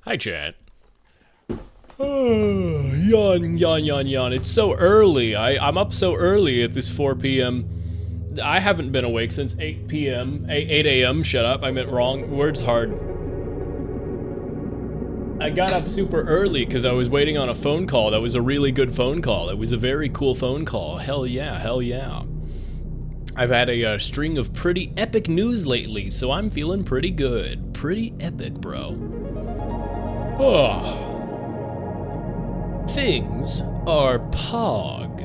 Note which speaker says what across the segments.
Speaker 1: Hi, chat. Yawn. It's so early. I'm up so early at this 4 p.m. I haven't been awake since 8 p.m. 8 a.m. Shut up. I meant wrong. Word's hard. I got up super early because I was waiting on a phone call. That was a really good phone call. It was a very cool phone call. Hell yeah. I've had a string of pretty epic news lately, so I'm feeling pretty good. Pretty epic, bro. Oh. Things are pog.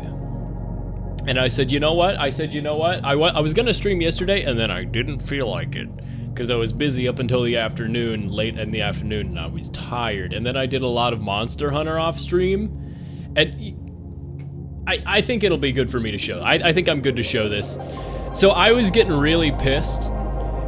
Speaker 1: And I said, you know what? I was gonna stream yesterday, and then I didn't feel like it. Because I was busy up until the afternoon, late in the afternoon, and I was tired. And then I did a lot of Monster Hunter off stream. And I think it'll be good for me to show. I think I'm good to show this. So I was getting really pissed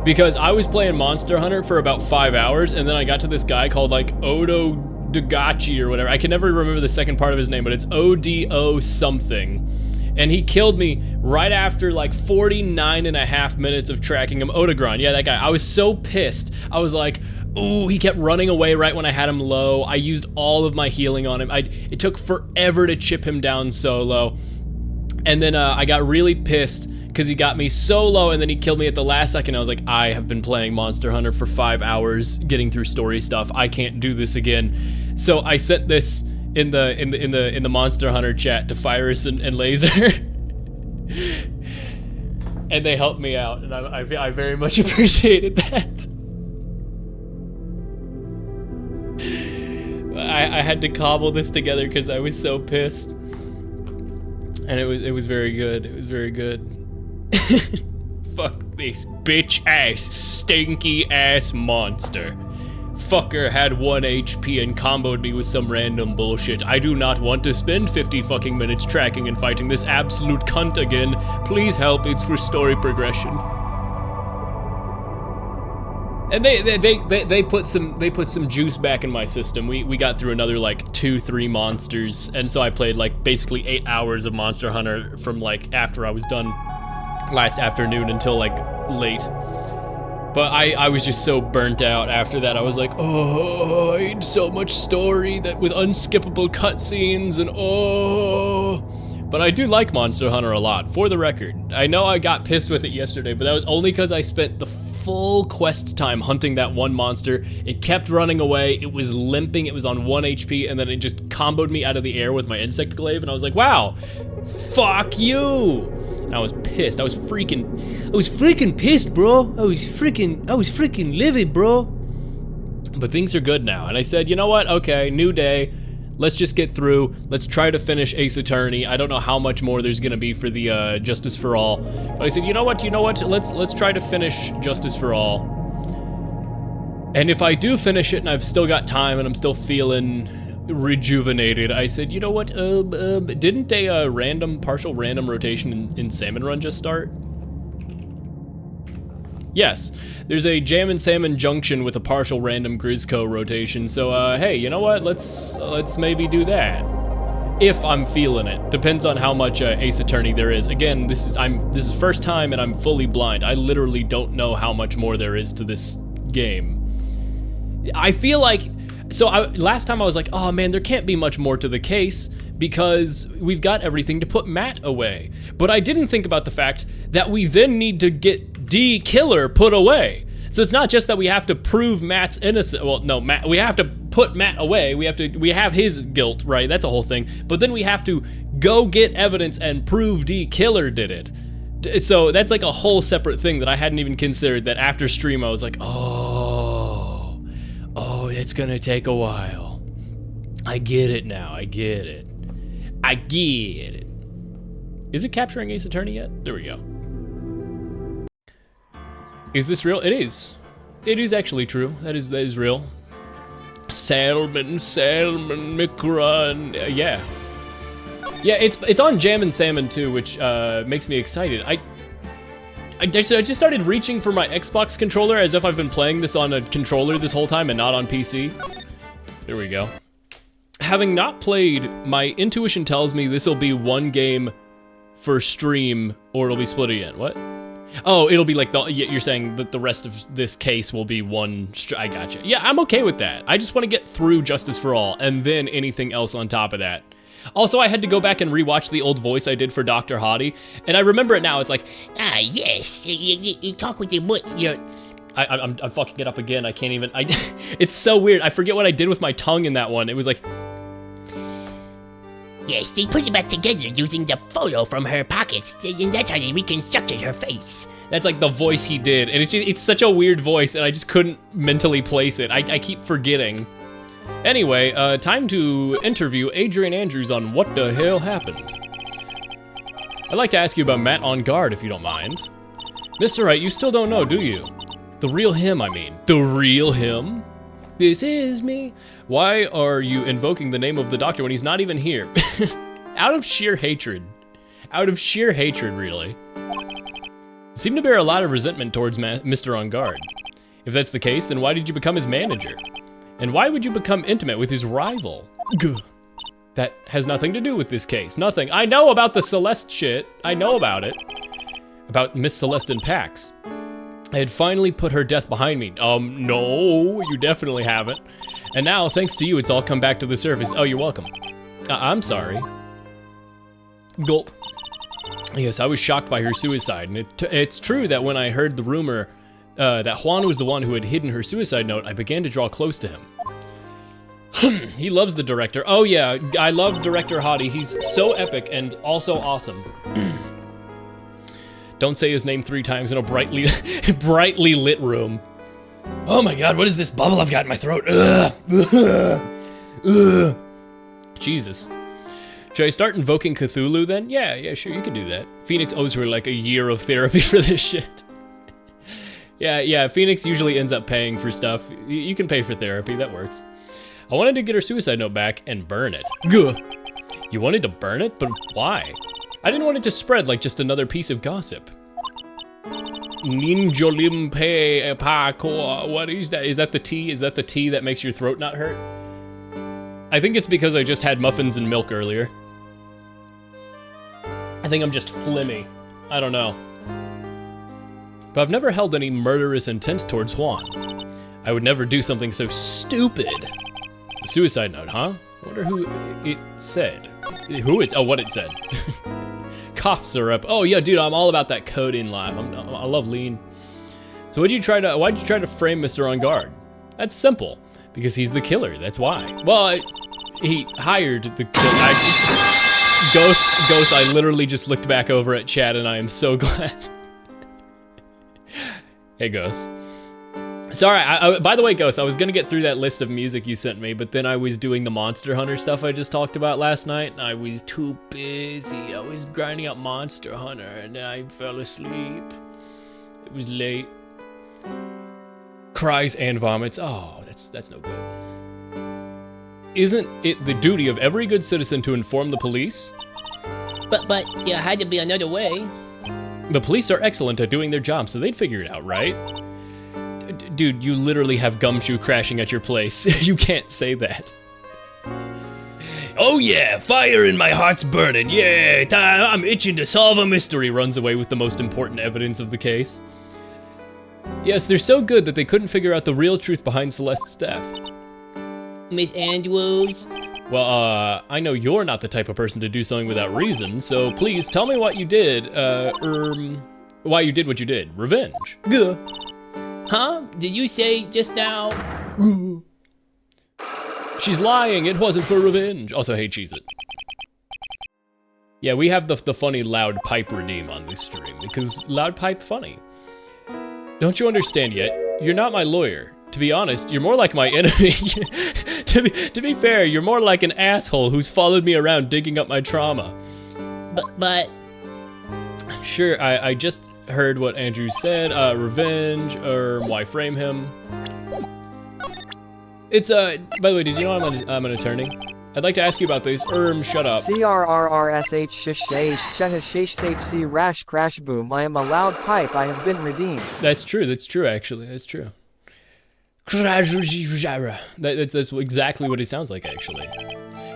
Speaker 1: because I was playing Monster Hunter for about 5 hours, and then I got to this guy called like Odo Dagachi or whatever. I can never remember the second part of his name, but it's ODO something. And he killed me right after like 49.5 minutes of tracking him. Odagron, yeah, that guy. I was so pissed. I was like, ooh, he kept running away right when I had him low. I used all of my healing on him. It took forever to chip him down so low. And then I got really pissed because he got me so low, and then he killed me at the last second. I was like, I have been playing Monster Hunter for 5 hours, getting through story stuff. I can't do this again. So I sent this in the Monster Hunter chat to Fyrus and Laser, and they helped me out, and I very much appreciated that. I had to cobble this together because I was so pissed, and it was very good. It was very good. Fuck this bitch ass stinky ass monster. Fucker had 1 HP and comboed me with some random bullshit. I do not want to spend 50 fucking minutes tracking and fighting this absolute cunt again. Please help, it's for story progression. And they put some juice back in my system. We got through another like 2-3 monsters, and so I played like basically 8 hours of Monster Hunter from like after I was done last afternoon until like late. But I was just so burnt out after that. I was like, oh, I need so much story that with unskippable cutscenes and oh. But I do like Monster Hunter a lot, for the record. I know I got pissed with it yesterday, but that was only because I spent the full quest time hunting that one monster. It kept running away, it was limping, it was on 1 HP, and then it just comboed me out of the air with my insect glaive, and I was like, wow, fuck you! And I was pissed. I was freaking pissed, bro. I was freaking livid, bro. But things are good now. And I said, you know what? Okay, new day. Let's just get through. Let's try to finish Ace Attorney. I don't know how much more there's gonna be for the Justice for All. But I said, you know what? Let's try to finish Justice for All. And if I do finish it and I've still got time and I'm still feeling rejuvenated, I said, you know what, didn't a partial random rotation in Salmon Run just start? Yes, there's a Jam and Salmon junction with a partial random Grizzco rotation, so hey, you know what, let's maybe do that. If I'm feeling it. Depends on how much Ace Attorney there is. Again, this is first time and I'm fully blind. I literally don't know how much more there is to this game. I feel like, last time I was like, oh man, there can't be much more to the case because we've got everything to put Matt away. But I didn't think about the fact that we then need to get D Killer put away. So it's not just that we have to prove Matt's innocent. Well, no, we have to put Matt away. We have his guilt, right? That's a whole thing. But then we have to go get evidence and prove D Killer did it. So that's like a whole separate thing that I hadn't even considered, that after stream I was like, oh, it's gonna take a while. I get it now, I get it. Is it capturing Ace Attorney yet? There we go. Is this real? It is. It is actually true. That is real. Salmon, Mikra, yeah. Yeah, it's on Jam and Salmon too, which makes me excited. I just started reaching for my Xbox controller as if I've been playing this on a controller this whole time and not on PC. There we go. Having not played, my intuition tells me this will be one game for stream, or it'll be split again. What? Oh, it'll be like you're saying that the rest of this case will be one. I gotcha. Yeah, I'm okay with that. I just want to get through Justice for All, and then anything else on top of that. Also, I had to go back and rewatch the old voice I did for Dr. Hottie, and I remember it now. It's like, yes, you talk with your. I'm fucking it up again. I can't even. It's so weird. I forget what I did with my tongue in that one. It was like.
Speaker 2: Yes, they put it back together using the photo from her pockets, and that's how they reconstructed her face.
Speaker 1: That's like the voice he did, and it's such a weird voice, and I just couldn't mentally place it. I keep forgetting. Anyway, time to interview Adrian Andrews on what the hell happened. I'd like to ask you about Matt on guard, if you don't mind. Mr. Wright, you still don't know, do you? The real him, I mean. The real him? This is me. Why are you invoking the name of the doctor when he's not even here? Out of sheer hatred. Out of sheer hatred, really. Seem to bear a lot of resentment towards Mr. On Guard. If that's the case, then why did you become his manager? And why would you become intimate with his rival? Gah. That has nothing to do with this case. Nothing. I know about the Celeste shit. I know about it. About Miss Celeste and Pax. I had finally put her death behind me. No, you definitely haven't. And now, thanks to you, it's all come back to the surface. Oh, you're welcome. I'm sorry. Gulp. Yes, I was shocked by her suicide, and it's true that when I heard the rumor that Juan was the one who had hidden her suicide note, I began to draw close to him. He loves the director. Oh yeah, I love Director Hottie. He's so epic and also awesome. Don't say his name 3 times in a brightly lit room. Oh my god, what is this bubble I've got in my throat? Ugh. Ugh. Jesus. Should I start invoking Cthulhu then? Yeah, sure, you can do that. Phoenix owes her like a year of therapy for this shit. Yeah, Phoenix usually ends up paying for stuff. You can pay for therapy, that works. I wanted to get her suicide note back and burn it. Gah. You wanted to burn it? But why? I didn't want it to spread like just another piece of gossip. Ninjolimpe Paco. What is that? Is that the tea? Is that the tea that makes your throat not hurt? I think it's because I just had muffins and milk earlier. I think I'm just flimmy. I don't know. But I've never held any murderous intent towards Juan. I would never do something so stupid. Suicide note, huh? I wonder who it said. What it said. Cough syrup. Oh yeah, dude, I'm all about that codeine life. I love lean. So why'd you try to frame Mr. On Guard? That's simple, because he's the killer, that's why. Well, he hired the killer. Ghost, I literally just looked back over at chat and I am so glad. Hey, Ghost. Sorry, by the way, Ghost, I was gonna get through that list of music you sent me, but then I was doing the Monster Hunter stuff I just talked about last night, and I was too busy. I was grinding out Monster Hunter, and then I fell asleep. It was late. Cries and vomits. Oh, that's no good. Isn't it the duty of every good citizen to inform the police?
Speaker 2: But there had to be another way.
Speaker 1: The police are excellent at doing their job, so they'd figure it out, right? Dude, you literally have Gumshoe crashing at your place. You can't say that. Oh yeah, fire in my heart's burning. Yeah, I'm itching to solve a mystery. Runs away with the most important evidence of the case. Yes, they're so good that they couldn't figure out the real truth behind Celeste's death.
Speaker 2: Miss Andrews?
Speaker 1: Well, I know you're not the type of person to do something without reason, so please tell me what you did, why you did what you did. Revenge. Gah.
Speaker 2: Huh? Did you say just now?
Speaker 1: She's lying, it wasn't for revenge. Also, hey, Cheez-It. Yeah, we have the funny Loud Pipe redeem on this stream, because Loud Pipe funny. Don't you understand yet? You're not my lawyer. To be honest, you're more like my enemy. To be fair, you're more like an asshole who's followed me around digging up my trauma.
Speaker 2: But...
Speaker 1: Sure, I just heard what Andrew said, revenge, or why frame him. It's, by the way, did you know I'm an attorney? I'd like to ask you about this. Shut up.
Speaker 3: CRRRSH shish shh rash crash boom. I am a Loud Pipe. I have been redeemed.
Speaker 1: That's true, actually, that's true. That's exactly what it sounds like, actually.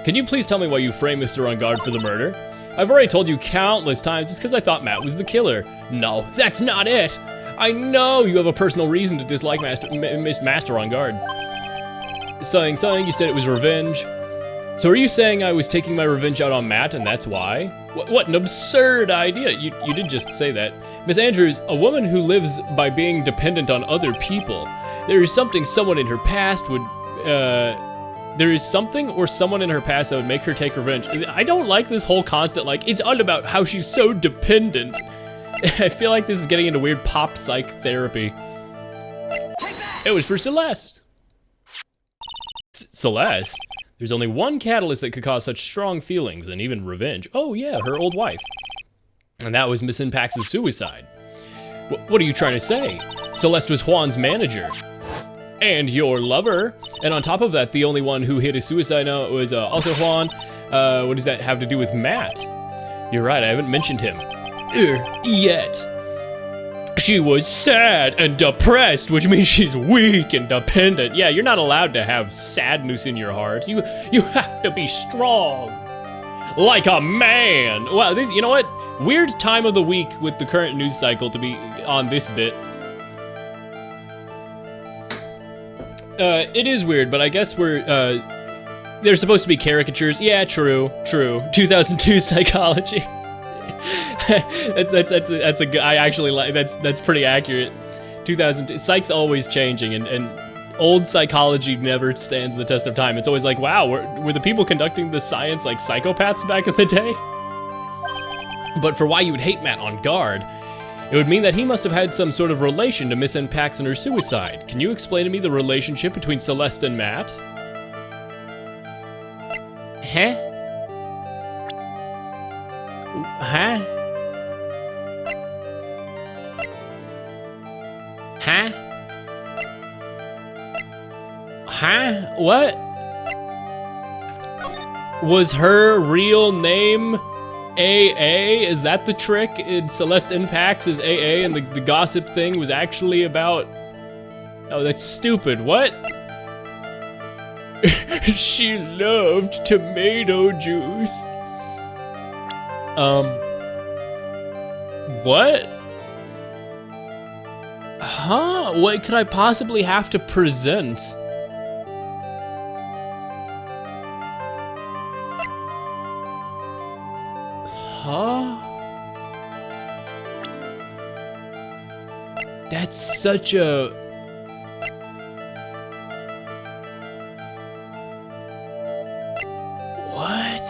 Speaker 1: Can you please tell me why you framed Mr. On Guard for the murder? I've already told you countless times it's because I thought Matt was the killer. No, that's not it. I know you have a personal reason to dislike Miss Master On Guard. Something, you said it was revenge. So are you saying I was taking my revenge out on Matt and that's why? What an absurd idea. You did just say that. Miss Andrews, a woman who lives by being dependent on other people. There is something someone in her past would, there is something or someone in her past that would make her take revenge. I don't like this whole constant, like, it's all about how she's so dependent. I feel like this is getting into weird pop psych therapy. It was for Celeste. Celeste? There's only one catalyst that could cause such strong feelings and even revenge. Oh yeah, her old wife. And that was Miss Impax's suicide. What are you trying to say? Celeste was Juan's manager. And your lover. And on top of that, the only one who hit a suicide note was also Juan. What does that have to do with Matt? You're right, I haven't mentioned him. Yet. She was sad and depressed, which means she's weak and dependent. Yeah, you're not allowed to have sadness in your heart. You have to be strong. Like a man. Wow, this, you know what? Weird time of the week with the current news cycle to be on this bit. It is weird, but I guess they're supposed to be caricatures. Yeah, true. 2002 psychology. that's a good, I actually like, that's pretty accurate. 2002, psych's always changing, and old psychology never stands the test of time. It's always like, wow, were the people conducting the science like psychopaths back in the day? But for why you would hate Matt On Guard, it would mean that he must have had some sort of relation to Miss Impax and her suicide. Can you explain to me the relationship between Celeste and Matt? Huh? Huh? Huh? Huh? What? Was her real name AA? Is that the trick? Celeste Impax is AA and the gossip thing was actually about... Oh, that's stupid. What? She loved tomato juice. What? Huh? What could I possibly have to present? Huh? That's such a... What?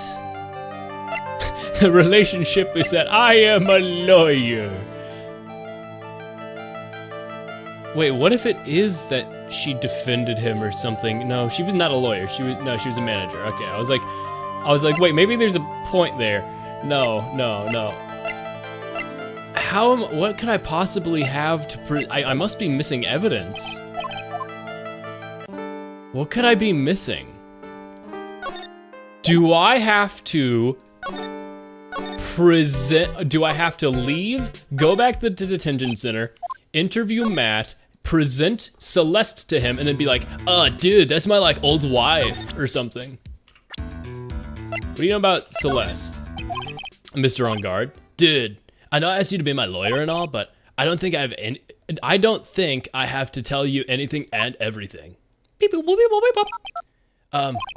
Speaker 1: The relationship is that I am a lawyer. Wait, what if it is that she defended him or something? No, she was not a lawyer. She was a manager. Okay, I was like, wait, maybe there's a point there. No. What could I possibly have to I must be missing evidence. What could I be missing? Do I have to Do I have to leave? Go back to the detention center, interview Matt, present Celeste to him, and then be like, dude, that's my like old wife or something. What do you know about Celeste? Mr. On Guard? Dude, I know I asked you to be my lawyer and all, but I don't think I don't think I have to tell you anything and everything. Beep, boop, boop, beep, boop, beep, boop.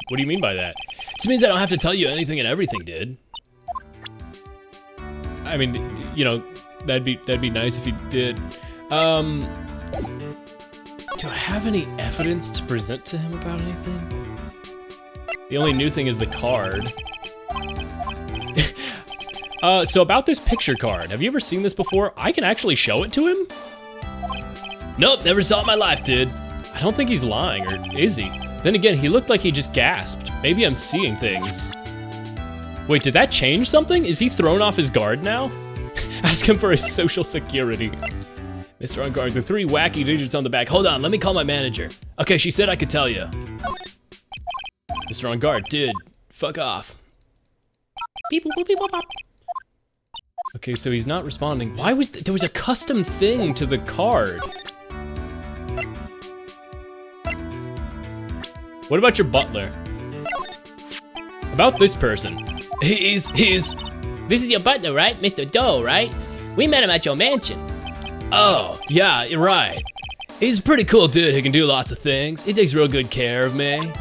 Speaker 1: What do you mean by that? This means I don't have to tell you anything and everything, dude. I mean, you know, that'd be nice if you did. Do I have any evidence to present to him about anything? The only new thing is the card. So about this picture card, have you ever seen this before? I can actually show it to him? Nope, never saw it in my life, dude. I don't think he's lying, or is he? Then again, he looked like he just gasped. Maybe I'm seeing things. Wait, did that change something? Is he thrown off his guard now? Ask him for his social security. Mr. On Guard, the 3 wacky digits on the back. Hold on, let me call my manager. Okay, she said I could tell you. Mr. On Guard, dude, fuck off. Beep, boop, boop, beep, boop, bop. Okay, so he's not responding. Why was there was a custom thing to the card? What about your butler? About this person.
Speaker 2: This is your butler, right? Mr. Doe, right? We met him at your mansion.
Speaker 1: Oh, yeah, you're right. He's a pretty cool dude who can do lots of things. He takes real good care of me.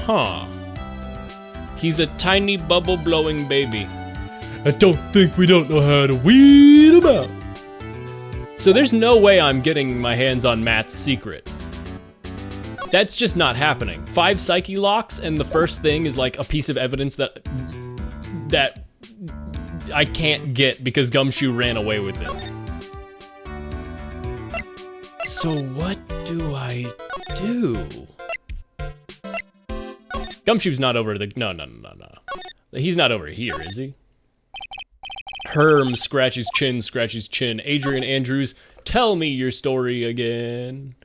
Speaker 1: Huh. He's a tiny bubble-blowing baby. I don't think we don't know how to weed him out. So there's no way I'm getting my hands on Matt's secret. That's just not happening. 5 psyche locks, and the first thing is like a piece of evidence that I can't get because Gumshoe ran away with it. So what do I do? Gumshoe's not over the, no. He's not over here, is he? Herm scratches chin. Adrian Andrews, tell me your story again.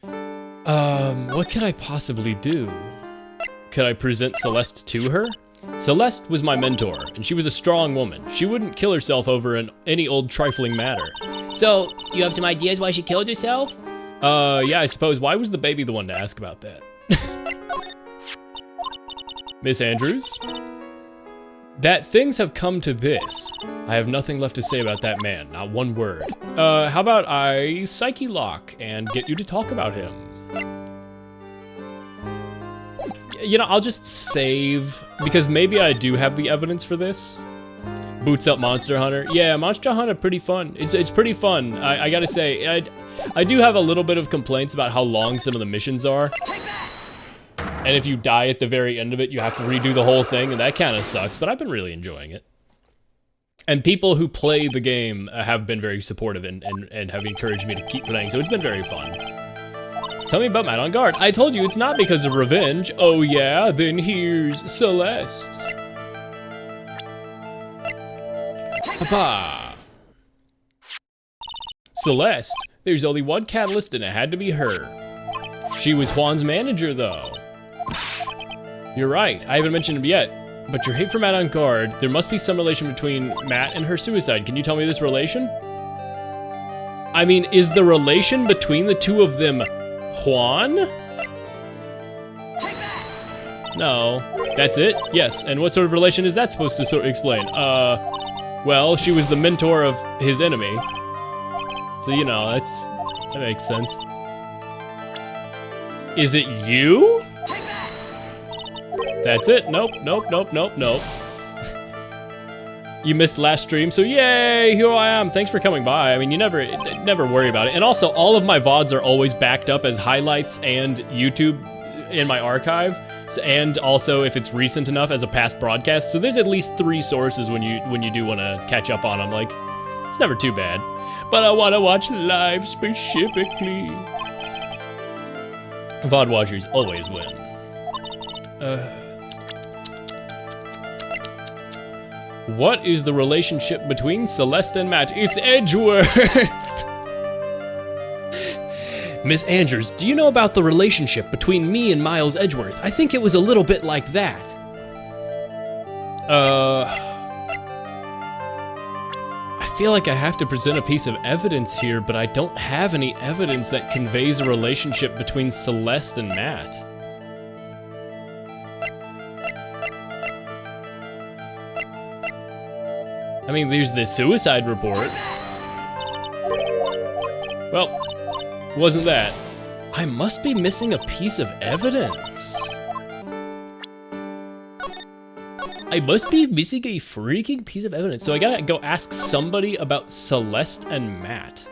Speaker 1: What could I possibly do? Could I present Celeste to her? Celeste was my mentor, and she was a strong woman. She wouldn't kill herself over any old trifling matter.
Speaker 2: So, you have some ideas why she killed herself?
Speaker 1: Yeah, I suppose. Why was the baby the one to ask about that? Miss Andrews? That things have come to this. I have nothing left to say about that man, not one word. How about I psyche lock and get you to talk about him? You know, I'll just save, because maybe I do have the evidence for this. Boots up Monster Hunter. Yeah, Monster Hunter, pretty fun. It's pretty fun. I gotta say, I do have a little bit of complaints about how long some of the missions are. And if you die at the very end of it, you have to redo the whole thing, and that kind of sucks, but I've been really enjoying it. And people who play the game have been very supportive and have encouraged me to keep playing, so it's been very fun. Tell me about Matt on Guard. I told you it's not because of revenge. Oh yeah? Then here's Celeste. Papa. Celeste? There's only one catalyst and it had to be her. She was Juan's manager though. You're right, I haven't mentioned him yet, but your hate for Matt on Guard, there must be some relation between Matt and her suicide. Can you tell me this relation? I mean, is the relation between the two of them Juan? No. That's it? Yes. And what sort of relation is that supposed to sort of explain? Well, she was the mentor of his enemy. So, you know, that makes sense. Is it you? That's it. Nope. You missed last stream, so yay, here I am. Thanks for coming by. I mean, you never worry about it. And also, all of my VODs are always backed up as highlights and YouTube in my archive. And also, if it's recent enough, as a past broadcast. So there's at least 3 sources when you do want to catch up on them. Like, it's never too bad. But I want to watch live specifically. VOD watchers always win. What is the relationship between Celeste and Matt? It's Edgeworth! Miss Andrews, do you know about the relationship between me and Miles Edgeworth? I think it was a little bit like that. I feel like I have to present a piece of evidence here, but I don't have any evidence that conveys a relationship between Celeste and Matt. I mean, there's the suicide report. Well, wasn't that? I must be missing a piece of evidence. I must be missing a freaking piece of evidence. So I gotta go ask somebody about Celeste and Matt.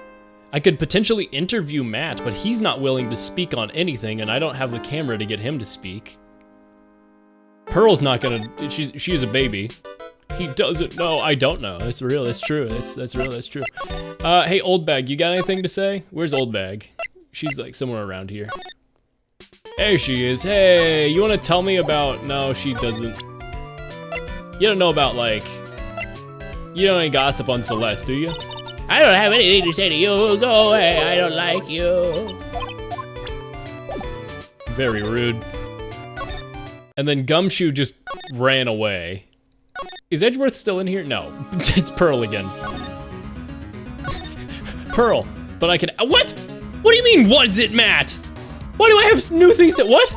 Speaker 1: I could potentially interview Matt, but he's not willing to speak on anything, and I don't have the camera to get him to speak. Pearl's not gonna, she is a baby. He doesn't know. I don't know. It's real. It's true. That's real. That's true. Hey, Old Bag, you got anything to say? Where's Old Bag? She's like somewhere around here. There she is. Hey, you want to tell me about? No, she doesn't. You don't know about like. You don't any gossip on Celeste, do you?
Speaker 2: I don't have anything to say to you. Go away. I don't like you.
Speaker 1: Very rude. And then Gumshoe just ran away. Is Edgeworth still in here? No, it's Pearl again. Pearl, but I can, what? What do you mean, was it, Matt? Why do I have new things to, what?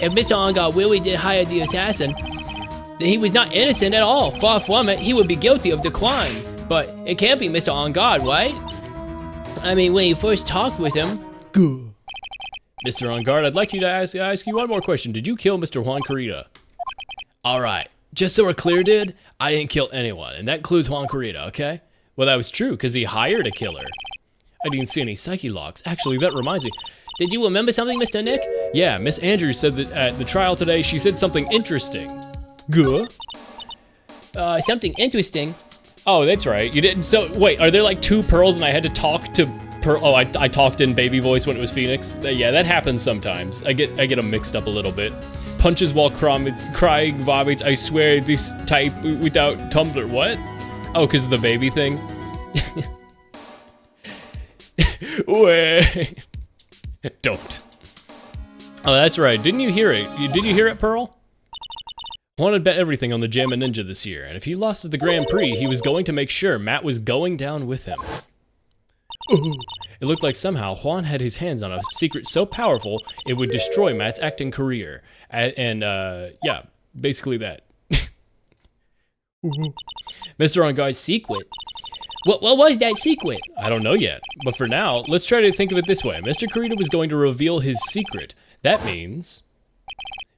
Speaker 2: If Mr. Ongar really did hire the assassin, then he was not innocent at all. Far from it, he would be guilty of the crime. But it can't be Mr. Ongar, right? I mean, when you first talked with him.
Speaker 1: Good. Mr. Ongar, I'd like you to ask you one more question. Did you kill Mr. Juan Carita? All right. Just so we're clear, dude, I didn't kill anyone, and that includes Juan Carita, okay? Well, that was true, because he hired a killer. I didn't see any psyche logs. Actually, that reminds me.
Speaker 2: Did you remember something, Mr. Nick?
Speaker 1: Yeah, Miss Andrews said that at the trial today, she said something interesting. Good.
Speaker 2: Something interesting?
Speaker 1: Oh, that's right. You didn't, so, wait, are there like two Pearls and I had to talk to Pearl? Oh, I talked in baby voice when it was Phoenix? Yeah, that happens sometimes. I get them mixed up a little bit. Punches while crying, vomits, I swear this type without Tumblr. What? Oh, because of the baby thing? Wait. Don't. Oh, that's right. Didn't you hear it? Did you hear it, Pearl? Juan had bet everything on the Jammin' Ninja this year, and if he lost at the Grand Prix, he was going to make sure Matt was going down with him. Ooh. It looked like somehow Juan had his hands on a secret so powerful, it would destroy Matt's acting career. And yeah, basically that.
Speaker 2: Mr. Ongar's secret? What was that secret?
Speaker 1: I don't know yet, but for now, let's try to think of it this way. Mr. Carita was going to reveal his secret. That means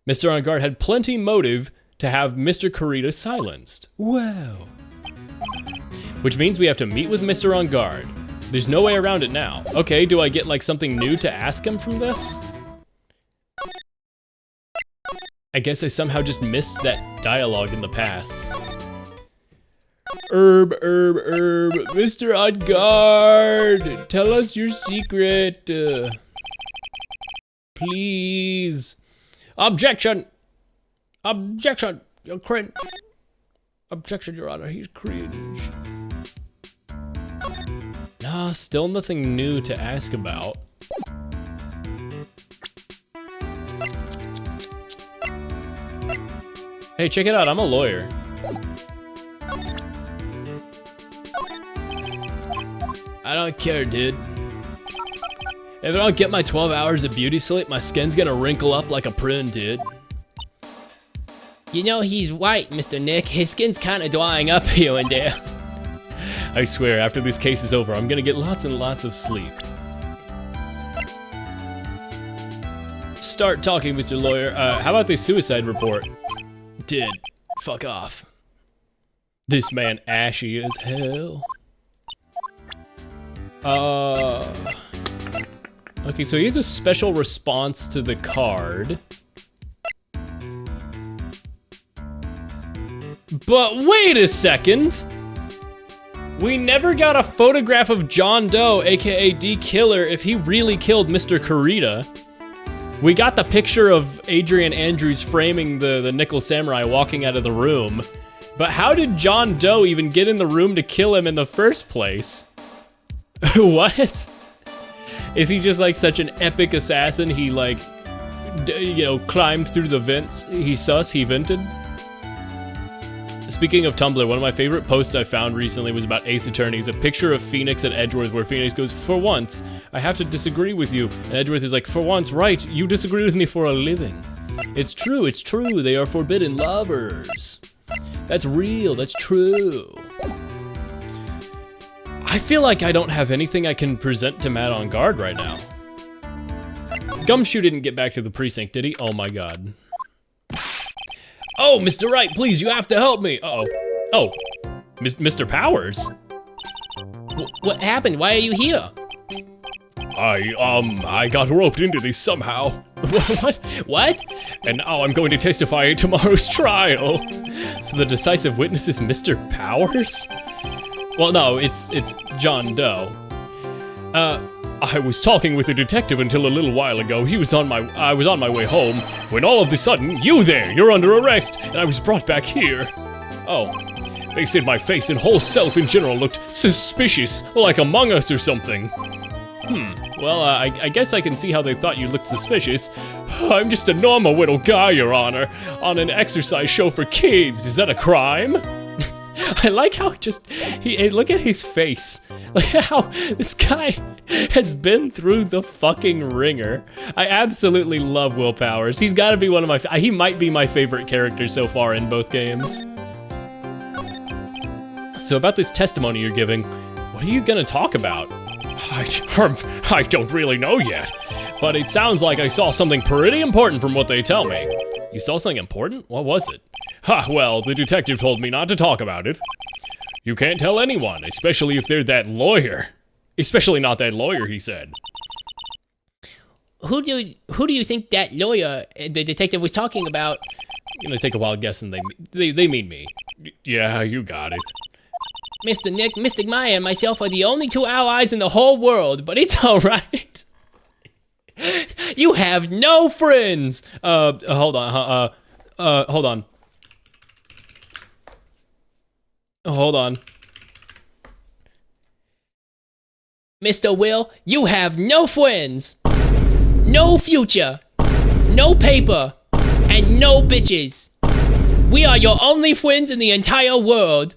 Speaker 1: Mr. Ongar had plenty motive to have Mr. Carita silenced. Wow. Which means we have to meet with Mr. Ongar. There's no way around it now. Okay, do I get like something new to ask him from this? I guess I somehow just missed that dialogue in the past. Herb, Mr. Ongar, tell us your secret. Please. Objection! Objection! You're cringe. Objection, Your Honor, he's cringe. Nah, still nothing new to ask about. Hey, check it out, I'm a lawyer. I don't care, dude. If I don't get my 12 hours of beauty sleep, my skin's gonna wrinkle up like a prune, dude.
Speaker 2: You know, he's right, Mr. Nick. His skin's kinda drying up here and there.
Speaker 1: I swear, after this case is over, I'm gonna get lots and lots of sleep. Start talking, Mr. Lawyer. How about this suicide report? Did. Fuck off. This man ashy as hell. Okay, so he has a special response to the card. But wait a second! We never got a photograph of John Doe, aka D Killer, if he really killed Mr. Carita. We got the picture of Adrian Andrews framing the Nickel Samurai walking out of the room. But how did John Doe even get in the room to kill him in the first place? What? Is he just like such an epic assassin? He like, you know, climbed through the vents. He vented? Speaking of Tumblr, one of my favorite posts I found recently was about Ace Attorney. It's a picture of Phoenix and Edgeworth where Phoenix goes, "For once, I have to disagree with you." And Edgeworth is like, "For once, right, you disagree with me for a living." It's true, they are forbidden lovers. That's real, that's true. I feel like I don't have anything I can present to Matt on guard right now. Gumshoe didn't get back to the precinct, did he? Oh my god. Oh, Mr. Wright, please, you have to help me. Uh-oh. Oh, Mr. Powers?
Speaker 2: What happened? Why are you here?
Speaker 1: I got roped into this somehow.
Speaker 2: What?
Speaker 1: And now I'm going to testify at tomorrow's trial. So the decisive witness is Mr. Powers? Well, no, it's John Doe. I was talking with a detective until a little while ago. I was on my way home when all of a sudden, you're under arrest, and I was brought back here. Oh, they said my face and whole self in general looked suspicious, like Among Us or something. Well, I guess I can see how they thought you looked suspicious. I'm just a normal little guy, Your Honor, on an exercise show for kids. Is that a crime? I like how look at his face. Look at how this guy has been through the fucking ringer. I absolutely love Will Powers. He's gotta be one of he might be my favorite character so far in both games. So about this testimony you're giving, what are you gonna talk about? I don't really know yet, but it sounds like I saw something pretty important from what they tell me. You saw something important? What was it? Well, the detective told me not to talk about it. You can't tell anyone, especially if they're that lawyer. Especially not that lawyer, he said.
Speaker 2: Who do you think that lawyer, the detective, was talking about?
Speaker 1: I'm gonna take a wild guess, and they mean me. Yeah, you got it.
Speaker 2: Mr. Nick, Mystic Maya, and myself are the only two allies in the whole world, but it's alright. You have no friends! Hold on, hold on. Hold on. Mr. Will, you have no friends, no future, no paper, and no bitches. We are your only friends in the entire world.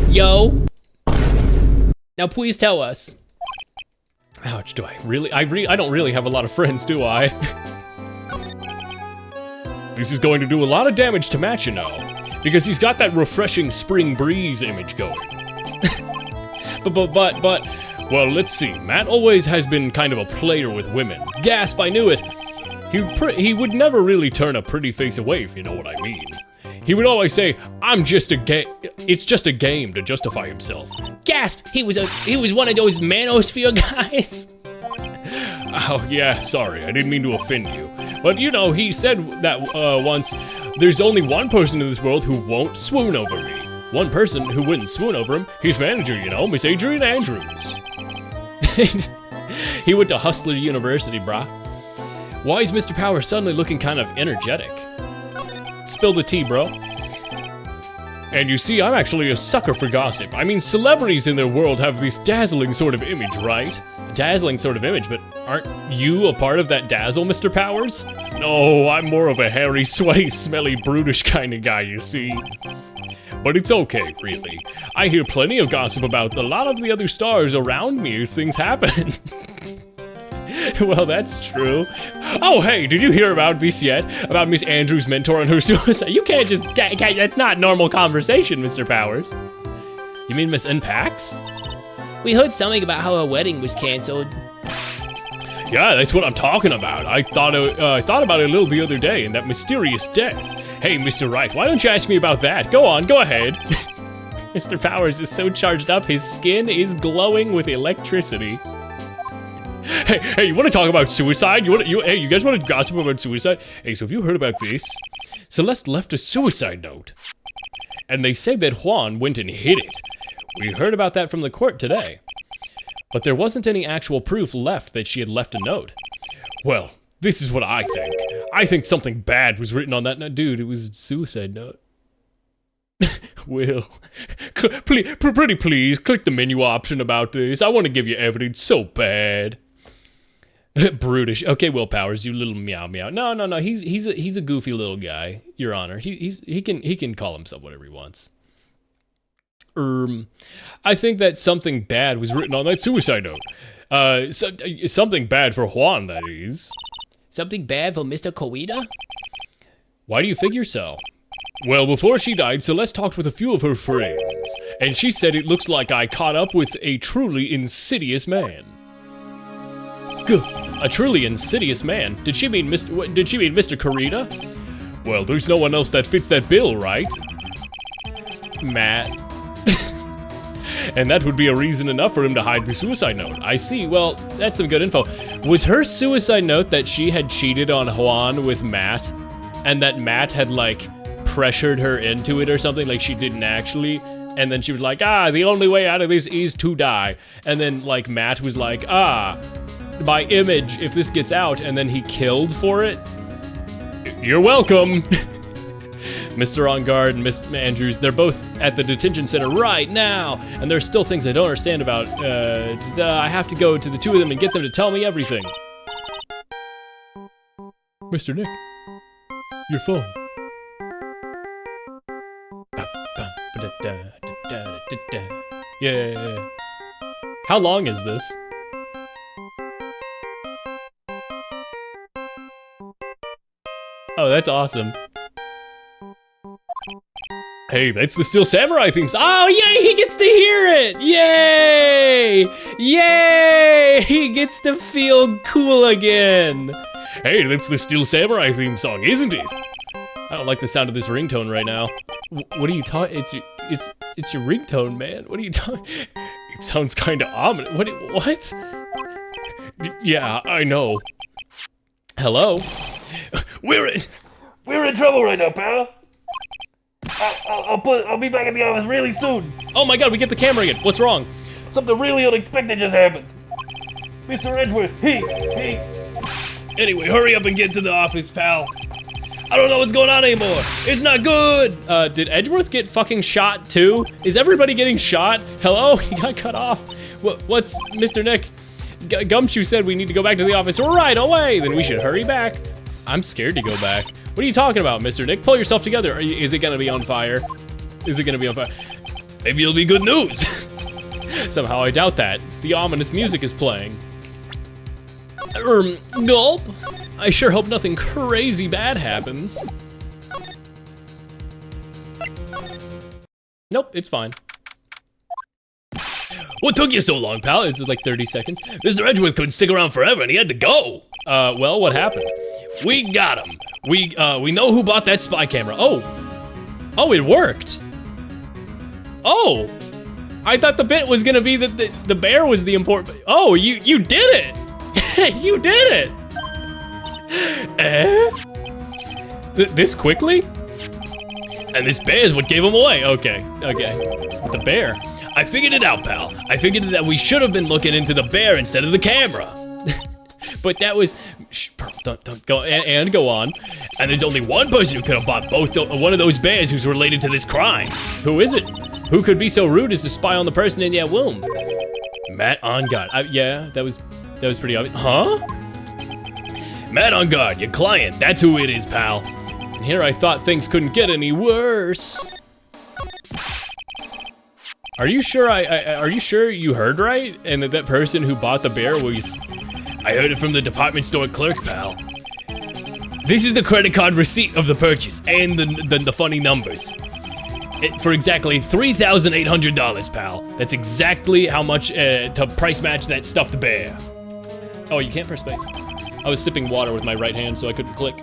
Speaker 2: Yo. Now please tell us.
Speaker 1: Ouch, do I really? I don't really have a lot of friends, do I? This is going to do a lot of damage to Matt, you know, because he's got that refreshing spring breeze image going. but, well, let's see. Matt always has been kind of a player with women. Gasp, I knew it. He would never really turn a pretty face away, if you know what I mean. He would always say, it's just a game to justify himself.
Speaker 2: Gasp! He was one of those manosphere guys.
Speaker 1: Oh yeah, sorry, I didn't mean to offend you. But you know, he said that once, there's only one person in this world who won't swoon over me. One person who wouldn't swoon over him, his manager, you know, Miss Adrian Andrews. He went to Hustler University, brah. Why is Mr. Power suddenly looking kind of energetic? Spill the tea, bro. And you see, I'm actually a sucker for gossip. I mean, celebrities in their world have this dazzling sort of image, right? A dazzling sort of image, but aren't you a part of that dazzle, Mr. Powers? No, I'm more of a hairy, sweaty, smelly, brutish kind of guy, you see. But it's okay, really. I hear plenty of gossip about a lot of the other stars around me as things happen. Well, that's true. Oh, hey, did you hear about this yet? About Miss Andrews' mentor and her suicide? You can't just, that's not normal conversation, Mr. Powers. You mean Miss Npax?
Speaker 2: We heard something about how her wedding was canceled.
Speaker 1: Yeah, that's what I'm talking about. I thought about it a little the other day, and that mysterious death. Hey, Mr. Wright, why don't you ask me about that? Go on, go ahead. Mr. Powers is so charged up, his skin is glowing with electricity. Hey, you want to talk about suicide? Hey, you guys want to gossip about suicide? Hey, so have you heard about this? Celeste left a suicide note. And they say that Juan went and hid it. We heard about that from the court today. But there wasn't any actual proof left that she had left a note. Well, this is what I think. I think something bad was written on that note. Dude, it was a suicide note. Will, pretty please, click the menu option about this. I want to give you evidence so bad. Brutish. Okay, Will Powers, you little meow meow. No. He's a goofy little guy, Your Honor. He can call himself whatever he wants. I think that something bad was written on that suicide note. Something bad for Juan, that is.
Speaker 2: Something bad for Mr. Koida?
Speaker 1: Why do you figure so? Well, before she died, Celeste talked with a few of her friends, and she said it looks like I caught up with a truly insidious man. A truly insidious man? Did she mean Mr. Koida? Well, there's no one else that fits that bill, right? Matt. And that would be a reason enough for him to hide the suicide note. I see. Well, that's some good info. Was her suicide note that she had cheated on Juan with Matt, and that Matt had, like, pressured her into it or something, like she didn't actually, and then she was like, the only way out of this is to die. And then, like, Matt was like, my image, if this gets out, and then he killed for it? You're welcome. Mr. On Guard and Miss Andrews, they're both at the detention center right now, and there's still things I don't understand about. I have to go to the two of them and get them to tell me everything. Mr. Nick, your phone. Yeah. How long is this? Oh, that's awesome. Hey, that's the Steel Samurai theme song. Oh, yay, he gets to hear it! Yay! Yay! He gets to feel cool again. Hey, that's the Steel Samurai theme song, isn't it? I don't like the sound of this ringtone right now. What are you talking? It's your ringtone, man. What are you talking? It sounds kind of ominous. What? Yeah, I know. Hello? We're in trouble right now, pal.
Speaker 4: I'll be back at the office really soon.
Speaker 1: Oh my god, we get the camera again. What's wrong?
Speaker 4: Something really unexpected just happened. Mr. Edgeworth, he.
Speaker 1: Anyway, hurry up and get to the office, pal. I don't know what's going on anymore. It's not good. Did Edgeworth get fucking shot too? Is everybody getting shot? Hello? He got cut off. What's Mr. Nick? Gumshoe said we need to go back to the office right away. Then we should hurry back. I'm scared to go back. What are you talking about, Mr. Nick? Pull yourself together. Is it gonna be on fire? Is it gonna be on fire? Maybe it'll be good news. Somehow I doubt that. The ominous music is playing. Gulp. I sure hope nothing crazy bad happens. Nope, it's fine. What took you so long, pal? It was like 30 seconds. Mr. Edgeworth couldn't stick around forever and he had to go. Well, what happened? We got him. We know who bought that spy camera. Oh, it worked. Oh, I thought the bit was gonna be that the bear was the important. Oh, you did it. You did it. This quickly? And this bear is what gave him away. Okay. The bear. I figured it out, pal. I figured that we should have been looking into the bear instead of the camera. But that was, don't go, and go on. And there's only one person who could have bought one of those bears who's related to this crime. Who is it? Who could be so rude as to spy on the person in their womb? Matt On Guard. Yeah, that was pretty obvious. Huh? Matt On Guard, your client. That's who it is, pal. And here I thought things couldn't get any worse. Are you sure are you sure you heard right? And that person who bought the bear was... I heard it from the department store clerk, pal. This is the credit card receipt of the purchase and the funny numbers. For exactly $3,800, pal. That's exactly how much to price match that stuffed bear. Oh, you can't press space. I was sipping water with my right hand, so I couldn't click.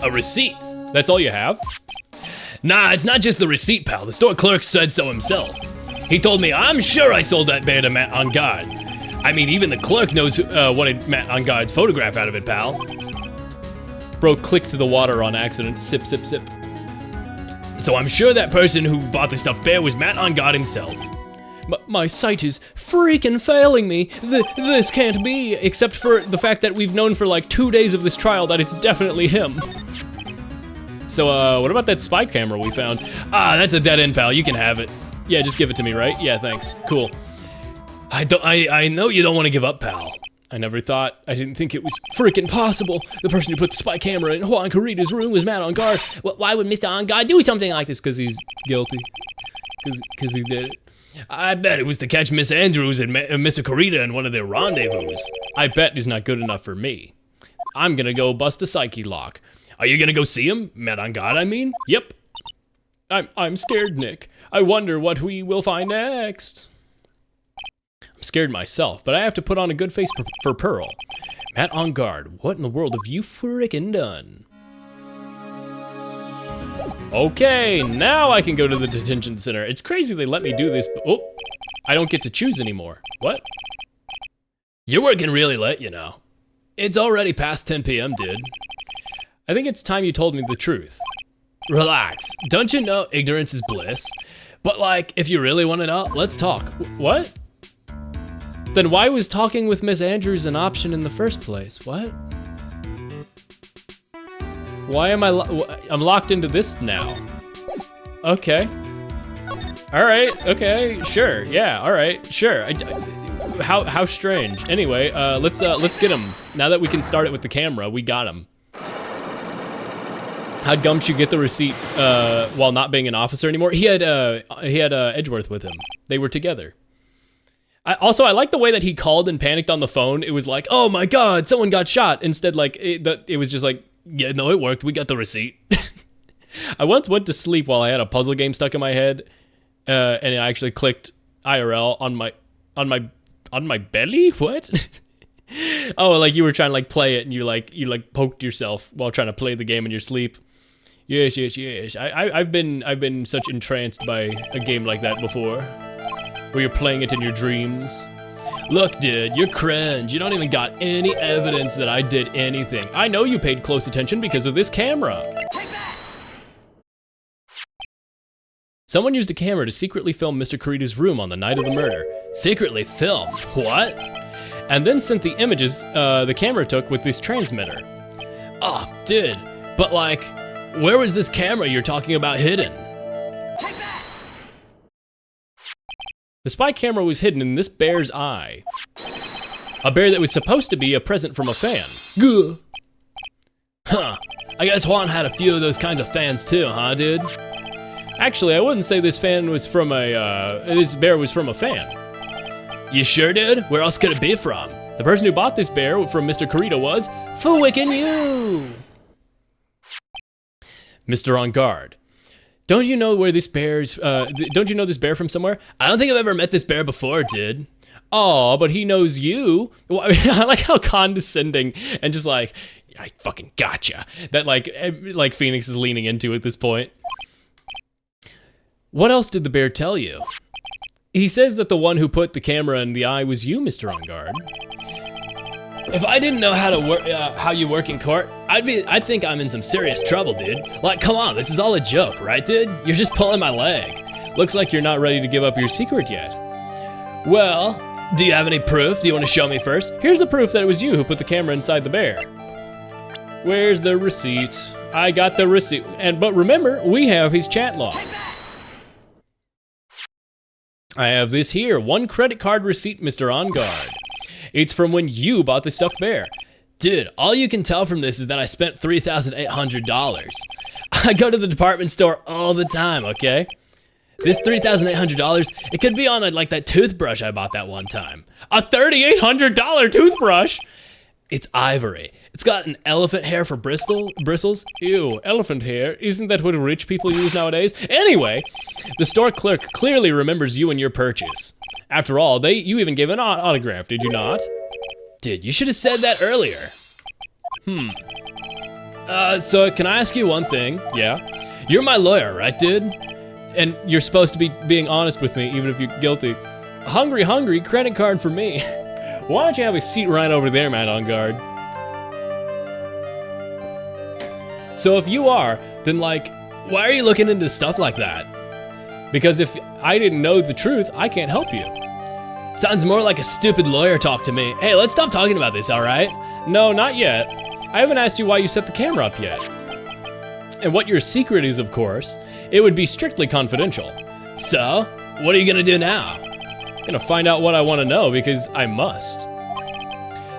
Speaker 1: A receipt? That's all you have? Nah, it's not just the receipt, pal. The store clerk said so himself. He told me, I'm sure I sold that bear to Matt On Guard. I mean, even the clerk knows wanted Matt On Guard's photograph out of it, pal. Bro clicked the water on accident. Sip, sip, sip. So I'm sure that person who bought the stuffed bear was Matt On Guard himself. My sight is freaking failing me. This can't be, except for the fact that we've known for like 2 days of this trial that it's definitely him. So, what about that spy camera we found? Ah, that's a dead end, pal. You can have it. Yeah, just give it to me, right? Yeah, thanks. Cool. I know you don't want to give up, pal. I didn't think it was freaking possible. The person who put the spy camera in Juan Corrida's room was Matt On Guard.
Speaker 2: Why would Mr. On Guard do something like this?
Speaker 1: Because he's guilty. Because he did it. I bet it was to catch Miss Andrews and Mr. Corrida in one of their rendezvous. I bet he's not good enough for me. I'm gonna go bust a psyche lock. Are you gonna go see him? Matt On Guard, I mean? Yep. I'm scared, Nick. I wonder what we will find next. I'm scared myself, but I have to put on a good face for Pearl. Matt On Guard, what in the world have you frickin' done? Okay, now I can go to the detention center. It's crazy they let me do this, but oh, I don't get to choose anymore. What? You're working really late, you know. It's already past 10 p.m., dude. I think it's time you told me the truth. Relax. Don't you know ignorance is bliss? But like, if you really want to know, let's talk. What? Then why was talking with Miss Andrews an option in the first place? What? Why am I'm locked into this now? Okay. All right, okay, sure, yeah, all right, sure. How strange. Anyway, let's get him. Now that we can start it with the camera, we got him. How'd Gumshoe get the receipt while not being an officer anymore? He had Edgeworth with him. They were together. I like the way that he called and panicked on the phone. It was like, oh my God, someone got shot. Instead, like, it was just like, yeah, no, it worked. We got the receipt. I once went to sleep while I had a puzzle game stuck in my head, and I actually clicked IRL on my belly. What? Oh, like you were trying to like play it, and you poked yourself while trying to play the game in your sleep. Yes. I've been such entranced by a game like that before, where you're playing it in your dreams. Look, dude, you're cringe. You don't even got any evidence that I did anything. I know you paid close attention because of this camera. Someone used a camera to secretly film Mr. Corrida's room on the night of the murder. Secretly film? What? And then sent the images the camera took with this transmitter. Oh, dude, but like, where was this camera you're talking about hidden? The spy camera was hidden in this bear's eye. A bear that was supposed to be a present from a fan. Gah. Huh, I guess Juan had a few of those kinds of fans too, huh, dude? Actually, I wouldn't say this bear was from a fan. You sure, dude? Where else could it be from? The person who bought this bear from Mr. Corrida was Fwickin' you! Mr. On Guard. Don't you know where this bear's, don't you know this bear from somewhere? I don't think I've ever met this bear before, dude. Oh, but he knows you. Well, I mean, I like how condescending and just like, I fucking gotcha. That like Phoenix is leaning into at this point. What else did the bear tell you? He says that the one who put the camera in the eye was you, Mr. On Guard. If I didn't know how to work, how you work in court, I'd think I'm in some serious trouble, dude. Like, come on, this is all a joke, right, dude? You're just pulling my leg. Looks like you're not ready to give up your secret yet. Well, do you have any proof? Do you want to show me first? Here's the proof that it was you who put the camera inside the bear. Where's the receipt? I got the receipt. But remember, we have his chat logs. I have this here, 1 credit card receipt, Mr. On Guard. It's from when you bought the stuffed bear. Dude, all you can tell from this is that I spent $3,800. I go to the department store all the time, okay? This $3,800, it could be on like that toothbrush I bought that one time. A $3,800 toothbrush? It's ivory. It's got an elephant hair for bristles. Ew, elephant hair. Isn't that what rich people use nowadays? Anyway, the store clerk clearly remembers you and your purchase. After all, you even gave an autograph, did you not? Dude, you should have said that earlier. So can I ask you one thing? Yeah? You're my lawyer, right, dude? And you're supposed to be being honest with me, even if you're guilty. Hungry, credit card for me. Why don't you have a seat right over there, Matt On Guard? So if you are, then like, why are you looking into stuff like that? Because if I didn't know the truth, I can't help you. Sounds more like a stupid lawyer talk to me. Hey, let's stop talking about this, all right? No, not yet. I haven't asked you why you set the camera up yet. And what your secret is, of course, it would be strictly confidential. So, what are you gonna do now? I'm gonna find out what I wanna know because I must.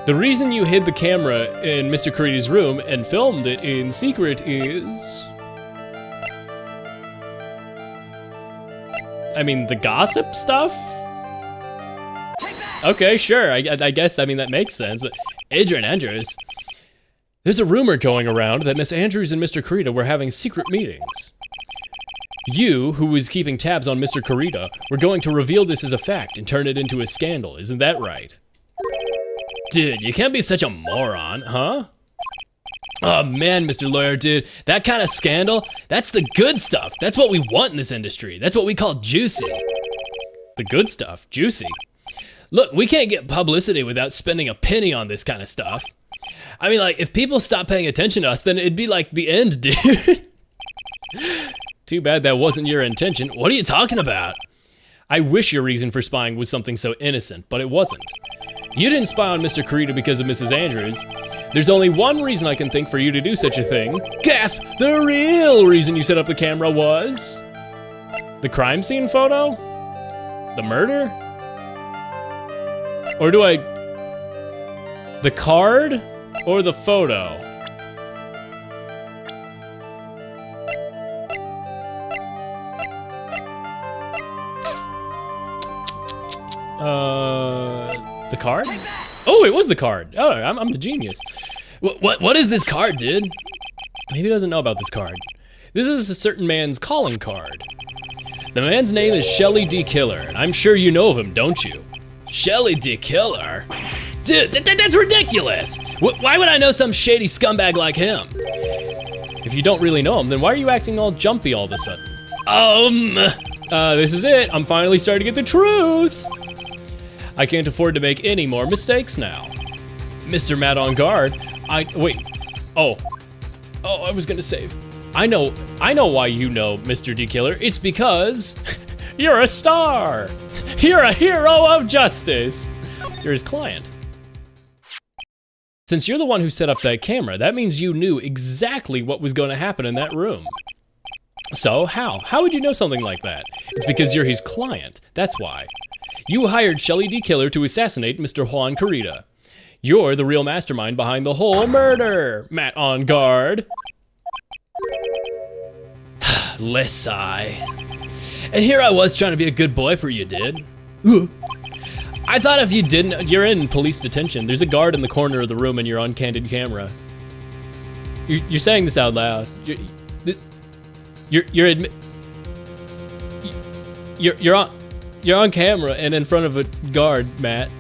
Speaker 1: The reason you hid the camera in Mr. Kurita's room and filmed it in secret is... I mean, the gossip stuff? Okay, sure, I guess, I mean, that makes sense, but Adrian Andrews, there's a rumor going around that Miss Andrews and Mr. Kurita were having secret meetings. You, who was keeping tabs on Mr. Kurita, were going to reveal this as a fact and turn it into a scandal, isn't that right? Dude, you can't be such a moron, huh? Oh man, Mr. Lawyer, dude, that kind of scandal, that's the good stuff. That's what we want in this industry. That's what we call juicy. The good stuff, juicy. Look, we can't get publicity without spending a penny on this kind of stuff. I mean, like, if people stop paying attention to us, then it'd be like the end, dude. Too bad that wasn't your intention. What are you talking about? I wish your reason for spying was something so innocent, but it wasn't. You didn't spy on Mr. Kurita because of Mrs. Andrews. There's only one reason I can think for you to do such a thing. Gasp! The real reason you set up the camera was... the crime scene photo? The murder? Or do I... the card? Or the photo? The card? Oh, it was the card. Oh, I'm the genius. What is this card, dude? Maybe he doesn't know about this card. This is a certain man's calling card. The man's name is Shelly D. Killer, and I'm sure you know of him, don't you? Shelly D. Killer? Dude, that's ridiculous! Why would I know some shady scumbag like him? If you don't really know him, then why are you acting all jumpy all of a sudden? This is it. I'm finally starting to get the truth. I can't afford to make any more mistakes now. Mr. Matt on guard, wait. Oh, I was gonna save. I know why you know Mr. D. Killer. It's because you're a star. You're a hero of justice. You're his client. Since you're the one who set up that camera, that means you knew exactly what was going to happen in that room. So how would you know something like that? It's because you're his client, that's why. You hired Shelly D. Killer to assassinate Mr. Juan Kurita. You're the real mastermind behind the whole murder, Matt on guard. Less sigh. And here I was trying to be a good boy for you, dude. I thought if you didn't, you're in police detention. There's a guard in the corner of the room and you're on candid camera. You're saying this out loud. You're on camera and in front of a guard, Matt.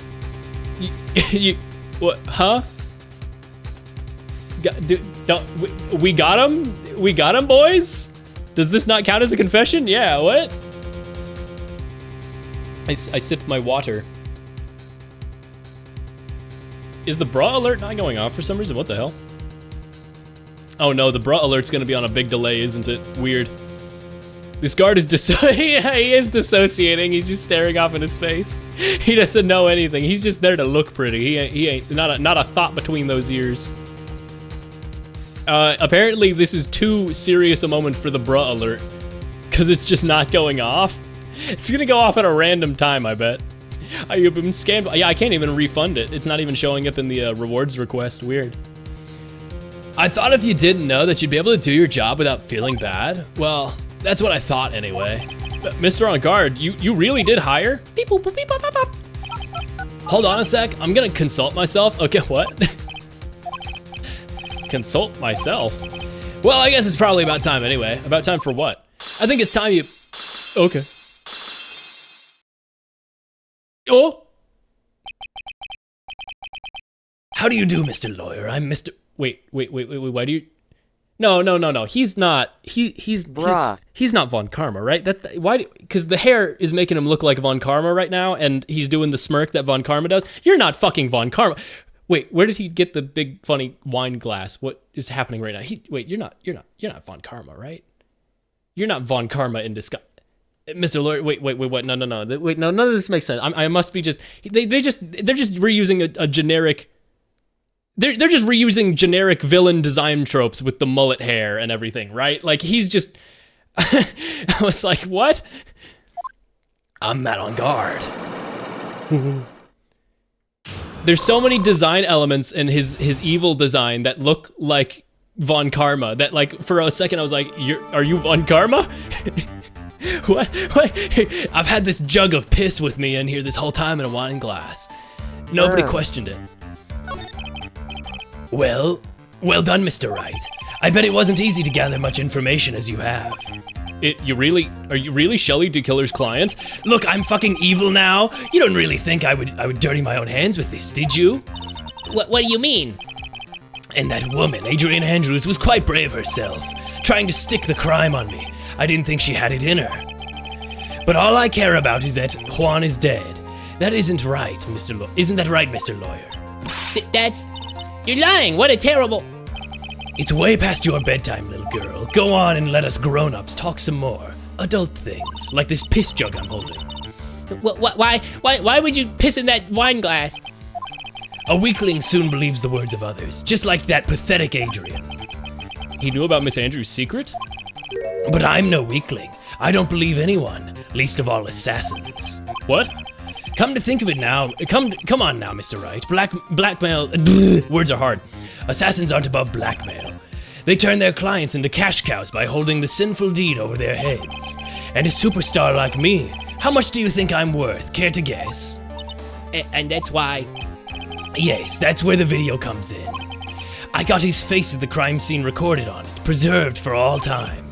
Speaker 1: What? Huh? We got him? We got him, boys? Does this not count as a confession? Yeah. What? I sipped my water. Is the bra alert not going off for some reason? What the hell? Oh no, the bra alert's gonna be on a big delay, isn't it? Weird. This guard is he is dissociating. He's just staring off into space. He doesn't know anything. He's just there to look pretty. He ain't not a thought between those ears. Apparently this is too serious a moment for the bra alert, because it's just not going off. It's gonna go off at a random time, I bet. You've been scammed. Yeah, I can't even refund it. It's not even showing up in the rewards request. Weird. I thought if you didn't know that you'd be able to do your job without feeling bad. Well, that's what I thought anyway. But Mr. On Guard, you really did hire? Beep, boop, boop, beep, bop, bop, bop. Hold on a sec. I'm gonna consult myself. Okay, what? Consult myself? Well, I guess it's probably about time anyway. About time for what? I think it's time you... Okay. Oh! How do you do, Mr. Lawyer? I'm Mr... Wait, why do you... No. He's not not Von Karma, right? That's why, because the hair is making him look like Von Karma right now, and he's doing the smirk that Von Karma does. You're not fucking Von Karma. Wait, where did he get the big funny wine glass? What is happening right now? Wait, you're not Von Karma, right? You're not Von Karma in disguise. Mr. Lawyer, wait, no. Wait, no, none of this makes sense. I must be just, they're just reusing a generic, they're just reusing generic villain design tropes with the mullet hair and everything, right? Like, he's just, I was like, what? I'm Matt on Guard. There's so many design elements in his evil design that look like Von Karma that like for a second I was like, are you Von Karma? What? I've had this jug of piss with me in here this whole time in a wine glass. Nobody questioned it. Well done, Mr. Wright. I bet it wasn't easy to gather much information as you have. Are you really Shelley DeKiller's client? Look, I'm fucking evil now. You don't really think I would dirty my own hands with this, did you?
Speaker 2: What do you mean?
Speaker 1: And that woman, Adrian Andrews, was quite brave herself, trying to stick the crime on me. I didn't think she had it in her. But all I care about is that Juan is dead. That isn't right, isn't that right, Mr. Lawyer?
Speaker 2: You're lying. What a terrible...
Speaker 1: It's way past your bedtime, little girl. Go on and let us grown-ups talk some more. Adult things, like this piss jug I'm holding.
Speaker 2: Why would you piss in that wine glass?
Speaker 1: A weakling soon believes the words of others, just like that pathetic Adrian. He knew about Miss Andrews' secret? But I'm no weakling. I don't believe anyone, least of all assassins. What? Come to think of it now, come on now, Mr. Wright. Blackmail, words are hard. Assassins aren't above blackmail. They turn their clients into cash cows by holding the sinful deed over their heads. And a superstar like me, how much do you think I'm worth? Care to guess?
Speaker 2: And that's why...
Speaker 1: Yes, that's where the video comes in. I got his face at the crime scene recorded on it, preserved for all time.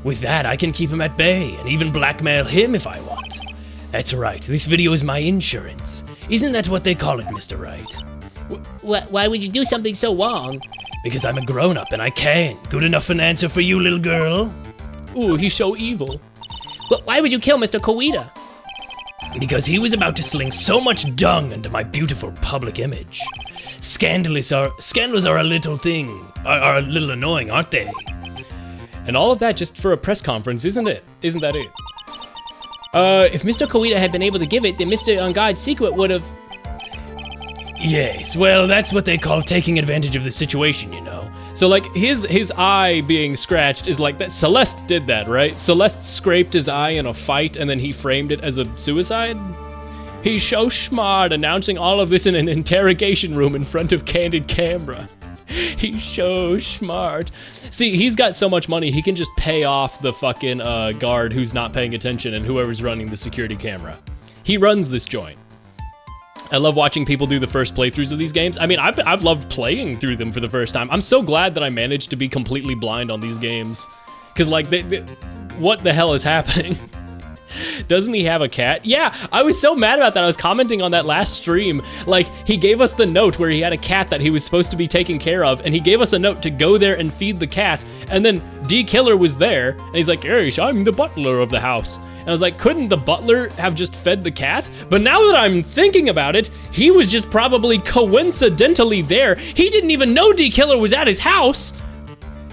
Speaker 1: With that, I can keep him at bay and even blackmail him if I want. That's right, this video is my insurance. Isn't that what they call it, Mr. Wright?
Speaker 2: Why would you do something so wrong?
Speaker 1: Because I'm a grown-up and I can. Good enough an answer for you, little girl? Ooh, he's so evil.
Speaker 2: Why would you kill Mr. Koita?
Speaker 1: Because he was about to sling so much dung into my beautiful public image. Scandals are a little are a little annoying, aren't they? And all of that just for a press conference, isn't it? Isn't that it?
Speaker 2: If Mr. Koita had been able to give it, then Mr. Ungod's secret would have...
Speaker 1: Yes, well, that's what they call taking advantage of the situation, you know. So, like, his eye being scratched is like that. Celeste did that, right? Celeste scraped his eye in a fight, and then he framed it as a suicide? He's so smart, announcing all of this in an interrogation room in front of candid camera. He's so smart. See, he's got so much money, he can just pay off the fucking guard who's not paying attention and whoever's running the security camera. He runs this joint. I love watching people do the first playthroughs of these games. I mean, I've loved playing through them for the first time. I'm so glad that I managed to be completely blind on these games. Because, like, what the hell is happening? Doesn't he have a cat? Yeah, I was so mad about that. I was commenting on that last stream. Like, he gave us the note where he had a cat that he was supposed to be taking care of, and he gave us a note to go there and feed the cat, and then D-Killer was there, and he's like, hey, I'm the butler of the house. And I was like, couldn't the butler have just fed the cat? But now that I'm thinking about it, he was just probably coincidentally there. He didn't even know D-Killer was at his house.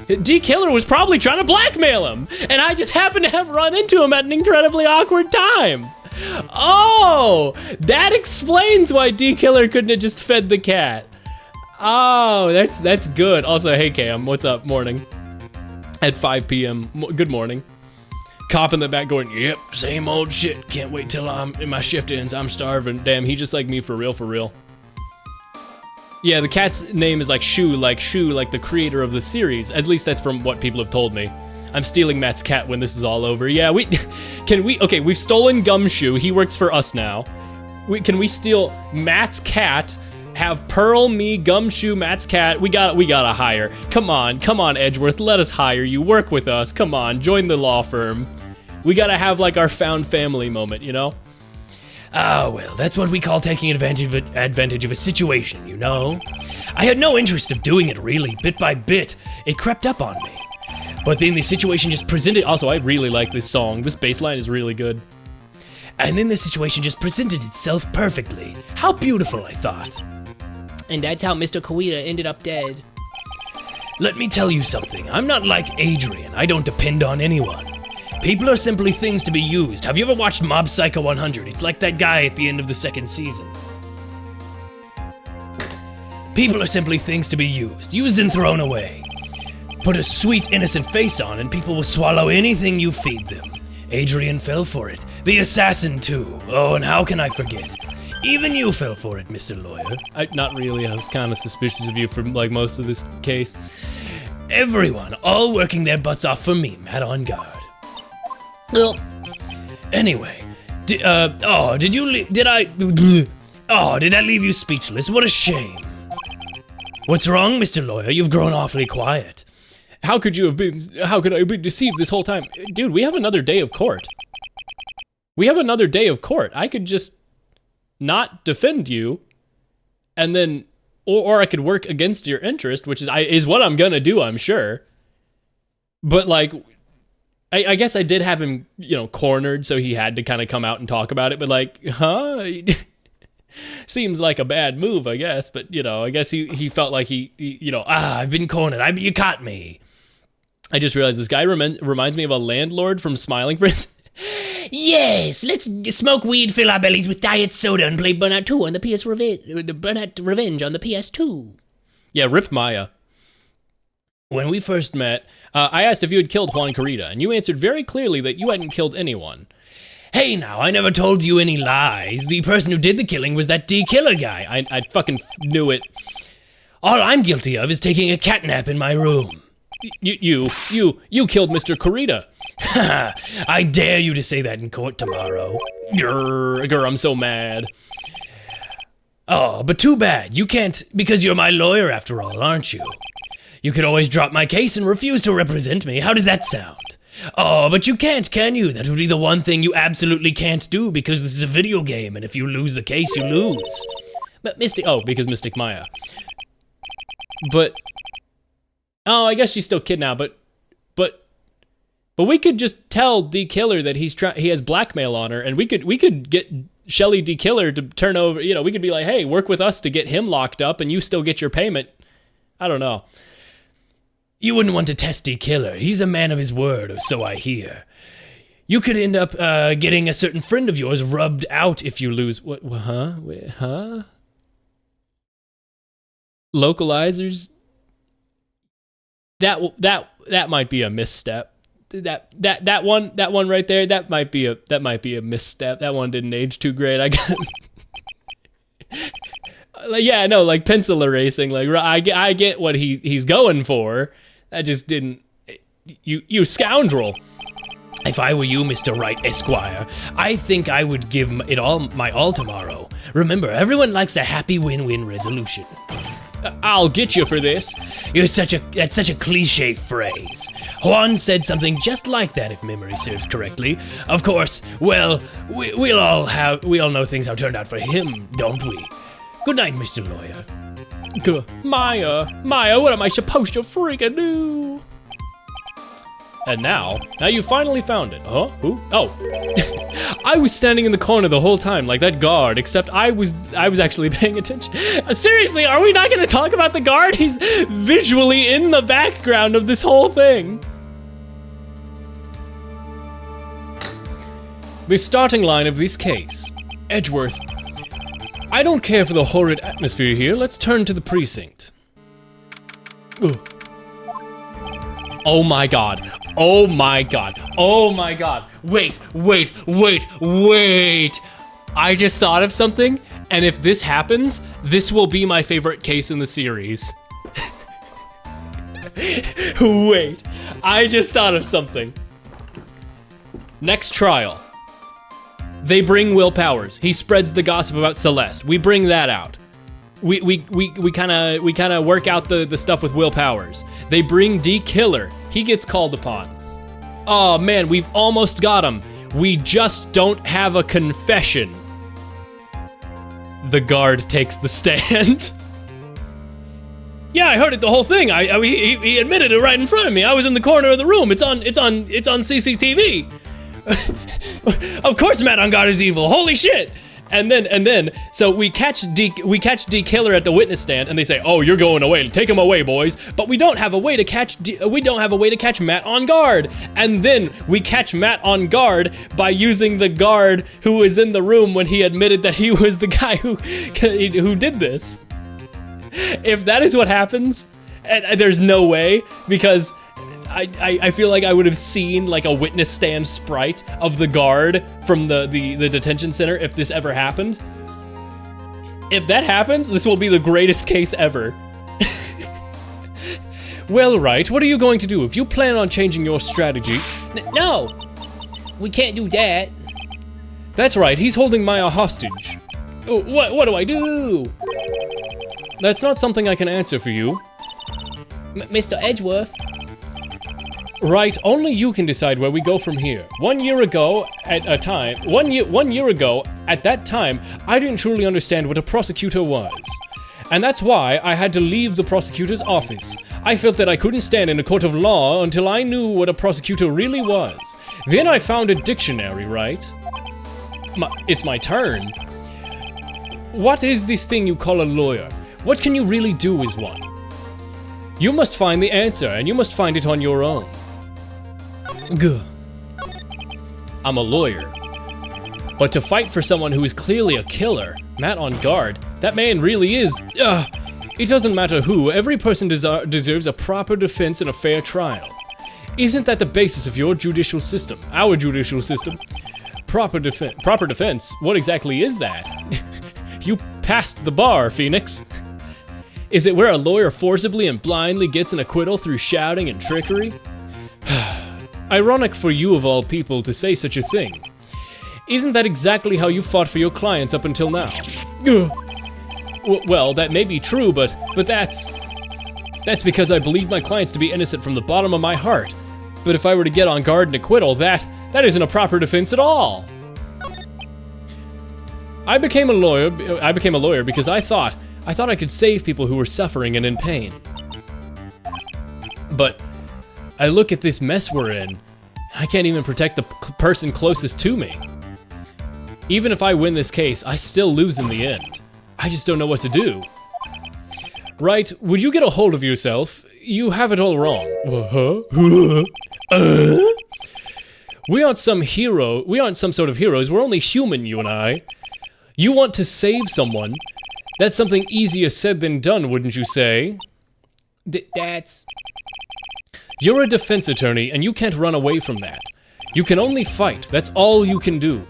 Speaker 1: D-Killer was probably trying to blackmail him, and I just happened to have run into him at an incredibly awkward time. Oh, that explains why D-Killer couldn't have just fed the cat. Oh, that's good. Also, hey Cam, what's up? Morning. At 5 p.m. Good morning. Cop in the back going, yep, same old shit. Can't wait till my shift ends. I'm starving. Damn, he just like me for real, for real. Yeah, the cat's name is like Shu, like the creator of the series. At least that's from what people have told me. I'm stealing Matt's cat when this is all over. Yeah, okay, we've stolen Gumshoe. He works for us now. Can we steal Matt's cat, have Pearl, me, Gumshoe, Matt's cat? We gotta hire. Come on, Edgeworth, let us hire you. Work with us, come on, join the law firm. We gotta have like our found family moment, you know? Ah, well, that's what we call taking advantage of a situation, you know? I had no interest of doing it, really. Bit by bit, it crept up on me. But then the situation just presented... Also, I really like this song. This bass line is really good. And then the situation just presented itself perfectly. How beautiful, I thought.
Speaker 2: And that's how Mr. Koita ended up dead.
Speaker 1: Let me tell you something. I'm not like Adrian. I don't depend on anyone. People are simply things to be used. Have you ever watched Mob Psycho 100? It's like that guy at the end of the second season. People are simply things to be used and thrown away. Put a sweet, innocent face on and people will swallow anything you feed them. Adrian fell for it. The assassin too. Oh, and how can I forget?
Speaker 2: Even you fell for it, Mr. Lawyer.
Speaker 1: Not really. I was kind of suspicious of you for like most of this case.
Speaker 2: Everyone, all working their butts off for me, Matt on guard. Anyway, did that leave you speechless? What a shame. What's wrong, Mr. Lawyer? You've grown awfully quiet.
Speaker 1: How could I have been deceived this whole time? Dude, we have another day of court. I could just not defend you, and then, or I could work against your interest, which is what I'm gonna do, I'm sure. But like, I guess I did have him, cornered, so he had to kind of come out and talk about it. But like, seems like a bad move, I guess. But I guess he felt like I've been cornered. You caught me. I just realized this guy reminds me of a landlord from Smiling Friends.
Speaker 2: Yes, let's smoke weed, fill our bellies with diet soda, and play Burnout 2 on the Burnout Revenge on the PS2.
Speaker 1: Yeah, rip Maya. When we first met, I asked if you had killed Juan Corrida, and you answered very clearly that you hadn't killed anyone.
Speaker 2: Hey now, I never told you any lies. The person who did the killing was that D-Killer guy.
Speaker 1: I fucking knew it.
Speaker 2: All I'm guilty of is taking a catnap in my room.
Speaker 1: You killed Mr. Corrida.
Speaker 2: I dare you to say that in court tomorrow.
Speaker 1: Grr, I'm so mad.
Speaker 2: Oh, but too bad. You can't, because you're my lawyer after all, aren't you? You could always drop my case and refuse to represent me. How does that sound? Oh, but you can't, can you? That would be the one thing you absolutely can't do, because this is a video game, and if you lose the case, you lose.
Speaker 1: But because Mystic Maya. But, I guess she's still kidnapped, but we could just tell D-Killer that he has blackmail on her, and we could get Shelly D-Killer to turn over, we could be like, hey, work with us to get him locked up, and you still get your payment. I don't know.
Speaker 2: You wouldn't want to test D-Killer. He's a man of his word, or so I hear. You could end up getting a certain friend of yours rubbed out if you lose. What? Huh? Wait, huh? Localizers. That might be a misstep. That one right there. That might be a misstep. That one didn't age too great. I got. Like pencil erasing. Like I get what he's going for. I just didn't. You scoundrel. If I were you, Mr. Wright Esquire, I think I would give it all my all tomorrow. Remember, everyone likes a happy win-win resolution.
Speaker 1: I'll get you for this.
Speaker 2: That's such a cliche phrase. Juan said something just like that, if memory serves correctly. Of course, well, we all know things have turned out for him, don't we? Good night, Mr. Lawyer.
Speaker 1: Maya, what am I supposed to freaking do? And now you finally found it. Huh? Who? Oh. I was standing in the corner the whole time, like that guard, except I was actually paying attention. Seriously, are we not gonna talk about the guard? He's visually in the background of this whole thing. The starting line of this case. Edgeworth. I don't care for the horrid atmosphere here. Let's turn to the precinct. Ugh. Oh my god. Oh my god. Oh my god. Wait. I just thought of something, and if this happens, this will be my favorite case in the series. Wait. I just thought of something. Next trial. They bring Will Powers. He spreads the gossip about Celeste. We bring that out. We kind of work out the stuff with Will Powers. They bring D-Killer. He gets called upon. Oh man, we've almost got him. We just don't have a confession. The guard takes the stand. Yeah, I heard it the whole thing. He admitted it right in front of me. I was in the corner of the room. It's on CCTV. Of course Matt on guard is evil. Holy shit. And then, so we catch D-Killer at the witness stand, and they say, "Oh, you're going away. Take him away, boys." But we don't have a way to catch Matt on guard. And then we catch Matt on guard by using the guard who was in the room when he admitted that he was the guy who did this. If that is what happens, and there's no way, because I feel like I would have seen like a witness stand sprite of the guard from the detention center if this ever happened. If that happens, this will be the greatest case ever. Well, right, what are you going to do? If you plan on changing your strategy...
Speaker 2: No! We can't do that.
Speaker 1: That's right, he's holding Maya hostage. Oh, what do I do? That's not something I can answer for you.
Speaker 2: Mr. Edgeworth.
Speaker 1: Right, only you can decide where we go from here. 1 year ago, at a time, one year ago, at that time, I didn't truly understand what a prosecutor was. And that's why I had to leave the prosecutor's office. I felt that I couldn't stand in a court of law until I knew what a prosecutor really was. Then I found a dictionary, right? It's my turn. What is this thing you call a lawyer? What can you really do as one? You must find the answer, and you must find it on your own. Gah. I'm a lawyer. But to fight for someone who is clearly a killer, Matt on guard, that man really is... It doesn't matter who, every person deserves a proper defense and a fair trial. Isn't that the basis of your judicial system? Our judicial system? Proper defense? What exactly is that? You passed the bar, Phoenix. Is it where a lawyer forcibly and blindly gets an acquittal through shouting and trickery? Ironic for you of all people to say such a thing. Isn't that exactly how you fought for your clients up until now? Well, that may be true, but that's because I believe my clients to be innocent from the bottom of my heart. But if I were to get on guard and acquittal, that isn't a proper defense at all. I became a lawyer because I thought I could save people who were suffering and in pain. But I look at this mess we're in. I can't even protect the person closest to me. Even if I win this case, I still lose in the end. I just don't know what to do. Right, would you get a hold of yourself? You have it all wrong. We aren't some sort of heroes, we're only human, you and I. You want to save someone? That's something easier said than done, wouldn't you say?
Speaker 2: That's...
Speaker 1: You're a defense attorney, and you can't run away from that. You can only fight, that's all you can do.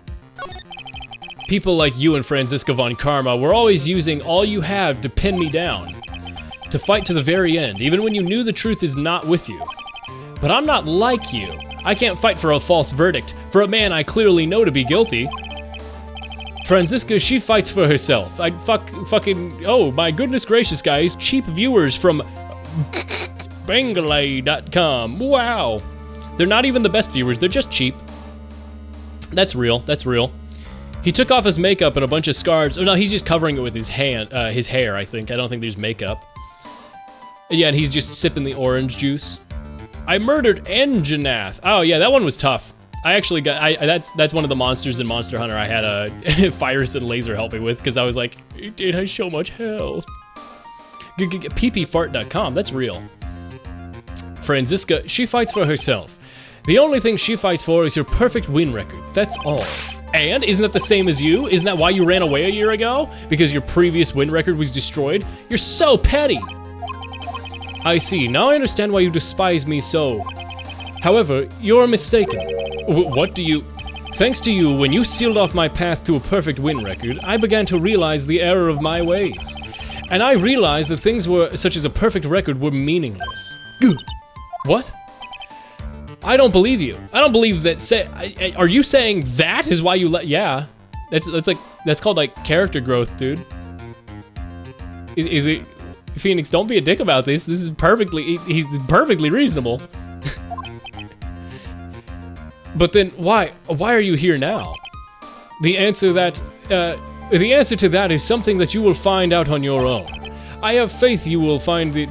Speaker 1: People like you and Franziska von Karma were always using all you have to pin me down. To fight to the very end, even when you knew the truth is not with you. But I'm not like you. I can't fight for a false verdict, for a man I clearly know to be guilty. Franziska, she fights for herself. Oh my goodness gracious, guys, cheap viewers from Bengalay.com. Wow. They're not even the best viewers, they're just cheap. That's real, that's real. He took off his makeup and a bunch of scars. Oh no, he's just covering it with his hair, I think. I don't think there's makeup. Yeah, and he's just sipping the orange juice. I murdered Anjanath. Oh yeah, that one was tough. I actually got, that's one of the monsters in Monster Hunter I had a Fires and Laser help me with, because I was like, it has so much health. ppfart.com, that's real. Franziska, she fights for herself. The only thing she fights for is her perfect win record, that's all. And isn't that the same as you? Isn't that why you ran away a year ago? Because your previous win record was destroyed? You're so petty! I see, now I understand why you despise me so. However, you're mistaken. What do you... Thanks to you, when you sealed off my path to a perfect win record, I began to realize the error of my ways. And I realized that things such as a perfect record were meaningless. What? I don't believe you. I don't believe that. Are you saying that is why you yeah. That's called like character growth, dude. Is it? Phoenix, don't be a dick about this. This is he's perfectly reasonable. But then why are you here now? The answer to that is something that you will find out on your own. I have faith you will find it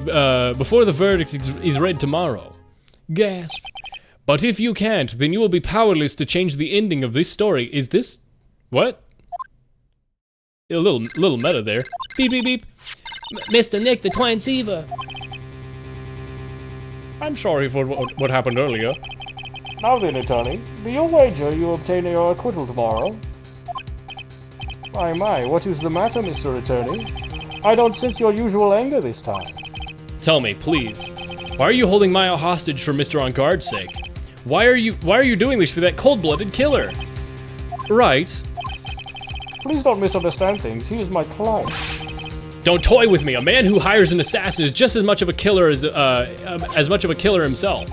Speaker 1: before the verdict is read tomorrow. Gasp. But if you can't, then you will be powerless to change the ending of this story. Is this... what? A little meta there. Beep, beep, beep.
Speaker 2: Mr. Nick the Twain-Seaver.
Speaker 1: I'm sorry for what happened earlier.
Speaker 4: Now then, attorney, do you wager you obtain your acquittal tomorrow? My, what is the matter, Mr. Attorney? I don't sense your usual anger this time.
Speaker 1: Tell me, please. Why are you holding Maya hostage for Mr. On Guard's sake? Why are you doing this for that cold-blooded killer? Right.
Speaker 4: Please don't misunderstand things. He is my client.
Speaker 1: Don't toy with me. A man who hires an assassin is just as much of a killer as much of a killer himself.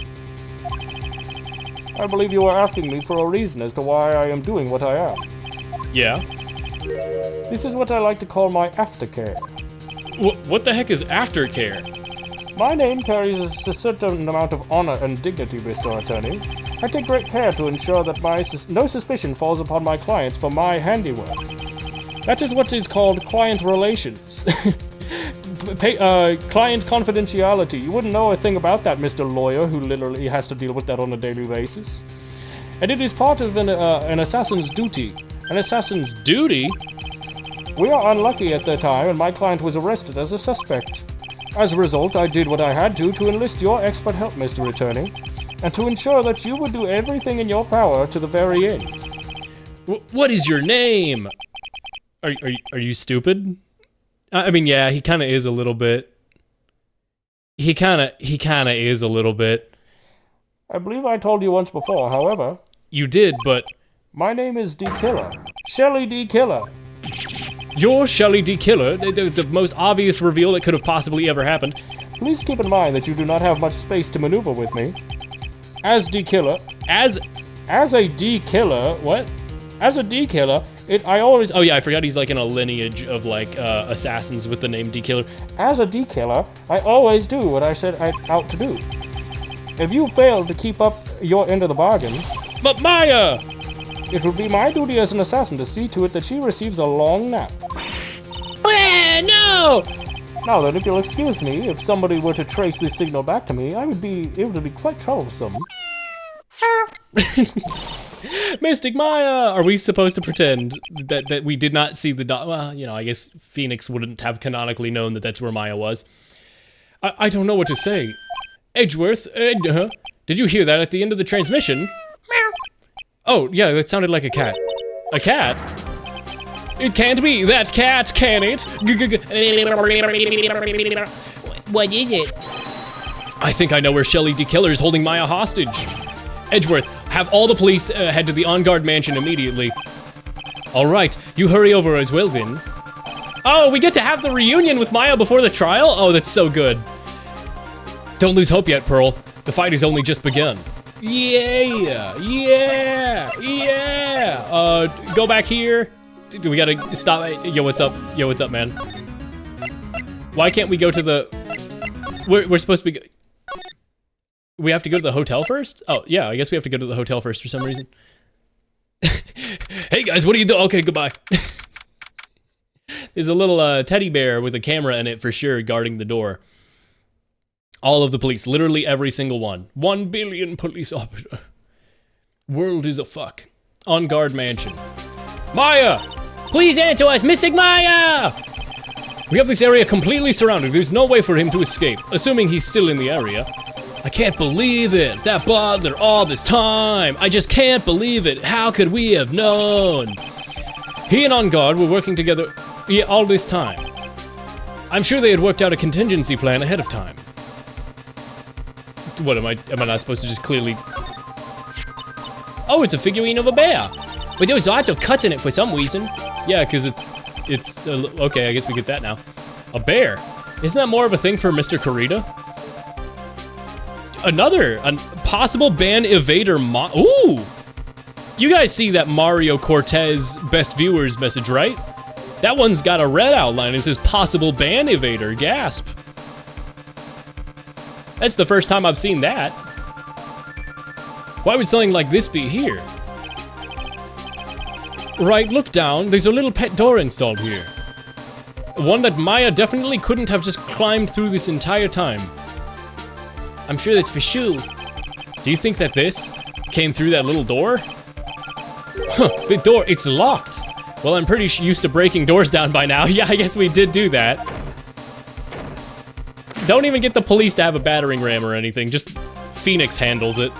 Speaker 4: I believe you are asking me for a reason as to why I am doing what I am.
Speaker 1: Yeah?
Speaker 4: This is what I like to call my aftercare.
Speaker 1: What the heck is aftercare?
Speaker 4: My name carries a certain amount of honor and dignity, Mr. Attorney. I take great care to ensure that no suspicion falls upon my clients for my handiwork. That is what is called client relations. Client confidentiality. You wouldn't know a thing about that, Mr. Lawyer, who literally has to deal with that on a daily basis. And it is part of an assassin's duty. An assassin's duty? We are unlucky at the time, and my client was arrested as a suspect. As a result, I did what I had to enlist your expert help, Mr. Attorney, and to ensure that you would do everything in your power to the very end.
Speaker 1: What is your name? Are you stupid? I mean, yeah, he kind of is a little bit. He kind of is a little bit.
Speaker 4: I believe I told you once before, however.
Speaker 1: You did, but...
Speaker 4: My name is D. Killer. Shelly D. Killer.
Speaker 1: You're Shelly D. Killer, the most obvious reveal that could have possibly ever happened.
Speaker 4: Please keep in mind that you do not have much space to maneuver with me. As D. Killer... As a D. Killer... What? As a D. Killer... I always...
Speaker 1: Oh yeah, I forgot he's like in a lineage of like assassins with the name D Killer.
Speaker 4: As a D Killer, I always do what I set out to do. If you fail to keep up your end of the bargain...
Speaker 1: But Maya!
Speaker 4: It will be my duty as an assassin to see to it that she receives a long nap.
Speaker 2: No!
Speaker 4: Now then, if you'll excuse me, if somebody were to trace this signal back to me, it would be quite troublesome.
Speaker 1: Mystic Maya! Are we supposed to pretend that we did not see the dot? Well, you know, I guess Phoenix wouldn't have canonically known that that's where Maya was. I don't know what to say. Edgeworth, did you hear that at the end of the transmission? Meow. Oh, yeah, that sounded like a cat. A cat? It can't be that cat, can it?
Speaker 2: What is it?
Speaker 1: I think I know where Shelly D. Killer is holding Maya hostage. Edgeworth, have all the police head to the On Guard mansion immediately. All right, you hurry over as well then. Oh, we get to have the reunion with Maya before the trial? Oh, that's so good. Don't lose hope yet, Pearl. The fight has only just begun. Yeah. Go back here. We gotta stop. Yo, what's up? Yo, what's up, man? Why can't we go to the... We're supposed to be... We have to go to the hotel first? Oh, yeah, I guess we have to go to the hotel first for some reason. Hey guys, what are you doing? Okay, goodbye. There's a little teddy bear with a camera in it for sure guarding the door. All of the police, literally every single one. 1 billion police officer. World is a fuck. On Guard mansion. Maya!
Speaker 2: Please answer us, Mystic Maya!
Speaker 1: We have this area completely surrounded. There's no way for him to escape, assuming he's still in the area. I can't believe it. That butler all this time. I just can't believe it. How could we have known? He and On Guard were working together all this time. I'm sure they had worked out a contingency plan ahead of time. What am I not supposed to just clearly...
Speaker 2: Oh, it's a figurine of a bear. But there was lots of cuts in it for some reason.
Speaker 1: Yeah, because it's okay, I guess we get that now. A bear. Isn't that more of a thing for Mr. Kurita? A possible ban evader Ooh! You guys see that Mario Cortez best viewers message, right? That one's got a red outline. It says possible ban evader. Gasp. That's the first time I've seen that. Why would something like this be here? Right, look down. There's a little pet door installed here. One that Maya definitely couldn't have just climbed through this entire time.
Speaker 2: I'm sure that's for sure.
Speaker 1: Do you think that this came through that little door? Huh, the door, it's locked. Well, I'm pretty used to breaking doors down by now. Yeah, I guess we did do that. Don't even get the police to have a battering ram or anything. Just Phoenix handles it.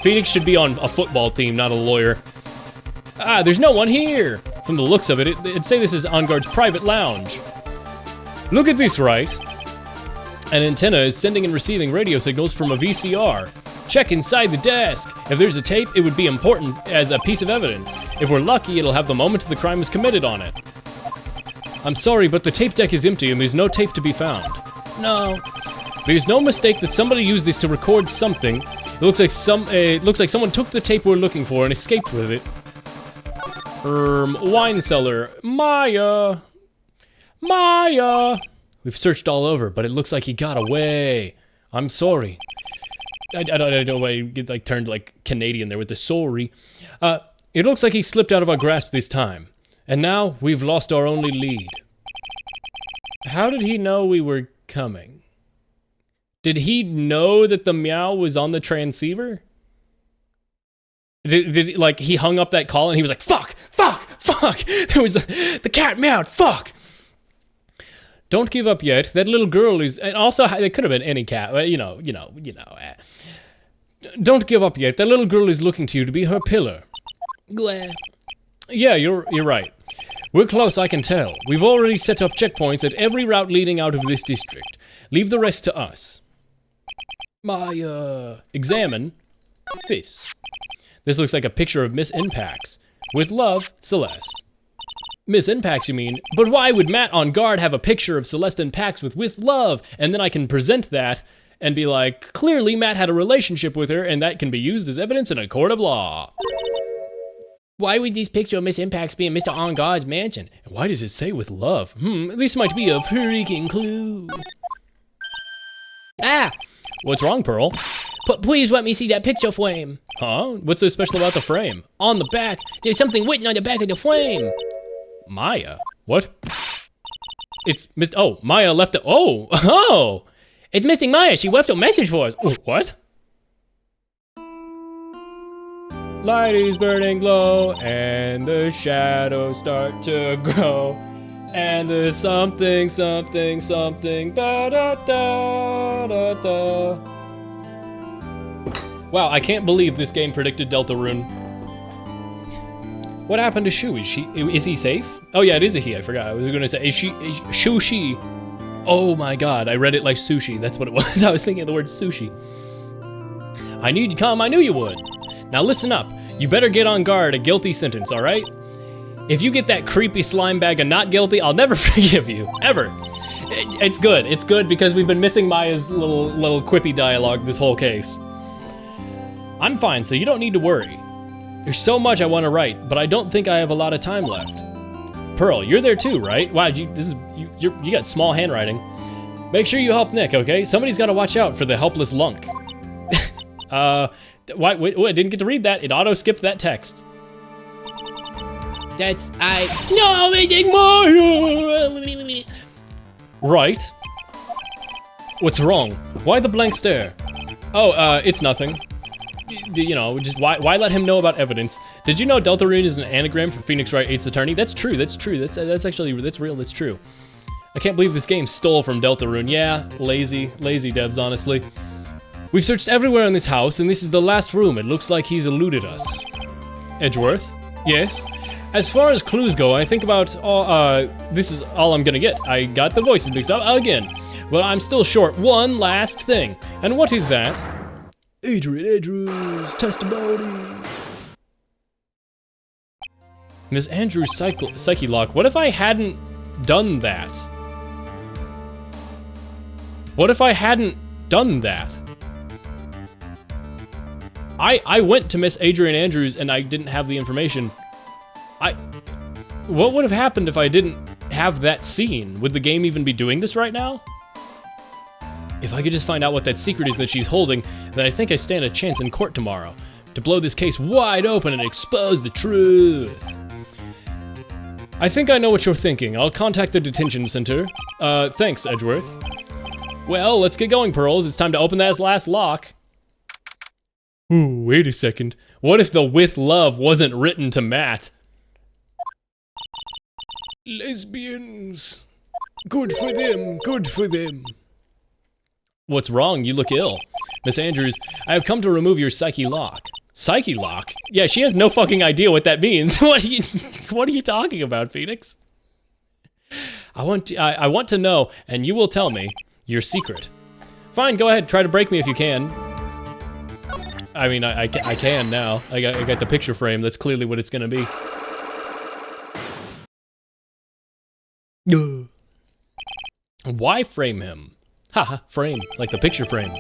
Speaker 1: Phoenix should be on a football team, not a lawyer. Ah, there's no one here. From the looks of it, it'd say this is On Guard's private lounge. Look at this, right? An antenna is sending and receiving radio signals from a VCR. Check inside the desk. If there's a tape, it would be important as a piece of evidence. If we're lucky, it'll have the moment the crime was committed on it. I'm sorry, but the tape deck is empty and there's no tape to be found.
Speaker 2: No.
Speaker 1: There's no mistake that somebody used this to record something. It looks like someone took the tape we're looking for and escaped with it. Wine cellar. Maya. We've searched all over, but it looks like he got away. I'm sorry. I don't know why you get like turned like Canadian there with the sorry. It looks like he slipped out of our grasp this time. And now we've lost our only lead. How did he know we were coming? Did he know that the meow was on the transceiver? Did like he hung up that call and he was like, fuck! There was the cat meowed, fuck! Don't give up yet. That little girl is, and also it could have been any cat, but you know. Don't give up yet. That little girl is looking to you to be her pillar.
Speaker 2: Glad.
Speaker 1: Yeah, you're right. We're close, I can tell. We've already set up checkpoints at every route leading out of this district. Leave the rest to us. Examine this. This looks like a picture of Miss Inpax. With love, Celeste. Miss Inpax, you mean? But why would Matt on guard have a picture of Celeste Inpax with love? And then I can present that and be like, clearly Matt had a relationship with her and that can be used as evidence in a court of law.
Speaker 2: Why would this picture of Miss Inpax be in Mr. On Guard's mansion?
Speaker 1: And why does it say with love? This might be a freaking clue.
Speaker 2: Ah!
Speaker 1: What's wrong, Pearl?
Speaker 2: Please let me see that picture frame.
Speaker 1: Huh? What's so special about the frame?
Speaker 2: On the back, there's something written on the back of the frame.
Speaker 1: Maya? What? It's Miss. Oh, Maya left it. Oh!
Speaker 2: It's missing Maya. She left a message for us.
Speaker 1: Oh, what? Light is burning low, and the shadows start to grow. And there's something, ba-da-da-da-da. Wow, I can't believe this game predicted Deltarune. What happened to Shu? Is he safe? Oh yeah, it is a he, I forgot. I was gonna say, is Shu-shi? Oh my god, I read it like sushi, that's what it was. I was thinking of the word sushi. I knew you'd come, I knew you would. Now listen up, you better get on guard, a guilty sentence, alright? If you get that creepy slime bag and not guilty, I'll never forgive you, ever. It's good because we've been missing Maya's little quippy dialogue this whole case. I'm fine, so you don't need to worry. There's so much I want to write, but I don't think I have a lot of time left. Pearl, you're there too, right? Wow, you got small handwriting. Make sure you help Nick, okay? Somebody's got to watch out for the helpless lunk. Wait, I didn't get to read that. It auto-skipped that text.
Speaker 2: No, making more!
Speaker 1: Right. What's wrong? Why the blank stare? Oh, it's nothing. You know, just why let him know about evidence? Did you know Deltarune is an anagram for Phoenix Wright Ace Attorney? That's true. That's real. That's true. I can't believe this game stole from Deltarune. Yeah, lazy devs, honestly. We've searched everywhere in this house, and this is the last room. It looks like he's eluded us. Edgeworth? Yes? As far as clues go, I think about this is all I'm gonna get. I got the voices mixed up again. But I'm still short one last thing. And what is that? Adrian Andrews' testimony. Miss Andrews' psyche lock. What if I hadn't done that? What if I hadn't done that? I went to Miss Adrian Andrews and I didn't have the information. What would have happened if I didn't have that scene? Would the game even be doing this right now? If I could just find out what that secret is that she's holding, then I think I stand a chance in court tomorrow to blow this case wide open and expose the truth. I think I know what you're thinking. I'll contact the detention center. Thanks, Edgeworth. Well, let's get going, Pearls. It's time to open that last lock. Ooh, wait a second. What if the with love wasn't written to Matt? Lesbians. Good for them, good for them. What's wrong? You look ill. Miss Andrews, I have come to remove your psyche lock. Psyche lock? Yeah, she has no fucking idea what that means. What are you talking about, Phoenix? I want to know, and you will tell me your secret. Fine, go ahead, try to break me if you can. I mean, I can now. I got the picture frame. That's clearly what it's gonna be. Why frame him? Haha, frame, like the picture frame.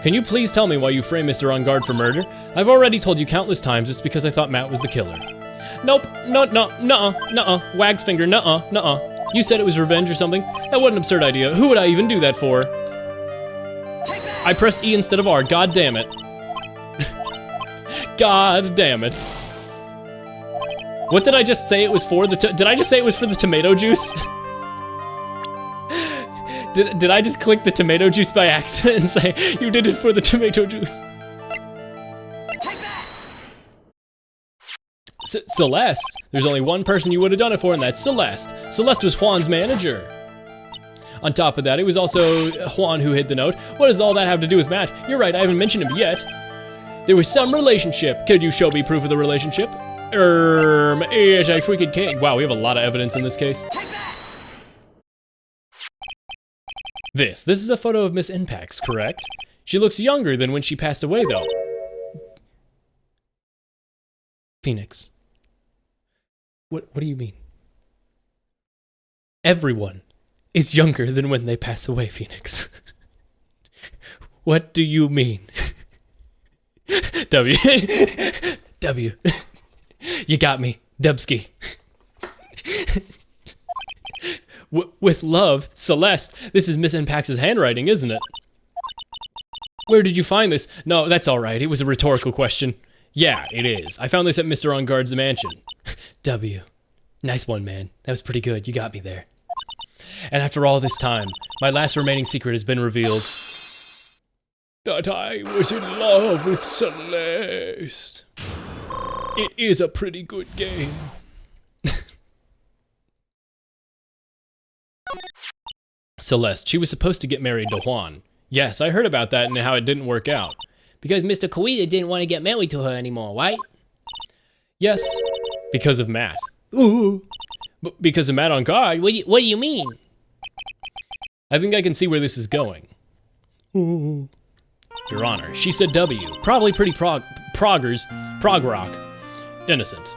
Speaker 1: Can you please tell me why you framed Mr. On Guard for murder? I've already told you countless times it's because I thought Matt was the killer. Nope, nuh-uh, wags finger, nuh-uh. You said it was revenge or something? That was an absurd idea. Who would I even do that for? I pressed E instead of R, god damn it. God damn it. What did I just say it was for? Did I just say it was for the tomato juice? Did I just click the tomato juice by accident and say, you did it for the tomato juice? Celeste? There's only one person you would have done it for, and that's Celeste. Celeste was Juan's manager. On top of that, it was also Juan who hid the note. What does all that have to do with Matt? You're right, I haven't mentioned him yet. There was some relationship. Could you show me proof of the relationship? Yes, I freaking can. Wow, we have a lot of evidence in this case. This is a photo of Miss Impax, correct? She looks younger than when she passed away, though. Phoenix. What do you mean? Everyone is younger than when they pass away, Phoenix. What do you mean? W. W. You got me, Dubsky. With love, Celeste. This is Miss Impax's handwriting, isn't it? Where did you find this? No, that's all right. It was a rhetorical question. Yeah, it is. I found this at Mr. On Guard's mansion. W. Nice one, man. That was pretty good. You got me there. And after all this time, my last remaining secret has been revealed. That I was in love with Celeste. It is a pretty good game. Celeste, she was supposed to get married to Juan. Yes, I heard about that and how it didn't work out.
Speaker 2: Because Mr. Koita didn't want to get married to her anymore, right?
Speaker 1: Yes, because of Matt.
Speaker 2: Ooh.
Speaker 1: Because of Matt On Guard?
Speaker 2: What do you mean?
Speaker 1: I think I can see where this is going.
Speaker 2: Ooh.
Speaker 1: Your Honor, she said W. Probably pretty prog rock. Innocent.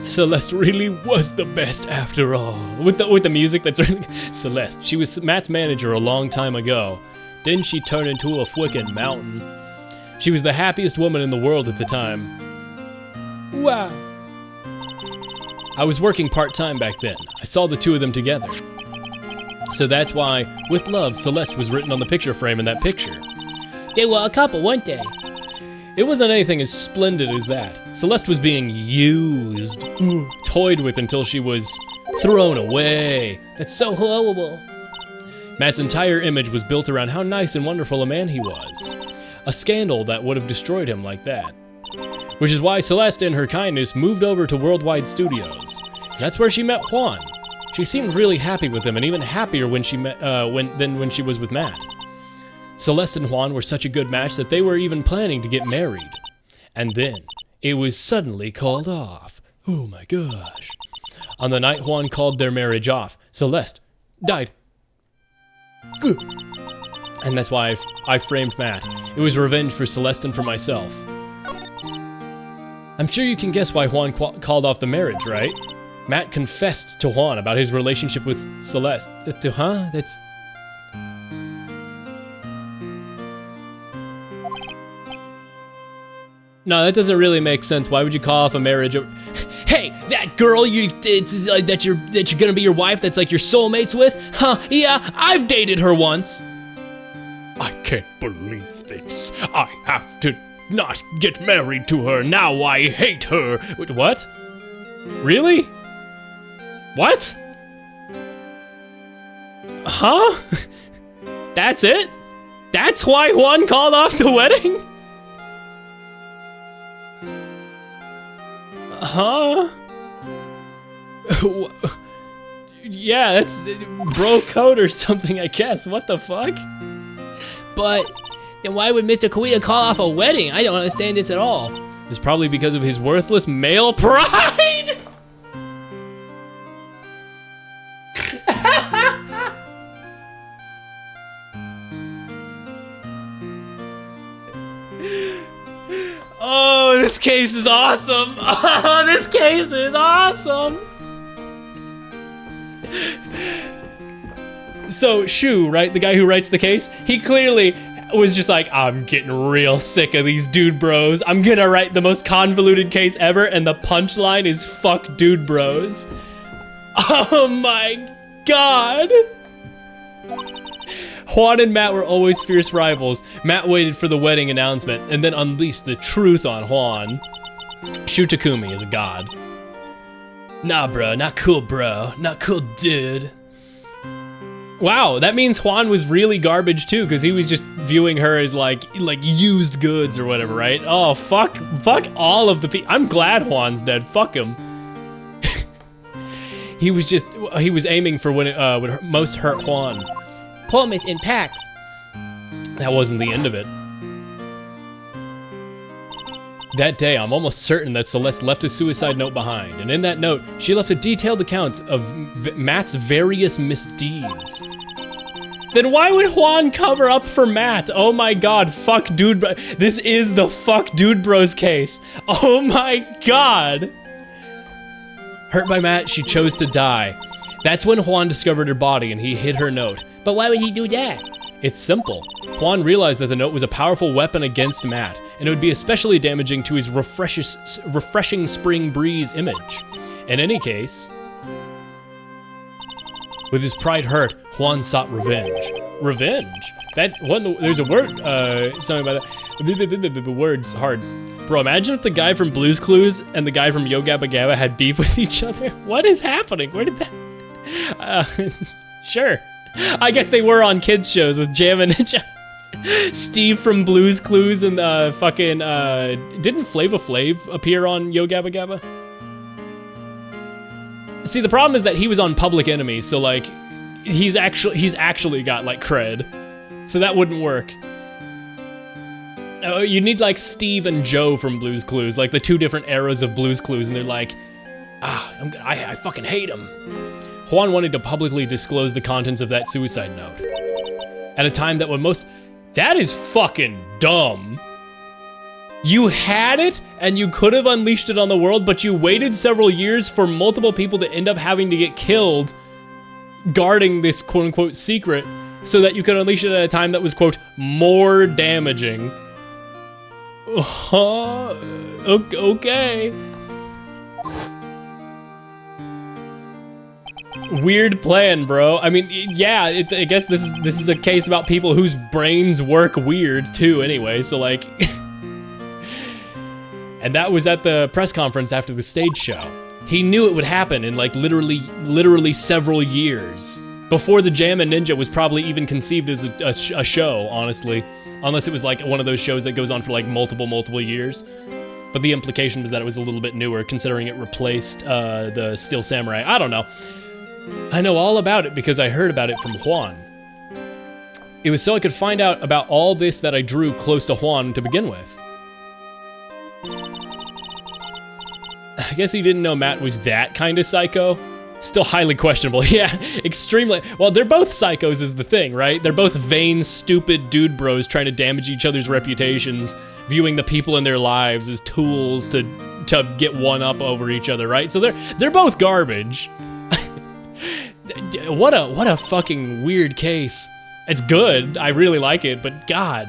Speaker 1: Celeste really was the best after all. With the music that's really... Celeste, she was Matt's manager a long time ago. Didn't she turn into a frickin' mountain? She was the happiest woman in the world at the time. Wow. I was working part-time back then. I saw the two of them together. So that's why, with love, Celeste was written on the picture frame in that picture.
Speaker 2: They were a couple, weren't they?
Speaker 1: It wasn't anything as splendid as that. Celeste was being used, toyed with until she was thrown away.
Speaker 2: That's so horrible.
Speaker 1: Matt's entire image was built around how nice and wonderful a man he was. A scandal that would have destroyed him like that. Which is why Celeste, in her kindness, moved over to Worldwide Studios. That's where she met Juan. She seemed really happy with him, and even happier when she met than when she was with Matt. Celeste and Juan were such a good match that they were even planning to get married. And then, it was suddenly called off. Oh my gosh. On the night Juan called their marriage off, Celeste died. And that's why I framed Matt. It was revenge for Celeste and for myself. I'm sure you can guess why Juan called off the marriage, right? Matt confessed to Juan about his relationship with Celeste. Huh? That's... No, that doesn't really make sense. Why would you call off a marriage? Hey, that girl that you're gonna be your wife, that's like your soulmates with? Huh, yeah, I've dated her once. I can't believe this. I have to not get married to her. Now I hate her. What? Really? What? Huh? That's it? That's why Juan called off the wedding? Huh? Yeah, that's bro code or something, I guess. What the fuck?
Speaker 2: But then why would Mr. Koita call off a wedding? I don't understand this at all.
Speaker 1: It's probably because of his worthless male pride! this case is awesome. Oh, this case is awesome. So Shu, right, the guy who writes the case, he clearly was just like, I'm getting real sick of these dude bros. I'm gonna write the most convoluted case ever, and the punchline is fuck dude bros. Oh my god. Juan and Matt were always fierce rivals. Matt waited for the wedding announcement and then unleashed the truth on Juan. Shu Takumi is a god. Nah, bro, not cool, bro. Not cool, dude. Wow, that means Juan was really garbage too, because he was just viewing her as like used goods or whatever, right? Oh, fuck all of the people. I'm glad Juan's dead. Fuck him. he was aiming for when it would most hurt Juan.
Speaker 2: Promise in packs.
Speaker 1: That wasn't the end of it. That day, I'm almost certain that Celeste left a suicide note behind, and in that note, she left a detailed account of Matt's various misdeeds. Then why would Juan cover up for Matt? Oh my god, fuck dude bro. This is the fuck dude bros case. Oh my god. Hurt by Matt, she chose to die. That's when Juan discovered her body and he hid her note.
Speaker 2: But why would he do that?
Speaker 1: It's simple. Juan realized that the note was a powerful weapon against Matt, and it would be especially damaging to his refreshing spring breeze image. In any case, with his pride hurt, Juan sought revenge. Revenge? That one, there's a word, something about that. Words hard. Bro, imagine if the guy from Blue's Clues and the guy from Yo Gabba Gabba had beef with each other. What is happening? Where did that? Sure. I guess they were on kids shows with Jam and Ninja. Steve from Blue's Clues and didn't Flava Flav appear on Yo Gabba Gabba? See, the problem is that he was on Public Enemy, so like he's actually got like cred. So that wouldn't work. You need like Steve and Joe from Blue's Clues, like the two different eras of Blue's Clues, and they're like, I fucking hate him. Juan wanted to publicly disclose the contents of that suicide note. At a time that that is fucking dumb. You had it, and you could have unleashed it on the world, but you waited several years for multiple people to end up having to get killed guarding this quote-unquote secret so that you could unleash it at a time that was, quote, more damaging. Okay. Weird plan, bro. I mean, yeah, I guess this is a case about people whose brains work weird too anyway, so like... And that was at the press conference after the stage show. He knew it would happen in like literally several years. Before the Jam and Ninja was probably even conceived as a show, honestly. Unless it was like one of those shows that goes on for like multiple years. But the implication was that it was a little bit newer, considering it replaced the Steel Samurai. I don't know. I know all about it because I heard about it from Juan. It was so I could find out about all this that I drew close to Juan to begin with. I guess he didn't know Matt was that kind of psycho. Still highly questionable. Yeah, extremely. Well, they're both psychos is the thing, right? They're both vain, stupid dude bros trying to damage each other's reputations, viewing the people in their lives as tools to get one up over each other, right? So they're both garbage. What a fucking weird case. It's good. I really like it, but God.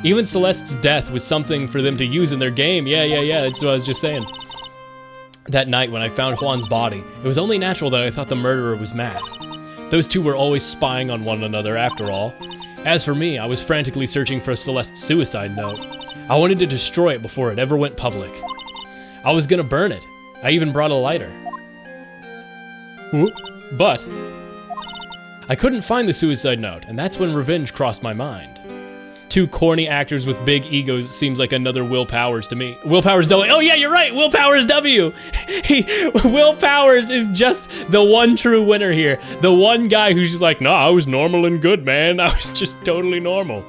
Speaker 1: Even Celeste's death was something for them to use in their game. Yeah. That's what I was just saying. That night when I found Juan's body, it was only natural that I thought the murderer was Matt. Those two were always spying on one another after all. As for me, I was frantically searching for Celeste's suicide note. I wanted to destroy it before it ever went public. I was gonna burn it. I even brought a lighter. But I couldn't find the suicide note, and that's when revenge crossed my mind. Two corny actors with big egos seems like another Will Powers to me. Will Powers W. Oh yeah, you're right. Will Powers W. Will Powers is just the one true winner here. The one guy who's just like, nah, I was normal and good, man. I was just totally normal.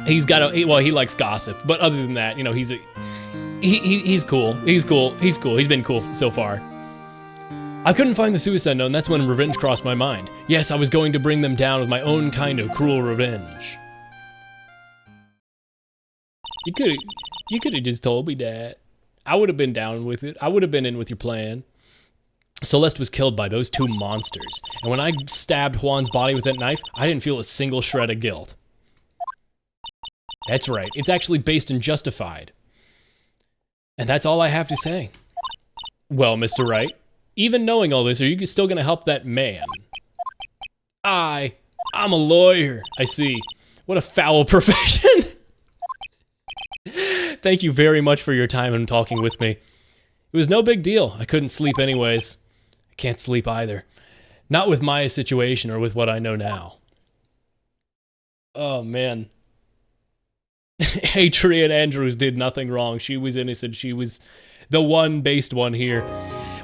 Speaker 1: He's got he likes gossip, but other than that, you know, he's cool. He's cool. He's been cool so far. I couldn't find the suicide note, and that's when revenge crossed my mind. Yes, I was going to bring them down with my own kind of cruel revenge. You could have just told me that. I would have been down with it. I would have been in with your plan. Celeste was killed by those two monsters, and when I stabbed Juan's body with that knife, I didn't feel a single shred of guilt. That's right, it's actually based and justified. And that's all I have to say. Well, Mr. Wright, even knowing all this, are you still gonna help that man? I'm a lawyer. I see. What a foul profession. Thank you very much for your time and talking with me. It was no big deal. I couldn't sleep anyways. I can't sleep either. Not with Maya's situation or with what I know now. Oh, man. Adrian Andrews did nothing wrong. She was innocent. She was the one based one here.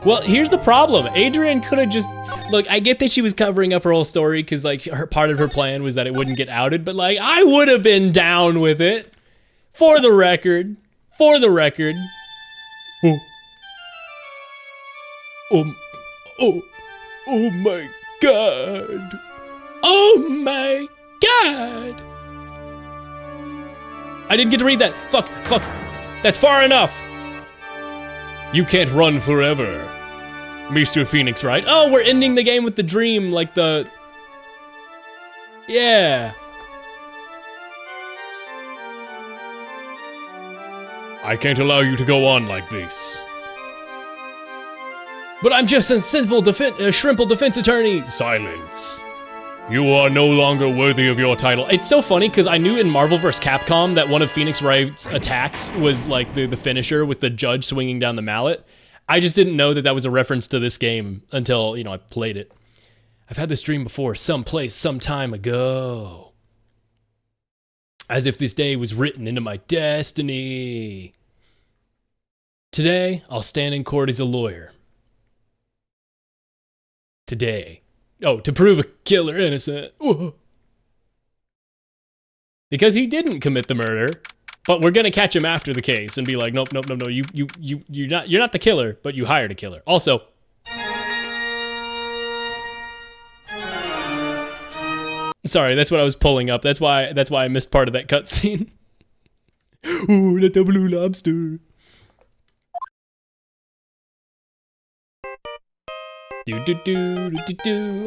Speaker 1: Well, here's the problem. Adrian could have just... Look, I get that she was covering up her whole story because, like, part of her plan was that it wouldn't get outed, but, like, I would have been down with it. For the record. For the record. Oh my God. Oh my God. I didn't get to read that. Fuck. That's far enough. You can't run forever, Mr. Phoenix Wright. Oh, we're ending the game with the dream, like the... Yeah. I can't allow you to go on like this. But I'm just a simple shrimple defense attorney. Silence. You are no longer worthy of your title. It's so funny because I knew in Marvel vs. Capcom that one of Phoenix Wright's attacks was like the finisher with the judge swinging down the mallet. I just didn't know that that was a reference to this game until, you know, I played it. I've had this dream before, someplace, some time ago. As if this day was written into my destiny. Today, I'll stand in court as a lawyer. Today. Oh, to prove a killer innocent. Whoa. Because he didn't commit the murder, but we're gonna catch him after the case and be like, nope, you're not the killer, but you hired a killer. Also, sorry, that's what I was pulling up. That's why I missed part of that cutscene. Ooh, let the blue lobster.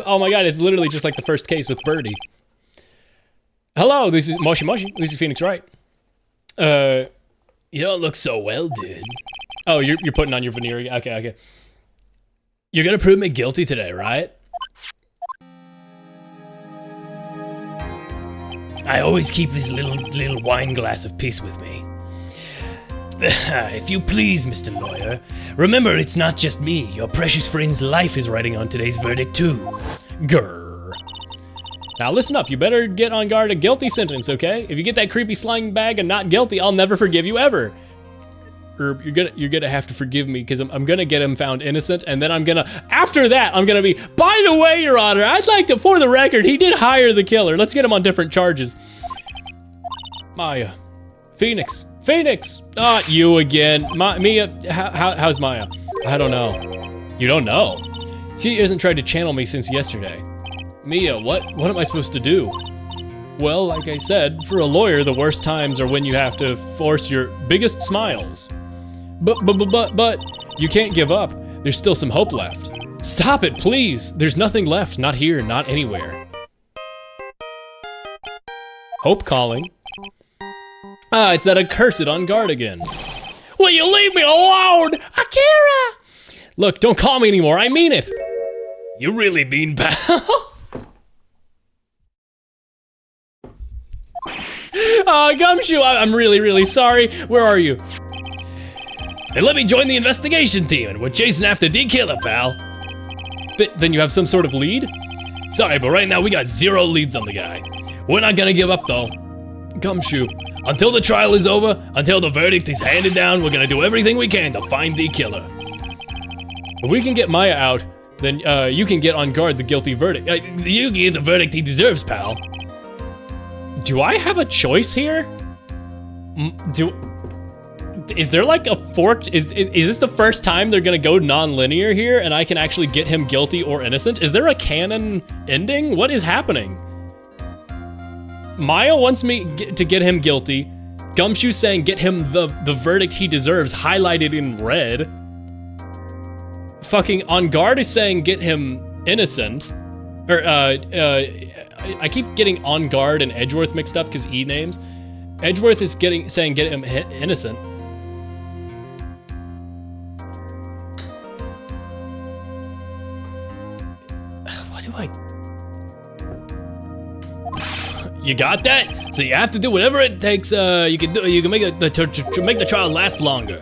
Speaker 1: Oh my God, it's literally just like the first case with Birdie. Hello, this is Moshi. This is Phoenix Wright. You don't look so well, dude. Oh, you're putting on your veneer again. Okay. You're gonna prove me guilty today, right? I always keep this little wine glass of peace with me. If you please, Mr. Lawyer, remember it's not just me. Your precious friend's life is riding on today's verdict too. Grrr. Now listen up, you better get on guard a guilty sentence, okay? If you get that creepy slime bag and not guilty, I'll never forgive you ever. Or you're gonna have to forgive me because I'm gonna get him found innocent, and then after that, I'm gonna be, by the way, Your Honor, I'd like to, for the record, he did hire the killer. Let's get him on different charges. Maya. Phoenix. You again. Mia, how's Maya? I don't know. You don't know? She hasn't tried to channel me since yesterday. Mia, what am I supposed to do? Well, like I said, for a lawyer, the worst times are when you have to force your biggest smiles. But, you can't give up. There's still some hope left. Stop it, please. There's nothing left, not here, not anywhere. Hope calling. Ah, it's that accursed on guard again. Will you leave me alone, Akira? Look, don't call me anymore, I mean it. You really mean, pal? Gumshoe, I'm really sorry. Where are you? Hey, let me join the investigation team and we're chasing after D Killer, pal. Then you have some sort of lead? Sorry, but right now we got 0 leads on the guy. We're not gonna give up though. Gumshoe, until the trial is over, until the verdict is handed down, we're gonna do everything we can to find the killer. If we can get Maya out, then you can get on guard the guilty verdict. You can get the verdict he deserves, pal. Do I have a choice here? Is there like a fork? Is this the first time they're gonna go non-linear here and I can actually get him guilty or innocent? Is there a canon ending? What is happening? Maya wants me to get him guilty. Gumshoe saying get him the verdict he deserves, highlighted in red. Fucking On Guard is saying get him innocent. Or, I keep getting On Guard and Edgeworth mixed up because E names. Edgeworth is saying get him innocent. What do I... You got that? So you have to do whatever it takes. You can make make the trial last longer.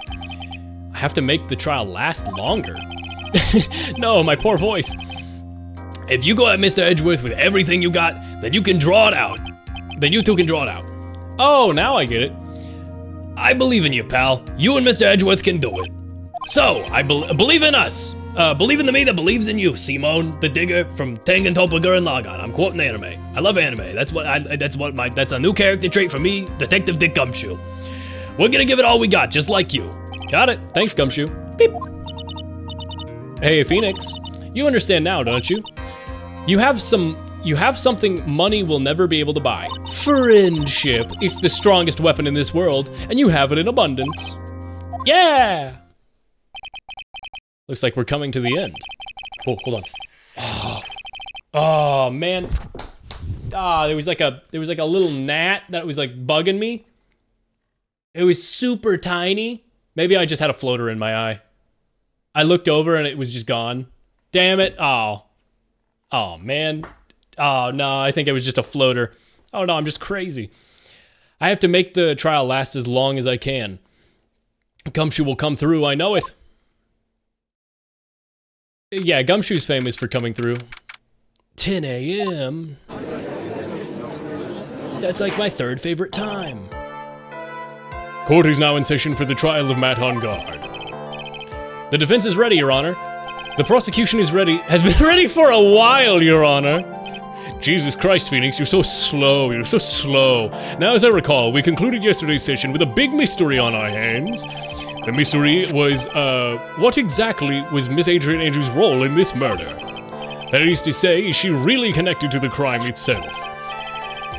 Speaker 1: I have to make the trial last longer. No, my poor voice. If you go at Mr. Edgeworth with everything you got, then you can draw it out. Then you two can draw it out. Oh, now I get it. I believe in you, pal. You and Mr. Edgeworth can do it. So I believe in us. Believe in the me that believes in you, Simone the Digger from Tengen Toppa Gurren Lagann. I'm quoting anime. I love anime. That's a new character trait for me, Detective Dick Gumshoe. We're gonna give it all we got, just like you. Got it. Thanks, Gumshoe. Beep. Hey, Phoenix. You understand now, don't you? You have something money will never be able to buy. Friendship. It's the strongest weapon in this world, and you have it in abundance. Yeah! Looks like we're coming to the end. Oh, hold on. Oh man. There was like a little gnat that was like bugging me. It was super tiny. Maybe I just had a floater in my eye. I looked over and it was just gone. Damn it. Oh man. Oh no, I think it was just a floater. Oh no, I'm just crazy. I have to make the trial last as long as I can. Gumshoe will come through, I know it. Yeah, Gumshoe's famous for coming through. 10 a.m. That's like my third favorite time. Court is now in session for the trial of Matt On Guard. The defense is ready, Your Honor. The prosecution is ready, has been ready for a while, Your Honor. Jesus Christ, Phoenix, you're so slow, Now, as I recall, we concluded yesterday's session with a big mystery on our hands. The mystery was, what exactly was Miss Adrian Andrews' role in this murder? That is to say, is she really connected to the crime itself?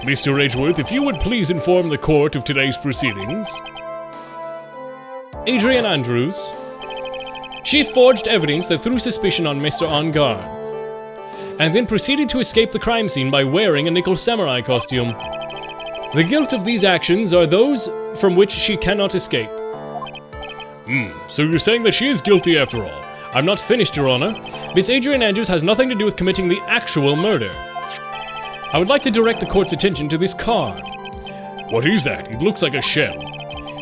Speaker 1: Mr. Edgeworth, if you would please inform the court of today's proceedings. Adrian Andrews. She forged evidence that threw suspicion on Mr. On Guard, and then proceeded to escape the crime scene by wearing a nickel samurai costume. The guilt of these actions are those from which she cannot escape. So you're saying that she is guilty after all? I'm not finished, Your Honor. Miss Adrian Andrews has nothing to do with committing the actual murder. I would like to direct the court's attention to this card. What is that? It looks like a shell.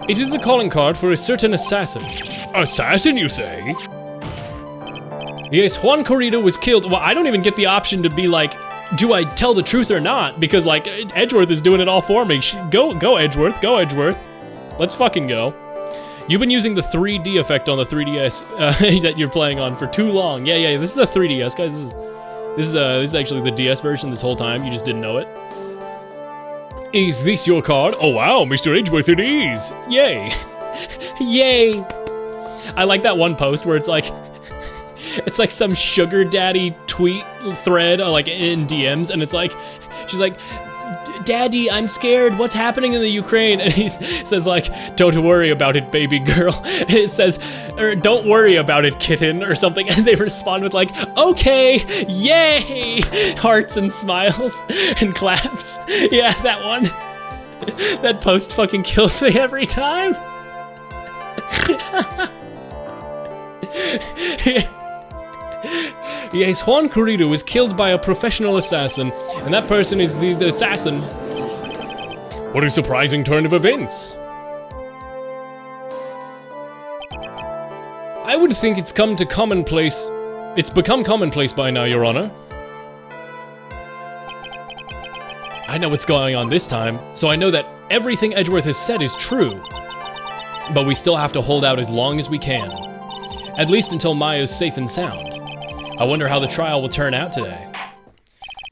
Speaker 1: It is the calling card for a certain assassin. Assassin, you say? Yes, Juan Corrido was killed. Well, I don't even get the option to be like, do I tell the truth or not? Because, like, Edgeworth is doing it all for me. Go, Edgeworth. Go, Edgeworth. Let's fucking go. You've been using the 3D effect on the 3DS that you're playing on for too long. Yeah, this is the 3DS, guys. This is actually the DS version this whole time. You just didn't know it. Is this your card? Oh wow, Mr. Edgeworth, it is. Yay. Yay. I like that one post where it's like some sugar daddy tweet thread, like in DMs, and it's like, she's like, Daddy, I'm scared. What's happening in the Ukraine? And he says like, don't worry about it, baby girl. It says, or don't worry about it, kitten, or something. And they respond with like, okay, yay, hearts and smiles and claps. Yeah, that one. That post fucking kills me every time. Yes, Juan Corrido was killed by a professional assassin, and that person is the assassin. What a surprising turn of events. I would think it's become commonplace by now, Your Honor. I know what's going on this time, so I know that everything Edgeworth has said is true. But we still have to hold out as long as we can. At least until Maya's safe and sound. I wonder how the trial will turn out today.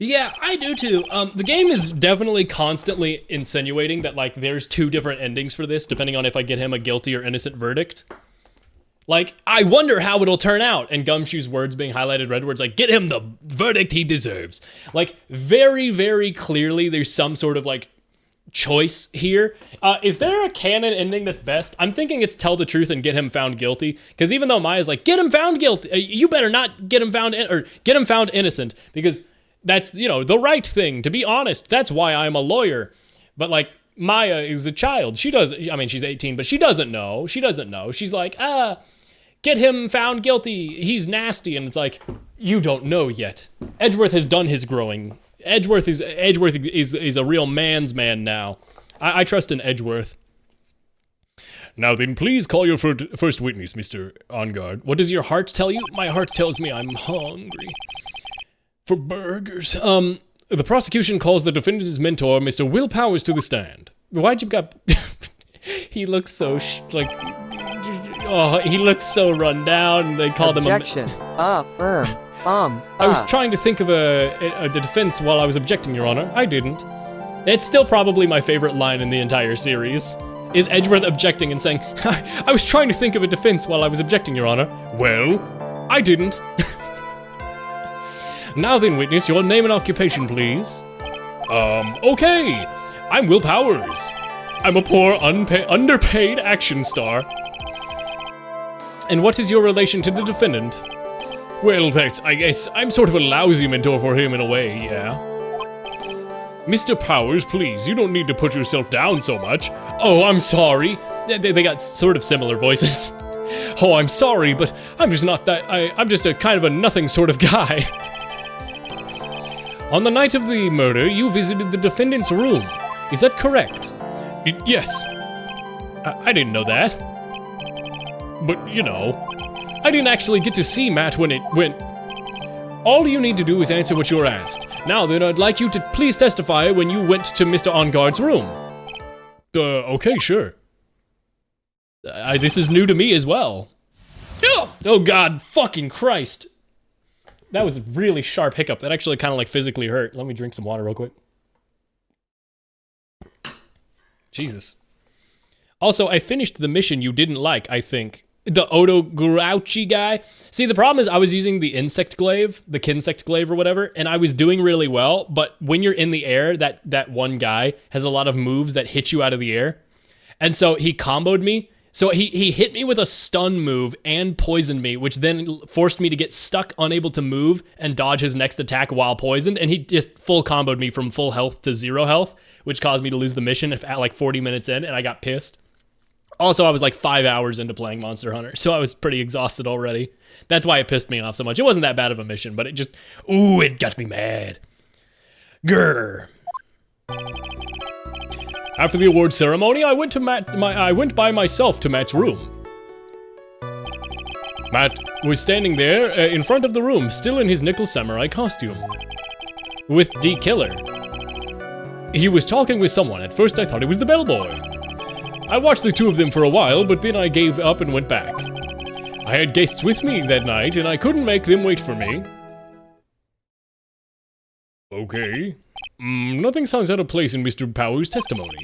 Speaker 1: Yeah, I do too. The game is definitely constantly insinuating that like there's two different endings for this, depending on if I get him a guilty or innocent verdict. Like, I wonder how it'll turn out, and Gumshoe's words being highlighted red words like, get him the verdict he deserves. Like, very, very clearly there's some sort of like choice here. Is there a canon ending that's best? I'm thinking it's tell the truth and get him found guilty. Because even though Maya's like, get him found guilty, you better not get him found or get him found innocent, because that's, you know, the right thing, to be honest. That's why I'm a lawyer. But like, Maya is a child. She doesn't, I mean, she's 18, but she doesn't know. She's like, get him found guilty. He's nasty. And it's like, you don't know yet. Edgeworth has done his growing. Edgeworth is a real man's man now. I trust in Edgeworth. Now then, please call your first witness, Mr. On Guard. What does your heart tell you? My heart tells me I'm hungry for burgers. The prosecution calls the defendant's mentor, Mr. Will Powers, to the stand. Why'd you got... He looks so he looks so run down. They called him
Speaker 3: Objection.
Speaker 1: I was trying to think of a defense while I was objecting, Your Honor. I didn't. It's still probably my favorite line in the entire series, is Edgeworth objecting and saying, I was trying to think of a defense while I was objecting, Your Honor. Well, I didn't. Now then, witness, your name and occupation, please. Okay. I'm Will Powers. I'm a poor, underpaid action star. And what is your relation to the defendant? Well, I guess I'm sort of a lousy mentor for him in a way, yeah. Mr. Powers, please, you don't need to put yourself down so much. Oh, I'm sorry. They got sort of similar voices. Oh, I'm sorry, but I'm just not that, I'm just a kind of a nothing sort of guy. On the night of the murder, you visited the defendant's room. Is that correct? Yes. I didn't know that. But, you know, I didn't actually get to see Matt when it went. All you need to do is answer what you're asked. Now then, I'd like you to please testify when you went to Mr. On Guard's room. Okay, sure. This is new to me as well. Oh God, fucking Christ. That was a really sharp hiccup. That actually kind of like physically hurt. Let me drink some water real quick. Jesus. Also, I finished the mission you didn't like, I think. The Odo Grouchy guy. See, the problem is I was using the insect glaive, the kinsect glaive or whatever, and I was doing really well, but when you're in the air, that one guy has a lot of moves that hit you out of the air. And so he comboed me. So he hit me with a stun move and poisoned me, which then forced me to get stuck, unable to move, and dodge his next attack while poisoned, and he just full comboed me from full health to 0 health, which caused me to lose the mission at like 40 minutes in, and I got pissed. Also, I was like 5 hours into playing Monster Hunter, so I was pretty exhausted already. That's why it pissed me off so much. It wasn't that bad of a mission, but it just, ooh, it got me mad. Grr. After the award ceremony, I went by myself to Matt's room. Matt was standing there in front of the room, still in his nickel samurai costume, with D Killer. He was talking with someone. At first, I thought it was the bellboy. I watched the two of them for a while, but then I gave up and went back. I had guests with me that night, and I couldn't make them wait for me. Okay. Nothing sounds out of place in Mr. Powers' testimony.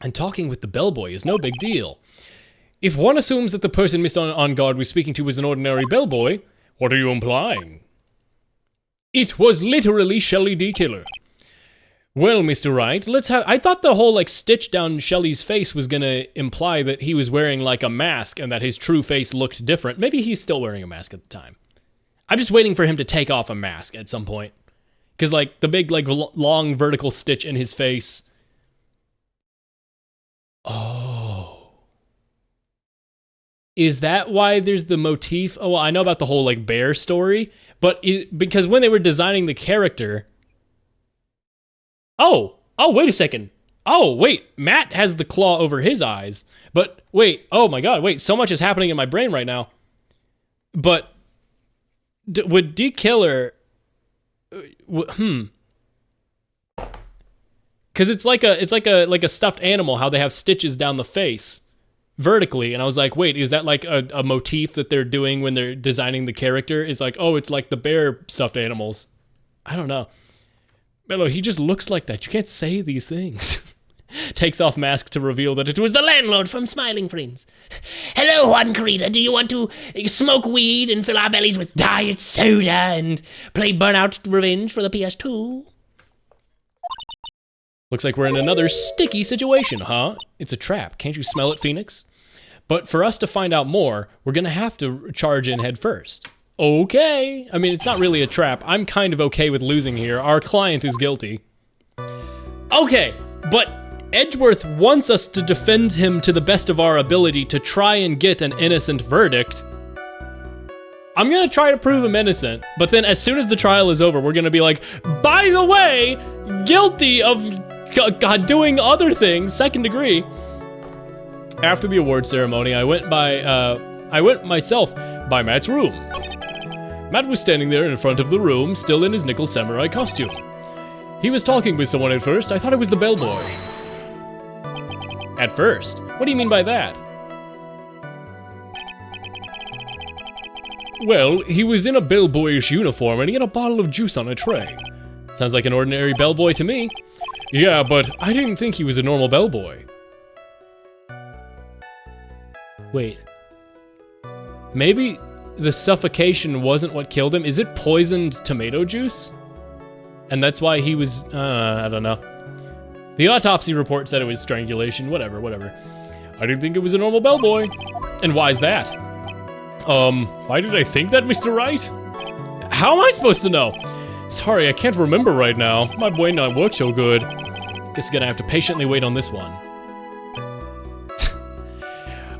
Speaker 1: And talking with the bellboy is no big deal. If one assumes that the person Mr. On Guard was speaking to was an ordinary bellboy, what are you implying? It was literally Shelly D. Killer. Well, Mr. Wright, I thought the whole, like, stitch down Shelly's face was gonna imply that he was wearing, like, a mask and that his true face looked different. Maybe he's still wearing a mask at the time. I'm just waiting for him to take off a mask at some point. Because, like, the big, like, long vertical stitch in his face. Oh. Is that why there's the motif? Oh, well, I know about the whole, like, bear story. But because when they were designing the character... Oh, wait a second. Oh, wait, Matt has the claw over his eyes. But, wait, oh my God, wait, so much is happening in my brain right now. But, would D. Killer... Because it's like a stuffed animal, how they have stitches down the face vertically, and I was like, wait, is that like a motif that they're doing when they're designing the character? Is like, oh, it's like the bear stuffed animals. I don't know. Mello, he just looks like that. You can't say these things. Takes off mask to reveal that it was the landlord from Smiling Friends. Hello, Juan Carita. Do you want to smoke weed and fill our bellies with diet soda and play Burnout Revenge for the PS2? Looks like we're in another sticky situation, huh? It's a trap. Can't you smell it, Phoenix? But for us to find out more, we're gonna have to charge in head first. Okay. I mean, it's not really a trap. I'm kind of okay with losing here. Our client is guilty. Okay, but Edgeworth wants us to defend him to the best of our ability to try and get an innocent verdict. I'm gonna try to prove him innocent, but then as soon as the trial is over, we're gonna be like, by the way, guilty of God doing other things, second degree. After the award ceremony, I went myself by Matt's room. Matt was standing there in front of the room, still in his nickel samurai costume. He was talking with someone at first. I thought it was the bellboy. At first? What do you mean by that? Well, he was in a bellboyish uniform and he had a bottle of juice on a tray. Sounds like an ordinary bellboy to me. Yeah, but I didn't think he was a normal bellboy. Wait. Maybe the suffocation wasn't what killed him? Is it poisoned tomato juice? And that's why he was, I don't know. The autopsy report said it was strangulation, whatever. I didn't think it was a normal bellboy. And why's that? Why did I think that, Mr. Wright? How am I supposed to know? Sorry, I can't remember right now. My brain not work so good. Guess I'm gonna have to patiently wait on this one.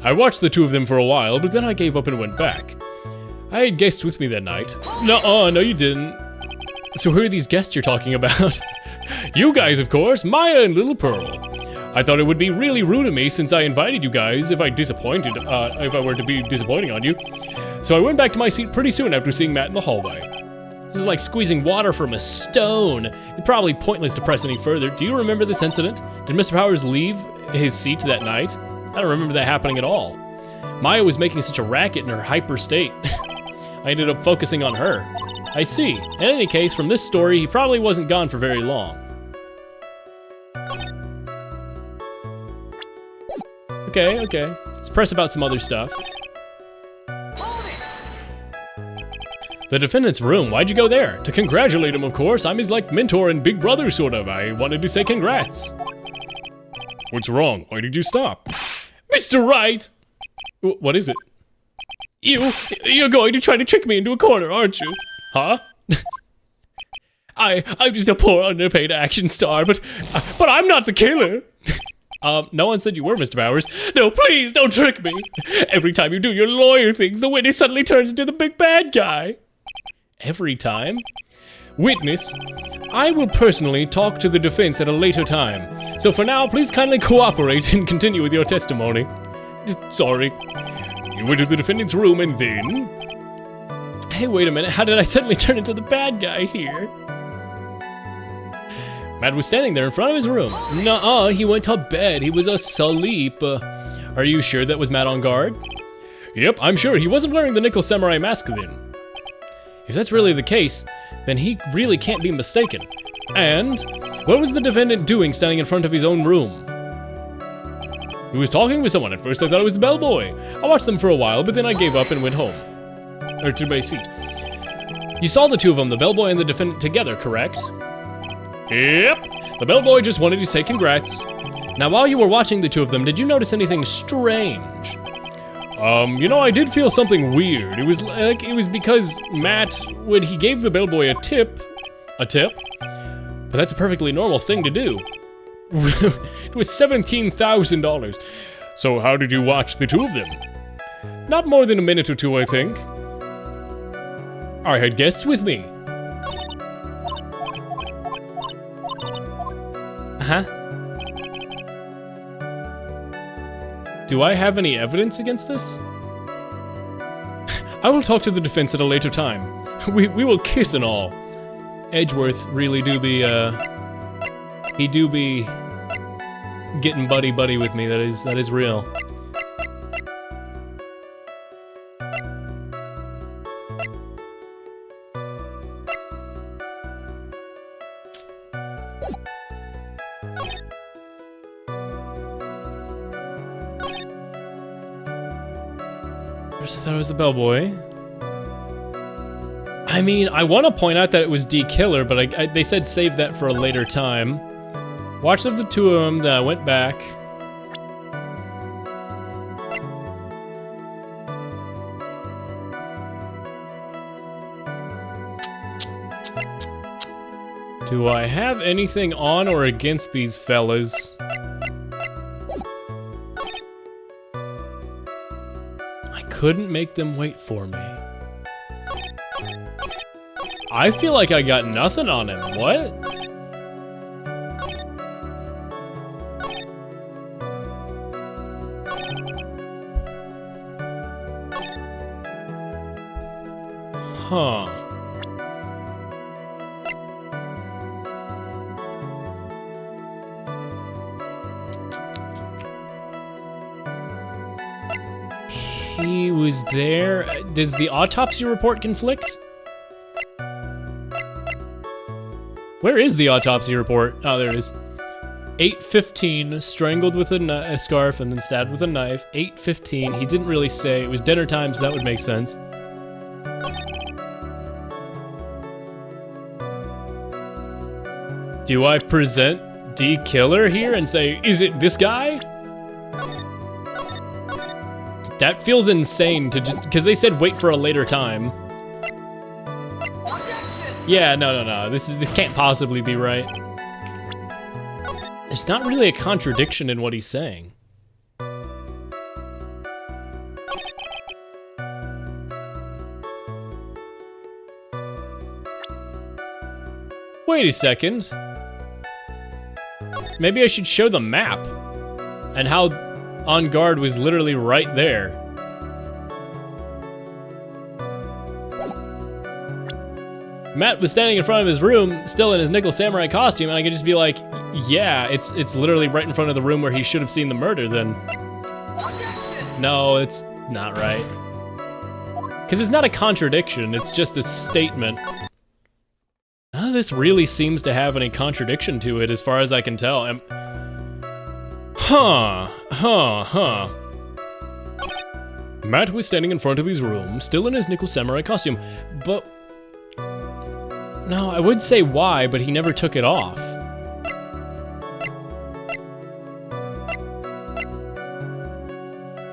Speaker 1: I watched the two of them for a while, but then I gave up and went back. I had guests with me that night. No, you didn't. So who are these guests you're talking about? You guys, of course, Maya and Little Pearl. I thought it would be really rude of me since I invited you guys if I were to be disappointing on you. So I went back to my seat pretty soon after seeing Matt in the hallway. This is like squeezing water from a stone. It's probably pointless to press any further. Do you remember this incident? Did Mr. Powers leave his seat that night? I don't remember that happening at all. Maya was making such a racket in her hyper state. I ended up focusing on her. I see. In any case, from this story, he probably wasn't gone for very long. Okay. Let's press about some other stuff. The defendant's room, why'd you go there? To congratulate him, of course. I'm his, mentor and big brother, sort of. I wanted to say congrats. What's wrong? Why did you stop? Mr. Wright! What is it? You're going to try to trick me into a corner, aren't you? Huh? I'm just a poor underpaid action star, but I'm not the killer. No one said you were, Mr. Powers. No, please, don't trick me. Every time you do your lawyer things, the witness suddenly turns into the big bad guy. Every time? Witness, I will personally talk to the defense at a later time. So for now, please kindly cooperate and continue with your testimony. Sorry. You went to the defendant's room and then... Hey, wait a minute. How did I suddenly turn into the bad guy here? Matt was standing there in front of his room. Nuh-uh, he went to bed. He was asleep. Are you sure that was Matt on guard? Yep, I'm sure. He wasn't wearing the Nickel Samurai mask then. If that's really the case, then he really can't be mistaken. And what was the defendant doing standing in front of his own room? He was talking with someone. At first I thought it was the bellboy. I watched them for a while, but then I gave up and went home. Or to my seat. You saw the two of them, the bellboy and the defendant, together, correct? Yep. The bellboy just wanted to say congrats. Now, while you were watching the two of them, did you notice anything strange? I did feel something weird. It was because Matt, when he gave the bellboy a tip, but that's a perfectly normal thing to do. It was $17,000. So how did you watch the two of them? Not more than a minute or two, I think. I had guests with me. Huh? Do I have any evidence against this? I will talk to the defense at a later time. We will kiss and all. Edgeworth really do be, he do be getting buddy-buddy with me, that is real. First I thought it was the bellboy. I mean, I want to point out that it was D Killer, but they said save that for a later time. Watched of the two of them, then I went back. Do I have anything on or against these fellas? I couldn't make them wait for me. I feel like I got nothing on him. What? Huh. He was there. Does the autopsy report conflict? Where is the autopsy report? Oh, there it is. 8:15, strangled with a scarf and then stabbed with a knife. 8:15, he didn't really say. It was dinner time, so that would make sense. Do I present D Killer here and say, is it this guy? That feels insane to just, because they said wait for a later time. Yeah, no. This can't possibly be right. There's not really a contradiction in what he's saying. Wait a second. Maybe I should show the map and how On Guard was literally right there. Matt was standing in front of his room, still in his Nickel Samurai costume, and I could just be like, yeah, it's literally right in front of the room where he should have seen the murder then. No, it's not right. Because it's not a contradiction, it's just a statement. None of this really seems to have any contradiction to it as far as I can tell. Huh. Matt was standing in front of his room, still in his Nickel Samurai costume, but... No, I would say why, but he never took it off.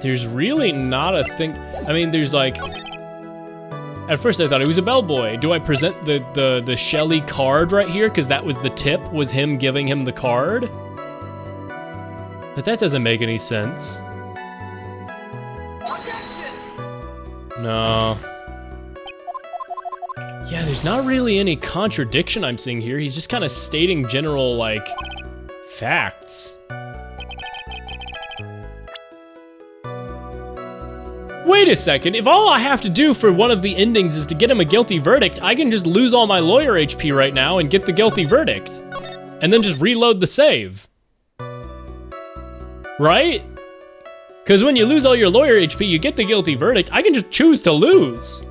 Speaker 1: There's really not a thing... I mean, there's like... At first I thought he was a bellboy. Do I present the Shelly card right here? Because that was the tip, was him giving him the card? But that doesn't make any sense. No. Yeah, there's not really any contradiction I'm seeing here. He's just kind of stating general, like, facts. Wait a second, if all I have to do for one of the endings is to get him a guilty verdict, I can just lose all my lawyer HP right now and get the guilty verdict. And then just reload the save. Right? Because when you lose all your lawyer HP, you get the guilty verdict. I can just choose to lose.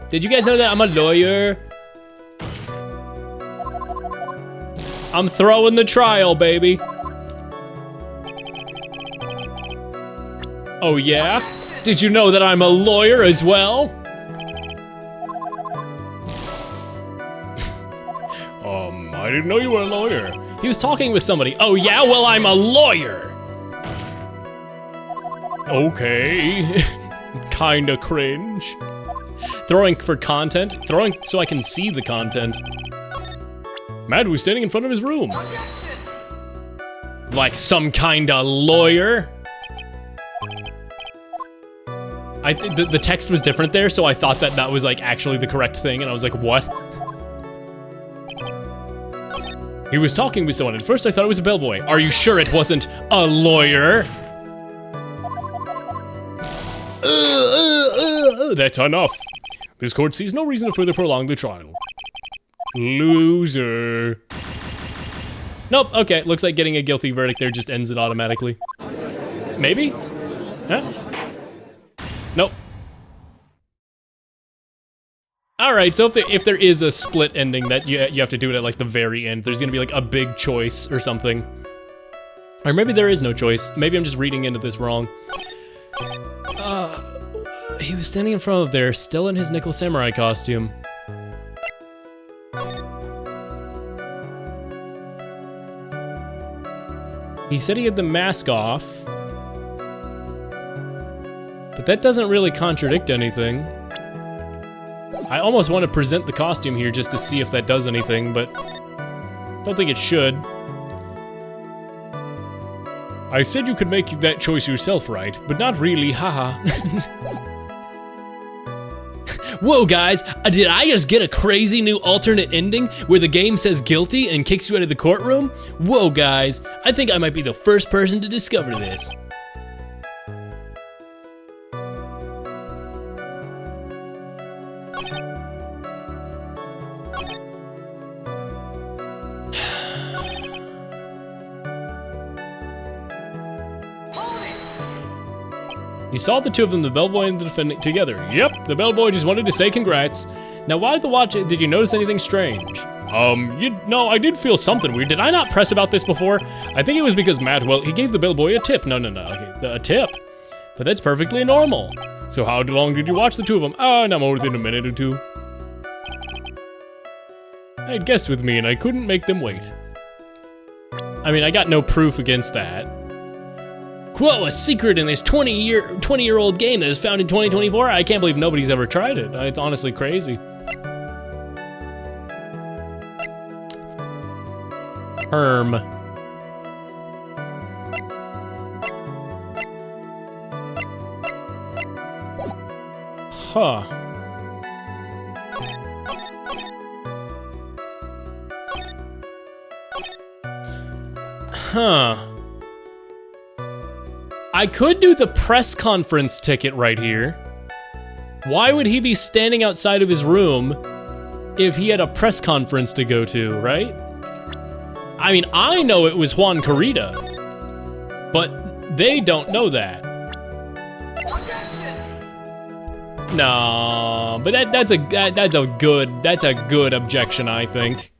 Speaker 1: Did you guys know that I'm a lawyer? I'm throwing the trial, baby. Oh yeah? Did you know that I'm a lawyer as well? I didn't know you were a lawyer. He was talking with somebody. Oh yeah? Well, I'm a lawyer. Okay. Kinda cringe. Throwing for content? Throwing so I can see the content. Matt was standing in front of his room. Like some kinda lawyer? The text was different there, so I thought that that was like actually the correct thing, and I was like, what? He was talking with someone. At first I thought it was a bellboy. Are you sure it wasn't a lawyer? That's enough. This court sees no reason to further prolong the trial. Loser. Nope, okay, looks like getting a guilty verdict there just ends it automatically. Maybe? Huh? Nope. All right, so if there is a split ending that you have to do it at like the very end, there's gonna be like a big choice or something. Or maybe there is no choice. Maybe I'm just reading into this wrong. He was standing in front of there, still in his Nickel Samurai costume. He said he had the mask off. But that doesn't really contradict anything. I almost want to present the costume here just to see if that does anything, but don't think it should. I said you could make that choice yourself, right? But not really, haha.
Speaker 2: Whoa, guys, did I just get a crazy new alternate ending where the game says guilty and kicks you out of the courtroom? Whoa, guys, I think I might be the first person to discover this.
Speaker 1: You saw the two of them, the bellboy and the defendant, together. Yep, the bellboy just wanted to say congrats. Now, why the watch? Did you notice anything strange? No, I did feel something weird. Did I not press about this before? I think it was because Matt, well, he gave the bellboy a tip. No, okay, a tip. But that's perfectly normal. So how long did you watch the two of them? Not more than a minute or two. I had guests with me and I couldn't make them wait. I mean, I got no proof against that.
Speaker 2: Whoa, a secret in this 20-year-old game that was found in 2024?
Speaker 1: I can't believe nobody's ever tried it. It's honestly crazy. Herm. Huh. Huh. I could do the press conference ticket right here. Why would he be standing outside of his room if he had a press conference to go to, right? I mean, I know it was Juan Corrida, but they don't know that. No, but that's a good objection, I think.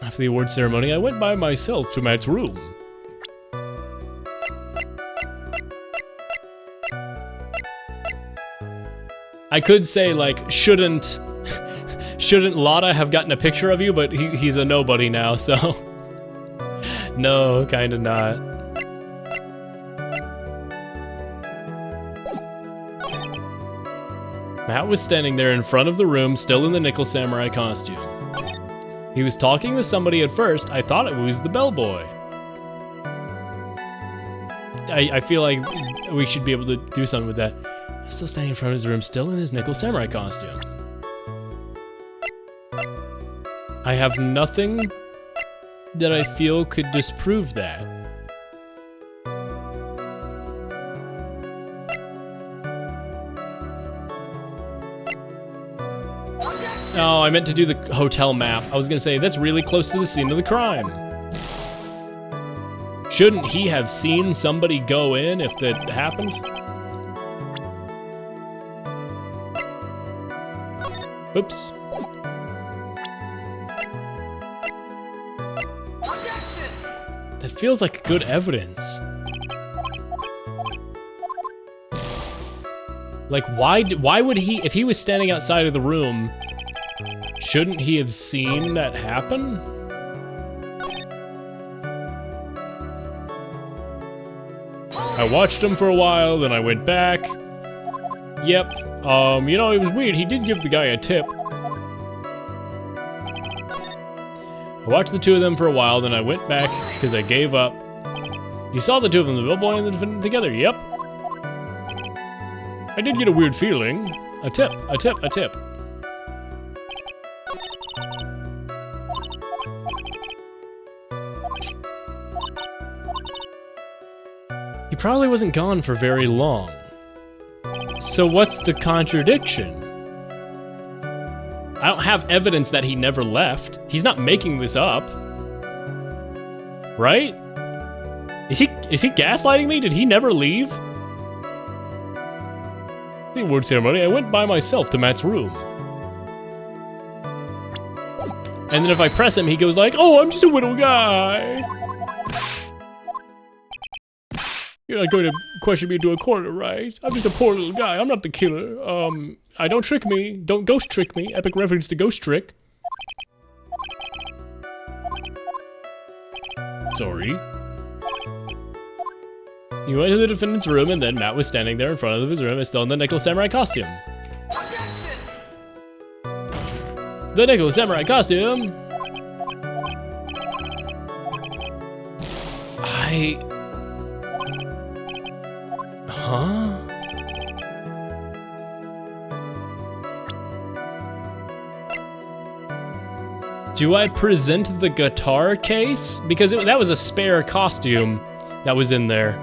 Speaker 1: After the award ceremony, I went by myself to Matt's room. I could say, like, shouldn't Lotta have gotten a picture of you, but he's a nobody now, so no, kinda not. Matt was standing there in front of the room, still in the Nickel Samurai costume. He was talking with somebody at first. I thought it was the bellboy. I feel like we should be able to do something with that. Still standing in front of his room, still in his Nickel Samurai costume. I have nothing that I feel could disprove that. No, I meant to do the hotel map. I was gonna say, that's really close to the scene of the crime. Shouldn't he have seen somebody go in if that happened? Oops. That feels like good evidence. Like, why would he, if he was standing outside of the room, shouldn't he have seen that happen? I watched him for a while, then I went back. Yep, you know, it was weird, he did give the guy a tip. I watched the two of them for a while, then I went back, because I gave up. You saw the two of them, the bellboy and the defendant together, yep. I did get a weird feeling. A tip, a tip, a tip. He probably wasn't gone for very long. So what's the contradiction? I don't have evidence that he never left. He's not making this up. Right? Is he gaslighting me? Did he never leave? The award ceremony, I went by myself to Matt's room. And then if I press him, he goes like, oh, I'm just a little guy. You're not going to question me into a corner, right? I'm just a poor little guy. I'm not the killer. Don't trick me. Don't ghost trick me. Epic reference to Ghost Trick. Sorry. You went to the defendant's room, and then Matt was standing there in front of his room and still in the Nickel Samurai costume. The Nickel Samurai costume! Huh? Do I present the guitar case? Because that was a spare costume that was in there.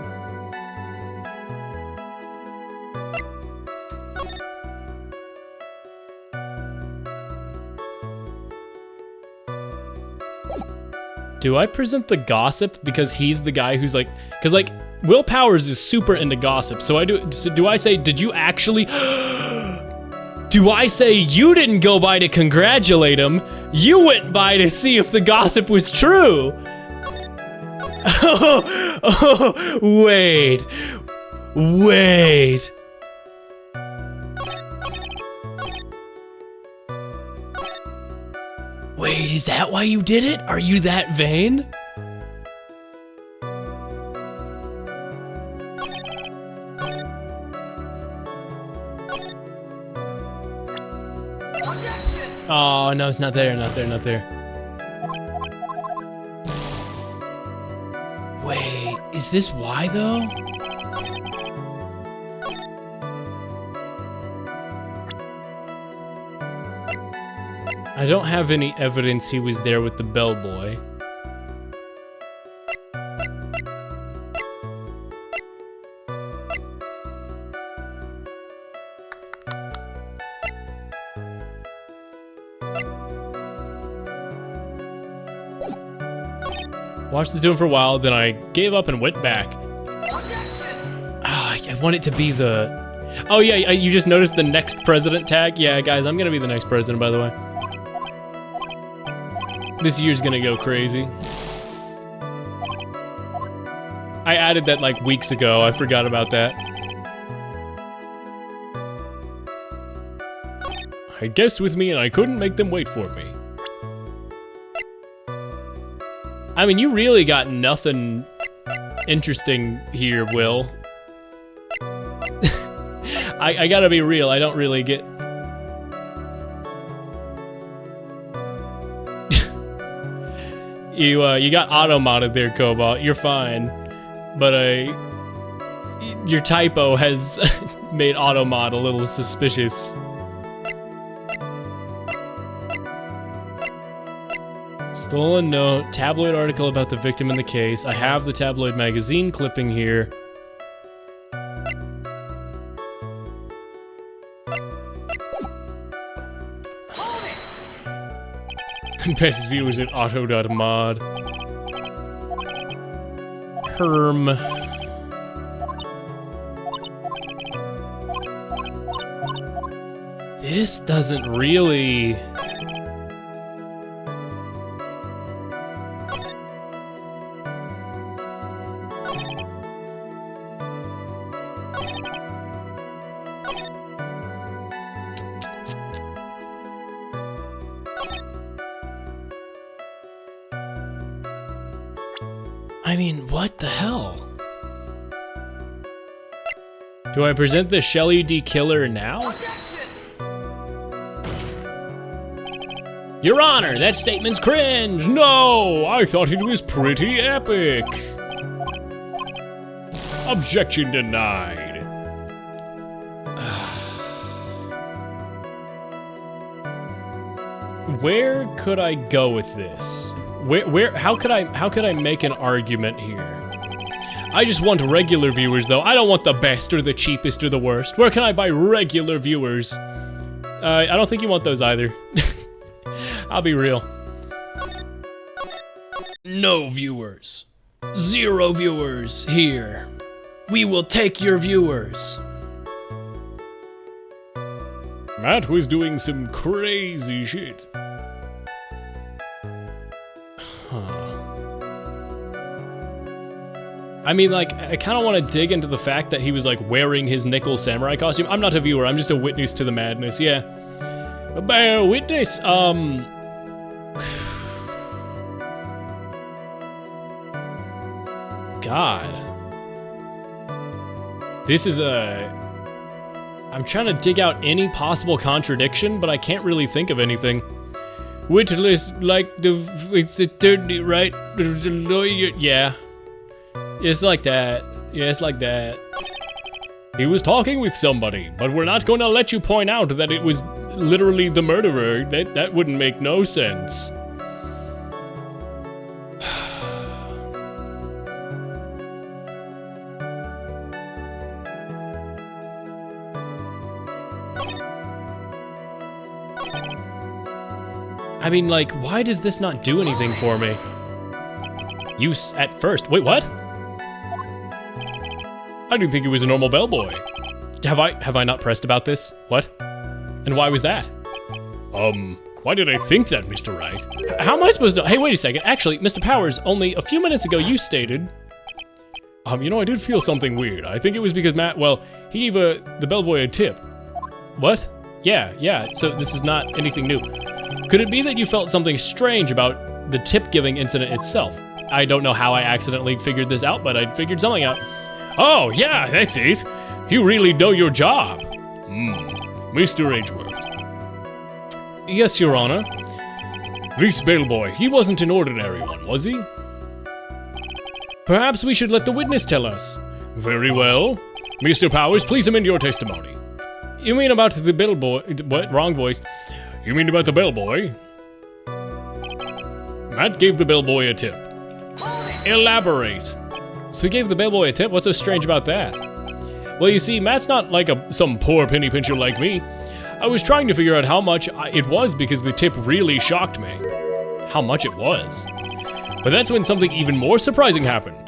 Speaker 1: Do I present the gossip because he's the guy who's like, because like Will Powers is super into gossip. So do I say, did you actually, do I say you didn't go by to congratulate him? You went by to see if the gossip was true. Wait. Wait, is that why you did it? Are you that vain? Oh, no, it's not there, not there. Wait, is this why though? I don't have any evidence he was there with the bellboy. Watched this doing for a while, then I gave up and went back. I want it to be the... Oh yeah, you just noticed the next president tag? Yeah, guys, I'm gonna be the next president, by the way. This year's gonna go crazy. I added that like weeks ago, I forgot about that. I guessed with me and I couldn't make them wait for me. I mean, you really got nothing interesting here, Will. I gotta be real, I don't really get... You got auto-modded there, Cobalt, you're fine. But your typo has made auto-mod a little suspicious. Stolen note, tabloid article about the victim in the case. I have the tabloid magazine clipping here. Best viewers at auto.mod. Herm. This doesn't really... I mean, what the hell? Do I present the Shelly D killer now? Your Honor, that statement's cringe! No! I thought it was pretty epic! Objection denied. Where could I go with this? How could I make an argument here? I just want regular viewers though. I don't want the best or the cheapest or the worst. Where can I buy regular viewers? I don't think you want those either. I'll be real. No viewers. 0 viewers here. We will take your viewers. Matt was doing some crazy shit. I mean, like, I kind of want to dig into the fact that he was, like, wearing his Nickel Samurai costume. I'm not a viewer, I'm just a witness to the madness, yeah. A bear witness, God. This is I'm trying to dig out any possible contradiction, but I can't really think of anything. Witless like it's eternity, right? Yeah. It's like that. Yeah, it's like that. He was talking with somebody, but we're not going to let you point out that it was literally the murderer. That wouldn't make no sense. I mean, like, why does this not do anything for me? Use at first. Wait, what? I didn't think it was a normal bellboy. Have I not pressed about this? What? And why was that? Why did I think that, Mr. Wright? How am I supposed to? Hey, wait a second. Actually, Mr. Powers, only a few minutes ago you stated. You know, I did feel something weird. I think it was because Matt, well, he gave the bellboy a tip. What? Yeah, so this is not anything new. Could it be that you felt something strange about the tip-giving incident itself? I don't know how I accidentally figured this out, but I figured something out. Oh, yeah, that's it. You really know your job. Mr. Edgeworth. Yes, Your Honor. This bellboy, he wasn't an ordinary one, was he? Perhaps we should let the witness tell us. Very well. Mr. Powers, please amend your testimony. You mean about the bellboy? What? Wrong voice. You mean about the bellboy? Matt gave the bellboy a tip. Elaborate. So he gave the bellboy a tip? What's so strange about that? Well, you see, Matt's not like some poor penny pincher like me. I was trying to figure out how much it was because the tip really shocked me. How much it was. But that's when something even more surprising happened.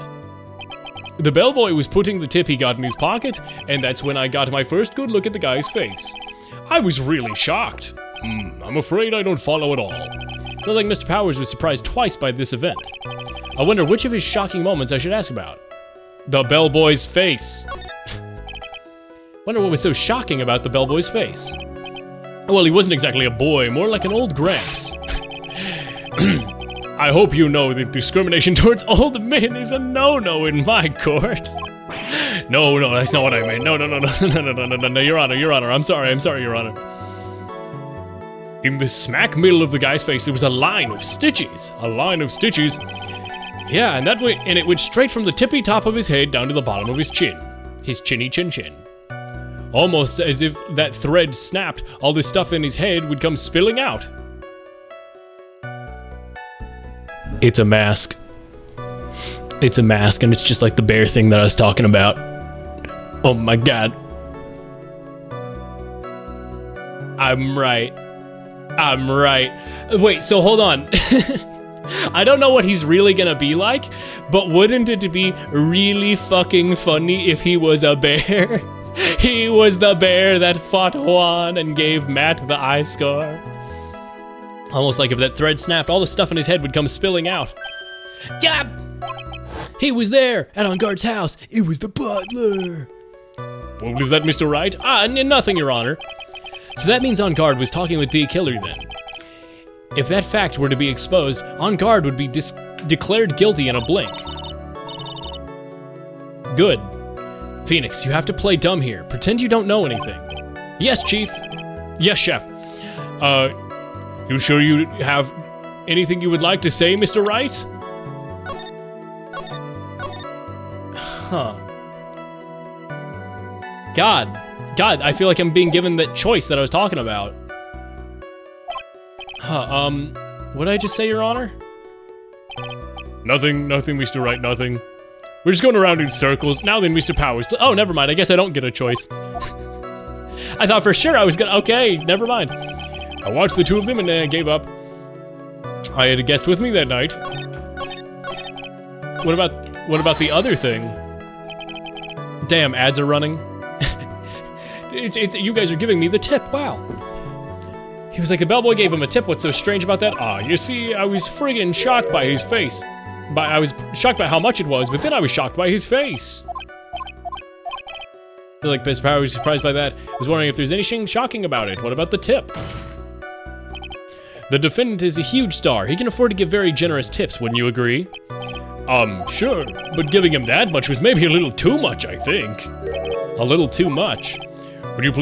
Speaker 1: The bellboy was putting the tip he got in his pocket, and that's when I got my first good look at the guy's face. I was really shocked. I'm afraid I don't follow at all. Sounds like Mr. Powers was surprised twice by this event. I wonder which of his shocking moments I should ask about. The bellboy's face. Wonder what was so shocking about the bellboy's face. Well, he wasn't exactly a boy, more like an old gramps. I hope you know that discrimination towards old men is a no-no in my court. No, that's not what I meant. No, Your Honor, I'm sorry, Your Honor. In the smack middle of the guy's face, there was a line of stitches. Yeah, and it went straight from the tippy top of his head down to the bottom of his chin. His chinny chin. Almost as if that thread snapped, all the stuff in his head would come spilling out. It's a mask. It's a mask, and it's just like the bear thing that I was talking about. Oh my god. I'm right. Wait, so hold on. I don't know what he's really gonna be like, but wouldn't it be really fucking funny if he was a bear? He was the bear that fought Juan and gave Matt the eye scar. Almost like if that thread snapped, all the stuff in his head would come spilling out. Yeah! He was there, at On Guard's house. It was the butler. What was that, Mr. Wright? Nothing, Your Honor. So that means On Guard was talking with D. Killer then. If that fact were to be exposed, On Guard would be declared guilty in a blink. Good. Phoenix, you have to play dumb here. Pretend you don't know anything. Yes, Chief. Yes, Chef. You sure you have anything you would like to say, Mr. Wright? Huh. God, I feel like I'm being given that choice that I was talking about. What did I just say, Your Honor? Nothing, Mr. Wright, nothing. We're just going around in circles. Now then, Mr. Powers. Oh, never mind, I guess I don't get a choice. I thought for sure I was gonna, okay, never mind. I watched the two of them and I gave up. I had a guest with me that night. What about the other thing? Damn, ads are running. You guys are giving me the tip, wow. He was like, the bellboy gave him a tip, what's so strange about that? You see, I was friggin' shocked by his face. I was shocked by how much it was, but then I was shocked by his face. I feel like Mr. Powers was surprised by that. I was wondering if there's anything shocking about it. What about the tip? The defendant is a huge star. He can afford to give very generous tips, wouldn't you agree? Sure, but giving him that much was maybe a little too much, I think. A little too much. Would you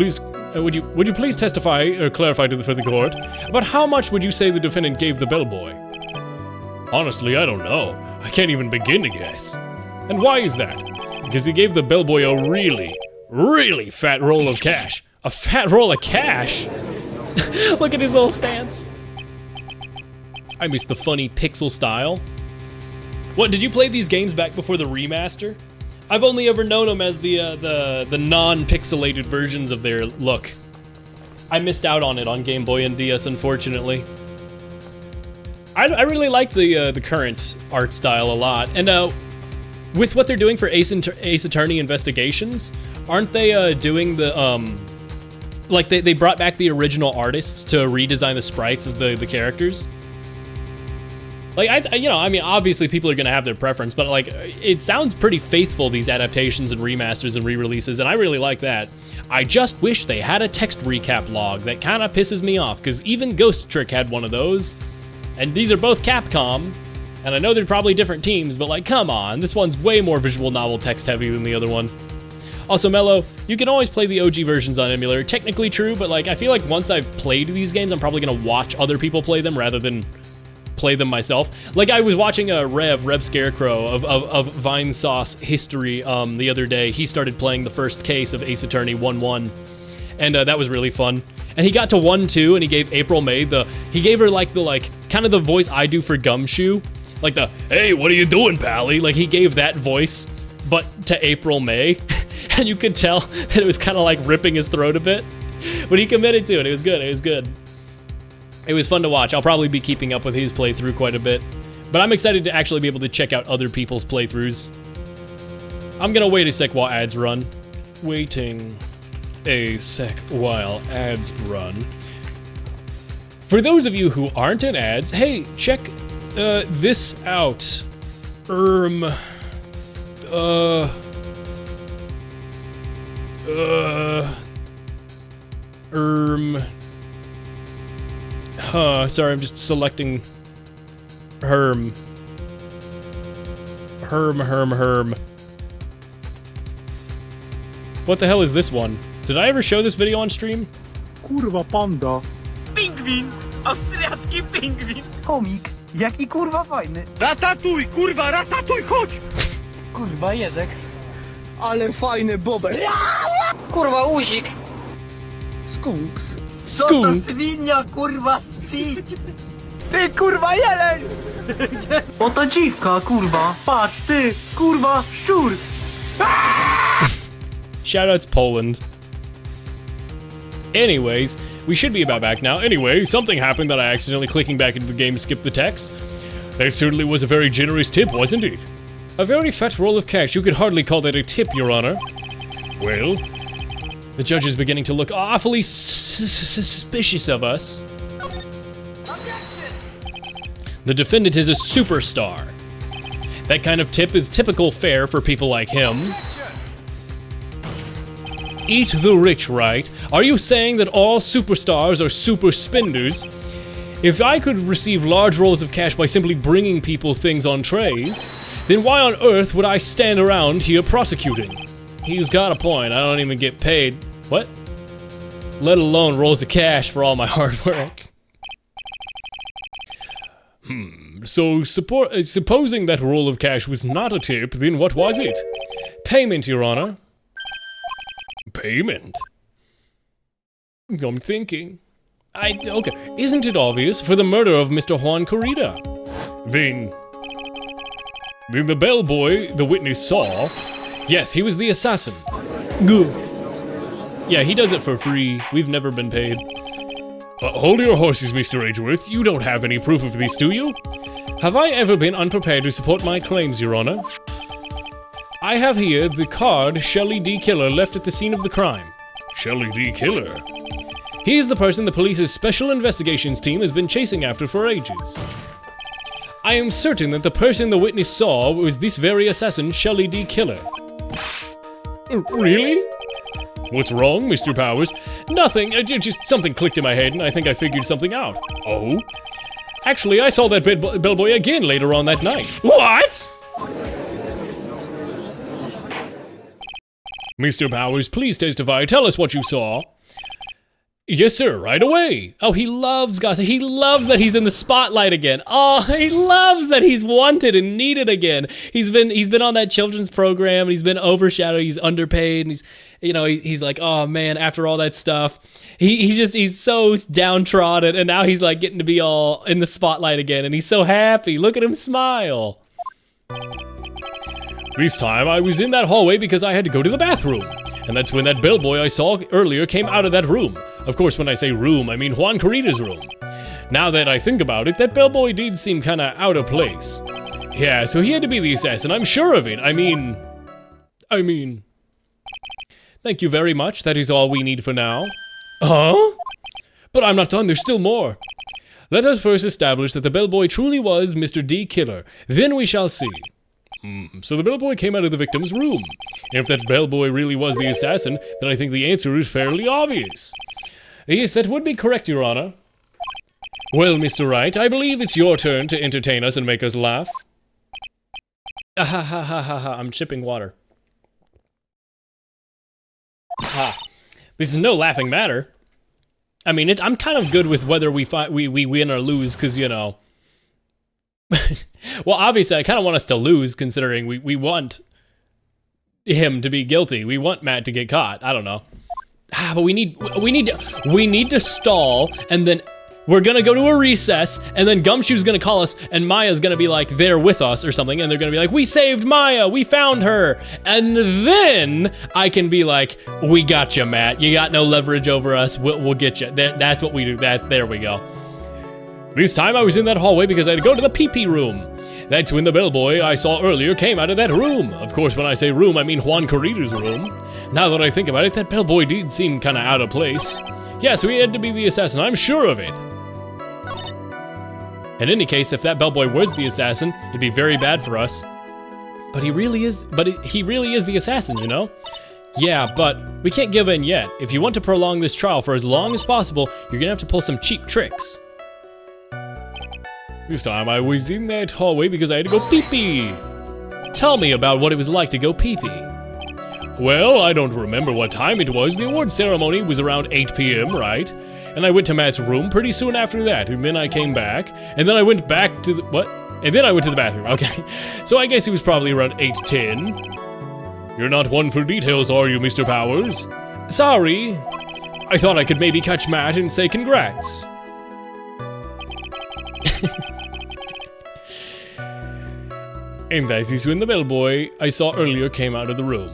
Speaker 1: please testify or clarify for the court about how much would you say the defendant gave the bellboy? Honestly, I don't know. I can't even begin to guess. And why is that? Because he gave the bellboy a really, really fat roll of cash. A fat roll of cash? Look at his little stance. I miss the funny pixel style. What, did you play these games back before the remaster? I've only ever known them as the non-pixelated versions of their look. I missed out on it on Game Boy and DS, unfortunately. I really like the current art style a lot, and with what they're doing for Ace Attorney Investigations, aren't they doing the like they brought back the original artists to redesign the sprites as the characters? Like, I mean, obviously people are gonna have their preference, but like, it sounds pretty faithful, these adaptations and remasters and re-releases, and I really like that. I just wish they had a text recap log. That kinda pisses me off, because even Ghost Trick had one of those, and these are both Capcom, and I know they're probably different teams, but like, come on, this one's way more visual novel text heavy than the other one. Also, Mello, you can always play the OG versions on emulator. Technically true, but like, I feel like once I've played these games, I'm probably gonna watch other people play them rather than play them myself. Like, I was watching a Rev Scarecrow of Vine Sauce history the other day. He started playing the first case of Ace Attorney 1-1, and that was really fun. And he got to 1-2, and he gave April May he gave her like kind of the voice I do for Gumshoe, like the, hey, what are you doing, Pally? Like, he gave that voice, but to April May, and you could tell that it was kind of like ripping his throat a bit, but he committed to it. It was good. It was good. It was fun to watch. I'll probably be keeping up with his playthrough quite a bit, but I'm excited to actually be able to check out other people's playthroughs. I'm gonna wait a sec while ads run. Waiting a sec while ads run. For those of you who aren't in ads, hey, check this out. Sorry, I'm just selecting Herm. What the hell is this one? Did I ever show this video on stream?
Speaker 5: Kurwa panda.
Speaker 6: Pingwin! Austriacki pingwin!
Speaker 5: Komik. Jaki kurwa fajny.
Speaker 6: Ratatuj, kurwa, ratatuj, chodź!
Speaker 5: Kurwa Jezek.
Speaker 6: Ale fajny bobek! Kurwa, uzik!
Speaker 5: Skunks.
Speaker 1: Skunk.
Speaker 6: Świnia, kurwa, stik!
Speaker 5: Ty kurwa jeleń! Oto dziwka, kurwa. Patrz, ty, kurwa, szczur.
Speaker 1: Shoutouts Poland. Anyways, we should be about back now. Anyway, something happened that I accidentally clicking back into the game skipped the text. That certainly was a very generous tip, wasn't it? A very fat roll of cash. You could hardly call that a tip, Your Honor. Well, the judge is beginning to look awfully suspicious of us. The defendant is a superstar. That kind of tip is typical fare for people like him. Eat the rich, right? Are you saying that all superstars are super spenders? If I could receive large rolls of cash by simply bringing people things on trays, then why on earth would I stand around here prosecuting? He's got a point. I don't even get paid. What? Let alone rolls of cash for all my hard work. So supposing that roll of cash was not a tip, then what was it? Payment, Your Honor. Payment? I'm thinking. Okay, isn't it obvious? For the murder of Mr. Juan Corrida. Then the bellboy the witness saw, yes, he was the assassin. Good. Yeah, he does it for free. We've never been paid. Hold your horses, Mr. Edgeworth. You don't have any proof of this, do you? Have I ever been unprepared to support my claims, Your Honor? I have here the card Shelley D. Killer left at the scene of the crime. Shelley D. Killer? He is the person the police's special investigations team has been chasing after for ages. I am certain that the person the witness saw was this very assassin, Shelley D. Killer. Really? What's wrong, Mr. Powers? Nothing, just something clicked in my head and I think I figured something out. Oh? Actually, I saw that bellboy again later on that night. What? Mr. Powers, please testify. Tell us what you saw. Yes, sir, right away. Oh, he loves gossip. He loves that he's in the spotlight again. Oh, he loves that he's wanted and needed again. He's been on that children's program, and he's been overshadowed. He's underpaid, and he's like, oh man, after all that stuff, he's so downtrodden, and now he's like getting to be all in the spotlight again, and he's so happy. Look at him smile. This time I was in that hallway because I had to go to the bathroom. And that's when that bellboy I saw earlier came out of that room. Of course, when I say room, I mean Juan Corrida's room. Now that I think about it, that bellboy did seem kinda out of place. Yeah, so he had to be the assassin, I'm sure of it. I mean... Thank you very much, that is all we need for now. Huh? But I'm not done, there's still more. Let us first establish that the bellboy truly was Mr. D. Killer. Then we shall see. So the bellboy came out of the victim's room. And if that bellboy really was the assassin, then I think the answer is fairly obvious. Yes, that would be correct, Your Honor. Well, Mr. Wright, I believe it's your turn to entertain us and make us laugh. Ah ha ha ha ha ha, I'm shipping water. Ha. This is no laughing matter. I mean, I'm kind of good with whether we win or lose, because, you know... Well, obviously, I kind of want us to lose, considering we want him to be guilty. We want Matt to get caught. I don't know. But we need to stall, and then we're gonna go to a recess, and then Gumshoe's gonna call us, and Maya's gonna be like there with us or something, and they're gonna be like, we saved Maya, we found her, and then I can be like, we got you, Matt. You got no leverage over us. We'll get you. That's what we do. There we go. This time I was in that hallway because I had to go to the pee-pee room. That's when the bellboy I saw earlier came out of that room. Of course, when I say room, I mean Juan Corrida's room. Now that I think about it, that bellboy did seem kinda out of place. Yeah, so he had to be the assassin, I'm sure of it. In any case, if that bellboy was the assassin, it'd be very bad for us. But he really is the assassin, you know? Yeah, but we can't give in yet. If you want to prolong this trial for as long as possible, you're gonna have to pull some cheap tricks. This time I was in that hallway because I had to go pee-pee. Tell me about what it was like to go pee-pee. Well, I don't remember what time it was. The award ceremony was around 8 p.m., right? And I went to Matt's room pretty soon after that, and then I came back, and then I went back to the, what? And then I went to the bathroom, okay. So I guess it was probably around 8:10. You're not one for details, are you, Mr. Powers? Sorry. I thought I could maybe catch Matt and say congrats. And that is when the bellboy I saw earlier came out of the room.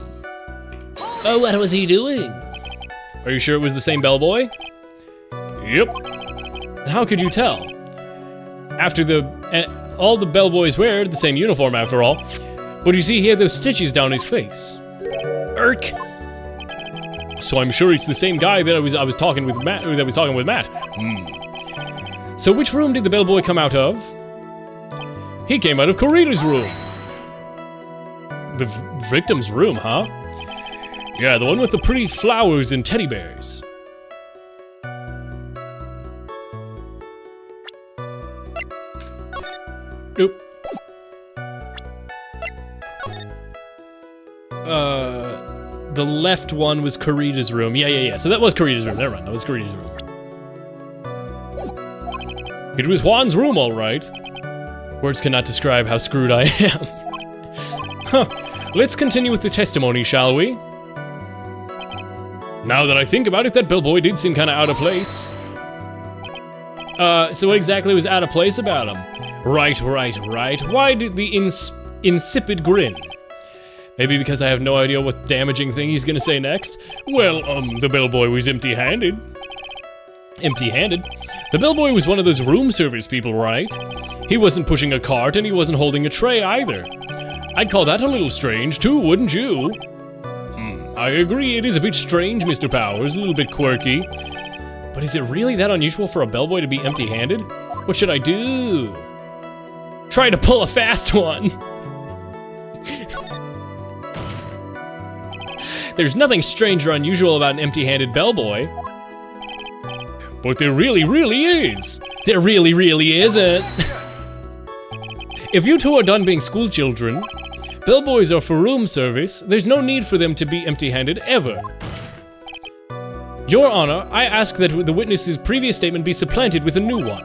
Speaker 2: Oh, what was he doing?
Speaker 1: Are you sure it was the same bellboy? Yep. And how could you tell? After all the bellboys wear the same uniform after all. But you see, he had those stitches down his face. Irk. So I'm sure it's the same guy that I was talking with Matt. So which room did the bellboy come out of? He came out of Corrida's room. The victim's room, huh? Yeah, the one with the pretty flowers and teddy bears. Nope. The left one was Corrida's room. Yeah. So that was Corrida's room. Never mind, that was Corrida's room. It was Juan's room, all right. Words cannot describe how screwed I am. Huh. Let's continue with the testimony, shall we? Now that I think about it, that bellboy did seem kinda out of place. So what exactly was out of place about him? Right. Why did the insipid grin? Maybe because I have no idea what damaging thing he's gonna say next? Well, the bellboy was empty-handed. Empty-handed? The bellboy was one of those room service people, right? He wasn't pushing a cart and he wasn't holding a tray either. I'd call that a little strange too, wouldn't you? I agree, it is a bit strange, Mr. Powers, a little bit quirky. But is it really that unusual for a bellboy to be empty-handed? What should I do? Try to pull a fast one. There's nothing strange or unusual about an empty-handed bellboy. But there really is. There really isn't. If you two are done being school children, Bellboys are for room service. There's no need for them to be empty-handed ever. Your Honor, I ask that the witness's previous statement be supplanted with a new one.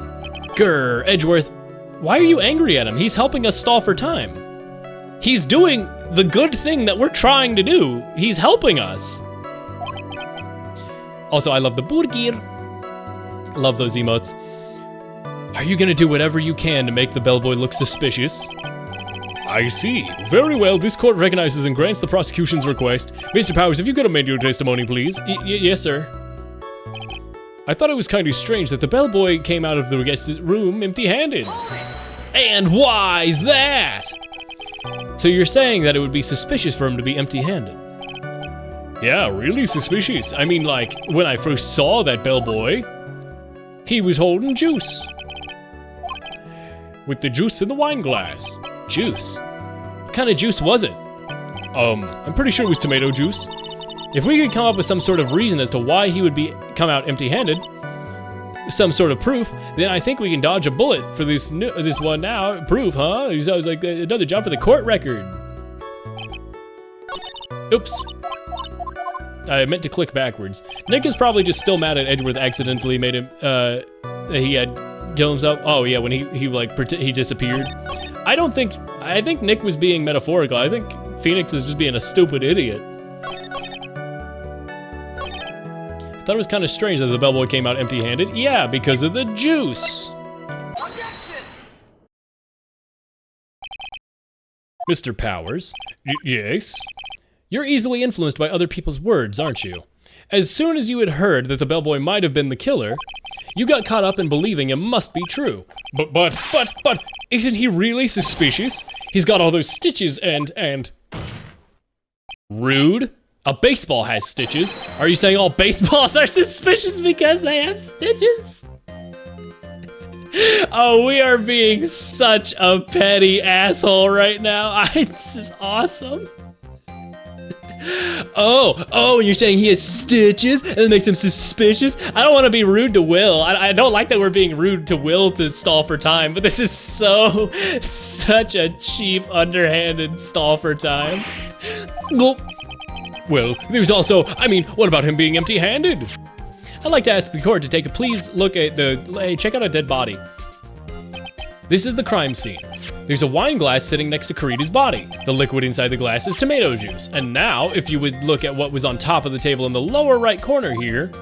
Speaker 1: Grr, Edgeworth, why are you angry at him? He's helping us stall for time. He's doing the good thing that we're trying to do. He's helping us. Also, I love the burgir. Love those emotes. Are you gonna do whatever you can to make the bellboy look suspicious? I see. Very well, this court recognizes and grants the prosecution's request. Mr. Powers, have you got to amend your testimony, please? Yes, sir. I thought it was kind of strange that the bellboy came out of the guest's room empty-handed. And why's that? So you're saying that it would be suspicious for him to be empty-handed? Yeah, really suspicious. I mean, like, when I first saw that bellboy, he was holding juice. With the juice in the wine glass. Juice? What kind of juice was it? I'm pretty sure it was tomato juice. If we could come up with some sort of reason as to why he would come out empty-handed, some sort of proof, then I think we can dodge a bullet for this one now. Proof, huh? It was like another job for the court record. Oops. I meant to click backwards. Nick is probably just still mad at Edgeworth accidentally made him, he had killed himself. Oh yeah, when he disappeared. I think Nick was being metaphorical. I think Phoenix is just being a stupid idiot. I thought it was kind of strange that the bellboy came out empty-handed. Yeah, because of the juice. Mr. Powers, yes? You're easily influenced by other people's words, aren't you? As soon as you had heard that the bellboy might have been the killer, you got caught up in believing it must be true. But, isn't he really suspicious? He's got all those stitches and... Rude? A baseball has stitches. Are you saying all baseballs are suspicious because they have stitches? Oh, we are being such a petty asshole right now. This is awesome. Oh, and you're saying he has stitches and it makes him suspicious? I don't want to be rude to Will. I don't like that we're being rude to Will to stall for time, but this is such a cheap, underhanded stall for time. Well, there's also, what about him being empty-handed? I'd like to ask the court to take a please look at hey, check out a dead body. This is the crime scene. There's a wine glass sitting next to Karita's body. The liquid inside the glass is tomato juice. And now, if you would look at what was on top of the table in the lower right corner here,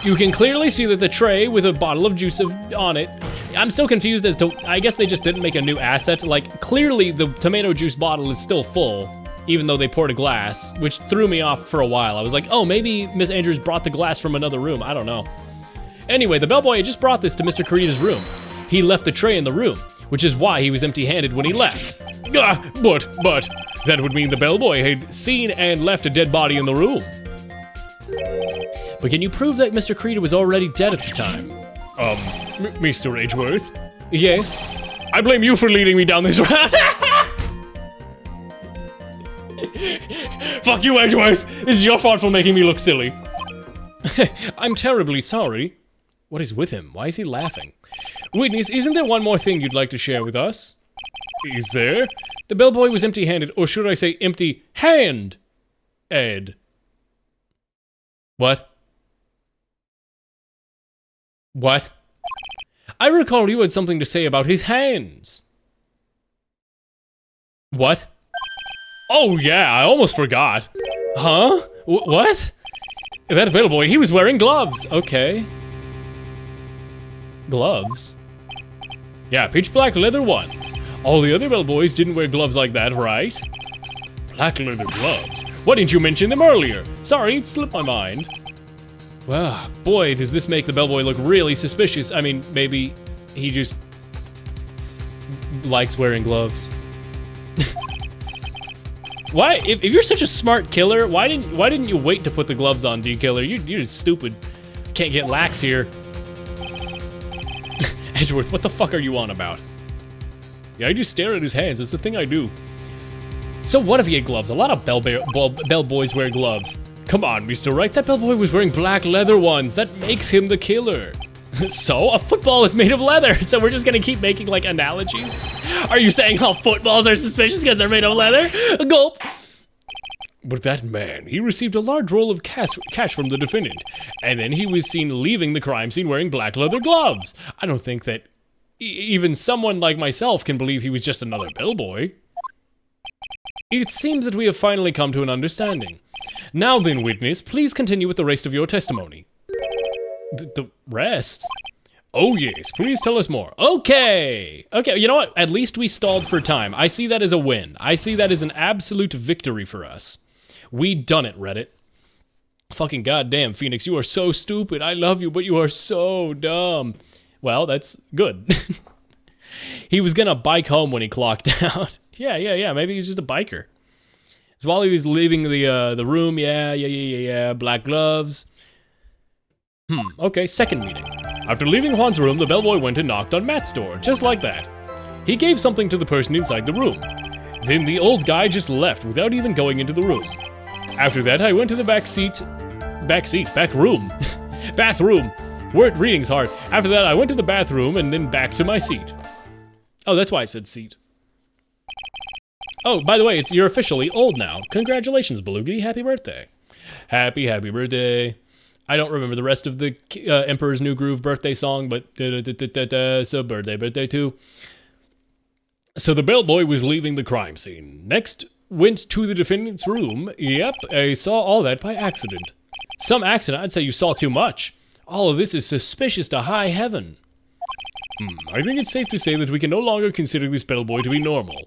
Speaker 1: you can clearly see that the tray with a bottle of juice on it. I'm so confused as to, I guess they just didn't make a new asset. Like, clearly the tomato juice bottle is still full, even though they poured a glass, which threw me off for a while. I was like, oh, maybe Miss Andrews brought the glass from another room. I don't know. Anyway, the bellboy had just brought this to Mr. Karita's room. He left the tray in the room, which is why he was empty-handed when he left. But, that would mean the bellboy had seen and left a dead body in the room. But can you prove that Mr. Karita was already dead at the time? Mr. Edgeworth? Yes? I blame you for leading me down this road. Fuck you, Edgeworth! This is your fault for making me look silly. I'm terribly sorry. What is with him? Why is he laughing? Witness, isn't there one more thing you'd like to share with us? Is there? The bellboy was empty-handed, or should I say empty-hand? Ed. What? What? I recall you had something to say about his hands. What? Oh yeah, I almost forgot. Huh? What? That bellboy, he was wearing gloves. Okay. Gloves? Yeah, pitch black leather ones. All the other bellboys didn't wear gloves like that, right? Black leather gloves? Why didn't you mention them earlier? Sorry, it slipped my mind. Well, boy, does this make the bellboy look really suspicious. I mean, maybe he just likes wearing gloves. Why? If you're such a smart killer, why didn't you wait to put the gloves on, D-Killer? You're just stupid. Can't get lax here. Edgeworth, what the fuck are you on about? Yeah, I just stare at his hands. It's the thing I do. So what if he had gloves? A lot of bellboys wear gloves. Come on, Mr. Wright. That bellboy was wearing black leather ones. That makes him the killer. So, a football is made of leather, so we're just gonna keep making, like, analogies? Are you saying all footballs are suspicious because they're made of leather? Gulp! But that man, he received a large roll of cash from the defendant, and then he was seen leaving the crime scene wearing black leather gloves. I don't think that even someone like myself can believe he was just another bellboy. It seems that we have finally come to an understanding. Now then, witness, please continue with the rest of your testimony. The rest? Oh yes, please tell us more. Okay, you know what? At least we stalled for time. I see that as a win. I see that as an absolute victory for us. We done it, Reddit. Fucking goddamn, Phoenix, you are so stupid. I love you, but you are so dumb. Well, that's good. He was gonna bike home when he clocked out. Yeah, maybe he's just a biker. So while he was leaving the room, yeah, black gloves. Okay, second meeting. After leaving Juan's room, the bellboy went and knocked on Matt's door, just like that. He gave something to the person inside the room. Then the old guy just left without even going into the room. After that, I went to the back room. Bathroom. Word reading's hard. After that, I went to the bathroom and then back to my seat. Oh, that's why I said seat. Oh, by the way, you're officially old now. Congratulations, Belugi. Happy birthday. Happy birthday. I don't remember the rest of the Emperor's New Groove birthday song, but so birthday too. So the bellboy was leaving the crime scene. Next, went to the defendant's room. Yep, I saw all that by accident. Some accident? I'd say you saw too much. All of this is suspicious to high heaven. I think it's safe to say that we can no longer consider this bellboy to be normal.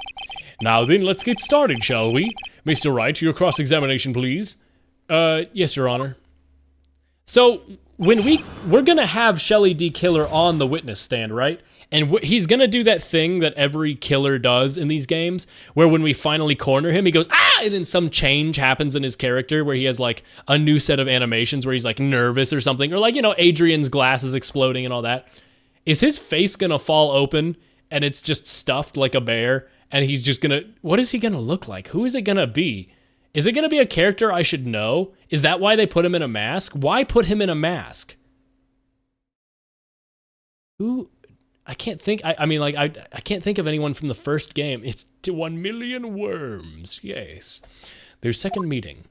Speaker 1: Now then, let's get started, shall we? Mr. Wright, your cross-examination, please. Yes, Your Honor. So, when we're gonna have Shelly D. Killer on the witness stand, right? And he's gonna do that thing that every killer does in these games, where when we finally corner him, he goes, ah! And then some change happens in his character, where he has, like, a new set of animations where he's, like, nervous or something. Or, like, you know, Adrian's glasses exploding and all that. Is his face gonna fall open, and it's just stuffed like a bear, and he's just gonna... What is he gonna look like? Who is it gonna be? Is it gonna be a character I should know? Is that why they put him in a mask? Why put him in a mask? Who... I can't think, I mean, like, I can't think of anyone from the first game. It's 1 million worms, yes. Their second meeting.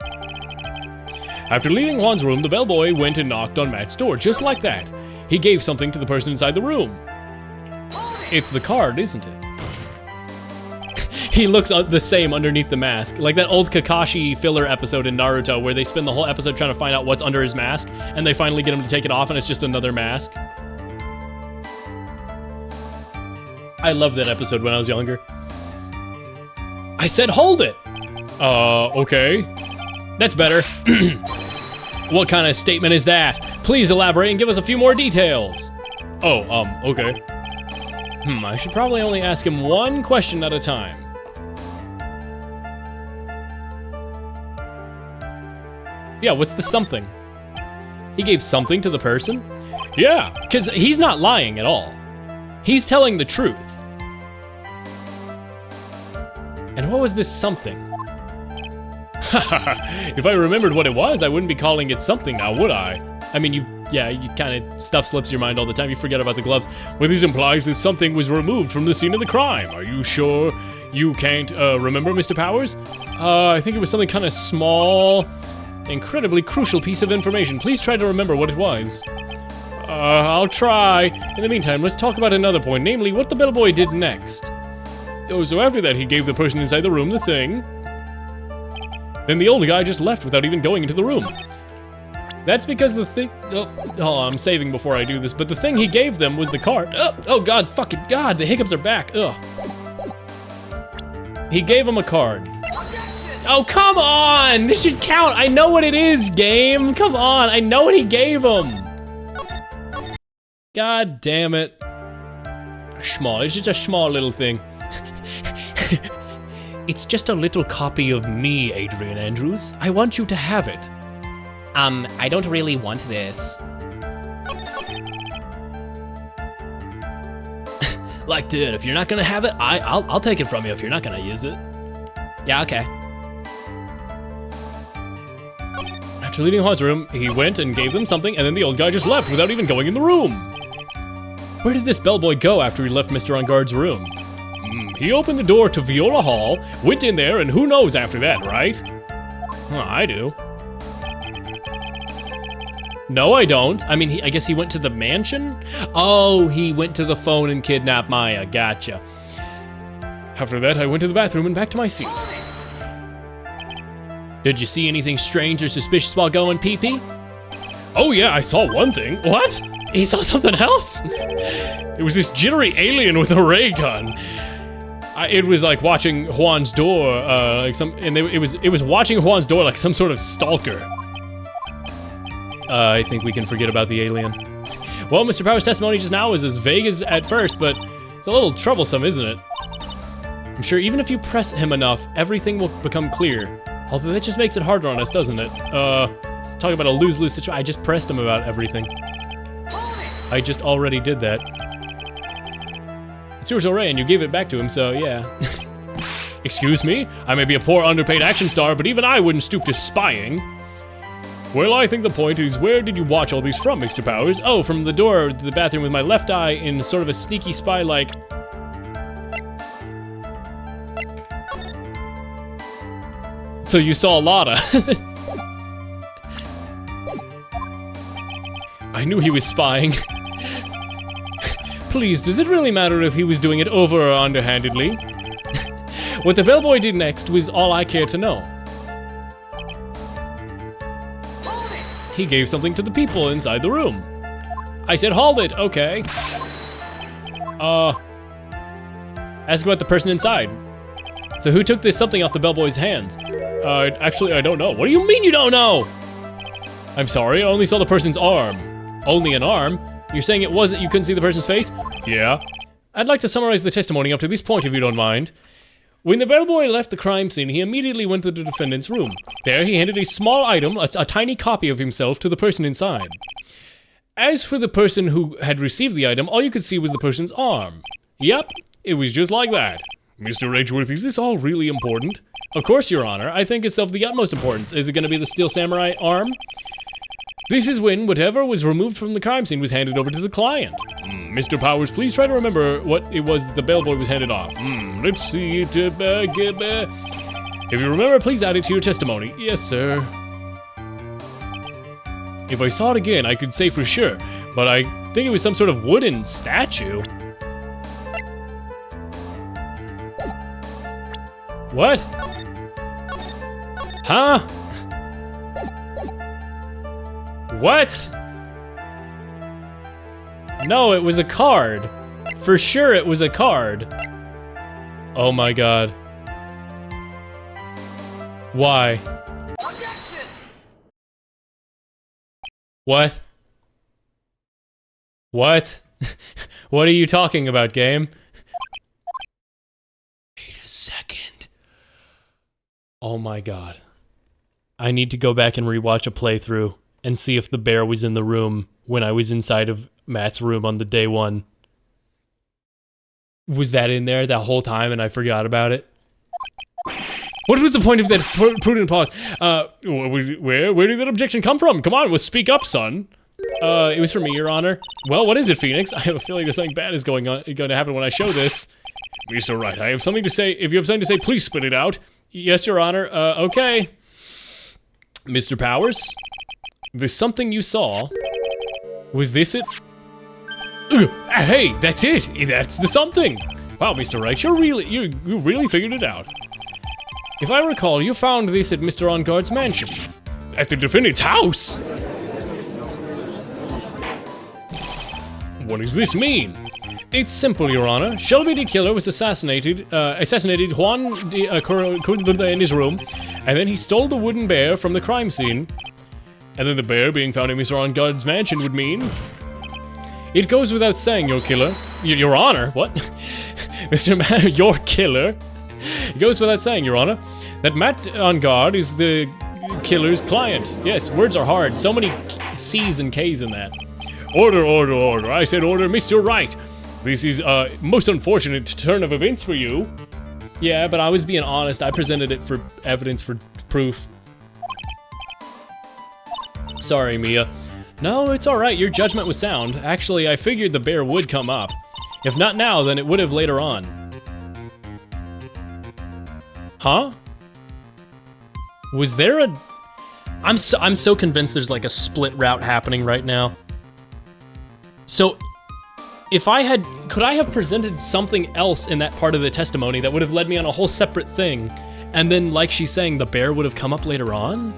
Speaker 1: After leaving Juan's room, the bellboy went and knocked on Matt's door, just like that. He gave something to the person inside the room. It's the card, isn't it? He looks the same underneath the mask. Like that old Kakashi filler episode in Naruto where they spend the whole episode trying to find out what's under his mask, and they finally get him to take it off and it's just another mask. I loved that episode when I was younger. I said hold it! Okay. That's better. What kind of statement is that? Please elaborate and give us a few more details. Oh, okay. I should probably only ask him one question at a time. Yeah, what's the something? He gave something to the person? Yeah, because he's not lying at all. He's telling the truth. And what was this something? If I remembered what it was, I wouldn't be calling it something now, would I? I mean, you kind of, stuff slips your mind all the time, you forget about the gloves. Well, this implies that something was removed from the scene of the crime. Are you sure you can't remember, Mr. Powers? I think it was something kind of small, incredibly crucial piece of information. Please try to remember what it was. I'll try. In the meantime, let's talk about another point, namely what the bellboy did next. Oh, so after that, he gave the person inside the room the thing. Then the old guy just left without even going into the room. That's because the thing... Oh, I'm saving before I do this, but the thing he gave them was the card. Oh God, fucking God, the hiccups are back. Ugh. He gave him a card. Oh, come on! This should count. I know what it is, game. Come on, I know what he gave him. God damn it. Small, it's just a small little thing. It's just a little copy of me, Adrian Andrews. I want you to have it.
Speaker 2: I don't really want this.
Speaker 1: Like, dude, if you're not gonna have it, I'll take it from you if you're not gonna use it.
Speaker 2: Yeah, okay.
Speaker 1: After After leaving Juan's room, he went and gave them something, and then the old guy just left without even going in the room. Where did this bellboy go after he left Mr. On Guard's room? He opened the door to Viola Hall, went in there, and who knows after that, right? Well, I do. No, I don't. I mean, I guess he went to the mansion? Oh, he went to the phone and kidnapped Maya. Gotcha. After that, I went to the bathroom and back to my seat. Did you see anything strange or suspicious while going pee-pee? Oh yeah, I saw one thing. What? He saw something else? It was this jittery alien with a ray gun. It was like watching Juan's door, it was watching Juan's door like some sort of stalker. I think we can forget about the alien. Well, Mr. Power's testimony just now was as vague as at first, but it's a little troublesome, isn't it? I'm sure even if you press him enough, everything will become clear. Although that just makes it harder on us, doesn't it? Let's talk about a lose-lose situation. I just pressed him about everything. I just already did that. It's yours already, and you gave it back to him, so yeah. Excuse me? I may be a poor underpaid action star, but even I wouldn't stoop to spying. Well, I think the point is, where did you watch all these from, Mr. Powers? Oh, from the door to the bathroom with my left eye in sort of a sneaky spy-like... So you saw Lotta. I knew he was spying. Please, does it really matter if he was doing it over or underhandedly? What the bellboy did next was all I care to know. He gave something to the people inside the room. I said, hold it, okay. Ask about the person inside. So who took this something off the bellboy's hands? Actually, I don't know. What do you mean you don't know? I'm sorry, I only saw the person's arm. Only an arm? You're saying it wasn't, you couldn't see the person's face? Yeah. I'd like to summarize the testimony up to this point, if you don't mind. When the bellboy left the crime scene, he immediately went to the defendant's room. There, he handed a small item, a tiny copy of himself, to the person inside. As for the person who had received the item, all you could see was the person's arm. Yep, it was just like that. Mr. Edgeworth, is this all really important? Of course, Your Honor. I think it's of the utmost importance. Is it going to be the Steel Samurai arm? This is when whatever was removed from the crime scene was handed over to the client. Mr. Powers, please try to remember what it was that the bellboy was handed off. Let's see. If you remember, please add it to your testimony. Yes, sir. If I saw it again, I could say for sure, but I think it was some sort of wooden statue. What? Huh? What? No, it was a card. For sure it was a card. Oh my god. Why? What? What? What are you talking about, game? Wait a second. Oh my god. I need to go back and rewatch a playthrough and see if the bear was in the room when I was inside of Matt's room on the day one. Was that in there that whole time and I forgot about it? What was the point of that prudent pause? Where did that objection come from? Come on, speak up, son. It was from me, Your Honor. Well, what is it, Phoenix? I have a feeling that something bad is going to happen when I show this. Mr. Wright, I have something to say. If you have something to say, please spit it out. Yes, Your Honor. Okay. Mr. Powers? There's something you saw. Was this it? Hey, that's it! That's the something! Wow, Mr. Wright, you really figured it out. If I recall, you found this at Mr. On Guard's mansion. At the defendant's house? What does this mean? It's simple, Your Honor. Shelby the killer was assassinated Juan in his room, and then he stole the wooden bear from the crime scene. And then the bear being found in Mr. On Guard's mansion would mean... It goes without saying, Your Honor, what? Your killer? It goes without saying, Your Honor, that Matt On Guard is the killer's client. Yes, words are hard. So many C's and K's in that. Order, order, order. I said order, Mr. Wright. This is a most unfortunate turn of events for you. Yeah, but I was being honest. I presented it for evidence, for proof. Sorry, Mia. No, it's alright, your judgment was sound. Actually, I figured the bear would come up. If not now, then it would have later on. Huh? Was there a... I'm so convinced there's like a split route happening right now. So, if I had... Could I have presented something else in that part of the testimony that would have led me on a whole separate thing? And then, like she's saying, the bear would have come up later on?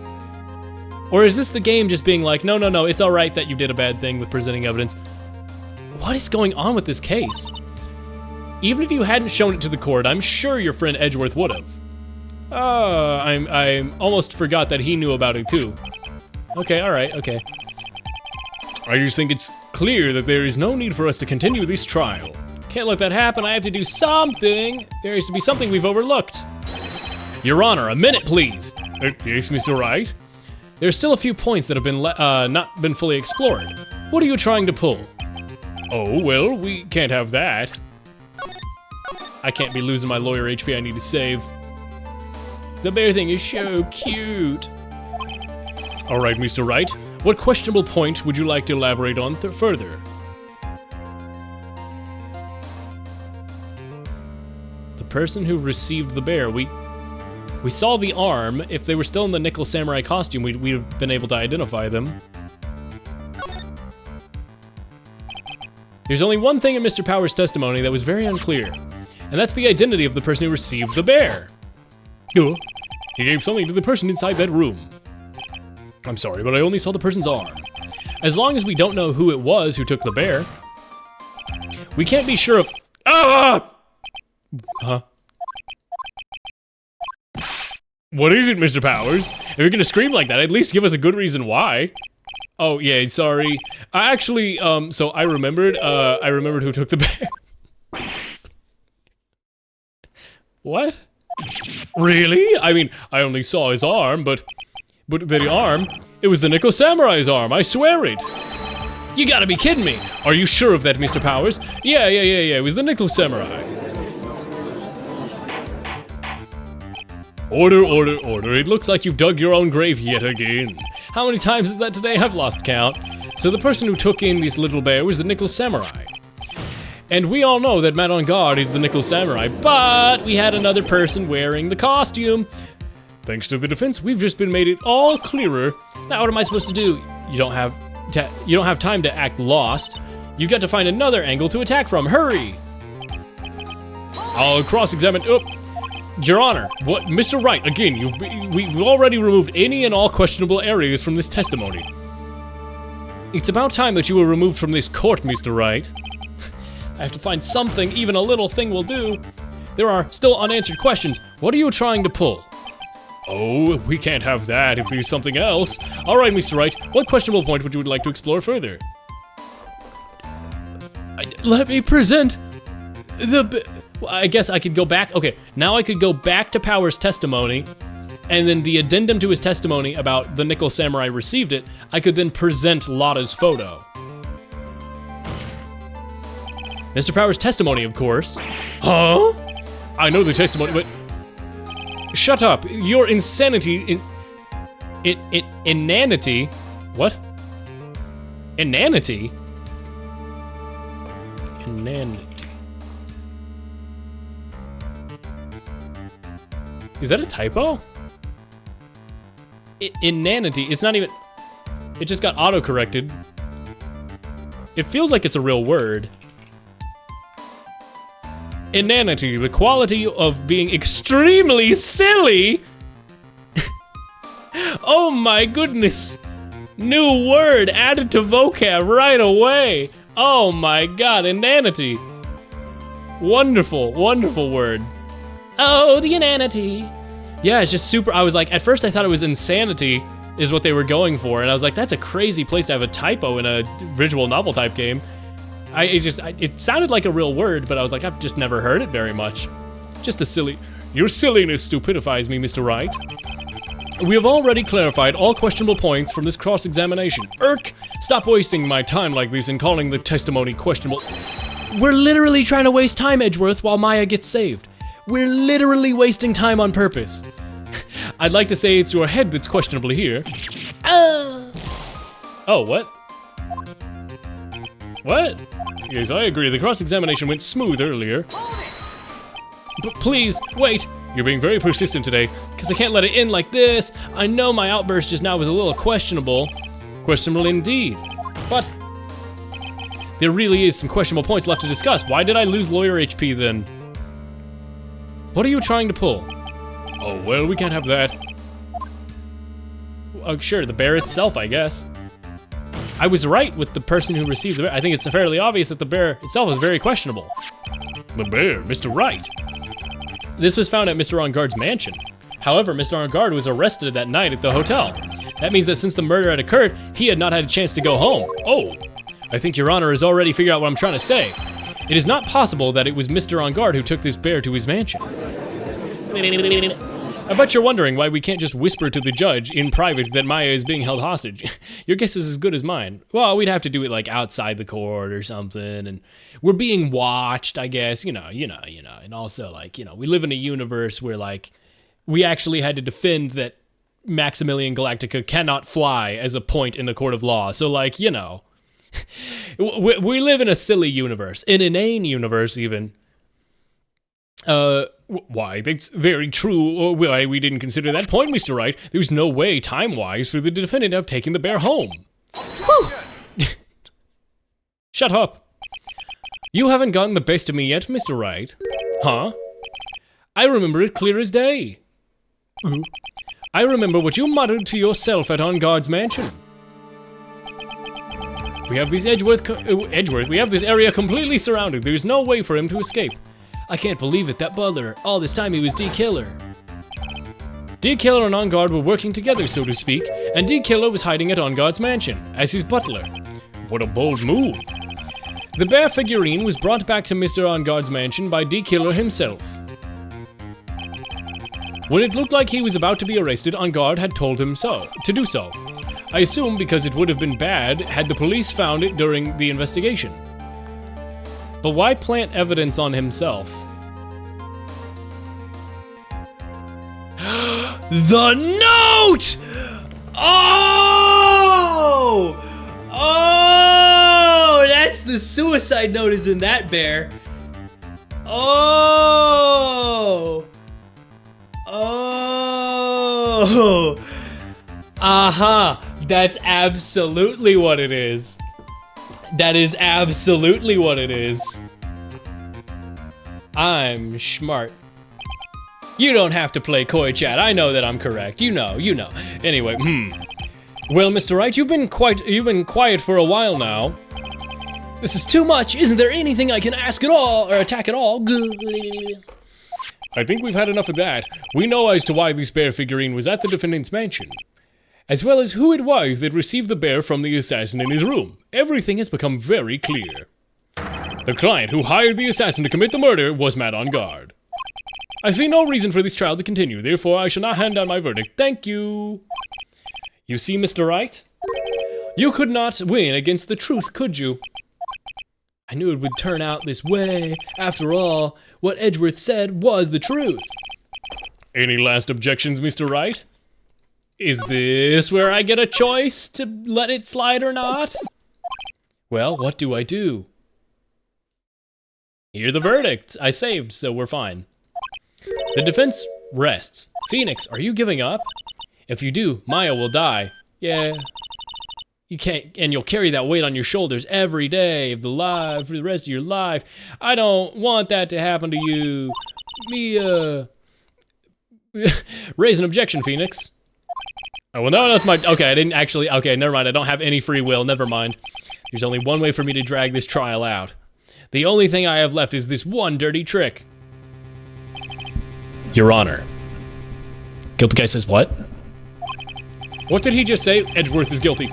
Speaker 1: Or is this the game just being like, no, it's alright that you did a bad thing with presenting evidence? What is going on with this case? Even if you hadn't shown it to the court, I'm sure your friend Edgeworth would have. I almost forgot that he knew about it too. Okay, alright, okay. I just think it's clear that there is no need for us to continue this trial. Can't let that happen, I have to do something. There has to be something we've overlooked. Your Honor, a minute please. Yes, Mr. Wright? There's still a few points that have been not been fully explored. What are you trying to pull? Oh, well, we can't have that. I can't be losing my lawyer HP I need to save. The bear thing is so cute. All right, Mr. Wright, what questionable point would you like to elaborate on further? The person who received the bear, we saw the arm. If they were still in the Nickel Samurai costume, we'd have been able to identify them. There's only one thing in Mr. Powers' testimony that was very unclear, and that's the identity of the person who received the bear. He gave something to the person inside that room. I'm sorry, but I only saw the person's arm. As long as we don't know who it was who took the bear, we can't be sure of... Ah! Huh? What is it, Mr. Powers? If you're gonna scream like that, at least give us a good reason why. Oh, yeah, sorry. I actually, so I remembered who took the bear. What? Really? I mean, I only saw his arm, but the arm, it was the Nickel Samurai's arm, I swear it. You gotta be kidding me. Are you sure of that, Mr. Powers? Yeah, it was the Nickel Samurai. Order. It looks like you've dug your own grave yet again. How many times is that today? I've lost count. So the person who took in this little bear was the Nickel Samurai. And we all know that Man on Guard is the Nickel Samurai, but we had another person wearing the costume. Thanks to the defense, we've just been made it all clearer. Now what am I supposed to do? You don't have time to act lost. You've got to find another angle to attack from. Hurry! I'll cross-examine. Oh. Your Honor, what, Mr. Wright, again, we've already removed any and all questionable areas from this testimony. It's about time that you were removed from this court, Mr. Wright. I have to find something, even a little thing will do. There are still unanswered questions. What are you trying to pull? Oh, we can't have that if there's something else. All right, Mr. Wright, what questionable point would you like to explore further? Let me present the... I guess I could go back. Okay, now I could go back to Powers' testimony, and then the addendum to his testimony about the Nickel Samurai received it, I could then present Lotta's photo. Mr. Powers' testimony, of course. Huh? I know the testimony, but... Shut up. Your insanity... Inanity? What? Inanity? Inanity. Is that a typo? Inanity, it's not even... It just got auto-corrected. It feels like it's a real word. Inanity, the quality of being extremely silly. Oh my goodness. New word added to vocab right away. Oh my god, inanity. Wonderful, wonderful word. Oh, the inanity. Yeah, it's just super, I was like, at first I thought it was insanity is what they were going for, and I was like, that's a crazy place to have a typo in a visual novel type game. It sounded like a real word, but I was like, I've just never heard it very much. Just a silly, your silliness stupidifies me, Mr. Wright. We have already clarified all questionable points from this cross-examination. Irk, stop wasting my time like this and calling the testimony questionable. We're literally trying to waste time, Edgeworth, while Maya gets saved. We're literally wasting time on purpose. I'd like to say it's your head that's questionable here. Oh, what? What? Yes, I agree. The cross-examination went smooth earlier. But please, wait. You're being very persistent today, because I can't let it end like this. I know my outburst just now was a little questionable. Questionable indeed. But there really is some questionable points left to discuss. Why did I lose lawyer HP then? What are you trying to pull? Oh, well, we can't have that. Oh, sure, the bear itself, I guess. I was right with the person who received the bear. I think it's fairly obvious that the bear itself is very questionable. The bear, Mr. Wright. This was found at Mr. On Guard's mansion. However, Mr. On Guard was arrested that night at the hotel. That means that since the murder had occurred, he had not had a chance to go home. Oh, I think Your Honor has already figured out what I'm trying to say. It is not possible that it was Mr. On Guard who took this bear to his mansion. I bet you're wondering why we can't just whisper to the judge in private that Maya is being held hostage. Your guess is as good as mine. Well, we'd have to do it like outside the court or something, and we're being watched, I guess, you know, and also like, we live in a universe where like, we actually had to defend that Maximilian Galactica cannot fly as a point in the court of law. So like, we live in a silly universe, an inane universe even. Why, that's very true. Why we didn't consider that point, Mr. Wright. There's no way, time-wise, for the defendant to have taken the bear home. Shut up. You haven't gotten the best of me yet, Mr. Wright. Huh? I remember it clear as day. I remember what you muttered to yourself at On Guard's mansion. We have this Edgeworth, we have this area completely surrounded. There's no way for him to escape. I can't believe it, that butler. All this time he was D-Killer. D-Killer and On Guard were working together, so to speak, and D-Killer was hiding at On Guard's mansion as his butler. What a bold move. The bear figurine was brought back to Mr. On Guard's mansion by D-Killer himself. When it looked like he was about to be arrested, On Guard had told him to do so. I assume because it would have been bad had the police found it during the investigation. But why plant evidence on himself? The note!
Speaker 2: Oh, that's the suicide note is in that bear. Oh. Aha, that's absolutely what it is. That is absolutely what it is. I'm smart. You don't have to play coy chat. I know that I'm correct. You know. Anyway, Well, Mr. Wright, you've been quiet for a while now. This is too much. Isn't there anything I can ask at all or attack at all?
Speaker 1: I think we've had enough of that. We know as to why this bear figurine was at the defendant's mansion, as well as who it was that received the bear from the assassin in his room. Everything has become very clear. The client who hired the assassin to commit the murder was Matt On Guard. I see no reason for this trial to continue, therefore I shall not hand down my verdict. Thank you. You see, Mr. Wright? You could not win against the truth, could you? I knew it would turn out this way. After all, what Edgeworth said was the truth. Any last objections, Mr. Wright? Is this where I get a choice to let it slide or not? Well, what do I do? Hear the verdict. I saved, so we're fine. The defense rests. Phoenix, are you giving up? If you do, Maya will die. Yeah. You can't, and you'll carry that weight on your shoulders every day of the life for the rest of your life. I don't want that to happen to you. Mia. Raise an objection, Phoenix. Oh, well, no, that's my, okay, I didn't actually, okay, never mind. I don't have any free will, never mind. There's only one way for me to drag this trial out. The only thing I have left is this one dirty trick. Your Honor. Guilty guy says what? What did he just say? Edgeworth is guilty.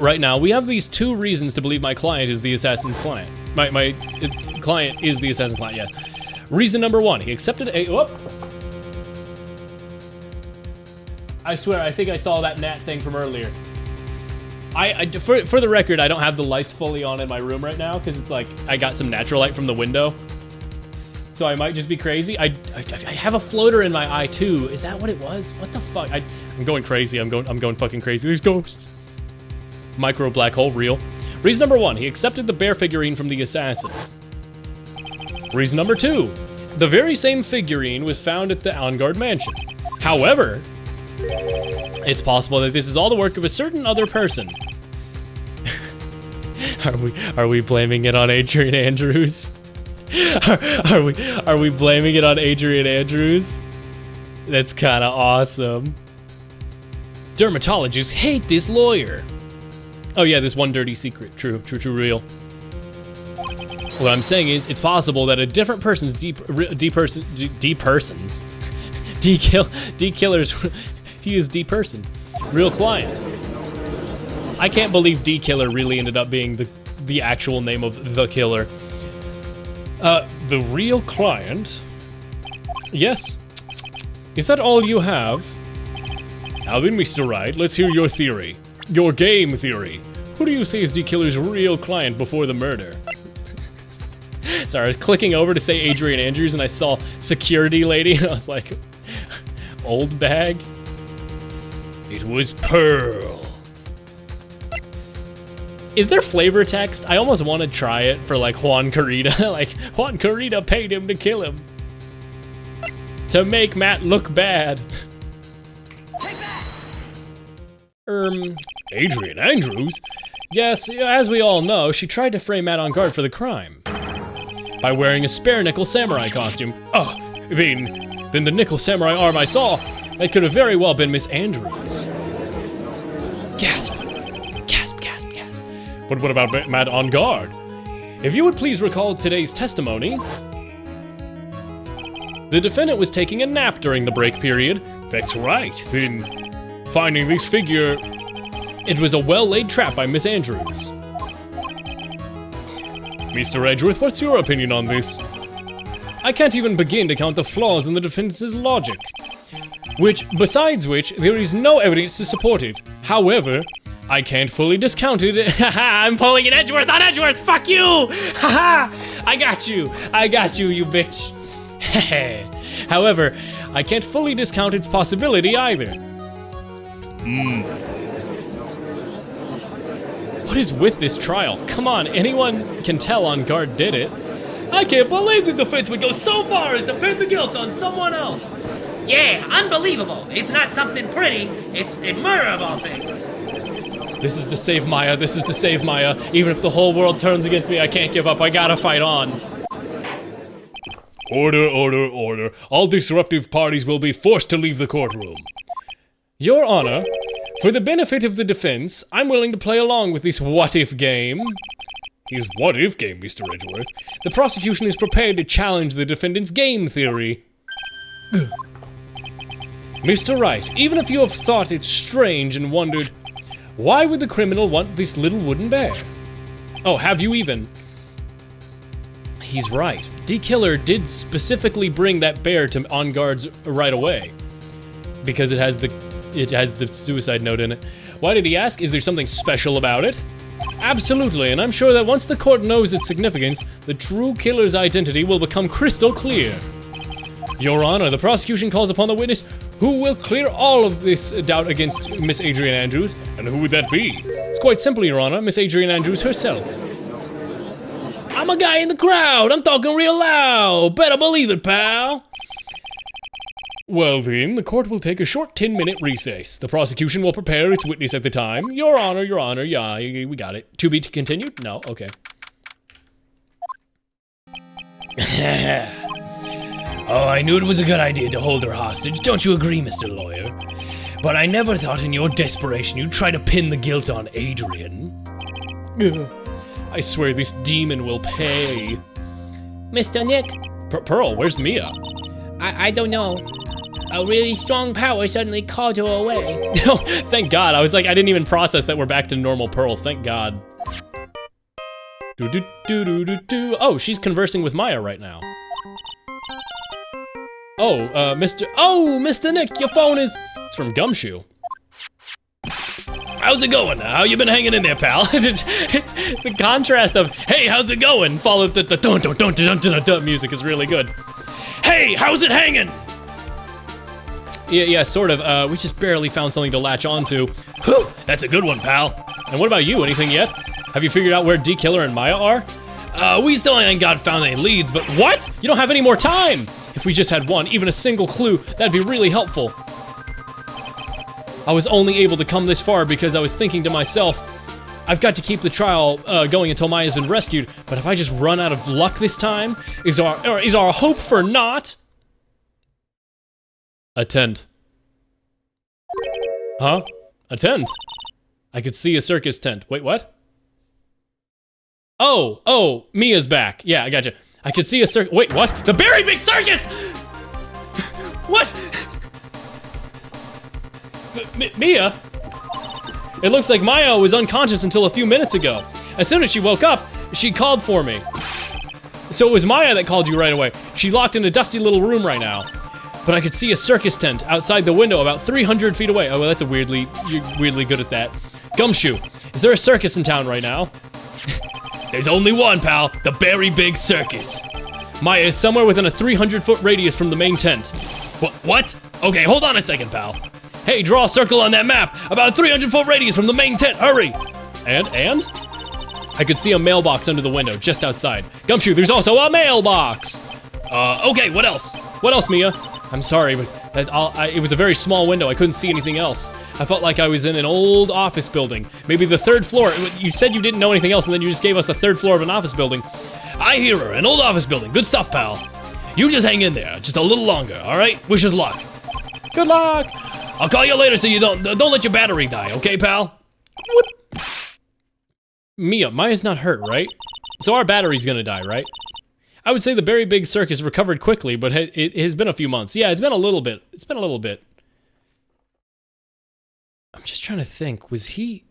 Speaker 1: Right now, we have these two reasons to believe my client is the assassin's client. My client is the assassin's client, yeah. Reason number one, he accepted a, whoop. I swear, I think I saw that gnat thing from earlier. For the record, I don't have the lights fully on in my room right now because it's like, I got some natural light from the window. So I might just be crazy. I have a floater in my eye too. Is that what it was? What the fuck? I'm going crazy. I'm going fucking crazy. There's ghosts. micro black hole real. Reason number 1, he accepted the bear figurine from the assassin. Reason number 2, the very same figurine was found at the On Guard mansion. However, it's possible that this is all the work of a certain other person. Are we blaming it on Adrian Andrews? Are we blaming it on Adrian Andrews? That's kind of awesome. Dermatologists hate this lawyer. Oh yeah, this one dirty secret. True, real. What I'm saying is, it's possible that a different person's D-killer's, he is D-person, real client. I can't believe D-killer really ended up being the actual name of the killer. The real client? Yes. Is that all you have? Now then, Mr. Wright, let's hear your theory. Your game theory. Who do you say is D-killer's real client before the murder? Sorry, I was clicking over to say Adrian Andrews and I saw security lady and I was like, old bag? It was Pearl. Is there flavor text? I almost want to try it for like Juan Corrida. Like, Juan Corrida paid him to kill him. To make Matt look bad. Adrian Andrews? Yes, as we all know, she tried to frame Matt On Guard for the crime. By wearing a spare nickel samurai costume. Oh, then the nickel samurai arm I saw, that could have very well been Miss Andrews. Gasp. But what about Matt On Guard? If you would please recall today's testimony, the defendant was taking a nap during the break period. That's right. Then, finding this figure, it was a well-laid trap by Miss Andrews. Mr. Edgeworth, what's your opinion on this? I can't even begin to count the flaws in the defense's logic. Besides which, there is no evidence to support it. However, I can't fully discount it. Haha, I'm pulling an Edgeworth on Edgeworth, fuck you! Haha, I got you, you bitch. However, I can't fully discount its possibility either. What is with this trial? Come on, anyone can tell On Guard did it. I can't believe the defense would go so far as to pin the guilt on someone else.
Speaker 2: Yeah, unbelievable. It's not something pretty, it's a murder of all things.
Speaker 1: This is to save Maya, this is to save Maya. Even if the whole world turns against me, I can't give up, I gotta fight on. Order. All disruptive parties will be forced to leave the courtroom. Your Honor, for the benefit of the defense, I'm willing to play along with this what-if game. His what-if game, Mr. Edgeworth. The prosecution is prepared to challenge the defendant's game theory. Mr. Wright, even if you have thought it strange and wondered, why would the criminal want this little wooden bear? Oh, have you even? He's right. D-Killer did specifically bring that bear to On Guard's right away. Because it has the suicide note in it. Why did he ask? Is there something special about it? Absolutely, and I'm sure that once the court knows its significance, the true killer's identity will become crystal clear. Your Honor, the prosecution calls upon the witness who will clear all of this doubt against Miss Adrian Andrews. And who would that be? It's quite simple, Your Honor, Miss Adrian Andrews herself. I'm a guy in the crowd. I'm talking real loud. Better believe it, pal. Well then, the court will take a short 10-minute recess. The prosecution will prepare its witness at the time. Your Honor, yeah, we got it. To be continued? No? Okay. Oh, I knew it was a good idea to hold her hostage. Don't you agree, Mr. Lawyer? But I never thought in your desperation you'd try to pin the guilt on Adrian. I swear this demon will pay.
Speaker 2: Mr. Nick?
Speaker 1: Pearl, where's Mia?
Speaker 2: I don't know. A really strong power suddenly called her away.
Speaker 1: Oh, thank God. I was like, I didn't even process that we're back to normal Pearl. Thank God. Oh, she's conversing with Maya right now. Oh, Mr. Nick, your phone is... It's from Gumshoe. How's it going? How you been hanging in there, pal? The contrast of, hey, how's it going? Followed the dun music is really good. Hey, how's it hanging? Yeah, sort of. We just barely found something to latch onto. Whew, that's a good one, pal. And what about you? Anything yet? Have you figured out where D-Killer and Maya are? We still ain't found any leads, but what? You don't have any more time! If we just had one, even a single clue, that'd be really helpful. I was only able to come this far because I was thinking to myself, I've got to keep the trial going until Maya's been rescued, but if I just run out of luck this time, is our hope for naught? Attend. Huh? A tent? I could see a circus tent. Wait, what? Oh, Mia's back. Yeah, I gotcha. I could see a wait, what? The Berry Big Circus! What? Mia? It looks like Maya was unconscious until a few minutes ago. As soon as she woke up, she called for me. So it was Maya that called you right away. She's locked in a dusty little room right now. But I could see a circus tent outside the window about 300 feet away. Oh, well, you're weirdly good at that. Gumshoe, is there a circus in town right now? There's only one, pal, the Berry Big Circus. Maya is somewhere within a 300-foot radius from the main tent. What? Okay, hold on a second, pal. Hey, draw a circle on that map, about a 300-foot radius from the main tent, hurry! And? I could see a mailbox under the window, just outside. Gumshoe, there's also a mailbox! Okay, what else? What else, Mia? I'm sorry, but it was a very small window, I couldn't see anything else. I felt like I was in an old office building. Maybe the third floor. You said you didn't know anything else, and then you just gave us the third floor of an office building. I hear her, an old office building. Good stuff, pal. You just hang in there, just a little longer, alright? Wish us luck. Good luck! I'll call you later so you don't let your battery die, okay, pal? Whoop. Mia, Maya's not hurt, right? So our battery's gonna die, right? I would say the Berry Big Circus recovered quickly, but it has been a few months. Yeah, it's been a little bit. It's been a little bit. I'm just trying to think, was he...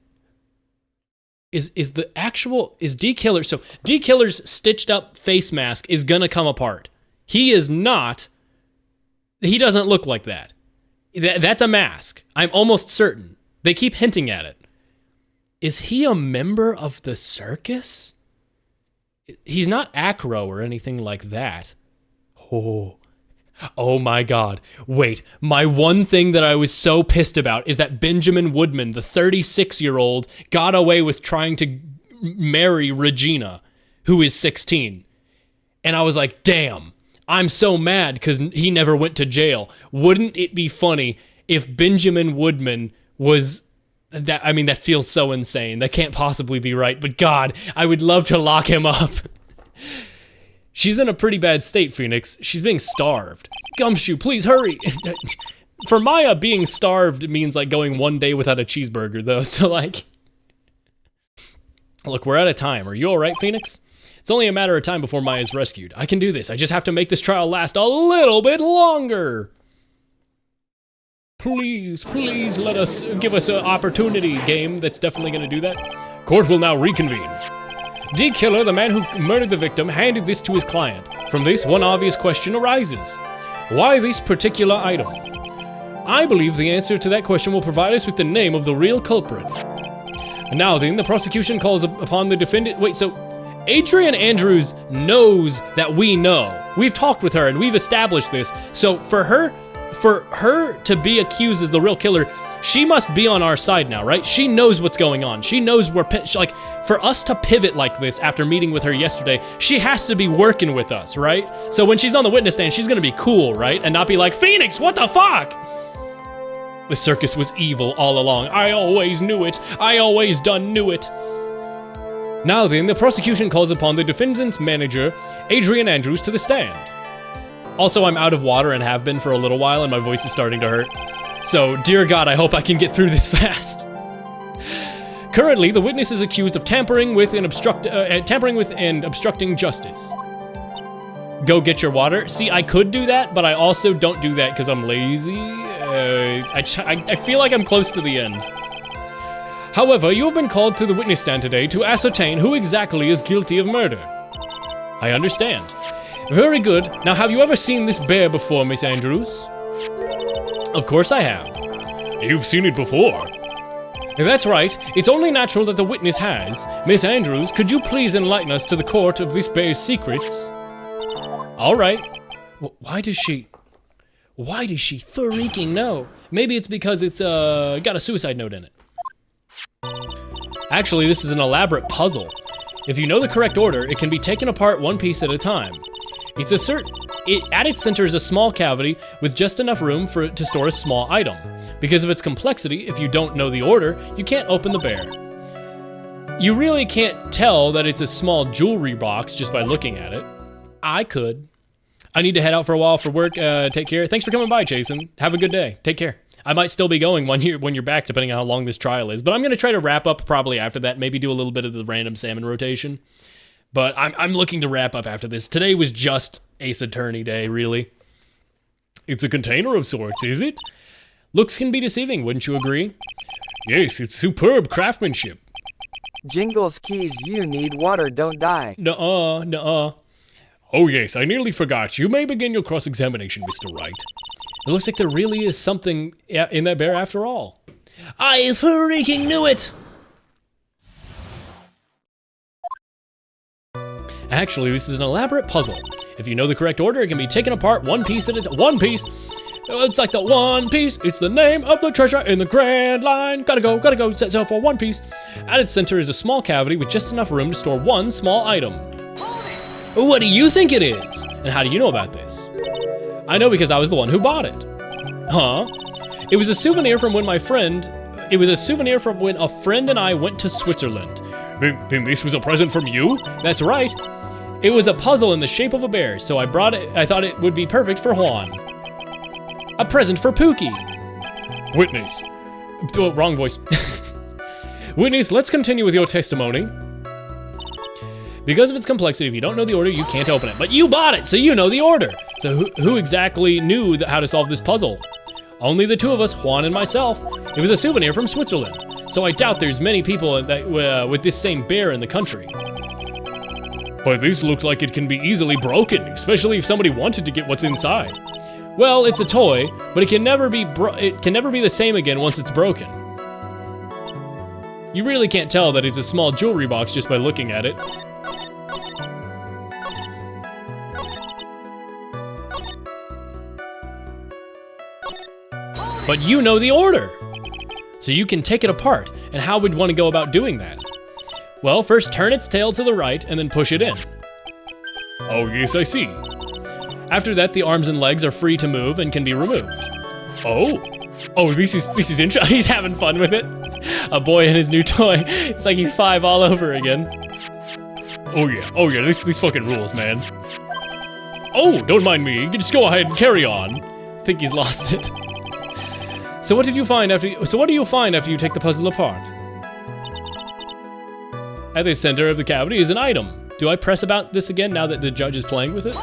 Speaker 1: Is D-Killer... So, D-Killer's stitched up face mask is gonna come apart. He is not... He doesn't look like that. That's a mask. I'm almost certain. They keep hinting at it. Is he a member of the circus? He's not acro or anything like that. Oh my god. Wait, my one thing that I was so pissed about is that Benjamin Woodman, the 36-year-old, got away with trying to marry Regina, who is 16. And I was like, damn, I'm so mad because he never went to jail. Wouldn't it be funny if Benjamin Woodman was... That, I mean, that feels so insane. That can't possibly be right, but God, I would love to lock him up. She's in a pretty bad state, Phoenix. She's being starved. Gumshoe, please hurry. For Maya, being starved means like going one day without a cheeseburger, though, so like... Look, we're out of time. Are you alright, Phoenix? It's only a matter of time before Maya's rescued. I can do this. I just have to make this trial last a little bit longer. Please give us an opportunity, game. That's definitely gonna do that. Court will now reconvene. D-Killer, the man who murdered the victim, handed this to his client. From this, one obvious question arises. Why this particular item? I believe the answer to that question will provide us with the name of the real culprit. Now then, the prosecution calls upon the defendant... Wait, so Adrian Andrews knows that we know. We've talked with her and we've established this. So for her to be accused as the real killer, she must be on our side now, right? She knows what's going on. She knows where, like, for us to pivot like this after meeting with her yesterday, she has to be working with us, right? So when she's on the witness stand, she's gonna be cool, right? And not be like, Phoenix, what the fuck? The circus was evil all along. I always knew it. I always done knew it. Now then, the prosecution calls upon the defendant's manager, Adrian Andrews, to the stand. Also, I'm out of water and have been for a little while, and my voice is starting to hurt. So, dear God, I hope I can get through this fast. Currently, the witness is accused of tampering with and obstructing justice. Go get your water. See, I could do that, but I also don't do that because I'm lazy. I feel like I'm close to the end. However, you have been called to the witness stand today to ascertain who exactly is guilty of murder. I understand. Very good. Now, have you ever seen this bear before, Miss Andrews? Of course I have. You've seen it before? That's right. It's only natural that the witness has. Miss Andrews, could you please enlighten us to the court of this bear's secrets? All right. Why does she freaking know? Maybe it's because it's got a suicide note in it. Actually, this is an elaborate puzzle. If you know the correct order, it can be taken apart one piece at a time. At its center is a small cavity with just enough room for it to store a small item. Because of its complexity, if you don't know the order, you can't open the bear. You really can't tell that it's a small jewelry box just by looking at it. I could. I need to head out for a while for work. Take care. Thanks for coming by, Jason. Have a good day. Take care. I might still be going when you're back, depending on how long this trial is. But I'm going to try to wrap up probably after that. Maybe do a little bit of the random salmon rotation. But I'm looking to wrap up after this. Today was just Ace Attorney Day, really. It's a container of sorts, is it? Looks can be deceiving, wouldn't you agree? Yes, it's superb craftsmanship.
Speaker 3: Jingles keys, you need water, don't die.
Speaker 1: Nuh-uh. Oh yes, I nearly forgot. You may begin your cross-examination, Mr. Wright. It looks like there really is something in that bear after all.
Speaker 2: I freaking knew it!
Speaker 1: Actually, this is an elaborate puzzle. If you know the correct order, it can be taken apart one piece at a time. One Piece! It's like the One Piece. It's the name of the treasure in the Grand Line. Gotta go, set sail for One Piece. At its center is a small cavity with just enough room to store one small item. What do you think it is? And how do you know about this? I know because I was the one who bought it. Huh? It was a souvenir from when a friend and I went to Switzerland. Then this was a present from you? That's right. It was a puzzle in the shape of a bear, so I brought it. I thought it would be perfect for Juan. A present for Pookie. Witness. Oh, wrong voice. Witness, let's continue with your testimony. Because of its complexity, if you don't know the order, you can't open it. But you bought it, so you know the order. So who exactly knew how to solve this puzzle? Only the two of us, Juan and myself. It was a souvenir from Switzerland. So I doubt there's many people that, with this same bear in the country. But this looks like it can be easily broken, especially if somebody wanted to get what's inside. Well, it's a toy, but it can never be the same again once it's broken. You really can't tell that it's a small jewelry box just by looking at it. But you know the order! So you can take it apart, and how would one go about doing that? Well, first turn its tail to the right, and then push it in. Oh yes, I see. After that, the arms and legs are free to move and can be removed. Oh, this is interesting. He's having fun with it. A boy and his new toy. It's like he's 5 all over again. Oh yeah, this fucking rules, man. Oh, don't mind me. You can just go ahead and carry on. I think he's lost it. So what do you find after you take the puzzle apart? At the center of the cavity is an item. Do I press about this again now that the judge is playing with it?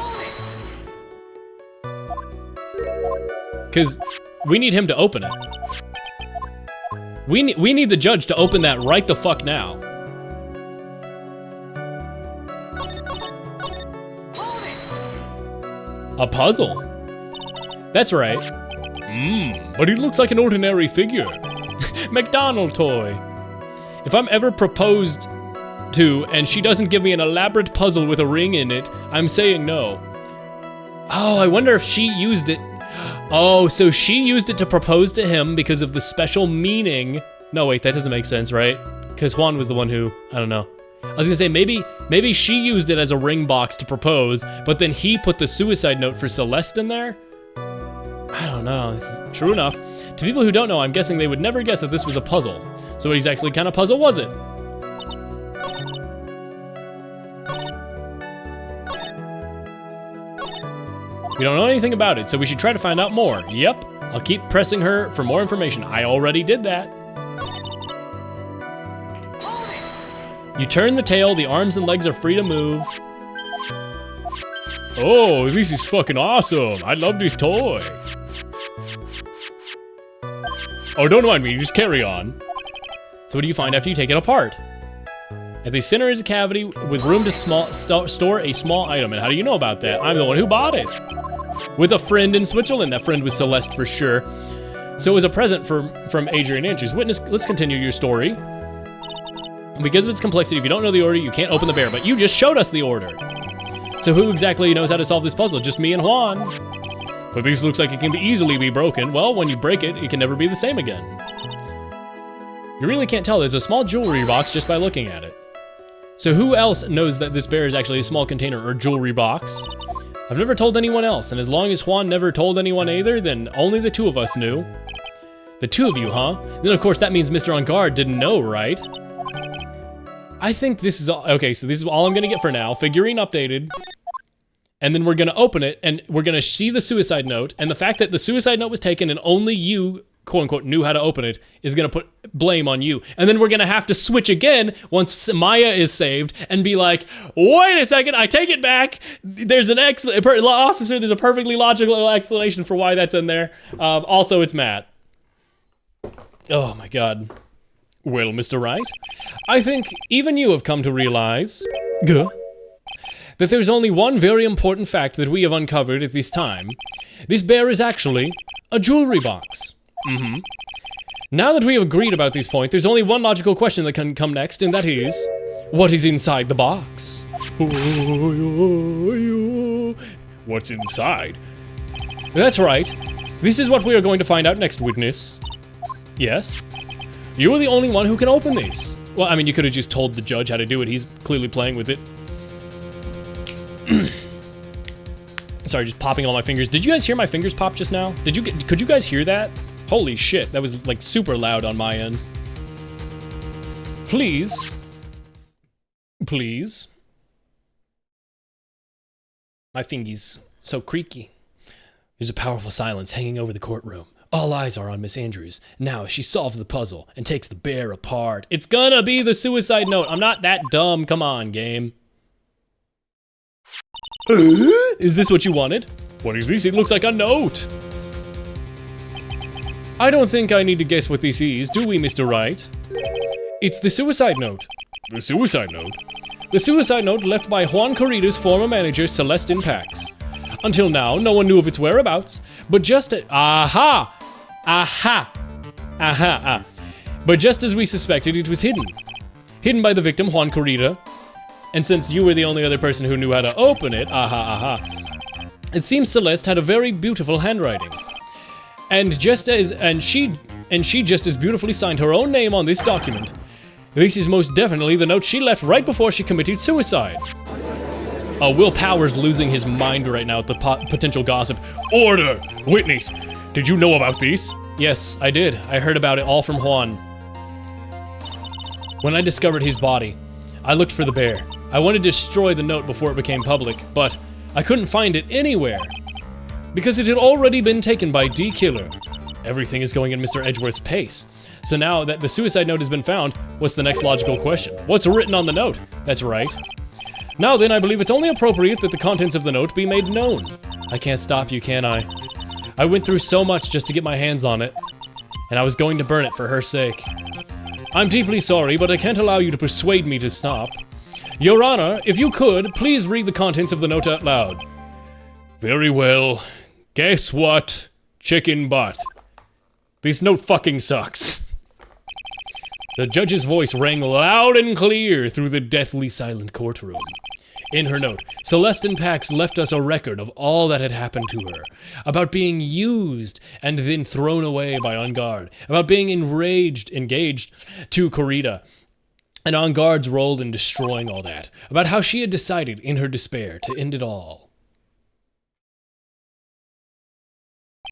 Speaker 1: Because we need him to open it. We need the judge to open that right the fuck now. A puzzle. That's right. But he looks like an ordinary figure. McDonald toy. If I'm ever proposed to and she doesn't give me an elaborate puzzle with a ring in it, I'm saying no. Oh, I wonder if she used it. Oh, so she used it to propose to him because of the special meaning. No, wait, that doesn't make sense, right? Because Juan was the one who, I don't know. I was gonna say maybe she used it as a ring box to propose, but then he put the suicide note for Celeste in there? I don't know, this is true enough. To people who don't know, I'm guessing they would never guess that this was a puzzle. So what exactly kind of puzzle was it? We don't know anything about it, so we should try to find out more. Yep, I'll keep pressing her for more information. I already did that. You turn the tail, the arms and legs are free to move. Oh, this is fucking awesome. I love this toy. Oh, don't mind me, just carry on. So what do you find after you take it apart? At the center is a cavity with room to store a small item. And how do you know about that? I'm the one who bought it. With a friend in Switzerland. That friend was Celeste for sure. So it was a present from Adrian Andrews. Witness, let's continue your story. Because of its complexity, if you don't know the order, you can't open the bear. But you just showed us the order. So who exactly knows how to solve this puzzle? Just me and Juan. But this looks like it can easily be broken. Well, when you break it, it can never be the same again. You really can't tell. There's a small jewelry box just by looking at it. So who else knows that this bear is actually a small container or jewelry box? I've never told anyone else, and as long as Juan never told anyone either, then only the two of us knew. The two of you, huh? Then of course that means Mr. On Guard didn't know, right? I think this is all, okay, so this is all I'm gonna get for now. Figurine updated. And then we're gonna open it, and we're gonna see the suicide note, and the fact that the suicide note was taken and only you, quote unquote, knew how to open it, is gonna put blame on you. And then we're gonna have to switch again once Maya is saved and be like, wait a second, I take it back. There's an officer, there's a perfectly logical explanation for why that's in there. Also, it's Matt. Oh my God. Well, Mr. Wright, I think even you have come to realize that there's only one very important fact that we have uncovered at this time. This bear is actually a jewelry box. Now that we have agreed about this point, there's only one logical question that can come next, and that is, what is inside the box? What's inside? That's right. This is what we are going to find out next, witness. Yes? You are the only one who can open this. Well, I mean, you could have just told the judge how to do it. He's clearly playing with it. Sorry, just popping all my fingers. Did you guys hear my fingers pop just now? Could you guys hear that? Holy shit, that was like super loud on my end. Please. Please. My fingies so creaky. There's a powerful silence hanging over the courtroom. All eyes are on Miss Andrews. Now, as she solves the puzzle and takes the bear apart, it's gonna be the suicide note. I'm not that dumb. Come on, game. Is this what you wanted? What is this? It looks like a note. I don't think I need to guess what this is, do we, Mr. Wright? It's the suicide note. The suicide note? The suicide note left by Juan Corrida's former manager, Celestin Pax. Until now, no one knew of its whereabouts, but just But just as we suspected, it was hidden. Hidden by the victim, Juan Corrida. And since you were the only other person who knew how to open it, it seems Celeste had a very beautiful handwriting. And she just as beautifully signed her own name on this document. This is most definitely the note she left right before she committed suicide. Will Power's losing his mind right now at the potential gossip. Order! Witness! Did you know about this? Yes, I did. I heard about it all from Juan. When I discovered his body, I looked for the bear. I wanted to destroy the note before it became public, but I couldn't find it anywhere. Because it had already been taken by D. Killer. Everything is going at Mr. Edgeworth's pace. So now that the suicide note has been found, what's the next logical question? What's written on the note? That's right. Now then, I believe it's only appropriate that the contents of the note be made known. I can't stop you, can I? I went through so much just to get my hands on it, and I was going to burn it for her sake. I'm deeply sorry, but I can't allow you to persuade me to stop. Your Honor, if you could, please read the contents of the note out loud. Very well. Guess what? Chicken butt. This note fucking sucks. The judge's voice rang loud and clear through the deathly silent courtroom. In her note, Celestin Pax left us a record of all that had happened to her, about being used and then thrown away by On Guard, about being engaged to Corrida, and On Guard's role in destroying all that, about how she had decided in her despair to end it all.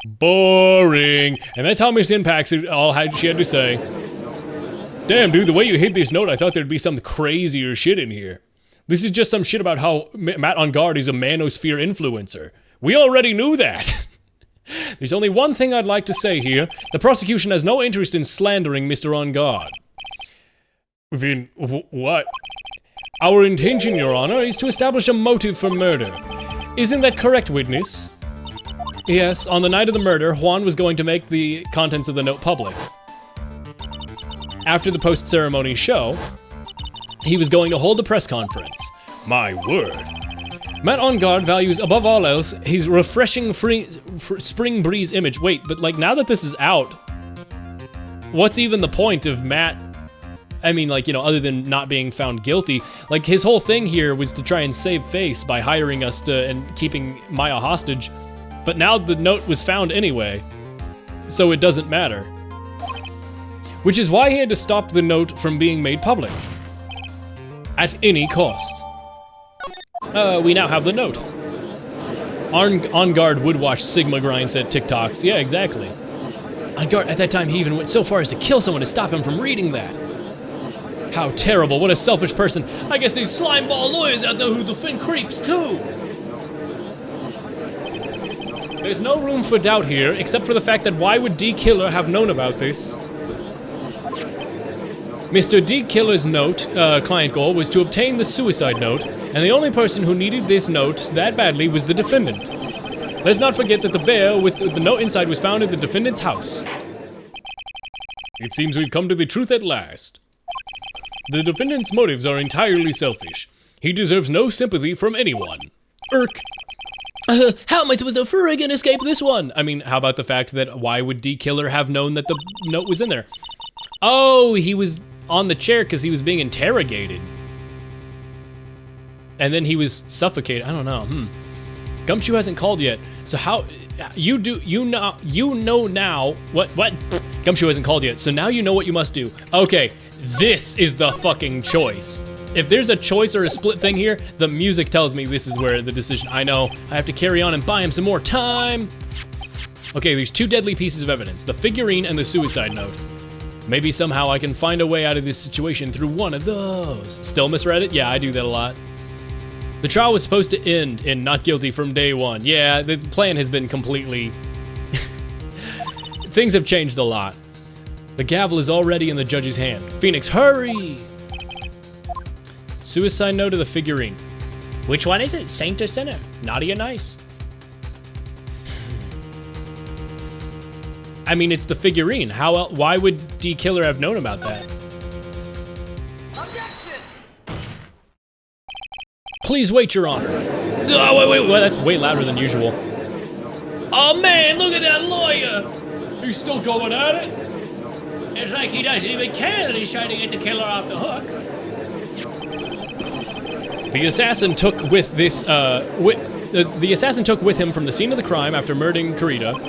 Speaker 1: Boring. And that's how Miss Impax she had to say. Damn, dude, the way you hid this note, I thought there'd be some crazier shit in here. This is just some shit about how Matt On Guard is a manosphere influencer. We already knew that. There's only one thing I'd like to say here. The prosecution has no interest in slandering Mr. On Guard. Then, what? Our intention, Your Honor, is to establish a motive for murder. Isn't that correct, witness? Yes, on the night of the murder, Juan was going to make the contents of the note public. After the post-ceremony show, he was going to hold a press conference. My word. Matt On Guard values above all else his refreshing spring breeze image. Wait, but like now that this is out, what's even the point of Matt? I mean, like, you know, other than not being found guilty, like his whole thing here was to try and save face by hiring us and keeping Maya hostage. But now the note was found anyway, so it doesn't matter. which is why he had to stop the note from being made public. At any cost. We now have the note. On Guard would watch Sigma Grind said TikToks. Yeah, exactly. On Guard, at that time, he even went so far as to kill someone to stop him from reading that. How terrible, what a selfish person. I guess these slimeball lawyers out there who defend creeps too. There's no room for doubt here, except for the fact that why would D. Killer have known about this? Mr. D. Killer's note, client goal, was to obtain the suicide note, and the only person who needed this note that badly was the defendant. Let's not forget that the bear with the note inside was found at the defendant's house. It seems we've come to the truth at last. The defendant's motives are entirely selfish. He deserves no sympathy from anyone. Irk.
Speaker 2: How am I supposed to friggin' escape this one?
Speaker 1: I mean, how about the fact that why would D. Killer have known that the note was in there? Oh, he was on the chair because he was being interrogated. And then he was suffocated. I don't know. Gumshoe hasn't called yet. So how you know now what Gumshoe hasn't called yet. So now you know what you must do. Okay, this is the fucking choice. If there's a choice or a split thing here, the music tells me this is where the decision. I know. I have to carry on and buy him some more time. Okay, there's two deadly pieces of evidence, the figurine and the suicide note. Maybe somehow I can find a way out of this situation through one of those. Still misread it? Yeah, I do that a lot. The trial was supposed to end in not guilty from day one. Yeah, the plan has been completely... Things have changed a lot. The gavel is already in the judge's hand. Phoenix, hurry! Suicide note of the figurine.
Speaker 2: Which one is it? Saint or sinner? Naughty or nice?
Speaker 1: I mean, it's the figurine. Why would D. Killer have known about that? Please wait, Your Honor. Oh, wait, well, that's way louder than usual.
Speaker 2: Oh man, look at that lawyer!
Speaker 1: He's still going at it?
Speaker 2: It's like he doesn't even care that he's trying to get the killer off the hook.
Speaker 1: The assassin took with this, the assassin took with him from the scene of the crime after murdering Kurita,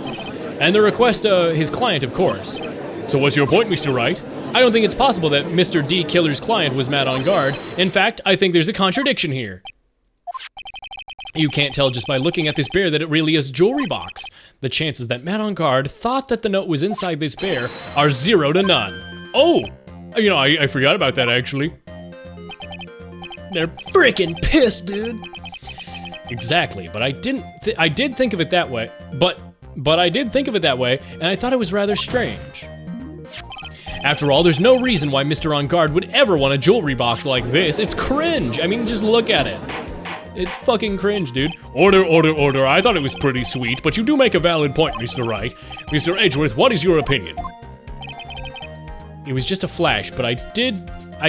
Speaker 1: and the request, his client, of course. So what's your point, Mr. Wright? I don't think it's possible that Mr. D. Killer's client was Matt on Guard. In fact, I think there's a contradiction here. You can't tell just by looking at this bear that it really is a jewelry box. The chances that Matt on Guard thought that the note was inside this bear are 0 to none. Oh, you know, I forgot about that actually.
Speaker 2: They're freaking pissed, dude.
Speaker 1: Exactly, but I did think of it that way, but I did think of it that way, and I thought it was rather strange. After all, there's no reason why Mr. On Guard would ever want a jewelry box like this. It's cringe. I mean, just look at it. It's fucking cringe, dude. Order, order, order. I thought it was pretty sweet, but you do make a valid point, Mr. Wright. Mr. Edgeworth, what is your opinion? It was just a flash, but I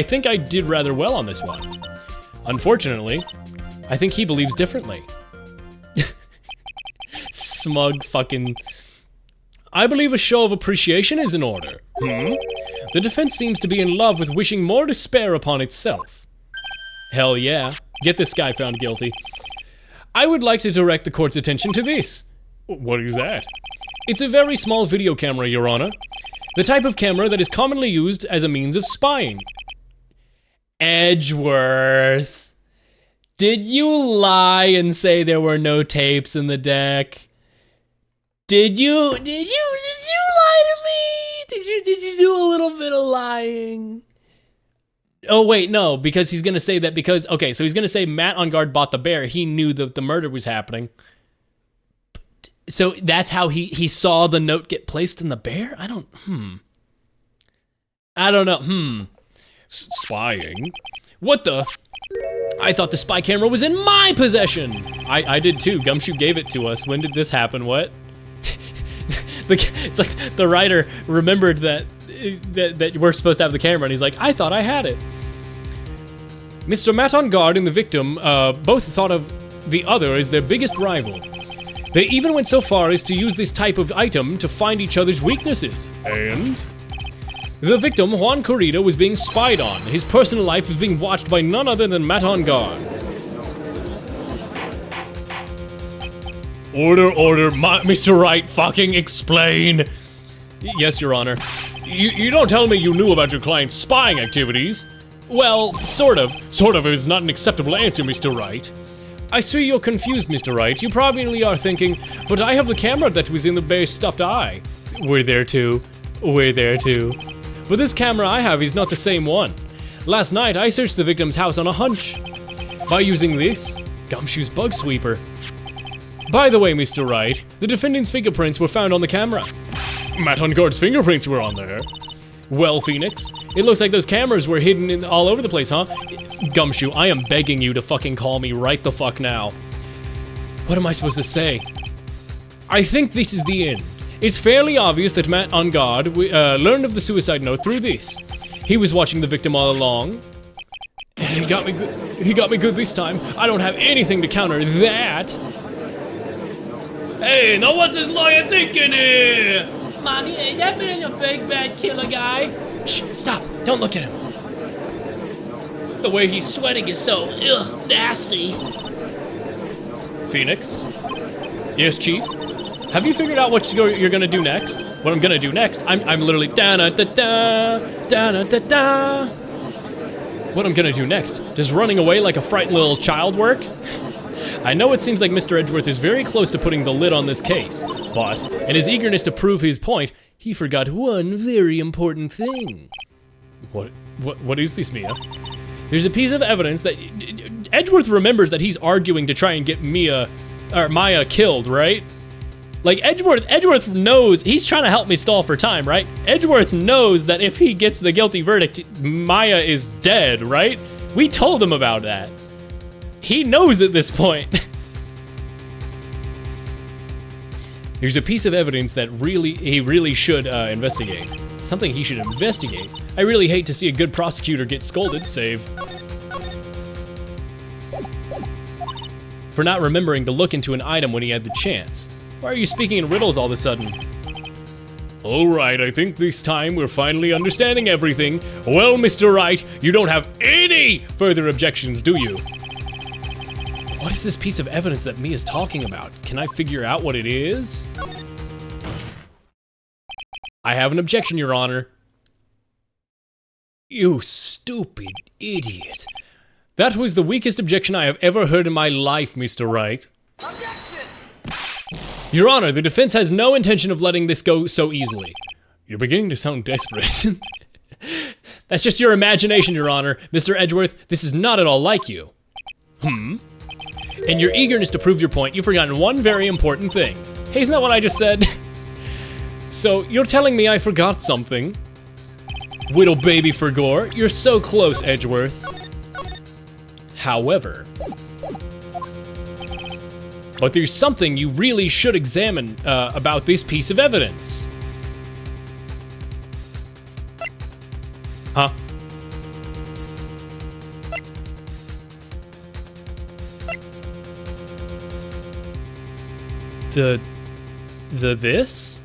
Speaker 1: think I did rather well on this one. Unfortunately, I think he believes differently. Smug fucking... I believe a show of appreciation is in order. The defense seems to be in love with wishing more despair upon itself. Hell yeah. Get this guy found guilty. I would like to direct the court's attention to this. What is that? It's a very small video camera, Your Honor. The type of camera that is commonly used as a means of spying. Edgeworth. Did you lie and say there were no tapes in the deck? Did you lie to me? Did you do a little bit of lying? Oh wait, no, because he's gonna say that because, okay, so he's gonna say Matt on Guard bought the bear. He knew that the murder was happening. So that's how he saw the note get placed in the bear? I don't know, Spying? What the? I thought the spy camera was in my possession. I did too. Gumshoe gave it to us. When did this happen? What? It's like the writer remembered that we're supposed to have the camera, and he's like, I thought I had it. Mr. Matt on Guard and the victim both thought of the other as their biggest rival. They even went so far as to use this type of item to find each other's weaknesses. And the victim, Juan Kurita, was being spied on. His personal life was being watched by none other than Matt on Guard. Order, Mr. Wright, fucking explain. Yes, Your Honor. You don't tell me you knew about your client's spying activities. Well, sort of. Sort of is not an acceptable answer, Mr. Wright. I see you're confused, Mr. Wright. You probably are thinking, but I have the camera that was in the bear's stuffed eye. We're there too. We're there too. But this camera I have is not the same one. Last night, I searched the victim's house on a hunch by using this Gumshoe's bug sweeper. By the way, Mr. Wright, the defendant's fingerprints were found on the camera. Matt Hungart's fingerprints were on there. Well, Phoenix, it looks like those cameras were hidden all over the place, huh? Gumshoe, I am begging you to fucking call me right the fuck now. What am I supposed to say? I think this is the end. It's fairly obvious that Matt Hungar learned of the suicide note through this. He was watching the victim all along. He got me good. He got me good this time. I don't have anything to counter that. Hey, now what's this lawyer thinking here?
Speaker 2: Mommy, ain't that man a big bad killer guy?
Speaker 1: Shh, stop. Don't look at him.
Speaker 2: The way he's sweating is so, nasty.
Speaker 1: Phoenix? Yes, Chief? Have you figured out what you're gonna do next? What I'm gonna do next? I'm literally da-da-da-da, da-da-da-da. What I'm gonna do next? Does running away like a frightened little child work? I know it seems like Mr. Edgeworth is very close to putting the lid on this case, but in his eagerness to prove his point, he forgot one very important thing. What is this, Mia? There's a piece of evidence that Edgeworth remembers that he's arguing to try and get Maya killed, right? Like Edgeworth knows he's trying to help me stall for time, right? Edgeworth knows that if he gets the guilty verdict, Maya is dead, right? We told him about that. He knows at this point. There's a piece of evidence that he really should investigate. Something he should investigate. I really hate to see a good prosecutor get scolded, save for not remembering to look into an item when he had the chance. Why are you speaking in riddles all of a sudden? All right, I think this time we're finally understanding everything. Well, Mr. Wright, you don't have any further objections, do you? What is this piece of evidence that Mia's talking about? Can I figure out what it is? I have an objection, Your Honor. You stupid idiot. That was the weakest objection I have ever heard in my life, Mr. Wright. Your Honor, the defense has no intention of letting this go so easily. You're beginning to sound desperate. That's just your imagination, Your Honor. Mr. Edgeworth, this is not at all like you. In your eagerness to prove your point, you've forgotten one very important thing. Hey, isn't that what I just said? So, you're telling me I forgot something? Whittle baby Fergor, you're so close, Edgeworth. However, but there's something you really should examine about this piece of evidence. Huh? This?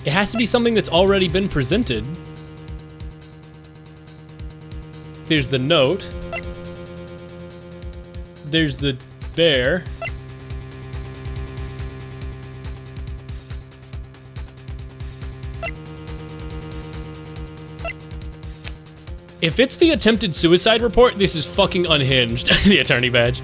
Speaker 1: It has to be something that's already been presented. There's the note. There's the bear. If it's the attempted suicide report, this is fucking unhinged. The attorney badge.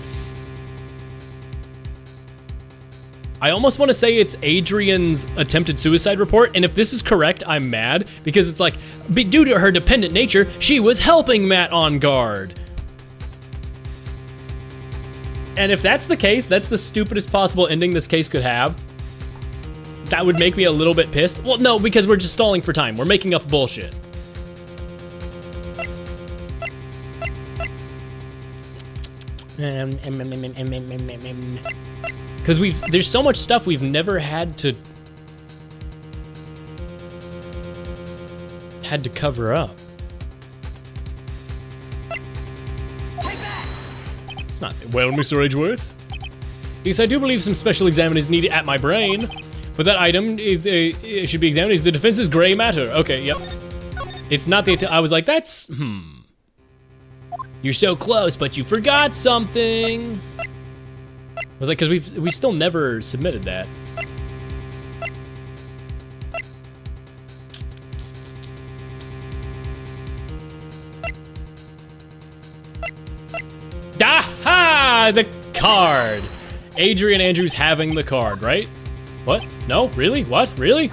Speaker 1: I almost want to say it's Adrian's attempted suicide report, and if this is correct, I'm mad, because it's like, due to her dependent nature, she was helping Matt Hungar. And if that's the case, that's the stupidest possible ending this case could have. That would make me a little bit pissed. Well, no, because we're just stalling for time. We're making up bullshit. Because there's so much stuff we've never had to cover up. It's not, well, Mr. Edgeworth. Yes, I do believe some special exam is needed at my brain, but that item is it should be examined as the defense's gray matter. Okay, yep. It's not the, I was like, that's, You're so close, but you forgot something. I was like, because we still never submitted that. Ah, the card. Adrian Andrews having the card, right? What? No? Really? What? Really?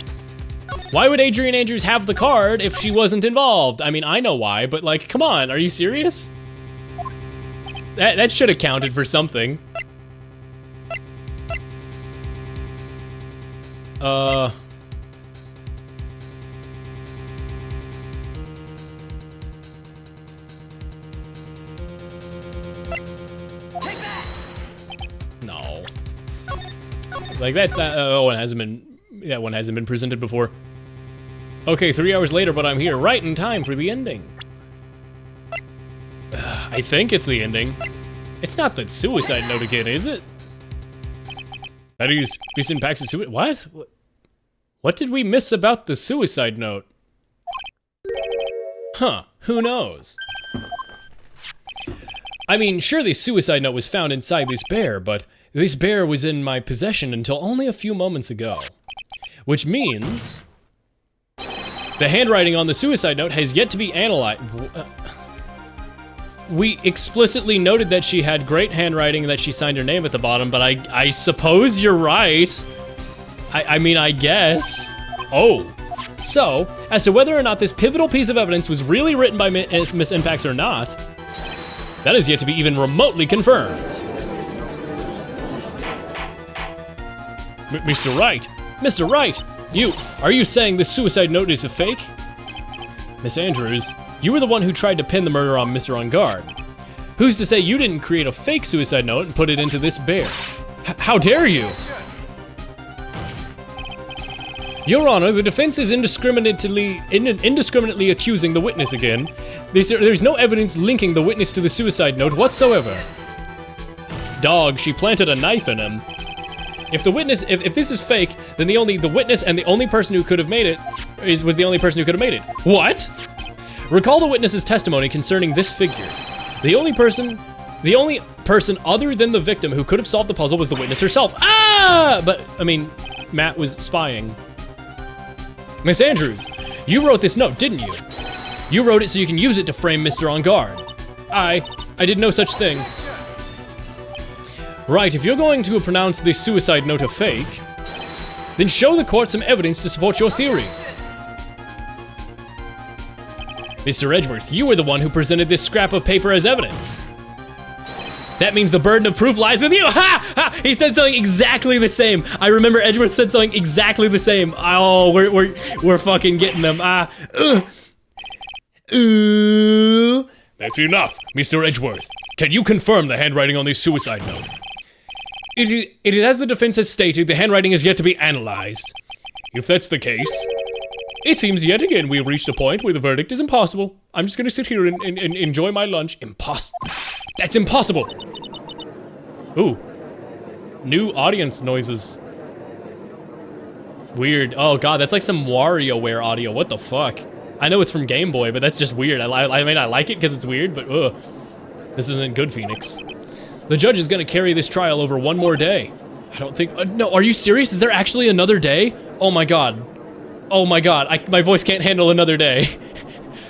Speaker 1: Why would Adrian Andrews have the card if she wasn't involved? I mean, I know why, but like, come on, are you serious? That should have counted for something. No. Like that one hasn't been presented before. Okay, 3 hours later, but I'm here right in time for the ending. I think it's the ending. It's not the suicide note again, is it? That is, this impacts the suicide. What? What did we miss about the suicide note? Huh, who knows? I mean, sure, the suicide note was found inside this bear, but this bear was in my possession until only a few moments ago. Which means the handwriting on the suicide note has yet to be analyzed. We explicitly noted that she had great handwriting and that she signed her name at the bottom, but I suppose you're right. I mean, I guess. Oh. So, as to whether or not this pivotal piece of evidence was really written by Miss Impax or not, that is yet to be even remotely confirmed. Mr. Wright! Mr. Wright! Are you saying this suicide note is a fake? Miss Andrews, you were the one who tried to pin the murder on Mr. On Guard. Who's to say you didn't create a fake suicide note and put it into this bear? How dare you? Your Honor, the defense is indiscriminately accusing the witness again. There's no evidence linking the witness to the suicide note whatsoever. Dog, she planted a knife in him. If the witness, if this is fake, then the witness and the only person who could have made it was the only person who could have made it. What? Recall the witness's testimony concerning this figure. The only person other than the victim who could have solved the puzzle was the witness herself. Ah! But, I mean, Matt was spying. Miss Andrews, you wrote this note, didn't you? You wrote it so you can use it to frame Mr. On Guard. I did no such thing. Right, if you're going to pronounce this suicide note a fake, then show the court some evidence to support your theory. Mr. Edgeworth, you were the one who presented this scrap of paper as evidence. That means the burden of proof lies with you. Ha! Ha! He said something exactly the same. I remember Edgeworth said something exactly the same. Oh, we're fucking getting them. That's enough, Mr. Edgeworth. Can you confirm the handwriting on this suicide note? It is as the defense has stated, the handwriting is yet to be analyzed. If that's the case, it seems yet again we have reached a point where the verdict is impossible. I'm just gonna sit here and enjoy my lunch. That's impossible! Ooh. New audience noises. Weird. Oh god, that's like some WarioWare audio. What the fuck? I know it's from Game Boy, but that's just weird. I mean, I like it because it's weird, but ugh. This isn't good, Phoenix. The judge is gonna carry this trial over one more day. I don't think- no, are you serious? Is there actually another day? Oh my god. Oh my god, my voice can't handle another day.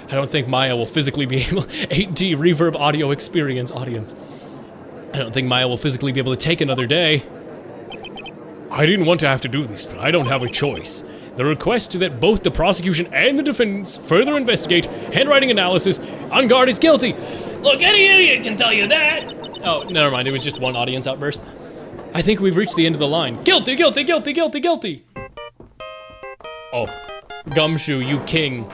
Speaker 1: I don't think Maya will physically be able- 8D reverb audio experience audience. I don't think Maya will physically be able to take another day. I didn't want to have to do this, but I don't have a choice. The request that both the prosecution and the defense further investigate handwriting analysis on guard is guilty. Look, any idiot can tell you that. Oh, never mind, it was just one audience outburst. I think we've reached the end of the line. Guilty, guilty, guilty, guilty, guilty. Oh, Gumshoe, you king.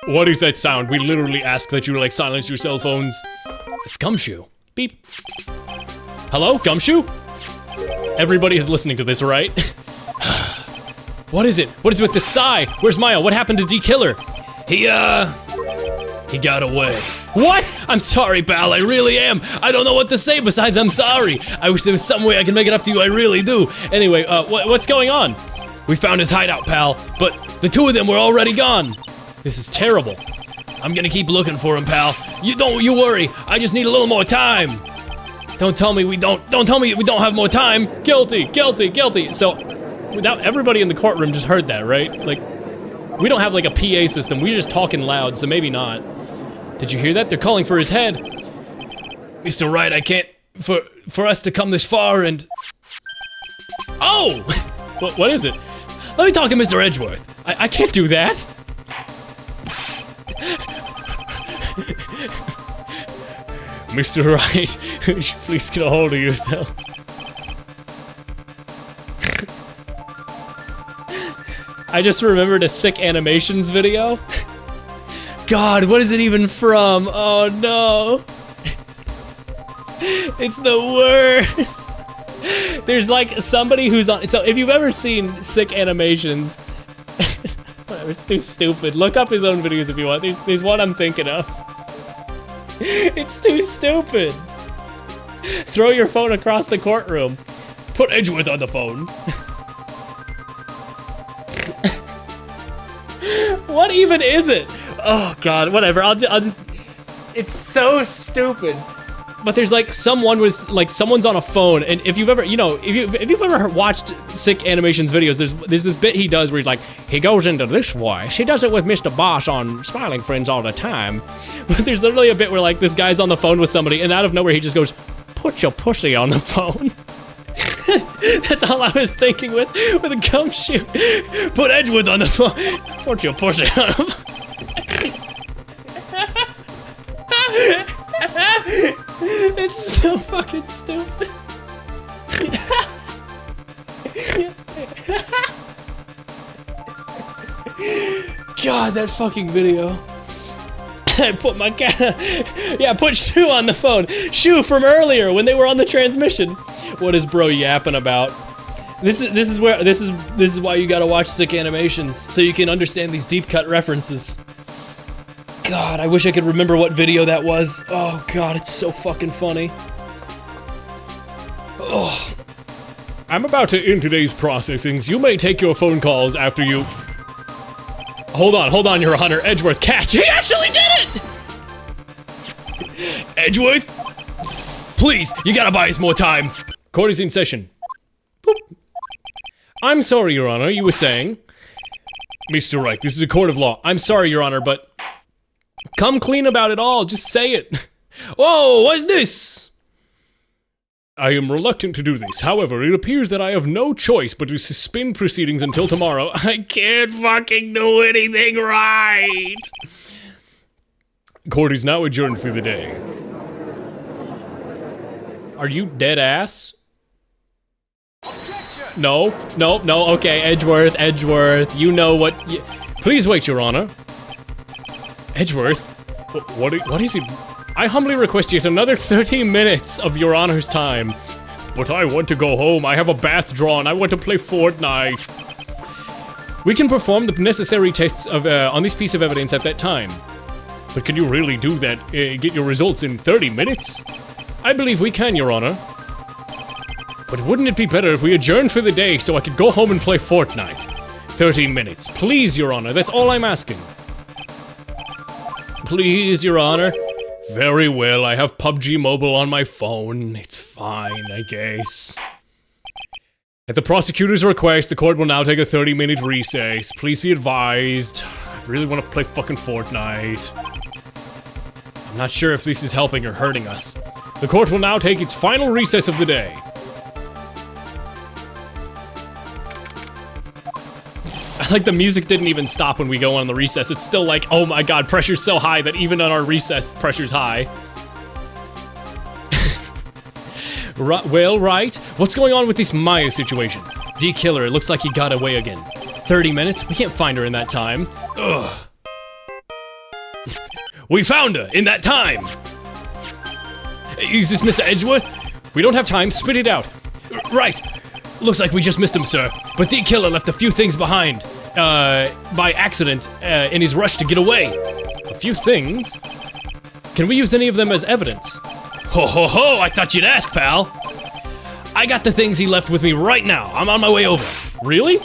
Speaker 1: What is that sound? We literally ask that you, like, silence your cell phones. It's Gumshoe. Beep. Hello, Gumshoe? Everybody is listening to this, right? What is it? What is with this sigh? Where's Maya? What happened to D-Killer? He got away. What? I'm sorry, pal, I really am. I don't know what to say besides I'm sorry. I wish there was some way I could make it up to you, I really do. Anyway, what's going on? We found his hideout, pal, but the two of them were already gone. This is terrible. I'm gonna keep looking for him, pal. You worry, I just need a little more time. Don't tell me we don't have more time. Guilty, guilty, guilty. So, without everybody in the courtroom just heard that, right? Like, we don't have like a PA system, we're just talking loud, so maybe not. Did you hear that? They're calling for his head. Mr. Wright, I can't, for us to come this far and... Oh! What is it? Let me talk to Mr. Edgeworth. I can't do that. Mr. Wright, would you please get a hold of yourself? I just remembered a Sick Animations video. God, what is it even from? Oh no. It's the worst. There's like somebody who's on, so if you've ever seen Sick Animations, whatever, it's too stupid. Look up his own videos if you want. There's one I'm thinking of. It's too stupid. Throw your phone across the courtroom. Put Edgeworth on the phone. What even is it? Oh God, whatever. I'll just. It's so stupid. But there's like someone's on a phone, and if you've ever, if you've ever watched Sick Animations videos, there's this bit he does where he's like, he goes into this voice. He does it with Mr. Boss on Smiling Friends all the time. But there's literally a bit where like this guy's on the phone with somebody, and out of nowhere he just goes, "Put your pussy on the phone." That's all I was thinking with a gumshoe. Put Edgeworth on the phone. Put your pussy on the phone. It's so fucking stupid. God, that fucking video. I put my cat. Yeah, put Shu on the phone. Shu from earlier when they were on the transmission. What is bro yapping about? This is why you gotta watch Sick Animations so you can understand these deep cut references. God, I wish I could remember what video that was. Oh God, it's so fucking funny. Oh. I'm about to end today's processings. You may take your phone calls after you... Hold on, Your Honor. Edgeworth, catch. He actually did it! Edgeworth? Please, you gotta buy us more time. Court is in session. Boop. I'm sorry, Your Honor, you were saying? Mr. Wright, this is a court of law. I'm sorry, Your Honor, but... Come clean about it all, just say it. Whoa, what's this? I am reluctant to do this. However, it appears that I have no choice but to suspend proceedings until tomorrow. I can't fucking do anything right. Court is now adjourned for the day. Are you dead ass? No, okay, Edgeworth, you know what Please wait, Your Honor. Edgeworth? What is it? I humbly request yet another 30 minutes of Your Honor's time. But I want to go home. I have a bath drawn. I want to play Fortnite. We can perform the necessary tests of on this piece of evidence at that time. But can you really do that? Get your results in 30 minutes? I believe we can, Your Honor. But wouldn't it be better if we adjourned for the day so I could go home and play Fortnite? 30 minutes. Please, Your Honor. That's all I'm asking. Please, Your Honor. Very well, I have PUBG Mobile on my phone. It's fine, I guess. At the prosecutor's request, the court will now take a 30-minute recess. Please be advised. I really want to play fucking Fortnite. I'm not sure if this is helping or hurting us. The court will now take its final recess of the day. Like the music didn't even stop when we go on the recess. It's still like, oh my God, pressure's so high that even on our recess, pressure's high. Well, right. What's going on with this Maya situation? D-Killer, it looks like he got away again. 30 minutes? We can't find her in that time. Ugh. We found her in that time! Is this Mr. Edgeworth? We don't have time, spit it out. Right. Looks like we just missed him, sir. But D-Killer left a few things behind, by accident, in his rush to get away. A few things? Can we use any of them as evidence? Ho ho ho, I thought you'd ask, pal. I got the things he left with me right now. I'm on my way over. Really?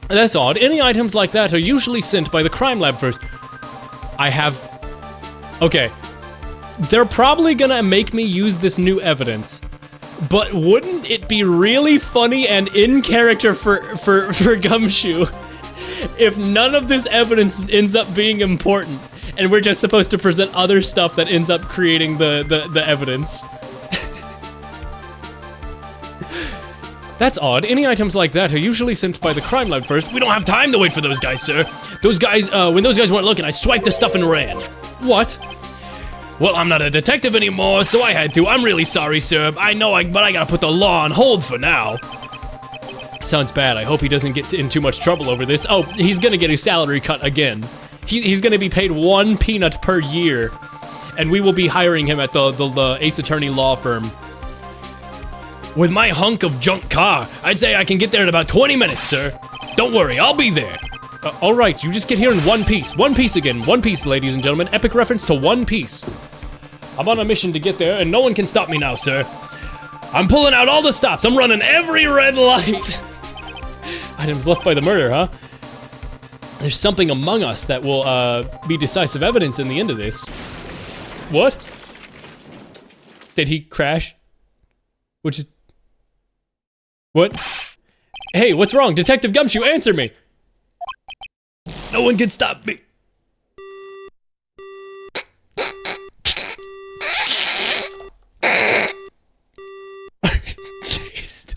Speaker 1: That's odd. Any items like that are usually sent by the crime lab first. I have... Okay. They're probably gonna make me use this new evidence. But wouldn't it be really funny and in character for Gumshoe if none of this evidence ends up being important and we're just supposed to present other stuff that ends up creating the evidence. That's odd. Any items like that are usually sent by the crime lab first. We don't have time to wait for those guys, sir. Those guys, when those guys weren't looking, I swiped the stuff and ran. What? Well, I'm not a detective anymore, so I had to. I'm really sorry, sir. I know, but I gotta put the law on hold for now. Sounds bad. I hope he doesn't get in too much trouble over this. Oh, he's gonna get his salary cut again. He's gonna be paid 1 peanut per year, and we will be hiring him at the Ace Attorney law firm. With my hunk of junk car, I'd say I can get there in about 20 minutes, sir. Don't worry, I'll be there. All right, you just get here in one piece. One piece again. One piece, ladies and gentlemen. Epic reference to One Piece. I'm on a mission to get there, and no one can stop me now, sir. I'm pulling out all the stops. I'm running every red light. Items left by the murder, huh? There's something among us that will be decisive evidence in the end of this. What? Did he crash? Which is... What? Hey, what's wrong? Detective Gumshoe, answer me! No one can stop me! Jeez.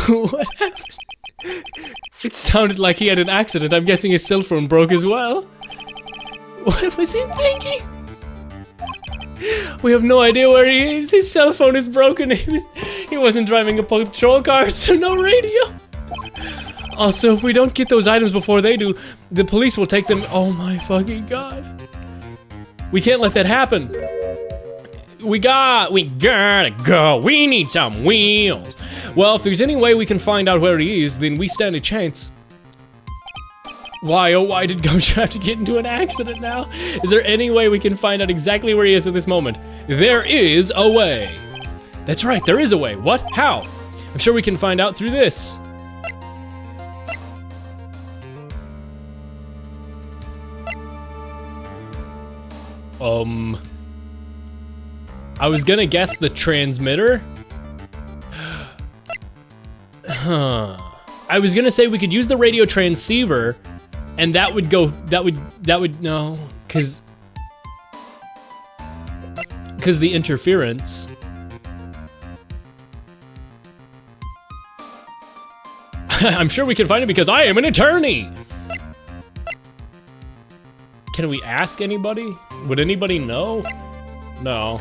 Speaker 1: What happened? It sounded like he had an accident. I'm guessing his cell phone broke as well. What was he thinking? We have no idea where he is. His cell phone is broken. He wasn't driving a patrol car, so no radio. Also, if we don't get those items before they do, the police will take them. Oh my fucking god. We can't let that happen. We gotta go. We need some wheels. Well, if there's any way we can find out where he is, then we stand a chance. Why, oh why did Gumshoe have to get into an accident now? Is there any way we can find out exactly where he is at this moment? There is a way. That's right, there is a way. What? How? I'm sure we can find out through this. I was gonna guess the transmitter. Huh. I was gonna say we could use the radio transceiver, and that would go. That would no, cause the interference. I'm sure we can find it because I am an attorney. Can we ask anybody? Would anybody know? No.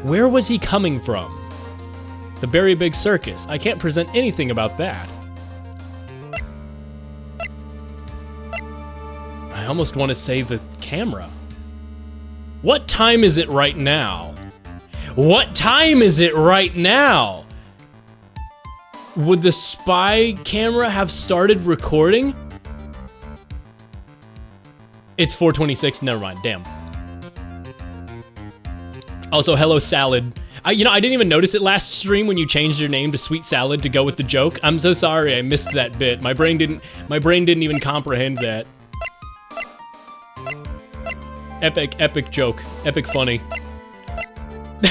Speaker 1: Where was he coming from? The Berry Big Circus. I can't present anything about that. I almost want to save the camera. What time is it right now? What time is it right now? Would the spy camera have started recording? It's 4:26, never mind, damn. Also, hello Salad. I didn't even notice it last stream when you changed your name to Sweet Salad to go with the joke. I'm so sorry I missed that bit. My brain didn't even comprehend that. Epic joke. Epic funny.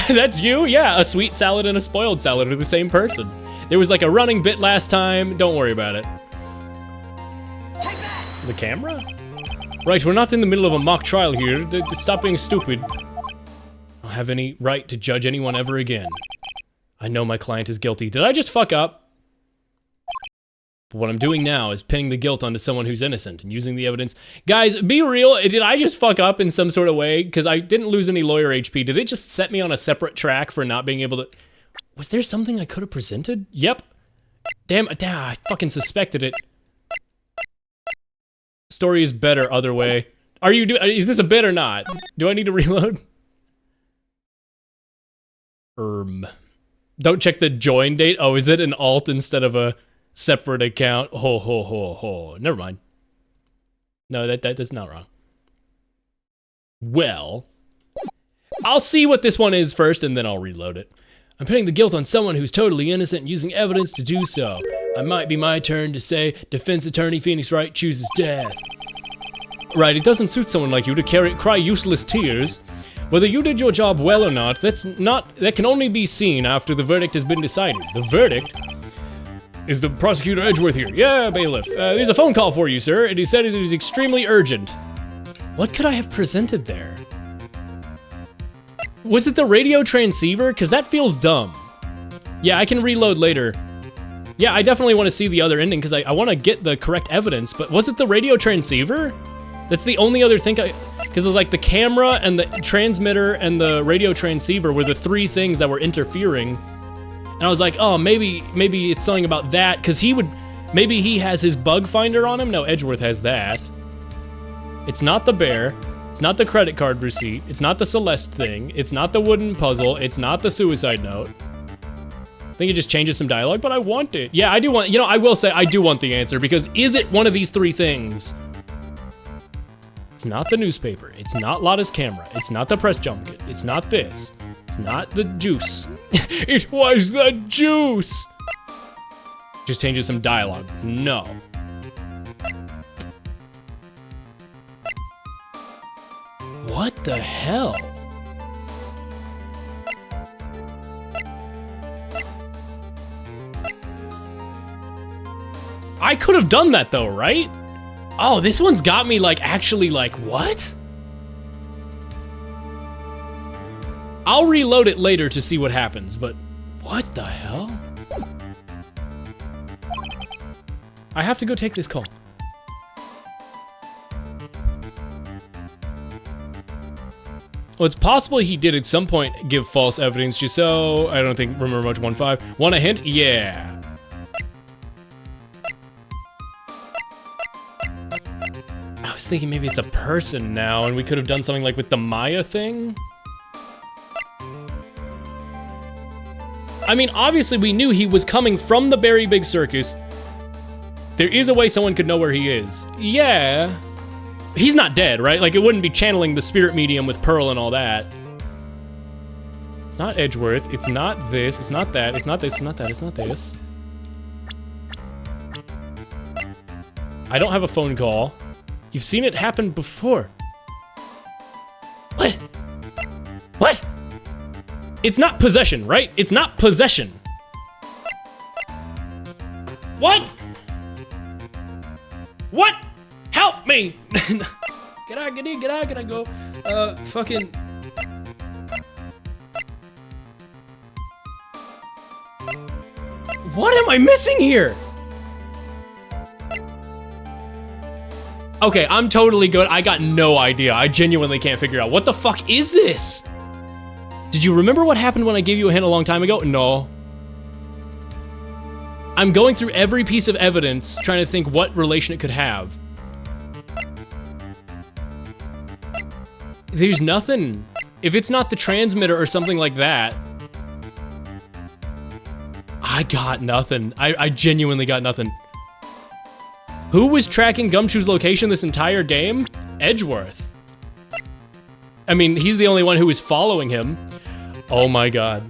Speaker 1: That's you? Yeah, a sweet salad and a spoiled salad are the same person. There was like a running bit last time. Don't worry about it. The camera? Right, we're not in the middle of a mock trial here. Stop being stupid. I don't have any right to judge anyone ever again. I know my client is guilty. Did I just fuck up? But what I'm doing now is pinning the guilt onto someone who's innocent and using the evidence. Guys, be real. Did I just fuck up in some sort of way? Because I didn't lose any lawyer HP. Did it just set me on a separate track for not being able to... Was there something I could have presented? Yep. Damn, I fucking suspected it. Story is better other way. Is this a bit or not? Do I need to reload? Don't check the join date. Oh, is it an alt instead of a separate account? Ho. Never mind. No, that's not wrong. Well, I'll see what this one is first and then I'll reload it. I'm putting the guilt on someone who's totally innocent and using evidence to do so. It might be my turn to say defense attorney Phoenix Wright chooses death. Right, it doesn't suit someone like you to cry useless tears. Whether you did your job well or not, that can only be seen after the verdict has been decided. The verdict is the prosecutor Edgeworth here. Yeah, bailiff. There's a phone call for you, sir, and he said it is extremely urgent. What could I have presented there? Was it the radio transceiver? Because that feels dumb. Yeah, I can reload later. Yeah, I definitely want to see the other ending because I want to get the correct evidence, but was it the radio transceiver? That's the only other thing because it's like the camera and the transmitter and the radio transceiver were the three things that were interfering. And I was like, oh, maybe it's something about that because maybe he has his bug finder on him. No, Edgeworth has that. It's not the bear. It's not the credit card receipt. It's not the Celeste thing. It's not the wooden puzzle. It's not the suicide note. I think it just changes some dialogue, but I want it. Yeah, I do want, I will say I do want the answer because is it one of these three things? It's not the newspaper. It's not Lotta's camera. It's not the press junket. It's not this. It's not the juice. It was the juice. Just changes some dialogue. No. What the hell? I could have done that though, right? Oh, this one's got me like actually like, what? I'll reload it later to see what happens, but what the hell? I have to go take this call. Well, it's possible he did at some point give false evidence, just so I don't think remember much 1.5. Want a hint? Yeah. I was thinking maybe it's a person now, and we could have done something like with the Maya thing. I mean, obviously we knew he was coming from the Berry Big Circus. There is a way someone could know where he is. Yeah. He's not dead, right? Like, it wouldn't be channeling the spirit medium with Pearl and all that. It's not Edgeworth. It's not this. It's not that. It's not this. It's not that. It's not this. I don't have a phone call. You've seen it happen before. What? What? It's not possession, right? It's not possession. What? What? Help me! Get out, can I go? Fucking... What am I missing here? Okay, I'm totally good. I got no idea. I genuinely can't figure out. What the fuck is this? Did you remember what happened when I gave you a hint a long time ago? No. I'm going through every piece of evidence, trying to think what relation it could have. There's nothing. If it's not the transmitter or something like that, I got nothing. I genuinely got nothing. Who was tracking Gumshoe's location this entire game? Edgeworth. I mean, he's the only one who was following him. Oh my god.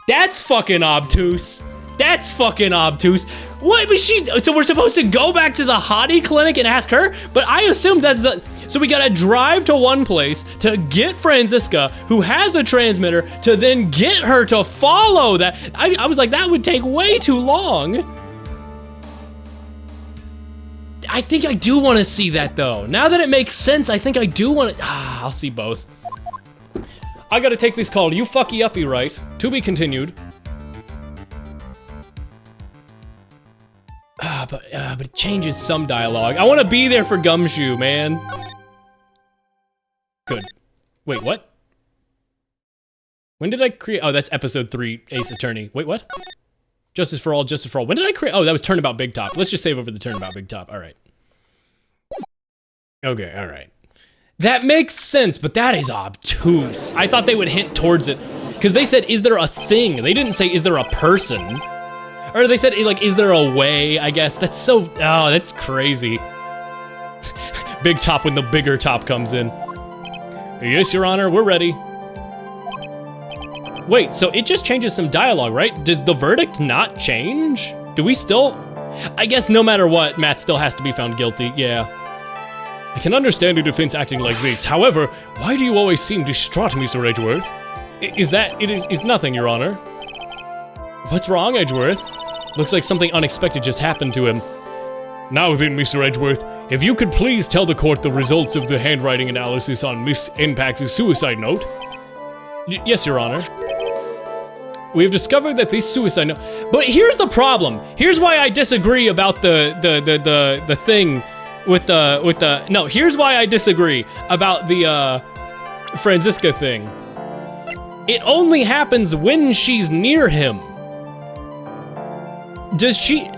Speaker 1: That's fucking obtuse. That's fucking obtuse. What was she? So we're supposed to go back to the hottie clinic and ask her? But I assumed that's so we gotta drive to one place to get Franziska, who has a transmitter, to then get her to follow that. I was like, that would take way too long. I think I do want to see that though. Now that it makes sense, I think I do want to. I'll see both. I gotta take this call. You fucky uppy, right? To be continued. But it changes some dialogue. I want to be there for Gumshoe, man. Good. Wait, what? When did I create? Oh, that's episode 3, Ace Attorney. Wait, what? Justice for all, justice for all. When did I create? Oh, that was Turnabout Big Top. Let's just save over the Turnabout Big Top. All right. Okay, all right. That makes sense, but that is obtuse. I thought they would hint towards it. Because they said, is there a thing? They didn't say, is there a person? Or they said, like, is there a way, I guess. That's so, oh, that's crazy. Big Top when the bigger top comes in. Yes, Your Honor, we're ready. Wait, so it just changes some dialogue, right? Does the verdict not change? Do we still, I guess no matter what, Matt still has to be found guilty, yeah. I can understand a defense acting like this. However, why do you always seem distraught, Mr. Edgeworth? It is nothing, Your Honor. What's wrong, Edgeworth? Looks like something unexpected just happened to him. Now then, Mr. Edgeworth, if you could please tell the court the results of the handwriting analysis on Miss Npax's suicide note. Yes, Your Honor. We have discovered that this suicide note... But here's the problem. Here's why I disagree about the thing with the... No, here's why I disagree about the, Franziska thing. It only happens when she's near him. Does she...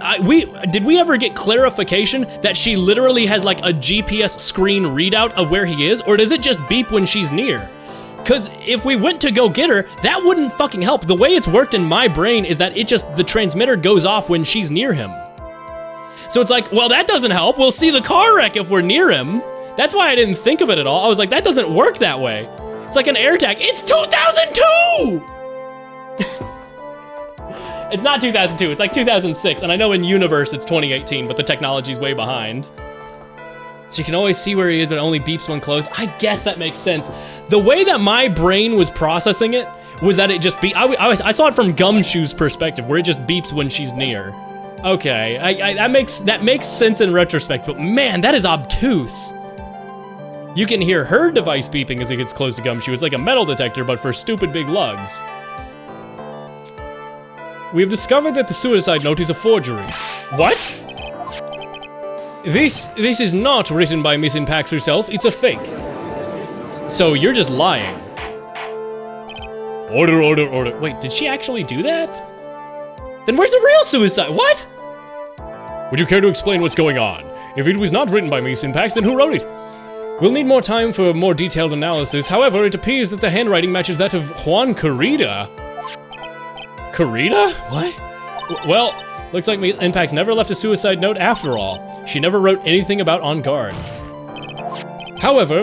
Speaker 1: did we ever get clarification that she literally has like a GPS screen readout of where he is? Or does it just beep when she's near? Because if we went to go get her, that wouldn't fucking help. The way it's worked in my brain is that the transmitter goes off when she's near him. So it's like, well, that doesn't help. We'll see the car wreck if we're near him. That's why I didn't think of it at all. I was like, that doesn't work that way. It's like an AirTag. It's 2002! It's not 2002, it's like 2006. And I know in universe it's 2018, but the technology's way behind. So you can always see where he is, but it only beeps when close. I guess that makes sense. The way that my brain was processing it was that it just I saw it from Gumshoe's perspective, where it just beeps when she's near. Okay, that makes sense in retrospect, but man, that is obtuse. You can hear her device beeping as it gets close to Gumshoe. It's like a metal detector, but for stupid big lugs. We have discovered that the suicide note is a forgery. What? This is not written by Miss Npax herself, it's a fake. So you're just lying. Order, order, order. Wait, did she actually do that? Then where's the real suicide? What? Would you care to explain what's going on? If it was not written by Miss Npax, then who wrote it? We'll need more time for a more detailed analysis. However, it appears that the handwriting matches that of Juan Carida. Carida? What? Well, looks like Npax never left a suicide note after all. She never wrote anything about On Guard. However,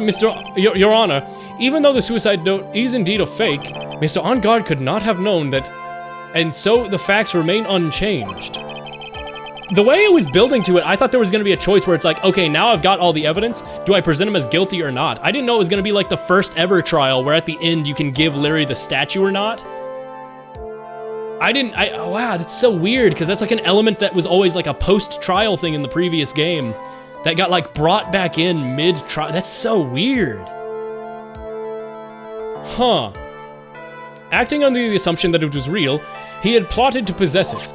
Speaker 1: Your Honor, even though the suicide note is indeed a fake, Mr. On Guard could not have known that, and so the facts remain unchanged. The way it was building to it, I thought there was gonna be a choice where it's like, okay, now I've got all the evidence, do I present him as guilty or not? I didn't know it was gonna be like the first ever trial where at the end you can give Larry the statue or not. Oh, wow, that's so weird, because that's like an element that was always like a post-trial thing in the previous game that got like brought back in mid-trial. That's so weird. Huh. Acting under the assumption that it was real, he had plotted to possess it.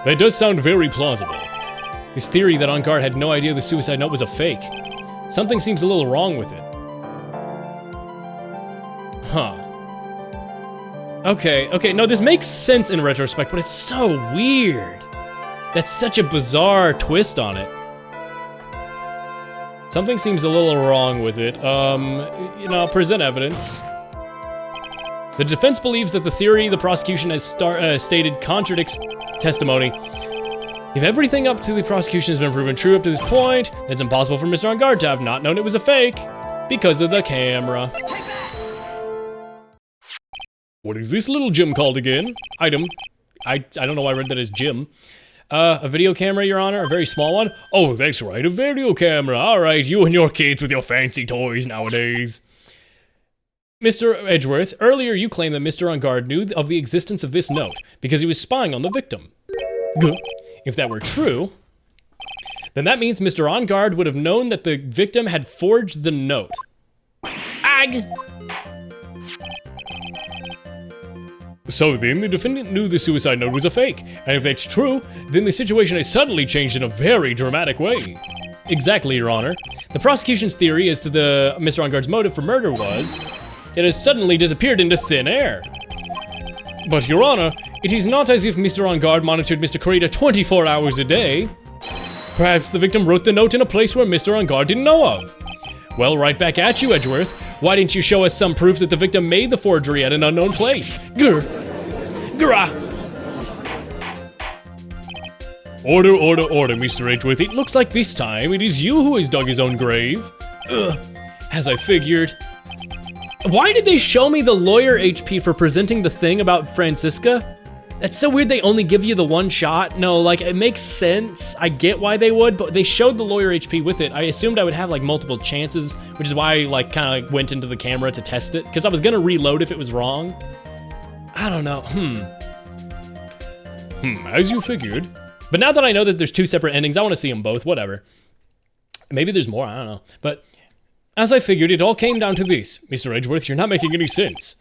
Speaker 1: That does sound very plausible. His theory that On Guard had no idea the suicide note was a fake. Something seems a little wrong with it. Huh. Okay, no, this makes sense in retrospect, but it's so weird. That's such a bizarre twist on it. Something seems a little wrong with it. Present evidence. The defense believes that the theory the prosecution has stated contradicts testimony. If everything up to the prosecution has been proven true up to this point, it's impossible for Mr. On Guard to have not known it was a fake because of the camera. What is this little gem called again? Item. I don't know why I read that as Jim. A video camera, Your Honor, a very small one. Oh, that's right, a video camera. All right, you and your kids with your fancy toys nowadays. Mr. Edgeworth, earlier you claimed that Mr. On Guard knew of the existence of this note because he was spying on the victim. If that were true, then that means Mr. On Guard would have known that the victim had forged the note. Ag! So then the defendant knew the suicide note was a fake, and if that's true, then the situation has suddenly changed in a very dramatic way. Exactly, Your Honor. The prosecution's theory as to the Mr. On Guard's motive for murder was, it has suddenly disappeared into thin air. But, Your Honor, it is not as if Mr. On Guard monitored Mr. Carida 24 hours a day. Perhaps the victim wrote the note in a place where Mr. On Guard didn't know of. Well, right back at you, Edgeworth. Why didn't you show us some proof that the victim made the forgery at an unknown place? Grah! Order, order, order, Mr. Edgeworth. It looks like this time it is you who has dug his own grave. As I figured. Why did they show me the lawyer HP for presenting the thing about Franziska? That's so weird they only give you the one shot. No, like, it makes sense. I get why they would, but they showed the lawyer HP with it. I assumed I would have, like, multiple chances, which is why I, like, kind of went into the camera to test it, because I was gonna reload if it was wrong. I don't know, as you figured. But now that I know that there's 2 separate endings, I want to see them both, whatever. Maybe there's more, I don't know. But as I figured, it all came down to this. Mr. Edgeworth, you're not making any sense.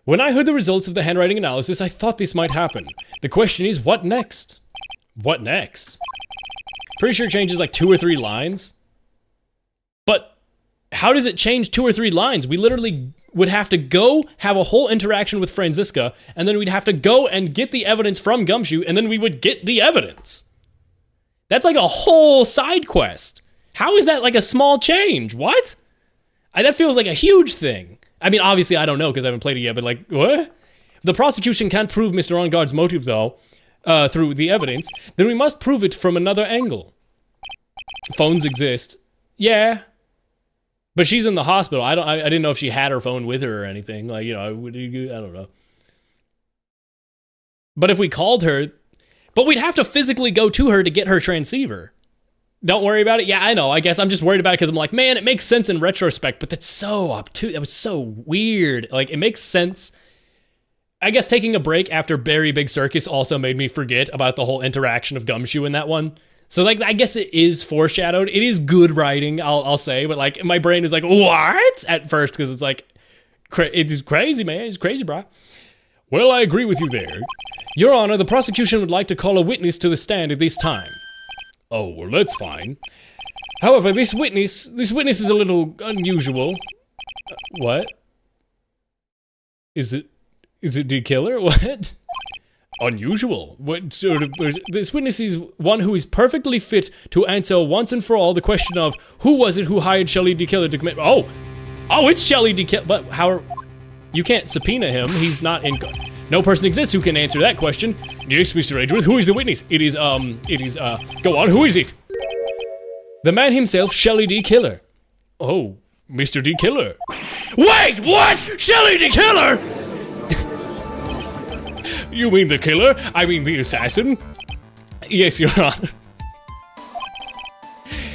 Speaker 1: When I heard the results of the handwriting analysis, I thought this might happen. The question is, what next? What next? Pretty sure it changes like 2 or 3 lines. But how does it change 2 or 3 lines? We literally would have to go have a whole interaction with Franziska, and then we'd have to go and get the evidence from Gumshoe, and then we would get the evidence. That's like a whole side quest. How is that like a small change? What? That feels like a huge thing. I mean, obviously, I don't know because I haven't played it yet, but like, what? The prosecution can't prove Mr. On Guard's motive, though, through the evidence. Then we must prove it from another angle. Phones exist. Yeah. But she's in the hospital. I didn't know if she had her phone with her or anything. Like, you know, I don't know. But if we called her, but we'd have to physically go to her to get her transceiver. Don't worry about it. Yeah, I know. I guess I'm just worried about it because I'm like, man, it makes sense in retrospect, but that's so obtuse. That was so weird. Like, it makes sense. I guess taking a break after Berry Big Circus also made me forget about the whole interaction of Gumshoe in that one. So, like, I guess it is foreshadowed. It is good writing, I'll say, but, like, my brain is like, what? At first, because it's like, it's crazy, man. It's crazy, bro. Well, I agree with you there. Your Honor, the prosecution would like to call a witness to the stand at this time. Oh, well, that's fine. However, this witness is a little unusual. What? Is it the killer? What? Unusual? What sort of... This witness is one who is perfectly fit to answer once and for all the question of who was it who hired Shelley D. Killer to commit... Oh, it's Shelley D. Killer. But how... You can't subpoena him. He's not in... No person exists who can answer that question. Yes, Mr. Edgeworth, who is the witness? It is, go on, who is it? The man himself, Shelley D. Killer. Oh, Mr. D. Killer. Wait, what? Shelley D. Killer? You mean the killer? I mean the assassin? Yes, Your Honor.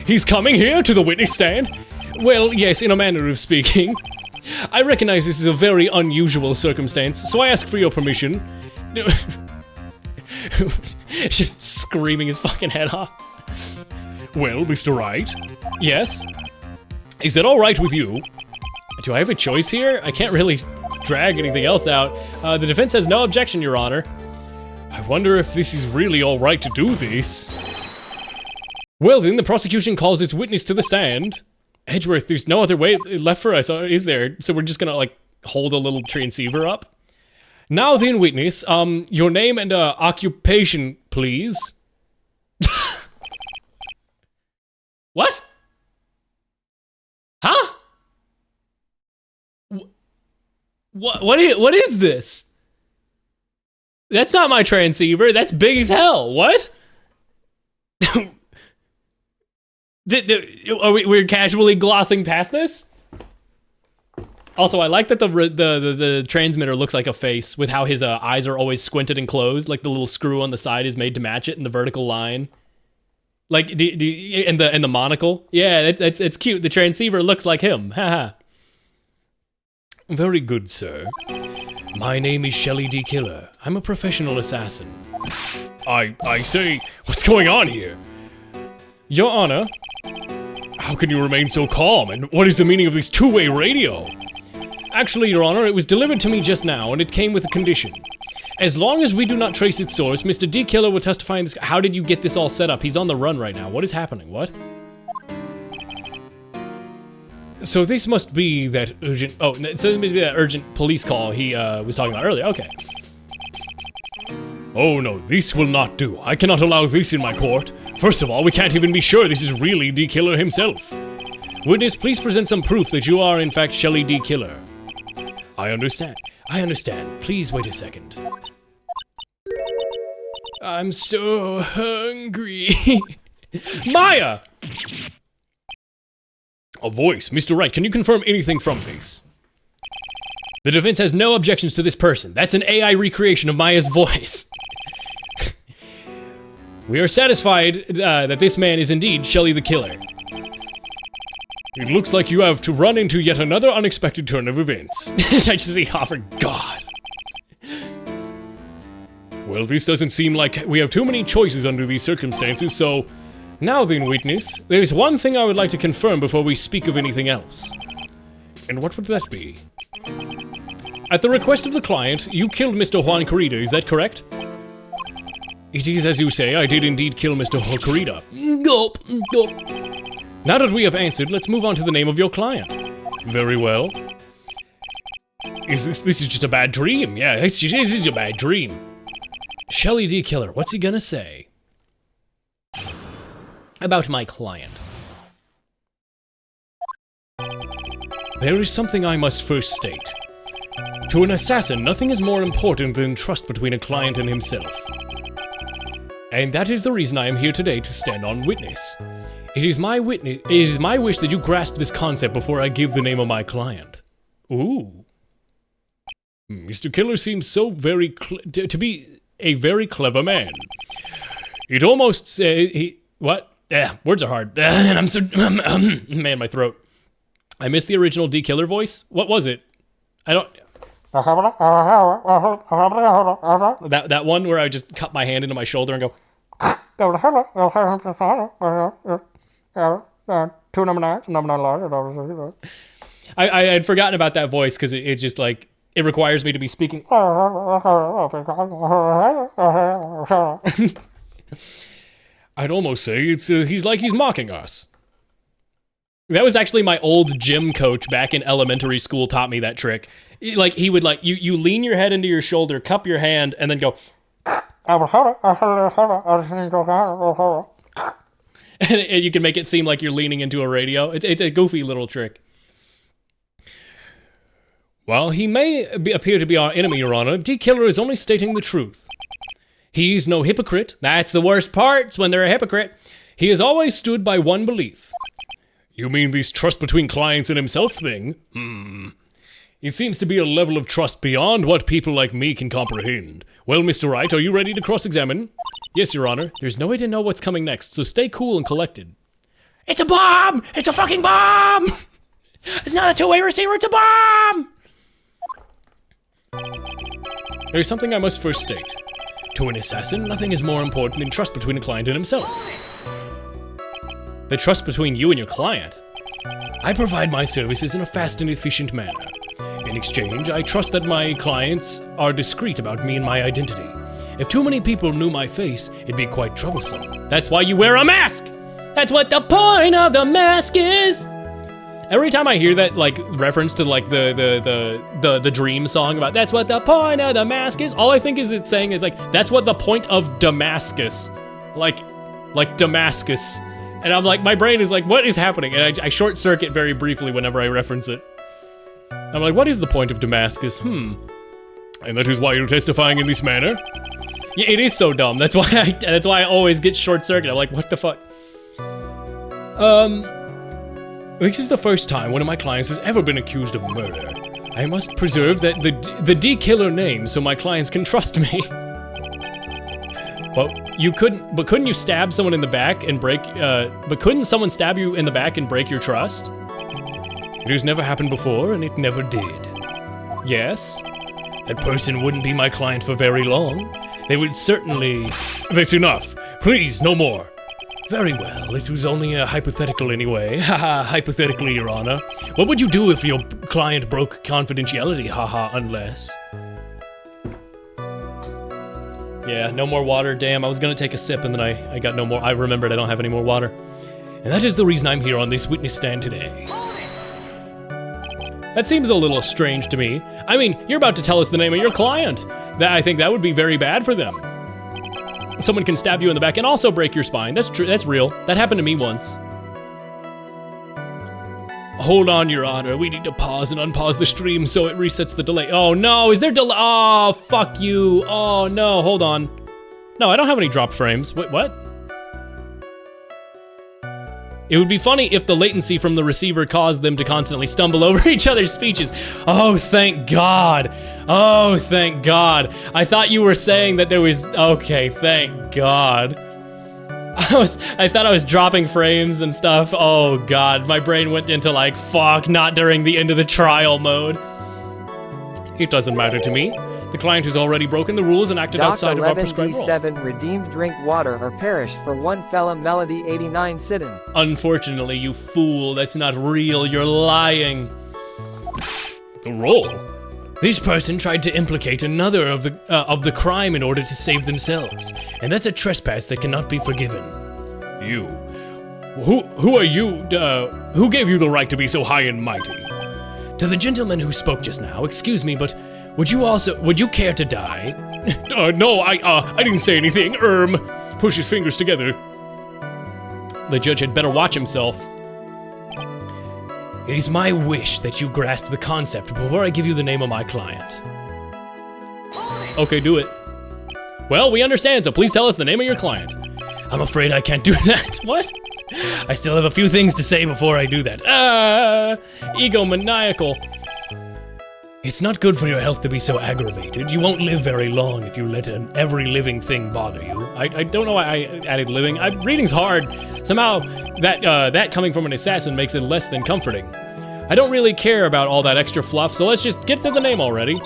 Speaker 1: He's coming here to the witness stand? Well, yes, in a manner of speaking. I recognize this is a very unusual circumstance, so I ask for your permission. Just screaming his fucking head off. Well, Mr. Wright? Yes? Is it alright with you? Do I have a choice here? I can't really drag anything else out. The defense has no objection, Your Honor. I wonder if this is really alright to do this. Well then, the prosecution calls its witness to the stand. Edgeworth, there's no other way left for us, is there? So we're just gonna, like, hold a little transceiver up? Now then, witness, your name and, occupation, please. What? Huh? What is this? That's not my transceiver, that's big as hell, what? We're casually glossing past this? Also, I like that the transmitter looks like a face with how his eyes are always squinted and closed, like the little screw on the side is made to match it in the vertical line. Like and the monocle. Yeah, it's cute. The transceiver looks like him. Haha. Very good, sir. My name is Shelley D. Killer. I'm a professional assassin. I say, what's going on here? Your Honor, how can you remain so calm, and what is the meaning of this two-way radio? Actually, Your Honor, it was delivered to me just now, and it came with a condition. As long as we do not trace its source, Mr. D. Killer will testify in this- How did you get this all set up? He's on the run right now. What is happening? What? So this must be that urgent- Oh, so this must be that urgent police call he was talking about earlier. Okay. Oh no, this will not do. I cannot allow this in my court. First of all, we can't even be sure this is really D. Killer himself. Witness, please present some proof that you are in fact Shelley D. Killer. I understand. Please wait a second. I'm so hungry. Maya! A voice. Mr. Wright, can you confirm anything from this? The defense has no objections to this person. That's an AI recreation of Maya's voice. We are satisfied that this man is indeed Shelly the Killer. It looks like you have to run into yet another unexpected turn of events. I just see Hopper. God. Well, this doesn't seem like we have too many choices under these circumstances, so... Now then, witness, there's one thing I would like to confirm before we speak of anything else. And what would that be? At the request of the client, you killed Mr. Juan Corrida, is that correct? It is as you say, I did indeed kill Mr. Juan Corrida.
Speaker 2: Nope.
Speaker 1: Now that we have answered, let's move on to the name of your client. Very well. This is just a bad dream. Yeah, this is just a bad dream. Shelly D. Killer, what's he gonna say?
Speaker 2: About my client.
Speaker 1: There is something I must first state. To an assassin, nothing is more important than trust between a client and himself. And that is the reason I am here today to stand on witness. It is my wish that you grasp this concept before I give the name of my client. Ooh. Mr. Killer seems so very to be a very clever man. It almost says what? Words are hard. And I'm so man, my throat. I missed the original D Killer voice. What was it? I don't. That one where I just cut my hand into my shoulder and go. I had forgotten about that voice because it just like it requires me to be speaking. I'd almost say he's like he's mocking us. That was actually my old gym coach back in elementary school taught me that trick. Like he would like you lean your head into your shoulder, cup your hand, and then go. And you can make it seem like you're leaning into a radio. It's a goofy little trick. While he may appear to be our enemy, Your Honor, D. Killer is only stating the truth. He's no hypocrite. That's the worst parts when they're a hypocrite. He has always stood by one belief. You mean this trust between clients and himself thing? It seems to be a level of trust beyond what people like me can comprehend. Well, Mr. Wright, are you ready to cross-examine? Yes, Your Honor. There's no way to know what's coming next, so stay cool and collected. It's a bomb! It's a fucking bomb! It's not a two-way receiver, it's a bomb! There's something I must first state. To an assassin, nothing is more important than trust between a client and himself. The trust between you and your client? I provide my services in a fast and efficient manner. In exchange, I trust that my clients are discreet about me and my identity. If too many people knew my face, it'd be quite troublesome. That's why you wear a mask! That's what the point of the mask is! Every time I hear that, like, reference to, like, the Dream song about that's what the point of the mask is, all I think is it's saying is, like, that's what the point of Damascus. Like Damascus. And I'm like, my brain is like, what is happening? And I short circuit very briefly whenever I reference it. I'm like, what is the point of Damascus? And that is why you're testifying in this manner? Yeah, it is so dumb. That's why I always get short circuit. I'm like, what the fuck? This is the first time one of my clients has ever been accused of murder. I must preserve the D Killer name so my clients can trust me. But couldn't you stab someone in the back and break, but couldn't someone stab you in the back and break your trust? It has never happened before, and it never did. Yes? That person wouldn't be my client for very long. They would certainly... That's enough. Please, no more. Very well, it was only a hypothetical anyway. Haha, hypothetically, Your Honor. What would you do if your client broke confidentiality? Haha, unless... Yeah, no more water, damn. I was gonna take a sip and then I got no more. I remembered I don't have any more water. And that is the reason I'm here on this witness stand today. That seems a little strange to me. I mean, you're about to tell us the name of your client. I think that would be very bad for them. Someone can stab you in the back and also break your spine. That's true, that's real. That happened to me once. Hold on, Your Honor. We need to pause and unpause the stream so it resets the delay. Oh no, is there delay? Oh, fuck you. Oh no, hold on. No, I don't have any drop frames. Wait, what? It would be funny if the latency from the receiver caused them to constantly stumble over each other's speeches. Oh, thank God. Oh, thank God. I thought you were saying that there was, okay, thank God. I thought I was dropping frames and stuff. Oh god, my brain went into like, fuck, not during the end of the trial mode. It doesn't matter to me. The client has already broken the rules and acted
Speaker 3: Doc
Speaker 1: outside of our prescribed role.
Speaker 3: 11D7 redeemed drink water or perish for one fella Melody 89 sit-in.
Speaker 1: Unfortunately, you fool, that's not real, you're lying. The role? This person tried to implicate another of the crime in order to save themselves, and that's a trespass that cannot be forgiven. You. Who are you, who gave you the right to be so high and mighty? To the gentleman who spoke just now, excuse me, but would you care to die? No, I didn't say anything, push his fingers together. The judge had better watch himself. It is my wish that you grasp the concept before I give you the name of my client. Okay, do it. Well, we understand, so please tell us the name of your client. I'm afraid I can't do that. What? I still have a few things to say before I do that. Egomaniacal. It's not good for your health to be so aggravated. You won't live very long if you let every living thing bother you. I don't know why I added living. Reading's hard. Somehow, that coming from an assassin makes it less than comforting. I don't really care about all that extra fluff, so let's just get to the name already.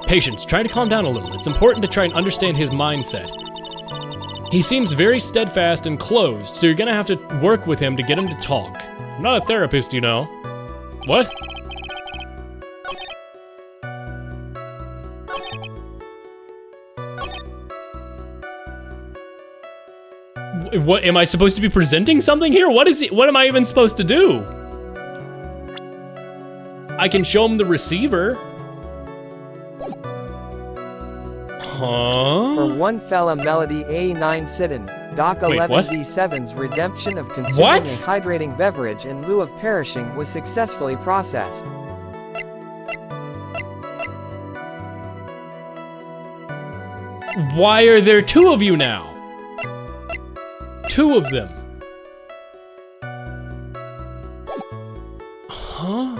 Speaker 1: Patience, try to calm down a little. It's important to try and understand his mindset. He seems very steadfast and closed, so you're gonna have to work with him to get him to talk. I'm not a therapist, you know. What? What, am I supposed to be presenting something here? What am I even supposed to do? I can show him the receiver. Huh?
Speaker 3: For one fella Melody 89 sit-in, Doc
Speaker 1: Wait,
Speaker 3: 11D7's redemption of consuming a hydrating beverage in lieu of perishing was successfully processed.
Speaker 1: Why are there two of you now? Two of them. Huh?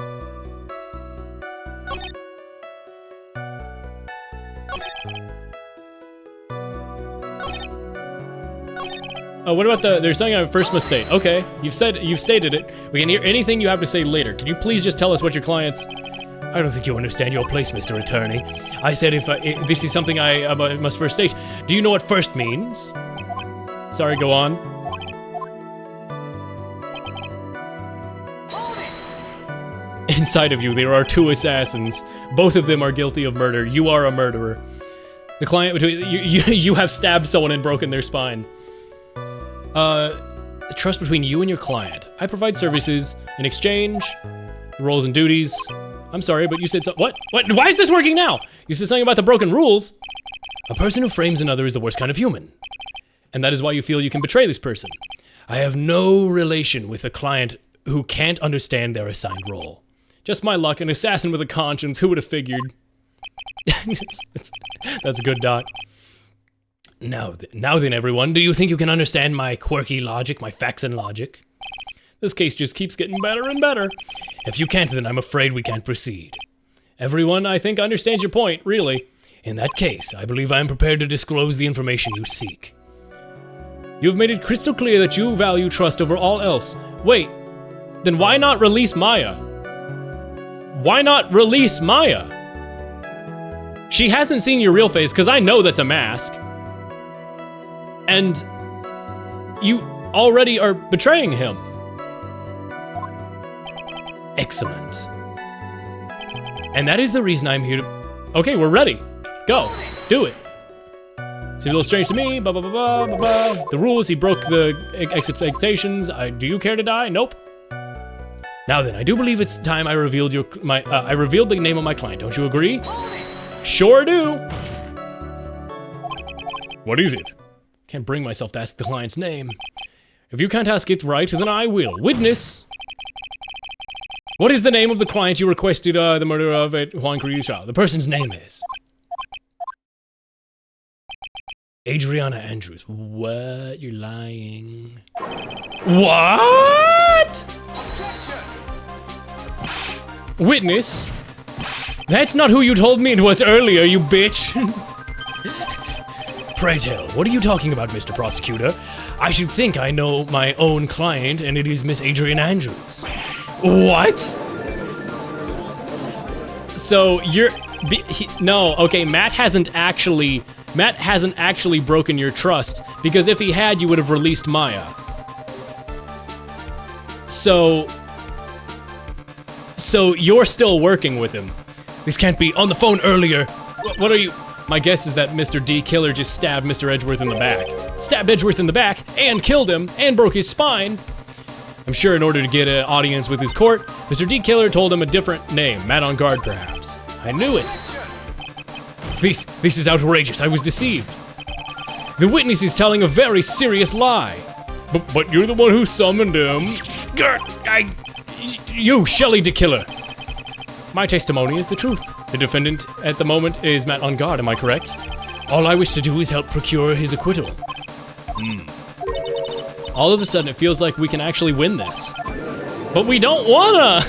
Speaker 1: Oh, what about there's something I first must state. Okay, you've stated it. We can hear anything you have to say later. Can you please just tell us what your client's... I don't think you understand your place, Mr. Attorney. I said if this is something I must first state. Do you know what first means? Sorry, go on. Inside of you, there are two assassins. Both of them are guilty of murder. You are a murderer. The client between you have stabbed someone and broken their spine. Trust between you and your client. I provide services in exchange, roles and duties. I'm sorry, but you said so. What? Why is this working now? You said something about the broken rules. A person who frames another is the worst kind of human. And that is why you feel you can betray this person. I have no relation with a client who can't understand their assigned role. Just my luck, an assassin with a conscience, who would have figured? That's a good dot. Now then, everyone, do you think you can understand my quirky logic, my facts and logic? This case just keeps getting better and better. If you can't, then I'm afraid we can't proceed. Everyone, I think, understands your point, really. In that case, I believe I am prepared to disclose the information you seek. You have made it crystal clear that you value trust over all else. Wait, then why not release Maya? Why not release Maya? She hasn't seen your real face, because I know that's a mask. And you already are betraying him. Excellent. And that is the reason I'm here to... Okay, we're ready. Go. Do it. Seems a little strange to me. The rules, he broke the expectations. Do you care to die? Nope. Now then, I do believe it's time I revealed the name of my client. Don't you agree? Sure do. What is it? Can't bring myself to ask the client's name. If you can't ask it right, then I will. Witness. What is the name of the client you requested the murder of at Juan Cruzado? The person's name is... Adriana Andrews. What? You're lying. What? Witness? That's not who you told me it was earlier, you bitch. Pray tell, what are you talking about, Mr. Prosecutor? I should think I know my own client, and it is Miss Adrian Andrews. What? So you're... no, okay, Matt hasn't actually broken your trust, because if he had, you would have released Maya. So you're still working with him. This can't be. On the phone earlier. What are you? My guess is that Mr. D. Killer just stabbed Mr. Edgeworth in the back. Stabbed Edgeworth in the back, and killed him, and broke his spine. I'm sure in order to get an audience with his court, Mr. D. Killer told him a different name, Matt on Guard perhaps. I knew it. This is outrageous. I was deceived. The witness is telling a very serious lie. But you're the one who summoned him. You, Shelley D. Killer. My testimony is the truth. The defendant at the moment is Matt on Guard, am I correct? All I wish to do is help procure his acquittal. All of a sudden, it feels like we can actually win this. But we don't wanna!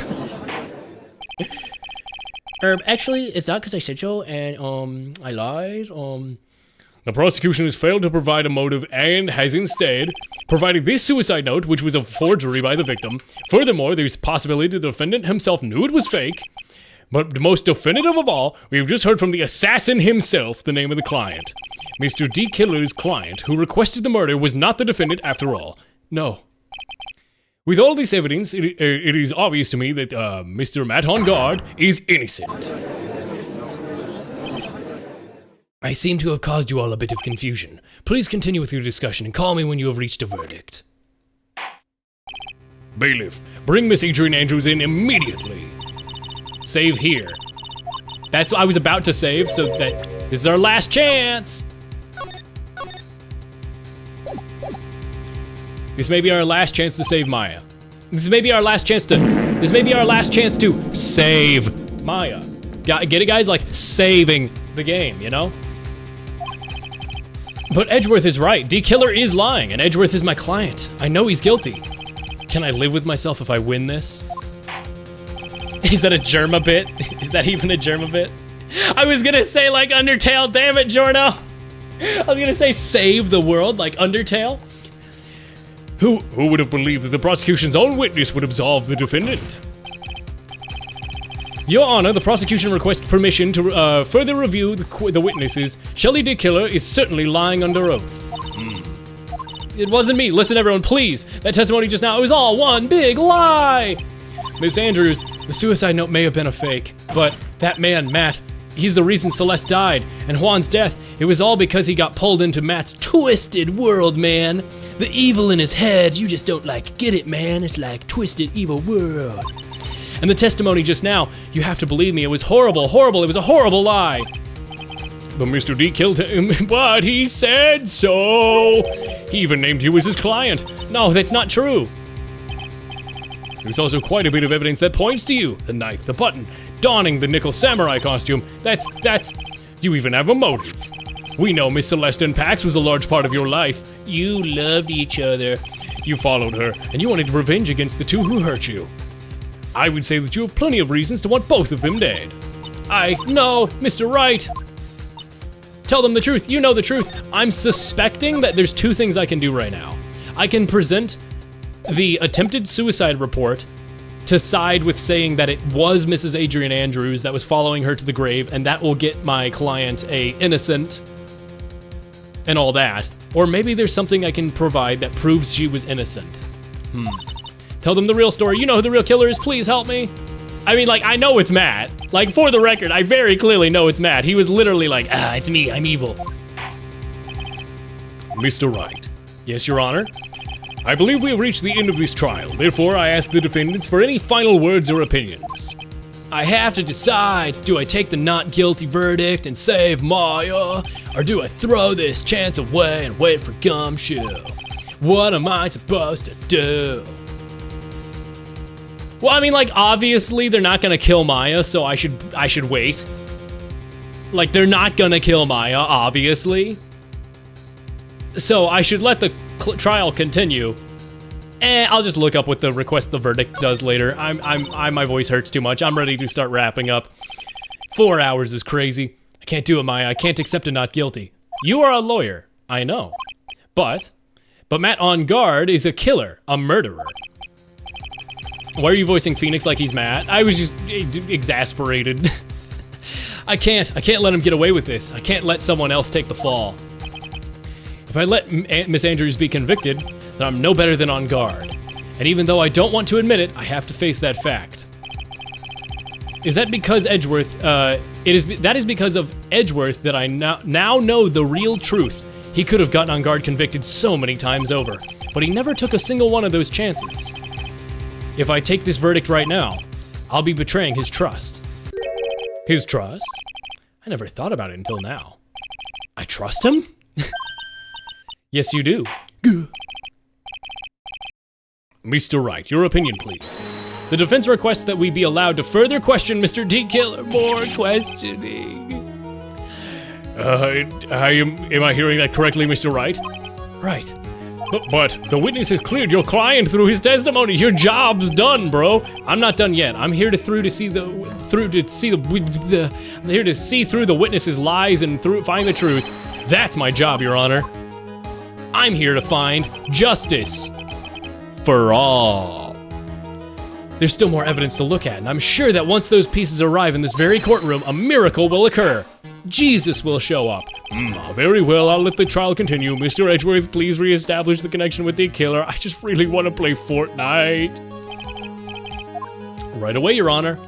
Speaker 2: Actually, it's not because I said so, and, I lied,
Speaker 1: The prosecution has failed to provide a motive and has instead provided this suicide note, which was a forgery by the victim. Furthermore, there's a possibility the defendant himself knew it was fake. But the most definitive of all, we've just heard from the assassin himself the name of the client. Mr. D. Killer's client, who requested the murder, was not the defendant after all. No. With all this evidence, it is obvious to me that Mr. Matt on Guard is innocent. I seem to have caused you all a bit of confusion. Please continue with your discussion and call me when you have reached a verdict. Bailiff, bring Miss Adrian Andrews in immediately. Save here. That's what I was about to save, so that this is our last chance. This may be our last chance to save Maya. This may be our last chance to save Maya. Get it, guys? Like, saving the game, you know? But Edgeworth is right. D. Killer is lying, and Edgeworth is my client. I know he's guilty. Can I live with myself if I win this? Is that a Germa bit? Is that even a Germa bit? I was gonna say, like, Undertale, damn it, Jorno. I was gonna say save the world, like Undertale. Who would have believed that the prosecution's own witness would absolve the defendant? Your Honor, the prosecution requests permission to further review the witnesses. Shelley D. Killer is certainly lying under oath. It wasn't me. Listen, everyone, please. That testimony just now, it was all one big lie. Miss Andrews, the suicide note may have been a fake, but that man, Matt, he's the reason Celeste died, and Juan's death, it was all because he got pulled into Matt's twisted world, man. The evil in his head, you just don't like get it, man. It's like twisted evil world. And the testimony just now, you have to believe me, it was horrible, horrible, it was a horrible lie. But Mr. D killed him, but he said so. He even named you as his client. No, that's not true. There's also quite a bit of evidence that points to you. The knife, the button, donning the nickel samurai costume. That's, you even have a motive. We know Miss Celeste Pax was a large part of your life. You loved each other. You followed her, and you wanted revenge against the two who hurt you. I would say that you have plenty of reasons to want both of them dead. No, Mr. Wright. Tell them the truth. You know the truth. I'm suspecting that there's two things I can do right now. I can present the attempted suicide report to side with saying that it was Mrs. Adrian Andrews that was following her to the grave, and that will get my client a innocent and all that. Or maybe there's something I can provide that proves she was innocent. Tell them the real story. You know who the real killer is. Please help me. I mean, like, I know it's Matt. Like, for the record, I very clearly know it's Matt. He was literally like, it's me, I'm evil. Mr. Wright. Yes, Your Honor. I believe we have reached the end of this trial. Therefore, I ask the defendants for any final words or opinions. I have to decide. Do I take the not guilty verdict and save Maya? Or do I throw this chance away and wait for Gumshoe? What am I supposed to do? Well, I mean, like, obviously they're not gonna kill Maya, so I should wait. Like, they're not gonna kill Maya, obviously. So I should let the trial continue. I'll just look up what the request the verdict does later. My voice hurts too much. I'm ready to start wrapping up. 4 hours is crazy. I can't do it, Maya. I can't accept a not guilty. You are a lawyer, I know. But But Matt on guard is a killer, a murderer. Why are you voicing Phoenix like he's Matt? I was just exasperated. I can't let him get away with this. I can't let someone else take the fall. If I let Miss Andrews be convicted, then I'm no better than on guard. And even though I don't want to admit it, I have to face that fact. Is that because Edgeworth, that is because of Edgeworth that I now know the real truth. He could have gotten on guard convicted so many times over, but he never took a single one of those chances. If I take this verdict right now, I'll be betraying his trust. His trust? I never thought about it until now. I trust him? Yes, you do. Mr. Wright, your opinion, please. The defense requests that we be allowed to further question Mr. D. Killer. More questioning. Am I hearing that correctly, Mr. Wright? Right. But the witness has cleared your client through his testimony. Your job's done, bro. I'm not done yet. I'm here to see through the witness's lies and find the truth. That's my job, Your Honor. I'm here to find justice for all. There's still more evidence to look at, and I'm sure that once those pieces arrive in this very courtroom, a miracle will occur. Jesus will show up. Very well, I'll let the trial continue. Mr. Edgeworth, please reestablish the connection with the killer. I just really want to play Fortnite. Right away, Your Honor.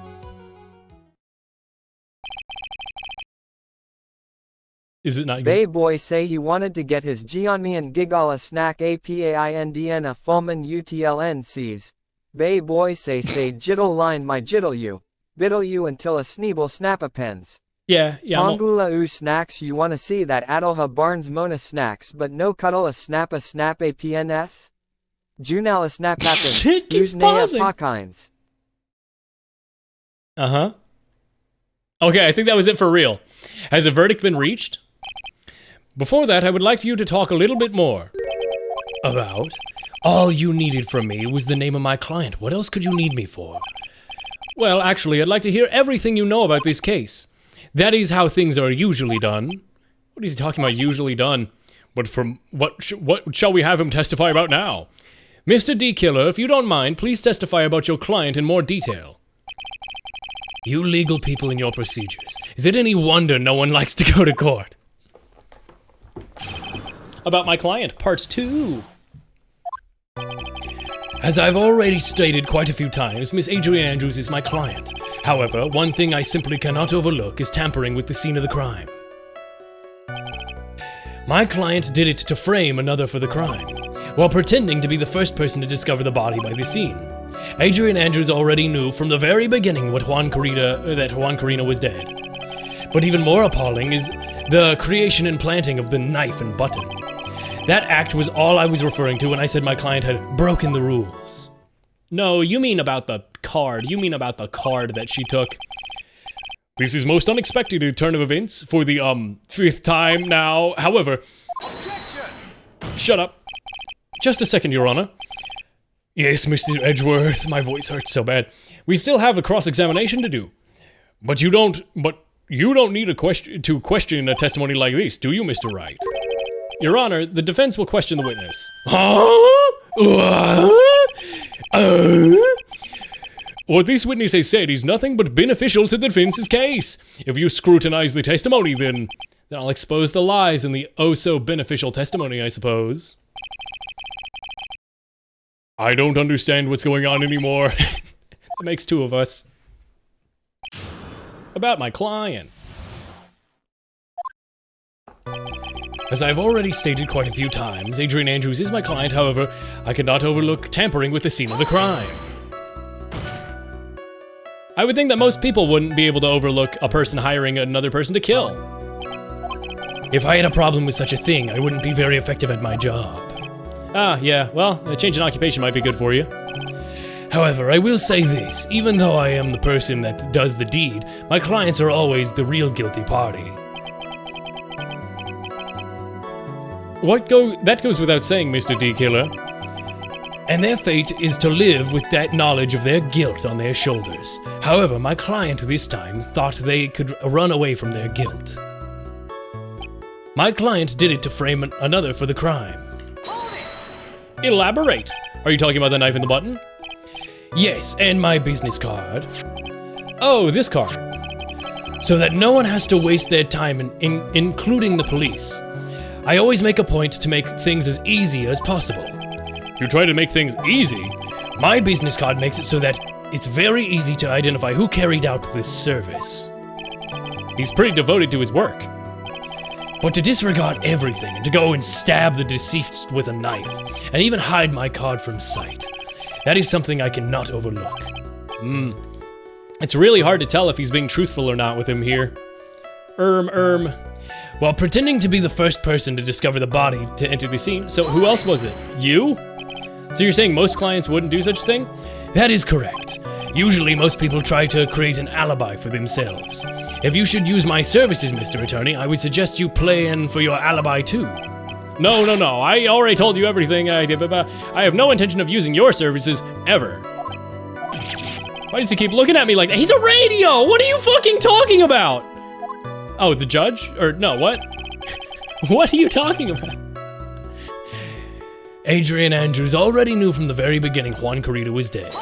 Speaker 1: Is it not good?
Speaker 3: Bay boy say he wanted to get his G on me and gigala snack APAINDN a Fulman UTLNCs. Bay boy say jiddle line my jiddle you. Biddle you until a sneeble snappa pens.
Speaker 1: Yeah.
Speaker 3: Pongula oo snacks you wanna see that Adolha Barnes Mona snacks but no cuddle a snap a PNS? Junala snap happens.
Speaker 1: Shit keeps pausing.
Speaker 3: Pockines.
Speaker 1: Uh-huh. Okay, I think that was it for real. Has a verdict been reached? Before that, I would like you to talk a little bit more about... All you needed from me was the name of my client. What else could you need me for? Well, actually, I'd like to hear everything you know about this case. That is how things are usually done. What is he talking about, usually done? But from what shall we have him testify about now? Mr. D. Killer, if you don't mind, please testify about your client in more detail. You legal people and your procedures. Is it any wonder no one likes to go to court? About my client, part 2. As I've already stated quite a few times, Miss Adrienne Andrews is my client. However, one thing I simply cannot overlook is tampering with the scene of the crime. My client did it to frame another for the crime, while pretending to be the first person to discover the body by the scene. Adrienne Andrews already knew from the very beginning that Juan Corina was dead. But even more appalling is the creation and planting of the knife and button. That act was all I was referring to when I said my client had broken the rules. No, you mean about the card. You mean about the card that she took. This is most unexpected turn of events for the, 5th time now. However... Shut up. Just a second, Your Honor. Yes, Mr. Edgeworth, my voice hurts so bad. We still have a cross-examination to do. But you don't need to question a testimony like this, do you, Mr. Wright? Your Honor, the defense will question the witness. What this witness has said is nothing but beneficial to the defense's case. If you scrutinize the testimony, then I'll expose the lies in the oh-so-beneficial testimony, I suppose. I don't understand what's going on anymore. That makes 2 of us. About my client. As I've already stated quite a few times, Adrienne Andrews is my client. However, I cannot overlook tampering with the scene of the crime. I would think that most people wouldn't be able to overlook a person hiring another person to kill. If I had a problem with such a thing, I wouldn't be very effective at my job. Ah, yeah, well, a change in occupation might be good for you. However, I will say this, even though I am the person that does the deed, my clients are always the real guilty party. That goes without saying, Mr. D. Killer. And their fate is to live with that knowledge of their guilt on their shoulders. However, my client this time thought they could run away from their guilt. My client did it to frame another for the crime. Elaborate. Are you talking about the knife in the button?
Speaker 2: Yes, and my business card.
Speaker 1: Oh, this card.
Speaker 2: So that no one has to waste their time, including the police. I always make a point to make things as easy as possible.
Speaker 1: You try to make things easy?
Speaker 2: My business card makes it so that it's very easy to identify who carried out this service.
Speaker 1: He's pretty devoted to his work.
Speaker 2: But to disregard everything and to go and stab the deceased with a knife and even hide my card from sight, that is something I cannot overlook.
Speaker 1: It's really hard to tell if he's being truthful or not with him here.
Speaker 2: While pretending to be the first person to discover the body
Speaker 1: To enter the scene. So who else was it? You? So you're saying most clients wouldn't do such a thing?
Speaker 2: That is correct. Usually most people try to create an alibi for themselves. If you should use my services, Mr. Attorney, I would suggest you play in for your alibi too.
Speaker 1: No. I already told you everything I did, but I have no intention of using your services ever. Why does he keep looking at me like that? He's a radio! What are you fucking talking about? Oh, the judge? Or no, what? What are you talking about?
Speaker 2: Adrian Andrews already knew from the very beginning Juan Corrida was dead.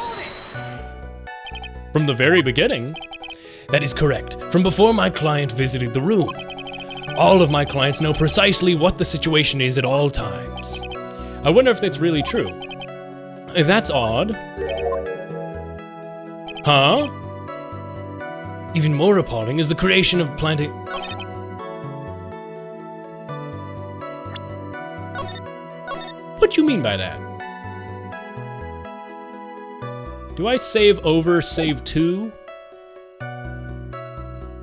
Speaker 1: From the very beginning?
Speaker 2: That is correct. From before my client visited the room. All of my clients know precisely what the situation is at all times.
Speaker 1: I wonder if that's really true. That's odd. Huh?
Speaker 2: Even more appalling is the creation of planting.
Speaker 1: What do you mean by that? Do I save over save 2?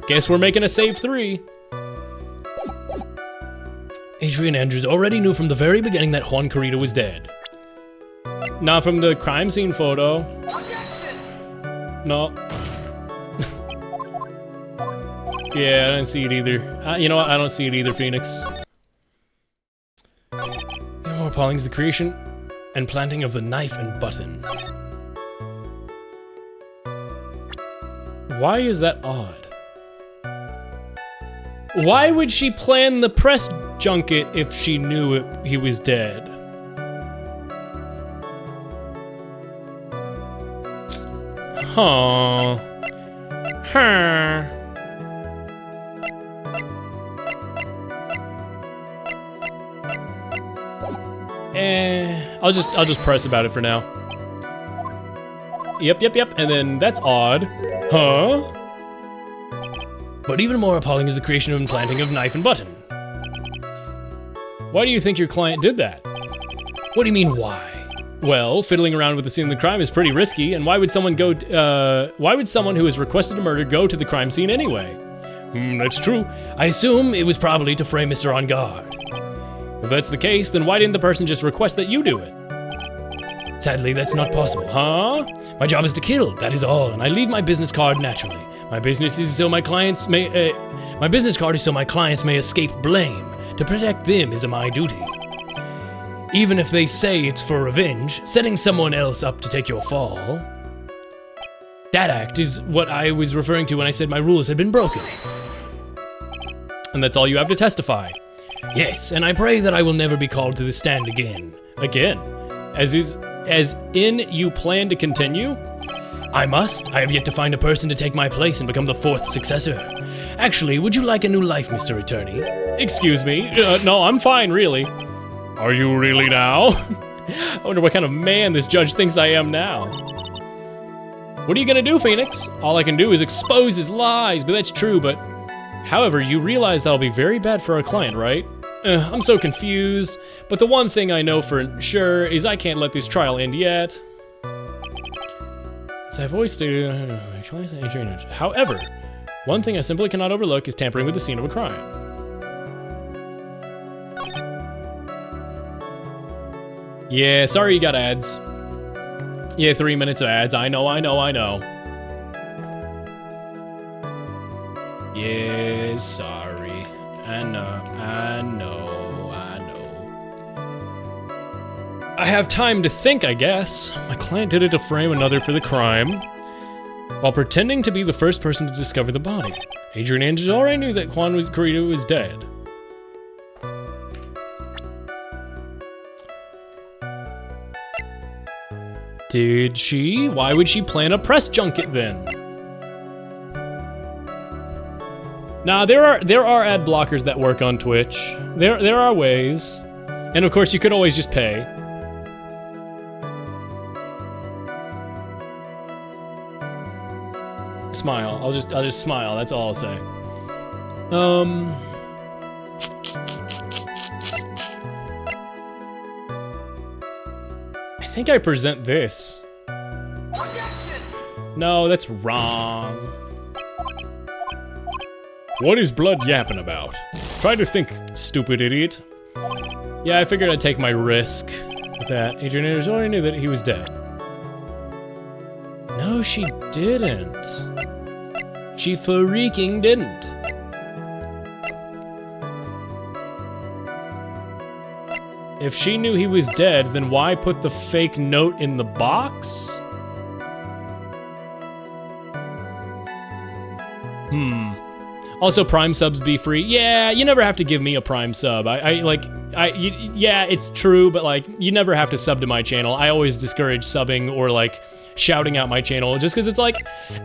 Speaker 1: Guess we're making a save 3.
Speaker 2: Adrian Andrews already knew from the very beginning that Juan Corrida was dead.
Speaker 1: Not from the crime scene photo. No. Yeah, I didn't see it either. You know what? I don't see it either, Phoenix.
Speaker 2: More appalling is the creation and planting of the knife and button.
Speaker 1: Why is that odd? Why would she plan the press junket if she knew he was dead? Huh. I'll just press about it for now. Yep. And then that's odd. Huh?
Speaker 2: But even more appalling is the creation and planting of knife and button.
Speaker 1: Why do you think your client did that?
Speaker 2: What do you mean, why?
Speaker 1: Well, fiddling around with the scene of the crime is pretty risky, and why would someone who has requested a murder go to the crime scene anyway?
Speaker 2: That's true. I assume it was probably to frame Mr. On Guard.
Speaker 1: If that's the case, then why didn't the person just request that you do it?
Speaker 2: Sadly, that's not possible.
Speaker 1: Huh?
Speaker 2: My job is to kill, that is all, and I leave my business card naturally. My business card is so my clients may escape blame. To protect them is my duty. Even if they say it's for revenge, setting someone else up to take your fall. That act is what I was referring to when I said my rules had been broken.
Speaker 1: And that's all you have to testify?
Speaker 2: Yes, and I pray that I will never be called to the stand again.
Speaker 1: Again? As in you plan to continue?
Speaker 2: I must. I have yet to find a person to take my place and become the 4th successor. Actually, would you like a new life, Mr. Attorney?
Speaker 1: Excuse me? No, I'm fine, really. Are you really now? I wonder what kind of man this judge thinks I am now. What are you gonna do, Phoenix? All I can do is expose his lies, but that's true, but... However, you realize that'll be very bad for our client, right? I'm so confused, but the one thing I know for sure is I can't let this trial end yet. As I've always stated, however, one thing I simply cannot overlook is tampering with the scene of a crime. Yeah, sorry you got ads. Yeah, 3 minutes of ads. I know. Yes, sorry. I know. I have time to think, I guess. My client did it to frame another for the crime, while pretending to be the first person to discover the body. Adrian Andrews already knew that Juan Corrida was dead. Did she? Why would she plan a press junket then? Nah, there are ad blockers that work on Twitch. There are ways. And of course you could always just pay. Smile. I'll just smile, that's all I'll say. I think I present this. No, that's wrong. What is Blood yapping about? Try to think, stupid idiot. Yeah, I figured I'd take my risk with that. Adrian Andrews already knew that he was dead. No, she didn't. She freaking didn't. If she knew he was dead, then why put the fake note in the box? Also, Prime subs be free. Yeah, you never have to give me a Prime sub. Yeah, it's true, but like, you never have to sub to my channel. I always discourage subbing or like shouting out my channel just because it's like,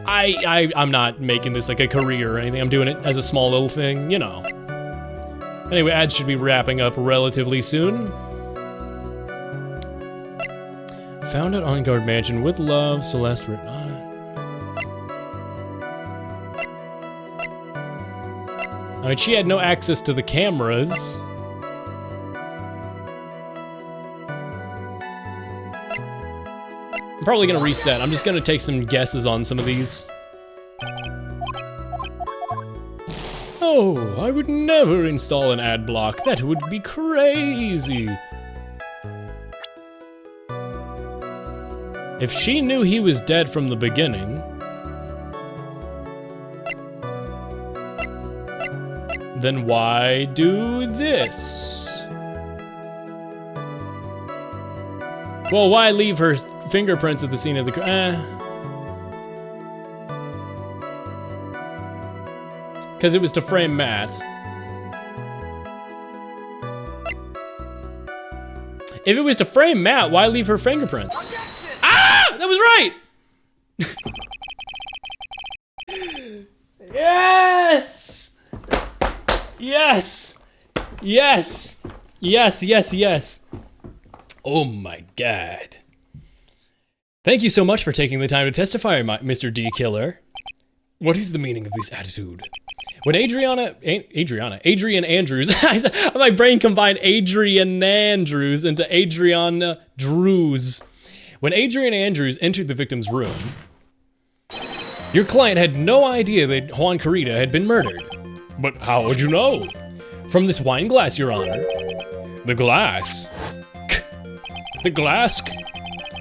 Speaker 1: I'm not making this like a career or anything. I'm doing it as a small little thing, you know. Anyway, ads should be wrapping up relatively soon. Found at On Guard Mansion with love, Celeste written on it. I mean, she had no access to the cameras. I'm probably gonna reset. I'm just gonna take some guesses on some of these. Oh, I would never install an ad block. That would be crazy. If she knew he was dead from the beginning, then why do this? Well, why leave her fingerprints at the scene of the because it was to frame Matt. If it was to frame Matt, why leave her fingerprints? Ah! That was right! Yes! Yes! Yes! Yes, yes, yes. Oh my god. Thank you so much for taking the time to testify, Mr. D Killer. What is the meaning of this attitude? When Adrian Andrews, my brain combined Adrian Andrews into Adriana Drews. When Adrian Andrews entered the victim's room, your client had no idea that Juan Corrida had been murdered. But how would you know? From this wine glass, Your Honor. The glass? The glass?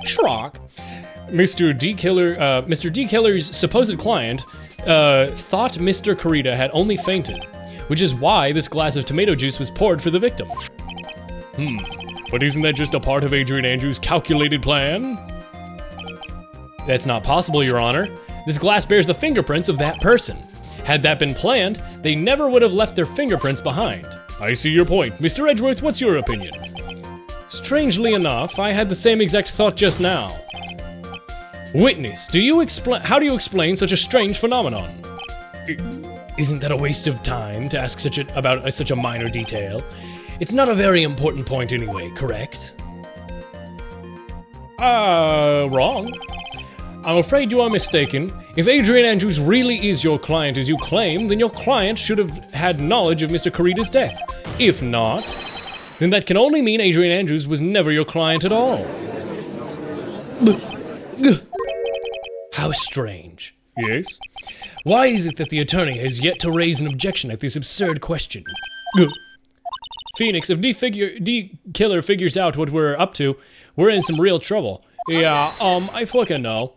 Speaker 1: Schrock. Mr. D Killer's supposed client thought Mr. Corrida had only fainted, which is why this glass of tomato juice was poured for the victim. But isn't that just a part of Adrian Andrews' calculated plan? That's not possible, Your Honor. This glass bears the fingerprints of that person. Had that been planned, they never would have left their fingerprints behind. I see your point. Mr. Edgeworth, what's your opinion? Strangely enough, I had the same exact thought just now. Witness, how do you explain such a strange phenomenon? Isn't that a waste of time to ask about such a minor detail? It's not a very important point anyway, correct? Wrong. I'm afraid you are mistaken. If Adrian Andrews really is your client as you claim, then your client should have had knowledge of Mr. Corrida's death. If not, then that can only mean Adrian Andrews was never your client at all. How strange. Yes? Why is it that the attorney has yet to raise an objection at this absurd question? Phoenix, if D Killer figures out what we're up to, we're in some real trouble. Yeah, I fucking know.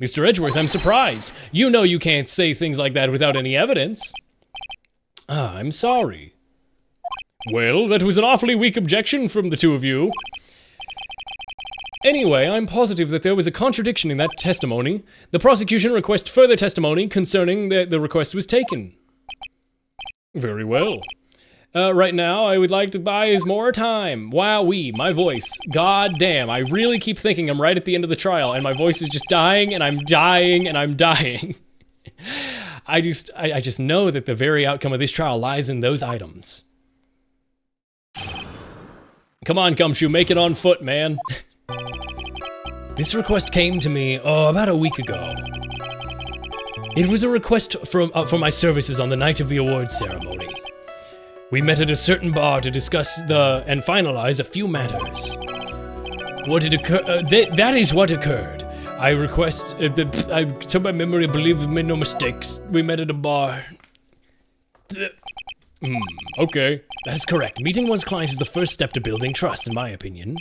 Speaker 1: Mr. Edgeworth, I'm surprised. You know you can't say things like that without any evidence. I'm sorry. Well, that was an awfully weak objection from the two of you. Anyway, I'm positive that there was a contradiction in that testimony. The prosecution requests further testimony concerning that the request was taken. Very well. Right now, I would like to buy is more time. Wowee, my voice. God damn, I really keep thinking I'm right at the end of the trial, and my voice is just dying, and I'm dying, and I'm dying. I just know that the very outcome of this trial lies in those items. Come on, Gumshoe, make it on foot, man. This request came to me, about a week ago. It was a request for my services on the night of the awards ceremony. We met at a certain bar to discuss and finalize a few matters. What had occurred? That is what occurred. I request. To my memory, I believe we made no mistakes. We met at a bar.
Speaker 4: Okay.
Speaker 1: That's correct. Meeting one's client is the first step to building trust, in my opinion.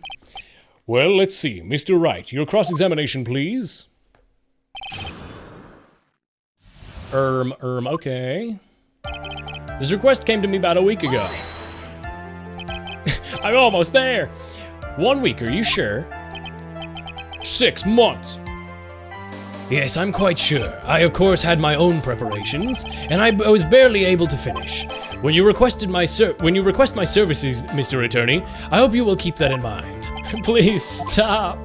Speaker 4: Well, let's see. Mr. Wright, your cross-examination, please.
Speaker 1: Okay. This request came to me about a week ago. I'm almost there. 1 week, are you sure?
Speaker 4: 6 months.
Speaker 1: Yes, I'm quite sure. I, of course, had my own preparations, and I was barely able to finish. When you request my services, Mr. Attorney, I hope you will keep that in mind. Please stop.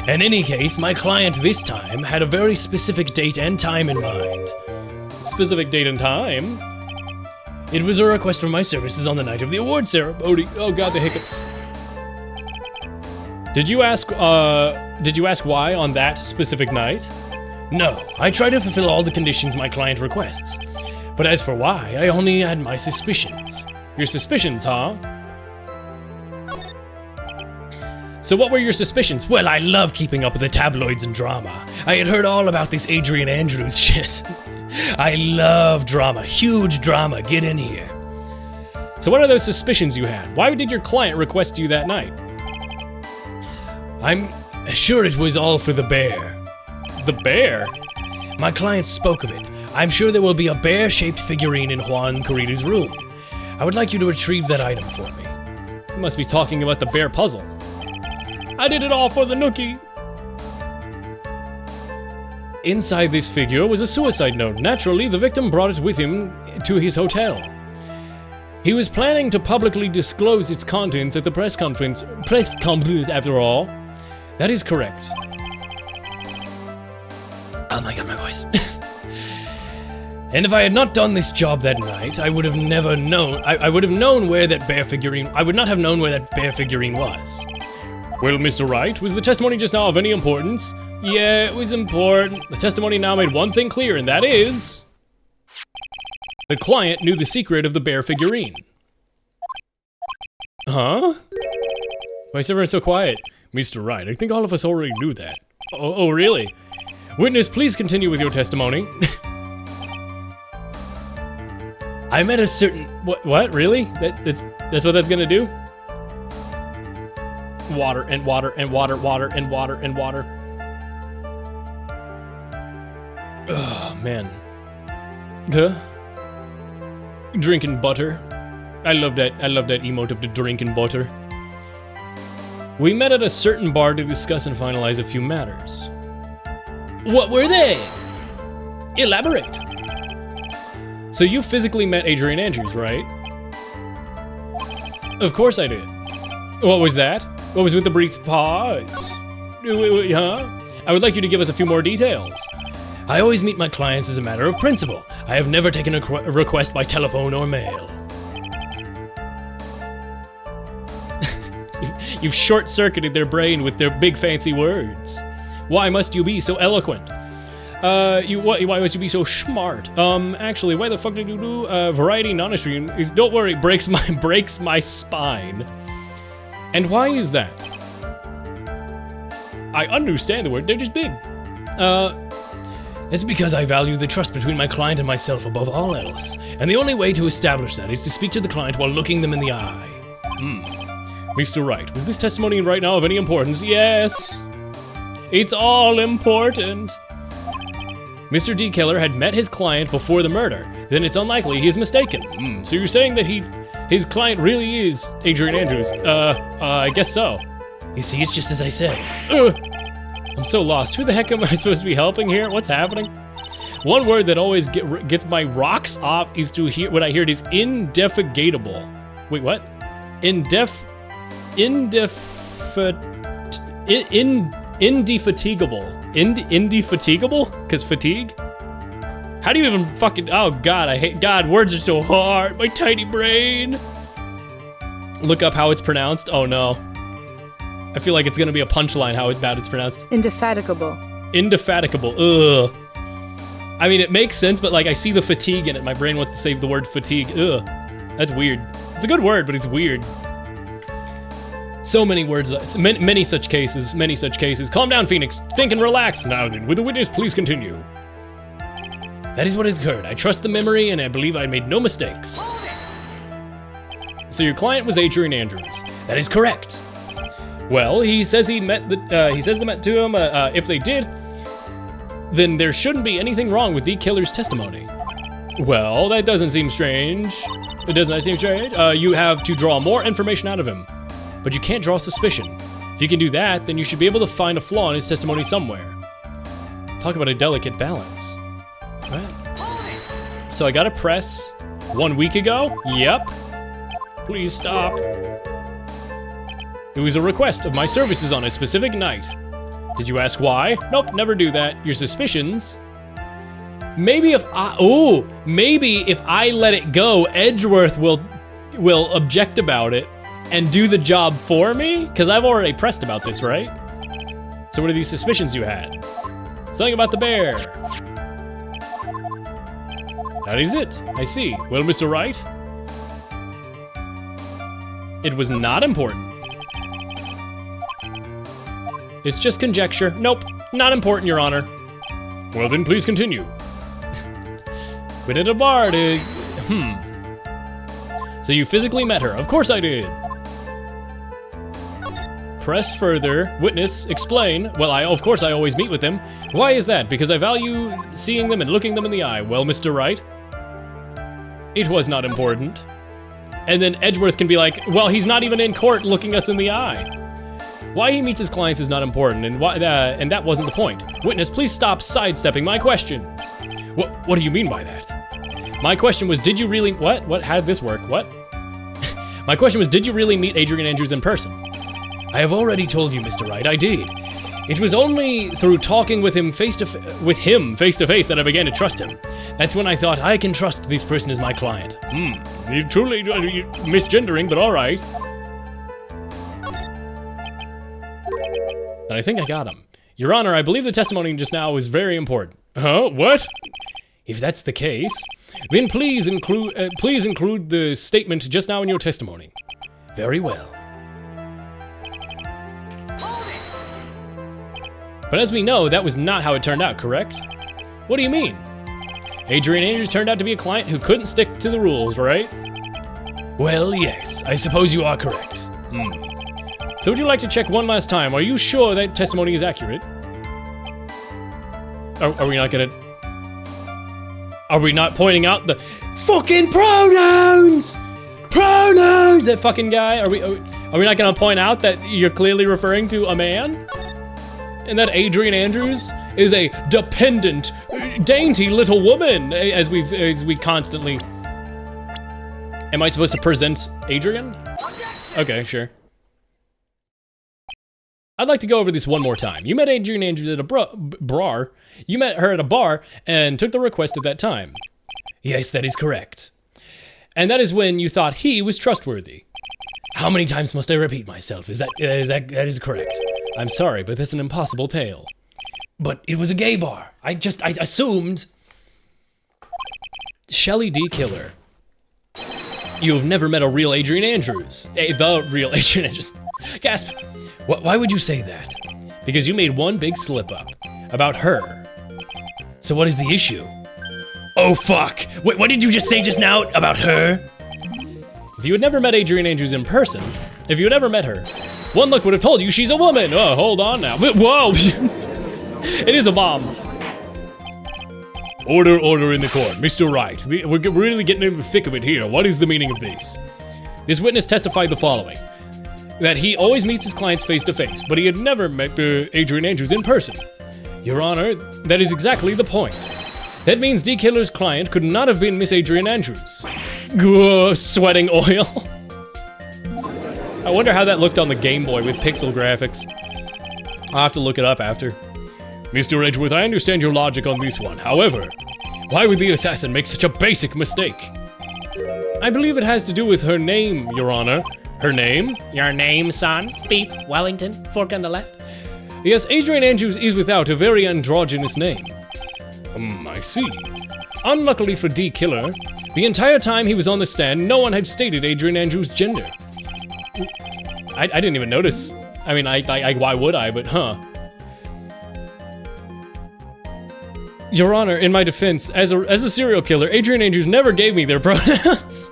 Speaker 1: In any case, my client this time had a very specific date and time in mind.
Speaker 4: Specific date and time?
Speaker 1: It was a request for my services on the night of the award ceremony.
Speaker 4: Oh god, the hiccups.
Speaker 1: Did you ask why on that specific night? No, I try to fulfill all the conditions my client requests. But as for why, I only had my suspicions.
Speaker 4: Your suspicions, huh?
Speaker 1: So what were your suspicions? Well, I love keeping up with the tabloids and drama. I had heard all about this Adrian Andrews shit. I love drama, huge drama, get in here.
Speaker 4: So what are those suspicions you had? Why did your client request you that night?
Speaker 1: I'm sure it was all for the bear.
Speaker 4: The bear?
Speaker 1: My client spoke of it. I'm sure there will be a bear-shaped figurine in Juan Corrida's room. I would like you to retrieve that item for me.
Speaker 4: You must be talking about the bear puzzle. I did it all for the nookie.
Speaker 1: Inside this figure was a suicide note. Naturally, the victim brought it with him to his hotel. He was planning to publicly disclose its contents at the press conference after all. That is correct. Oh my god, my voice. And if I had not done this job that night, I would have never known. I would have known where that bear figurine. I would not have known where that bear figurine was.
Speaker 4: Well, Mr. Wright, was the testimony just now of any importance?
Speaker 1: Yeah, it was important.
Speaker 4: The testimony now made one thing clear, and that is... the client knew the secret of the bear figurine.
Speaker 1: Huh?
Speaker 4: Why is everyone so quiet? Mr. Wright, I think all of us already knew that. Oh, really? Witness, please continue with your testimony.
Speaker 1: I met a certain...
Speaker 4: What? Really? That's what that's gonna do? Water and water and water, water and water and water. Oh, man.
Speaker 1: Huh?
Speaker 4: Drinking butter. I love that emote of the drinking butter.
Speaker 1: We met at a certain bar to discuss and finalize a few matters.
Speaker 2: What were they? Elaborate.
Speaker 1: So you physically met Adrian Andrews, right?
Speaker 4: Of course I did. What was that? What was with the brief pause? Huh? I would like you to give us a few more details.
Speaker 1: I always meet my clients as a matter of principle. I have never taken a request by telephone or mail.
Speaker 4: You've short-circuited their brain with their big fancy words. Why must you be so eloquent? Why must you be so smart? Actually, why the fuck did you do variety non-stream? Don't worry, breaks my spine. And why is that? I understand the word, they're just big.
Speaker 1: It's because I value the trust between my client and myself above all else. And the only way to establish that is to speak to the client while looking them in the eye.
Speaker 4: Mr. Wright, was this testimony right now of any importance? Yes. It's all important. Mr. D. Keller had met his client before the murder. Then it's unlikely he is mistaken. So you're saying that his client really is Adrian Andrews? I guess so.
Speaker 1: You see, it's just as I say.
Speaker 4: I'm so lost. Who the heck am I supposed to be helping here? What's happening? One word that always gets my rocks off is when I hear it is indefatigable.
Speaker 1: Wait, what? Indefatigable. Indefatigable? Because fatigue? How do you even fucking... Oh, God, I hate... God, words are so hard. My tiny brain. Look up how it's pronounced. Oh, no. I feel like it's gonna be a punchline how bad it's pronounced.
Speaker 7: Indefatigable.
Speaker 1: Indefatigable. Ugh. I mean, it makes sense, but like I see the fatigue in it. My brain wants to say the word fatigue. Ugh. That's weird. It's a good word, but it's weird. So many words, many such cases, many such cases. Calm down, Phoenix. Think and relax. Now then, with the witness, please continue. That is what occurred. I trust the memory, and I believe I made no mistakes. So your client was Adrian Andrews. That is correct. Well, he says he met he says they met to him. If they did, then there shouldn't be anything wrong with the killer's testimony. Well, that doesn't seem strange. It doesn't seem strange. You have to draw more information out of him, but you can't draw suspicion. If you can do that, then you should be able to find a flaw in his testimony somewhere. Talk about a delicate balance. Right. So I got a press 1 week ago. Yep. Please stop. It was a request of my services on a specific night. Did you ask why? Nope, never do that. Your suspicions? Maybe if I let it go, Edgeworth will object about it and do the job for me? Because I've already pressed about this, right? So what are these suspicions you had? Something about the bear. That is it. I see. Well, Mr. Wright? It was not important. It's just conjecture. Nope, not important, Your Honor. Well then, please continue. Been at a bar to... So you physically met her? Of course I did. Press further. Witness, explain. Well, of course I always meet with them. Why is that? Because I value seeing them and looking them in the eye. Well, Mr. Wright? It was not important. And then Edgeworth can be like, well, he's not even in court looking us in the eye. Why he meets his clients is not important, and that wasn't the point. Witness, please stop sidestepping my questions. What do you mean by that? My question was, did you really... What? How did this work? What? My question was, did you really meet Adrian Andrews in person? I have already told you, Mr. Wright, I did. It was only through talking with him face to face that I began to trust him. That's when I thought, I can trust this person as my client. You're truly misgendering, but all right. And I think I got him. Your Honor, I believe the testimony just now was very important. Huh? What? If that's the case, then please include the statement just now in your testimony. Very well. But as we know, that was not how it turned out, correct? What do you mean? Adrian Andrews turned out to be a client who couldn't stick to the rules, right? Well, yes, I suppose you are correct. So would you like to check one last time? Are you sure that testimony is accurate? Are we not gonna... Are we not pointing out the fucking pronouns? Pronouns! That fucking guy? Are we not gonna point out that you're clearly referring to a man? And that Adrian Andrews is a dependent, dainty little woman, as we constantly... Am I supposed to present Adrian? Okay, sure. I'd like to go over this one more time. You met Adrian Andrews at a You met her at a bar and took the request at that time. Yes, that is correct. And that is when you thought he was trustworthy. How many times must I repeat myself? That is correct. I'm sorry, but that's an impossible tale. But it was a gay bar. I assumed. Shelley D. Killer. You have never met a real Adrian Andrews. The real Adrian Andrews. Gasp. Why would you say that? Because you made one big slip up about her. So what is the issue? Oh fuck! Wait, what did you just say just now about her? If you had never met Adrian Andrews in person, if you had ever met her, one look would have told you she's a woman. Oh, hold on now. Whoa! It is a bomb. Order in the court. Mr. Wright, we're really getting into the thick of it here. What is the meaning of this? This witness testified the following. That he always meets his clients face to face, but he had never met the Adrian Andrews in person. Your Honor, that is exactly the point. That means D. Killer's client could not have been Miss Adrian Andrews. Sweating oil. I wonder how that looked on the Game Boy with pixel graphics. I'll have to look it up after. Mr. Edgeworth, I understand your logic on this one. However, why would the assassin make such a basic mistake? I believe it has to do with her name, Your Honor. Her name?
Speaker 2: Your name, son? Beef Wellington, fork on the left.
Speaker 1: Yes, Adrian Andrews is without a very androgynous name. I see. Unluckily for D. Killer, the entire time he was on the stand, no one had stated Adrian Andrews' gender. I didn't even notice. I mean, why would I, but huh. Your Honor, in my defense, as a serial killer, Adrian Andrews never gave me their pronouns.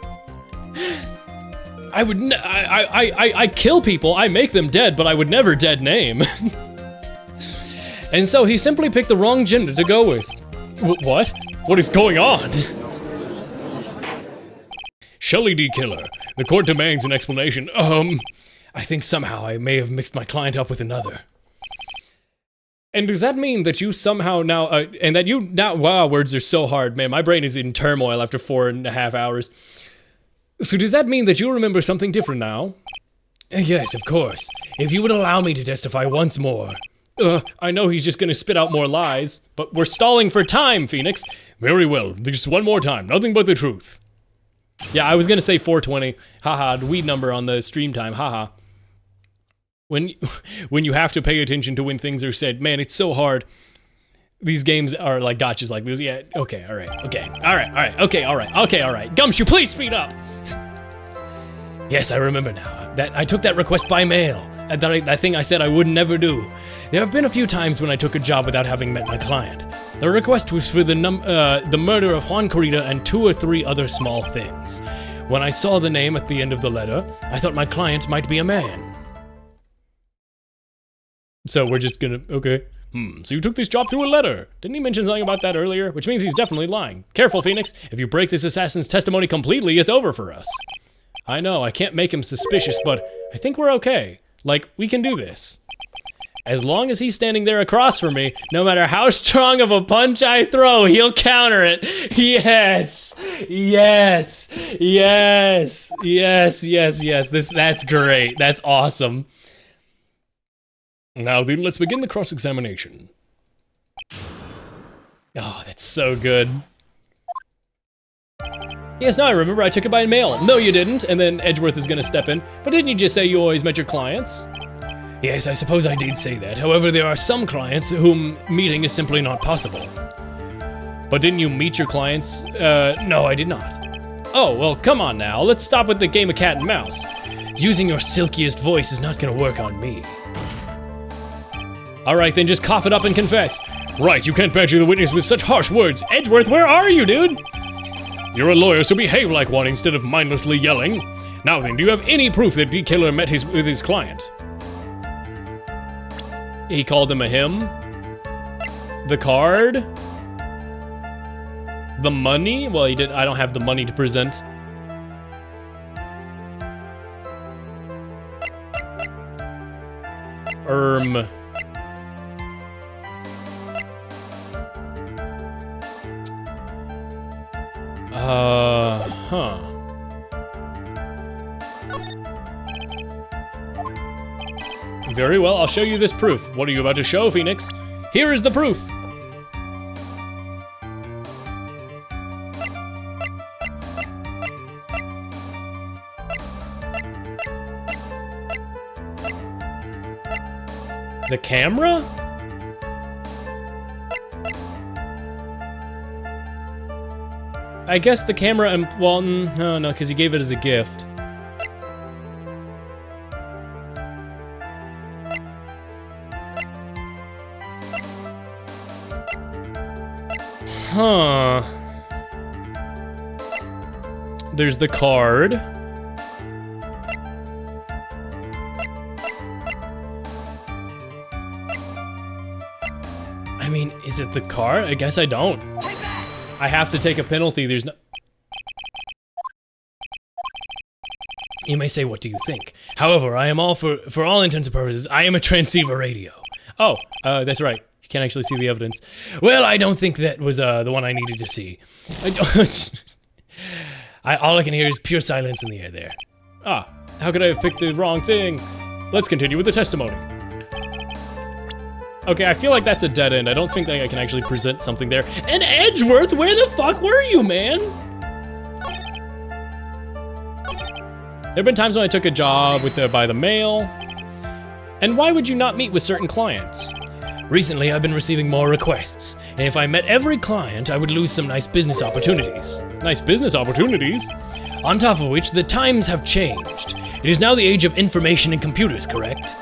Speaker 1: I kill people, I make them dead, but I would never dead name. And so he simply picked the wrong gender to go with. What? What is going on? Shelley D. Killer, the court demands an explanation. I think somehow I may have mixed my client up with another. And does that mean that you somehow now, wow, words are so hard, man. My brain is in turmoil after 4.5 hours. So does that mean that you remember something different now? Yes, of course. If you would allow me to testify once more. I know he's just gonna spit out more lies, but we're stalling for time, Phoenix. Very well, just one more time, nothing but the truth. Yeah, I was gonna say 420. Haha, the weed number on the stream time, haha. When you have to pay attention to when things are said, man, it's so hard. These games are like gotchas like this. Yeah, okay, alright, okay, alright, okay, alright. Gumshoe, please speed up! Yes, I remember now. That I took that request by mail. That thing I said I would never do. There have been a few times when I took a job without having met my client. The request was for the murder of Juan Corrida and 2 or 3 other small things. When I saw the name at the end of the letter, I thought my client might be a man. So we're just gonna, okay. So you took this job through a letter. Didn't he mention something about that earlier? Which means he's definitely lying. Careful, Phoenix. If you break this assassin's testimony completely, it's over for us. I know, I can't make him suspicious, but I think we're okay. Like, we can do this. As long as he's standing there across from me, no matter how strong of a punch I throw, he'll counter it. Yes! Yes! Yes! Yes, yes, yes. That's great. That's awesome. Now then, let's begin the cross-examination. Oh, that's so good. Yes, now I remember I took it by mail. No, you didn't. And then Edgeworth is gonna step in. But didn't you just say you always met your clients? Yes, I suppose I did say that. However, there are some clients whom meeting is simply not possible. But didn't you meet your clients? No, I did not. Oh, well, come on now. Let's stop with the game of cat and mouse. Using your silkiest voice is not gonna work on me. Alright, then just cough it up and confess. Right, you can't badger the witness with such harsh words. Edgeworth, where are you, dude? You're a lawyer, so behave like one instead of mindlessly yelling. Now then, do you have any proof that D. Killer met with his client? He called him a him? The card? The money? Well, he did. I don't have the money to present. Huh. Very well, I'll show you this proof. What are you about to show, Phoenix? Here is the proof. The camera? I guess the camera and, well, no, because he gave it as a gift. Huh. There's the card. I mean, is it the card? I guess I don't. I have to take a penalty, there's no... You may say, what do you think? However, I am all for all intents and purposes, I am a transceiver radio. Oh, that's right. You can't actually see the evidence. Well, I don't think that was the one I needed to see. I don't... all I can hear is pure silence in the air there. Ah, How could I have picked the wrong thing? Let's continue with the testimony. Okay, I feel like that's a dead end. I don't think that I can actually present something there. And Edgeworth, where the fuck were you, man? There have been times when I took a job by the mail. And why would you not meet with certain clients? Recently, I've been receiving more requests, and if I met every client, I would lose some nice business opportunities. Nice business opportunities? On top of which, the times have changed. It is now the age of information and computers, correct?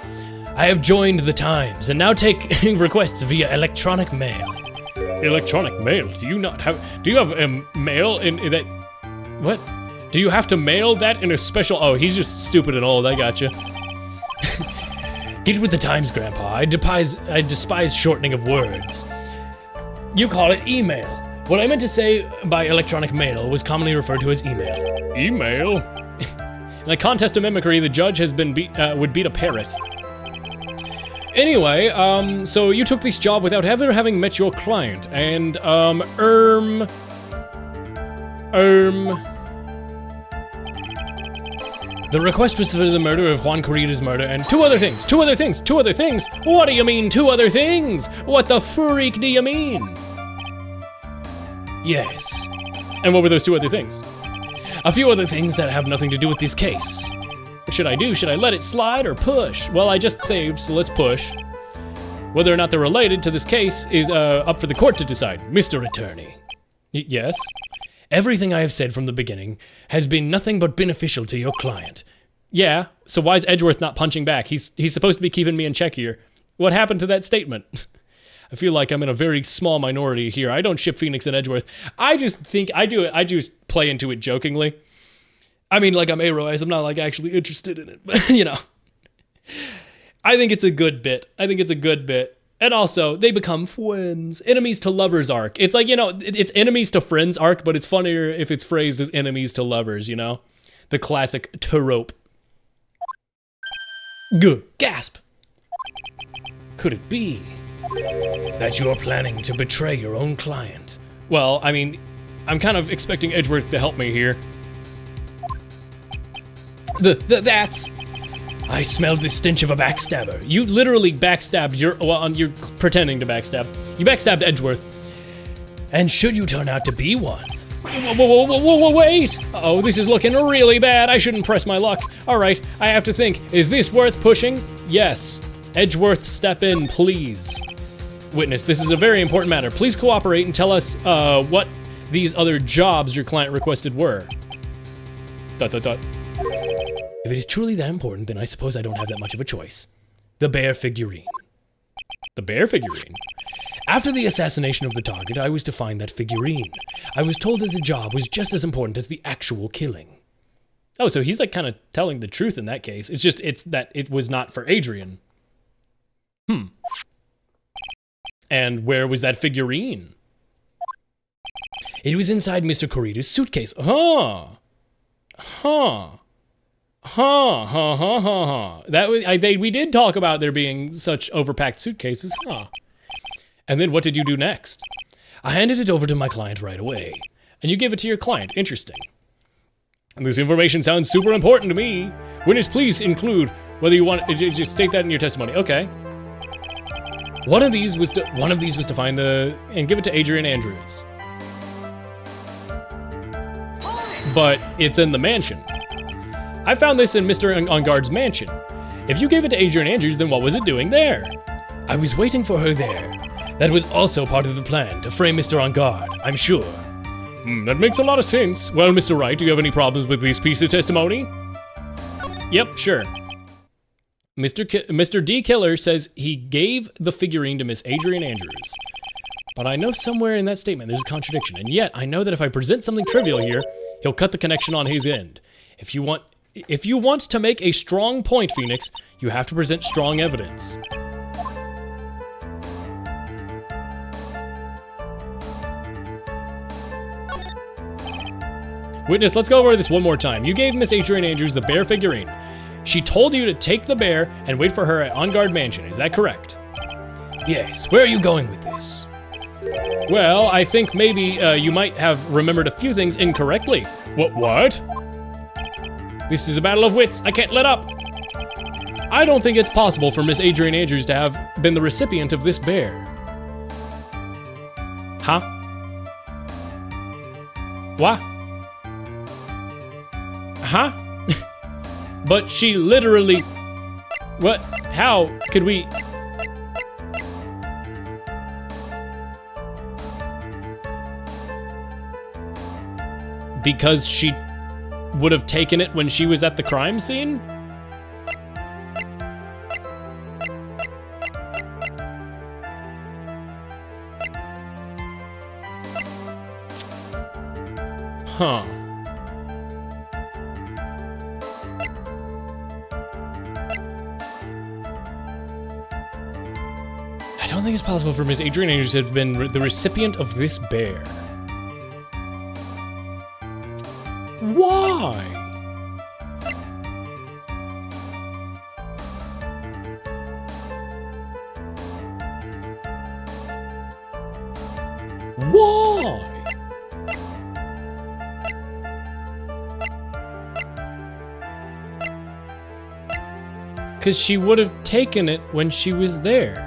Speaker 1: I have joined the times, and now take requests via electronic mail. Electronic mail? Do you have mail in that? What? Do you have to mail that in a special? Oh, he's just stupid and old, I gotcha. Get with the times, Grandpa. I despise shortening of words. You call it email. What I meant to say by electronic mail was commonly referred to as email. Email? In a contest of mimicry, the judge has been would beat a parrot. Anyway, so you took this job without ever having met your client, and, the request was for the murder of Juan Corrida's murder and two other things. What do you mean, two other things? What the freak do you mean? Yes. And what were those two other things? A few other things that have nothing to do with this case. What should I do? Should I let it slide or push? Well, I just saved, so let's push. Whether or not they're related to this case is up for the court to decide, Mr. Attorney. Yes? Everything I have said from the beginning has been nothing but beneficial to your client. Yeah, so why is Edgeworth not punching back? He's supposed to be keeping me in check here. What happened to that statement? I feel like I'm in a very small minority here. I don't ship Phoenix and Edgeworth. I just think, I just play into it jokingly. I mean, like I'm Aroize, I'm not like actually interested in it, but you know. I think it's a good bit. And also, they become friends. Enemies to lovers arc. It's like, you know, it's enemies to friends arc, but it's funnier if it's phrased as enemies to lovers, you know? The classic trope. Gasp! Could it be that you're planning to betray your own client? Well, I mean, I'm kind of expecting Edgeworth to help me here. That's... I smelled the stench of a backstabber. You literally backstabbed you're pretending to backstab. You backstabbed Edgeworth. And should you turn out to be one? Whoa, wait! Oh, this is looking really bad. I shouldn't press my luck. All right, I have to think. Is this worth pushing? Yes. Edgeworth, step in, please. Witness, this is a very important matter. Please cooperate and tell us what these other jobs your client requested were. ... If it is truly that important, then I suppose I don't have that much of a choice. The bear figurine. The bear figurine? After the assassination of the target, I was to find that figurine. I was told that the job was just as important as the actual killing. Oh, so he's like kind of telling the truth in that case. It's that it was not for Adrian. And where was that figurine? It was inside Mr. Corrida's suitcase. We did talk about there being such overpacked suitcases, And then what did you do next? I handed it over to my client right away. And you gave it to your client, interesting. And this information sounds super important to me. Witness, please include whether you want, just state that in your testimony, okay. One of these was to find and give it to Adrian Andrews. But it's in the mansion. I found this in Mr. On Guard's mansion. If you gave it to Adrian Andrews, then what was it doing there? I was waiting for her there. That was also part of the plan, to frame Mr. On Guard, I'm sure. That makes a lot of sense. Well, Mr. Wright, do you have any problems with this piece of testimony? Yep, sure. Mr. D. Killer says he gave the figurine to Miss Adrian Andrews. But I know somewhere in that statement there's a contradiction, and yet I know that if I present something trivial here, he'll cut the connection on his end. If you want to make a strong point, Phoenix, you have to present strong evidence. Witness, let's go over this one more time. You gave Miss Adrian Andrews the bear figurine. She told you to take the bear and wait for her at On Guard Mansion, is that correct? Yes, where are you going with this? Well, I think maybe you might have remembered a few things incorrectly. What? This is a battle of wits. I can't let up. I don't think it's possible for Miss Adrian Andrews to have been the recipient of this bear. Huh? What? Huh? But she literally... What? How could we... Because she would have taken it when she was at the crime scene? Huh. I don't think it's possible for Miss Adrian Andrews to have been the recipient of this bear. Why? Why? Because she would have taken it when she was there.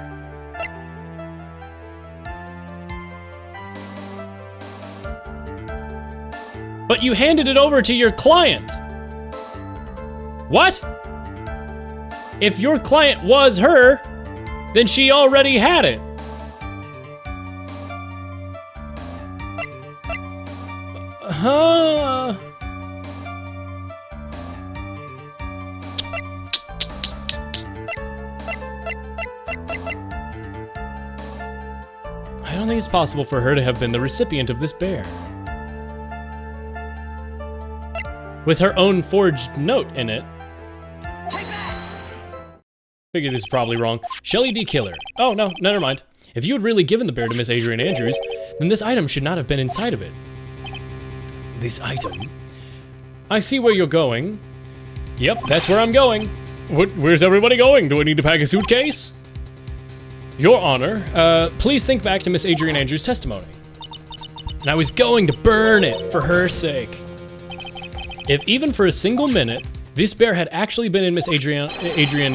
Speaker 1: But you handed it over to your client. What? If your client was her, then she already had it. Huh? I don't think it's possible for her to have been the recipient of this bear. With her own forged note in it. Figure this is probably wrong. Shelley D. Killer. Oh, no, never mind. If you had really given the bear to Miss Adrian Andrews, then this item should not have been inside of it. This item? I see where you're going. Yep, that's where I'm going. Where's everybody going? Do I need to pack a suitcase? Your Honor, please think back to Miss Adrian Andrews' testimony. And I was going to burn it for her sake. If even for a single minute, this bear had actually been in Miss Adrian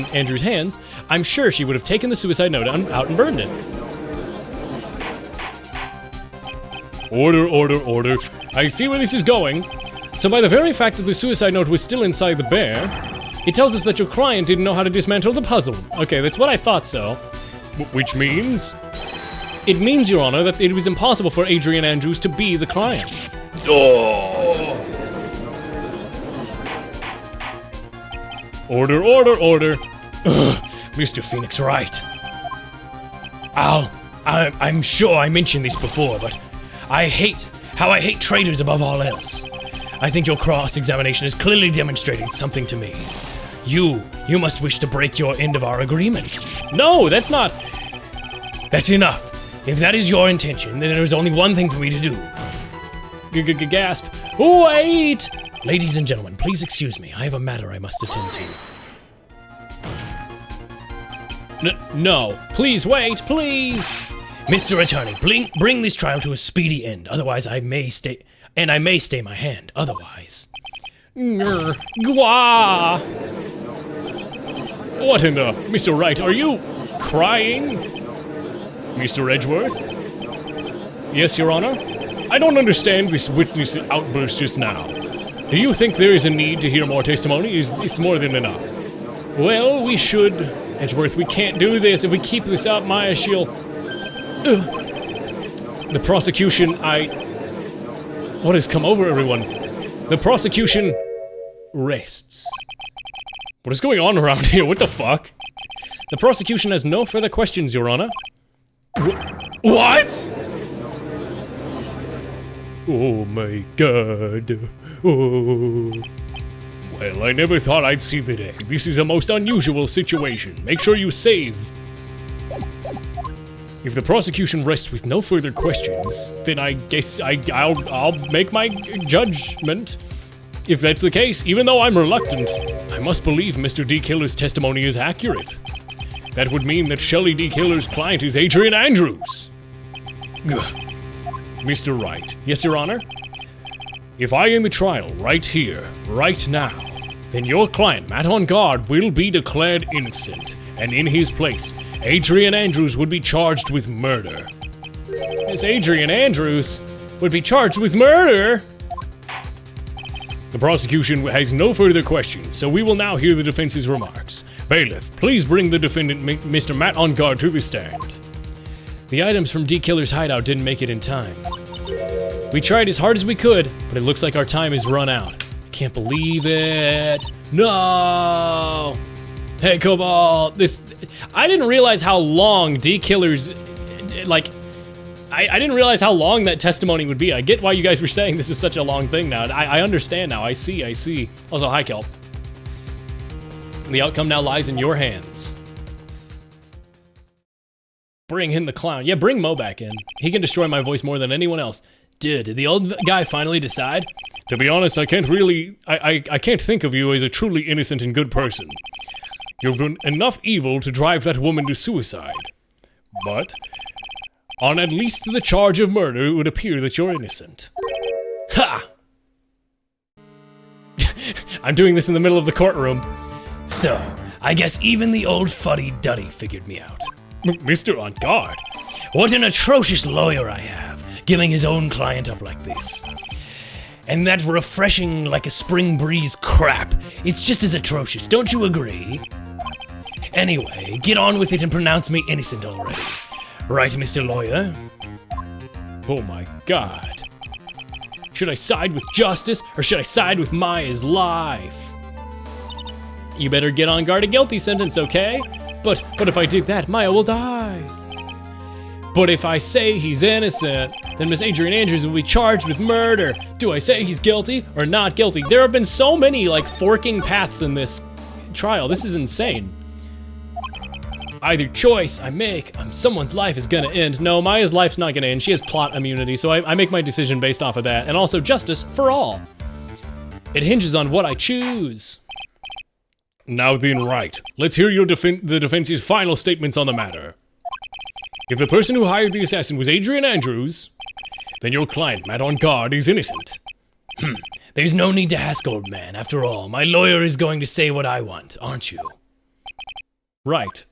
Speaker 1: Andrews' hands, I'm sure she would have taken the suicide note out and burned it. Order, order, order. I see where this is going. So by the very fact that the suicide note was still inside the bear, it tells us that your client didn't know how to dismantle the puzzle. Okay, that's what I thought so. Which means? It means, Your Honor, that it was impossible for Adrian Andrews to be the client. Oh! Order, order, order. Ugh, Mr. Phoenix Wright. I'm sure I mentioned this before, but I hate traitors above all else. I think your cross-examination is clearly demonstrating something to me. You must wish to break your end of our agreement. No, that's not. That's enough. If that is your intention, then there is only one thing for me to do. Gasp. Wait! Ladies and gentlemen, please excuse me. I have a matter I must attend to. No. Please wait, please. Mr. Attorney, bring this trial to a speedy end. Otherwise, I may stay my hand. Otherwise. Gwa! What in the... Mr. Wright, are you crying? Mr. Edgeworth? Yes, Your Honor? I don't understand this witness outburst just now. Do you think there is a need to hear more testimony? Is this more than enough? Well, we should... Edgeworth, we can't do this. If we keep this up, Maya, she'll... The prosecution, What has come over everyone? The prosecution... rests. What is going on around here? What the fuck? The prosecution has no further questions, Your Honor. What? Oh my god. Oh. Well, I never thought I'd see the day. This is a most unusual situation. Make sure you save. If the prosecution rests with no further questions, then I guess I'll make my judgment. If that's the case, even though I'm reluctant, I must believe Mr. D. Killer's testimony is accurate. That would mean that Shelley D. Killer's client is Adrian Andrews. Gah. Mr. Wright. Yes, Your Honor? If I end the trial right here, right now,
Speaker 4: then your client, Matt On Guard, will be declared innocent, and in his place, Adrian Andrews would be charged with murder. This Adrian Andrews would be charged with murder? The prosecution has no further questions, so we will now hear the defense's remarks. Bailiff, please bring the defendant, Mr. Matt On Guard, to the stand. The items from D-Killer's hideout didn't make it in time. We tried as hard as we could, but it looks like our time is run out. Can't believe it. No! Hey, Cobalt, I didn't realize how long D-Killer's, like, I didn't realize how long that testimony would be. I get why you guys were saying this was such a long thing now. I understand now. I see. Also, hi, Kelp. The outcome now lies in your hands. Bring in the clown. Yeah, bring Mo back in. He can destroy my voice more than anyone else. Dude, did the old guy finally decide? To be honest, I can't really... I can't think of you as a truly innocent and good person. You've done enough evil to drive that woman to suicide. But... on at least the charge of murder, it would appear that you're innocent. Ha! I'm doing this in the middle of the courtroom. So, I guess even the old fuddy-duddy figured me out. Mr. On Guard, what an atrocious lawyer I have, giving his own client up like this. And that refreshing like a spring breeze crap, it's just as atrocious, don't you agree? Anyway, get on with it and pronounce me innocent already. Right, Mr. Lawyer? Oh my god. Should I side with justice, or should I side with Maya's life? You better get on guard a guilty sentence, okay? But if I did that, Maya will die. But if I say he's innocent, then Miss Adrian Andrews will be charged with murder. Do I say he's guilty or not guilty? There have been so many, like, forking paths in this trial. This is insane. Either choice I make, someone's life is gonna end. No, Maya's life's not gonna end. She has plot immunity, so I make my decision based off of that. And also justice for all. It hinges on what I choose. Now then, right. Let's hear your the defense's final statements on the matter. If the person who hired the assassin was Adrian Andrews, then your client, Matt On Guard, is innocent. There's no need to ask, old man. After all, my lawyer is going to say what I want, aren't you? Right.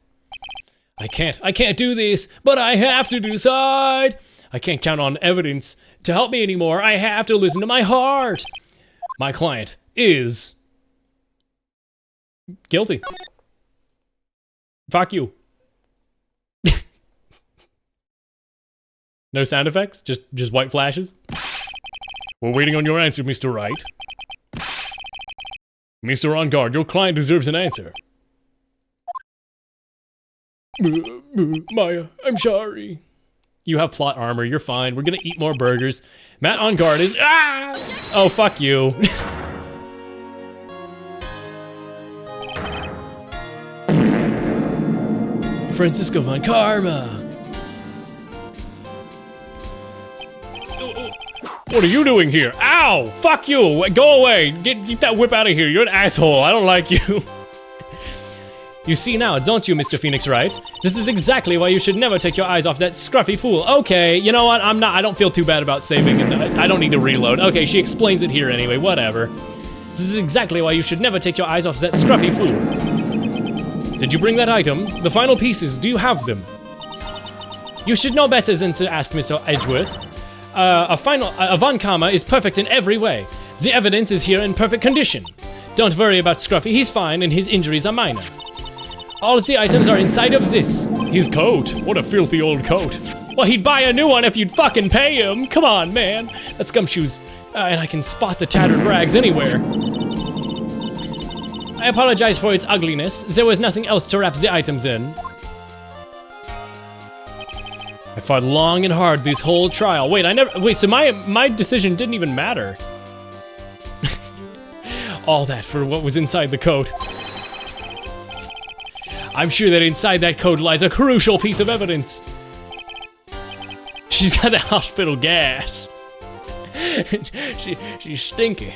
Speaker 4: I can't do this, but I have to decide. I can't count on evidence to help me anymore. I have to listen to my heart. My client is guilty. Fuck you. No sound effects, just white flashes. We're waiting on your answer, Mr. Wright. Mr. On Guard, your client deserves an answer. Maya, I'm sorry. You have plot armor, you're fine. We're gonna eat more burgers. Matt On Guard is... Ah! Oh, fuck you. Francisco Von Karma. What are you doing here? Ow! Fuck you! Go away! Get that whip out of here. You're an asshole. I don't like you. You see now, don't you, Mr. Phoenix Wright? This is exactly why you should never take your eyes off that scruffy fool. Okay, you know what? I don't feel too bad about saving, and I don't need to reload. Okay, she explains it here anyway, whatever. This is exactly why you should never take your eyes off that scruffy fool. Did you bring that item? The final pieces, do you have them? You should know better than to ask Mr. Edgeworth. A Von Karma is perfect in every way. The evidence is here in perfect condition. Don't worry about Scruffy, he's fine and his injuries are minor. All the items are inside of this. His coat? What a filthy old coat. Well, he'd buy a new one if you'd fucking pay him. Come on, man. That's Gumshoes. And I can spot the tattered rags anywhere. I apologize for its ugliness. There was nothing else to wrap the items in. I fought long and hard this whole trial. Wait, so my decision didn't even matter. All that for what was inside the coat. I'm sure that inside that coat lies a crucial piece of evidence. She's got that hospital gas. She's stinky.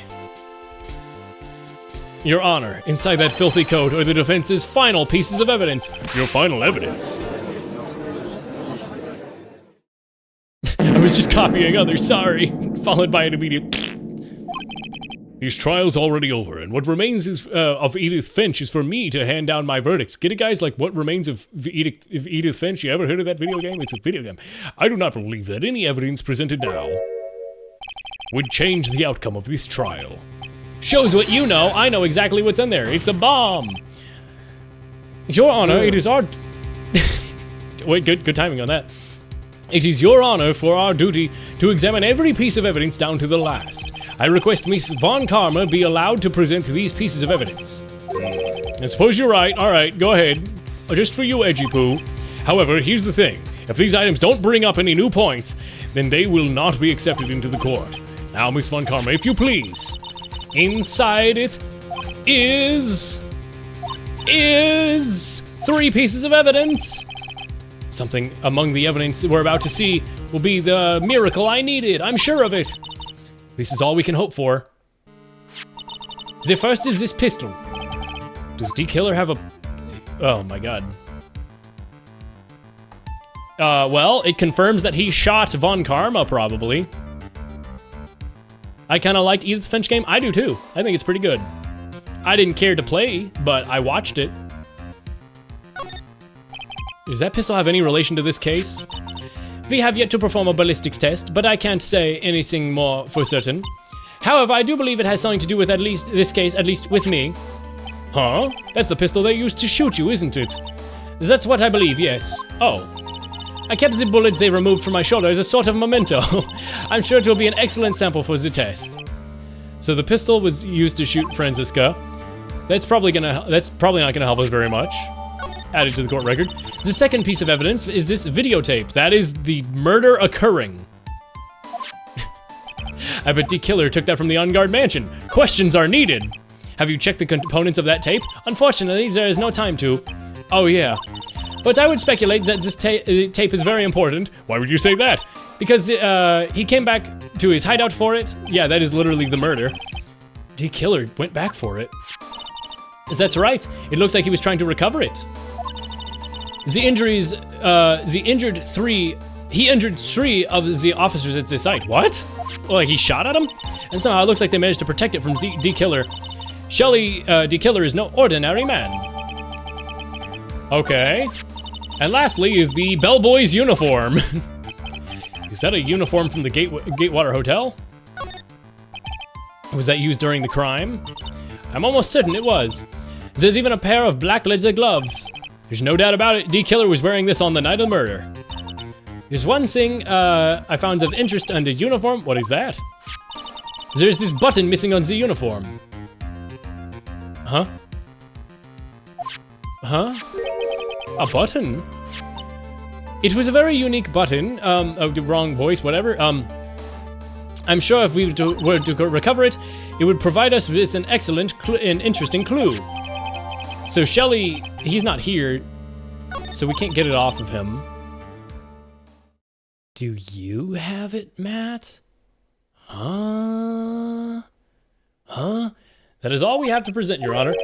Speaker 4: Your Honor, inside that filthy coat are the defense's final pieces of evidence. Your final evidence? I was just copying others, sorry. Followed by an immediate... These trials already over, and what remains is of Edith Finch is for me to hand down my verdict. Get it, guys? Like, what remains of Edith Finch? You ever heard of that video game? It's a video game. I do not believe that any evidence presented now would change the outcome of this trial.
Speaker 1: Shows what you know. I know exactly what's in there. It's a bomb. Your Honor, it is our... Wait, good timing on that. It is your honor for our duty to examine every piece of evidence down to the last. I request Miss Von Karma be allowed to present these pieces of evidence. I suppose you're right. All right, go ahead. Just for you, Edgy Poo. However, here's the thing. If these items don't bring up any new points, then they will not be accepted into the court. Now, Miss Von Karma, if you please. Inside it is 3 pieces of evidence. Something among the evidence we're about to see will be the miracle I needed. I'm sure of it. This is all we can hope for. The first is this pistol. Does D-Killer have a... Oh my god. Well, it confirms that he shot Von Karma, probably. I kind of liked Edith Finch game. I do too. I think it's pretty good. I didn't care to play, but I watched it. Does that pistol have any relation to this case? We have yet to perform a ballistics test, but I can't say anything more for certain. However, I do believe it has something to do with at least this case, at least with me. Huh? That's the pistol they used to shoot you, isn't it? That's what I believe, yes. Oh. I kept the bullets they removed from my shoulder as a sort of memento. I'm sure it will be an excellent sample for the test. So the pistol was used to shoot Franziska. That's probably not gonna help us very much. Added to the court record. The second piece of evidence is this videotape. That is the murder occurring. I bet D-Killer took that from the on-guard mansion. Questions are needed. Have you checked the components of that tape? Unfortunately, there is no time to. Oh yeah. But I would speculate that this tape is very important. Why would you say that? Because he came back to his hideout for it. Yeah, that is literally the murder. D-Killer went back for it. That's right. It looks like he was trying to recover it. He injured 3 of the officers at the site. What? Well, like he shot at him? And somehow it looks like they managed to protect it from D-Killer. Shelly, D-Killer is no ordinary man. Okay. And lastly is the bellboy's uniform. Is that a uniform from the Gatewater Hotel? Was that used during the crime? I'm almost certain it was. There's even a pair of black leather gloves. There's no doubt about it, D-Killer was wearing this on the night of the murder. There's one thing I found of interest on the uniform. What is that? There's this button missing on the uniform. Huh? Huh? A button? It was a very unique button. Oh, the wrong voice, whatever. I'm sure if we were to recover it, it would provide us with an excellent and interesting clue. So Shelly, he's not here, so we can't get it off of him. Do you have it, Matt? Huh? Huh? That is all we have to present, Your Honor.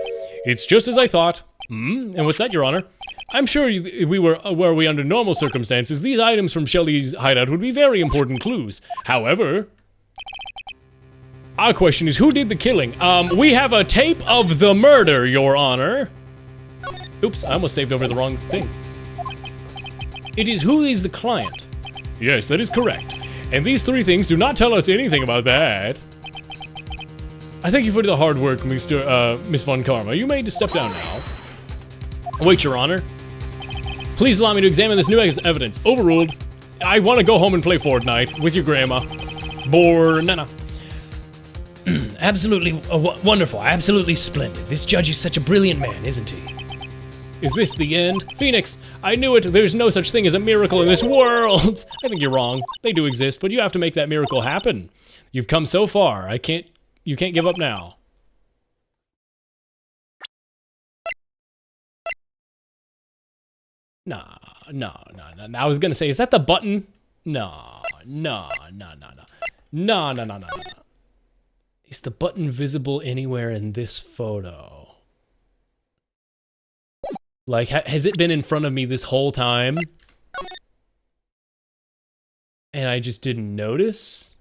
Speaker 1: It's just as I thought. And what's that, Your Honor? I'm sure if were we under normal circumstances, these items from Shelly's hideout would be very important clues. However, our question is, who did the killing? We have a tape of the murder, Your Honor. Oops, I almost saved over the wrong thing. It is who is the client. Yes, that is correct. And these 3 things do not tell us anything about that. I thank you for the hard work, Miss Von Karma. You may step down now. Wait, Your Honor. Please allow me to examine this new evidence. Overruled. I want to go home and play Fortnite with your grandma. Nana. Absolutely wonderful. Absolutely splendid. This judge is such a brilliant man, isn't he? Is this the end? Phoenix, I knew it. There's no such thing as a miracle in this world. I think you're wrong. They do exist, but you have to make that miracle happen. You've come so far. You can't give up now. No. I was gonna say, is that the button? No. Is the button visible anywhere in this photo? Like, has it been in front of me this whole time? And I just didn't notice?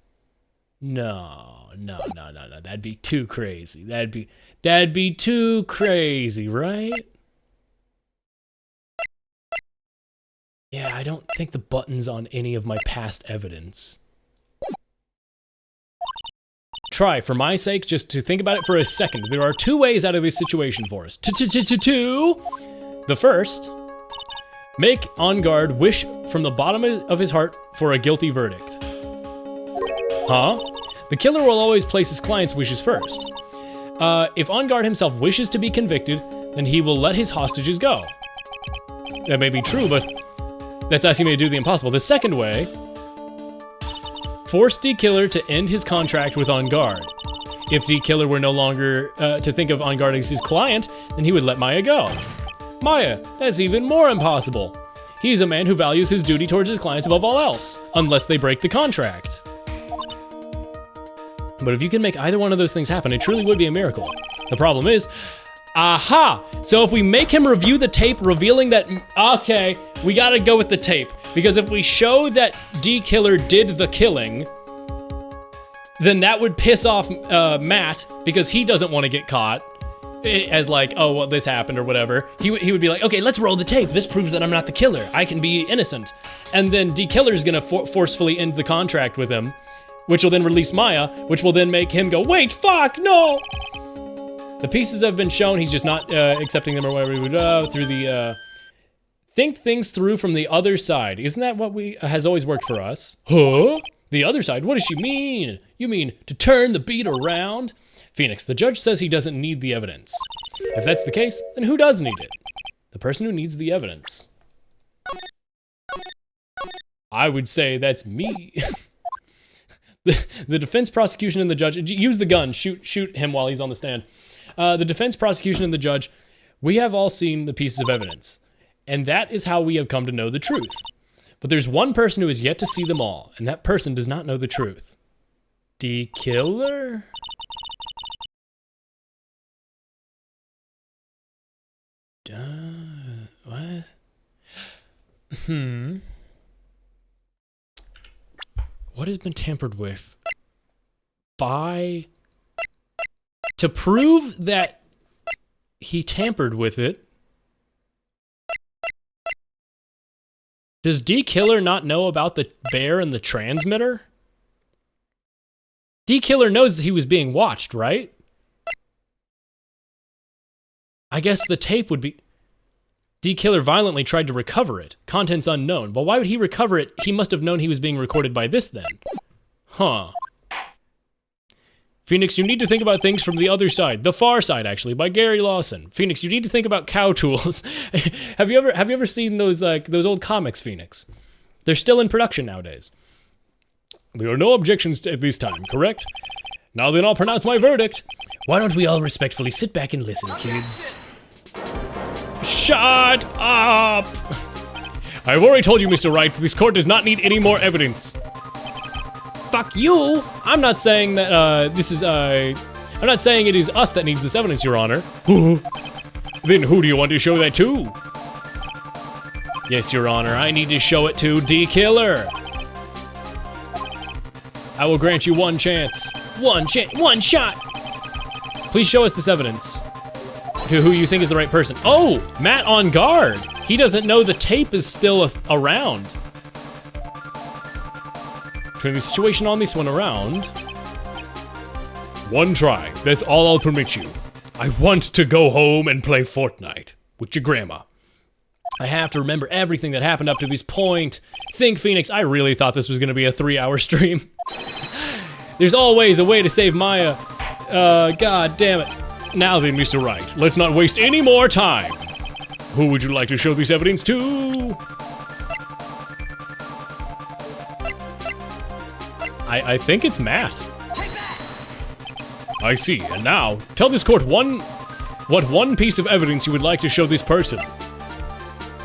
Speaker 1: No. That'd be too crazy. That'd be too crazy, right? Yeah, I don't think the button's on any of my past evidence. Try, for my sake, just to think about it for a second. There are two ways out of this situation for us. Two. The first, make On Guard wish from the bottom of his heart for a guilty verdict. Huh? The killer will always place his client's wishes first. If On Guard himself wishes to be convicted, then he will let his hostages go. That may be true, but that's asking me to do the impossible. The second way, force D-Killer to end his contract with On Guard. If D-Killer were no longer to think of On Guard as his client, then he would let Maya go. Maya, that's even more impossible. He's a man who values his duty towards his clients above all else, unless they break the contract. But if you can make either one of those things happen, it truly would be a miracle. The problem is, aha! So if we make him review the tape revealing that, okay, we gotta go with the tape. Because if we show that D-Killer did the killing, then that would piss off Matt, because he doesn't want to get caught as like, oh, well, this happened or whatever. He would be like, okay, let's roll the tape. This proves that I'm not the killer. I can be innocent. And then D-Killer's gonna forcefully end the contract with him, which will then release Maya, which will then make him go, wait, fuck, no! The pieces have been shown, he's just not accepting them or whatever, through the, think things through from the other side. Isn't that what has always worked for us? Huh? The other side? What does she mean? You mean to turn the beat around? Phoenix, the judge says he doesn't need the evidence. If that's the case, then who does need it? The person who needs the evidence. I would say that's me. The defense, prosecution, and the judge, use the gun, shoot him while he's on the stand. The defense, prosecution, and the judge, we have all seen the pieces of evidence. And that is how we have come to know the truth. But there's one person who has yet to see them all, and that person does not know the truth. D-Killer? What? What has been tampered with? To prove that he tampered with it, does D-Killer not know about the bear and the transmitter? D-Killer knows he was being watched, right? I guess the tape would be... D-Killer violently tried to recover it. Contents unknown. But why would he recover it? He must have known he was being recorded by this then. Huh. Phoenix, you need to think about things from the other side. The far side, actually, by Gary Lawson. Phoenix, you need to think about cow tools. Have you ever seen those old comics, Phoenix? They're still in production nowadays. There are no objections at this time, correct? Now then, I'll pronounce my verdict. Why don't we all respectfully sit back and listen, kids? Shut up! I've already told you, Mr. Wright, this court does not need any more evidence. Fuck you! I'm not saying that, I'm not saying it is us that needs this evidence, Your Honor. Then who do you want to show that to? Yes, Your Honor, I need to show it to D-Killer. I will grant you one chance. One shot! Please show us this evidence. To who you think is the right person. Oh, Matt On Guard. He doesn't know the tape is still around. Turn the situation on this one around. One try. That's all I'll permit you. I want to go home and play Fortnite with your grandma. I have to remember everything that happened up to this point. Think, Phoenix, I really thought this was going to be a 3-hour stream. There's always a way to save Maya. God damn it. Now then, Mr. Wright, let's not waste any more time. Who would you like to show this evidence to? I think it's Matt. I see, and now, tell this court what one piece of evidence you would like to show this person.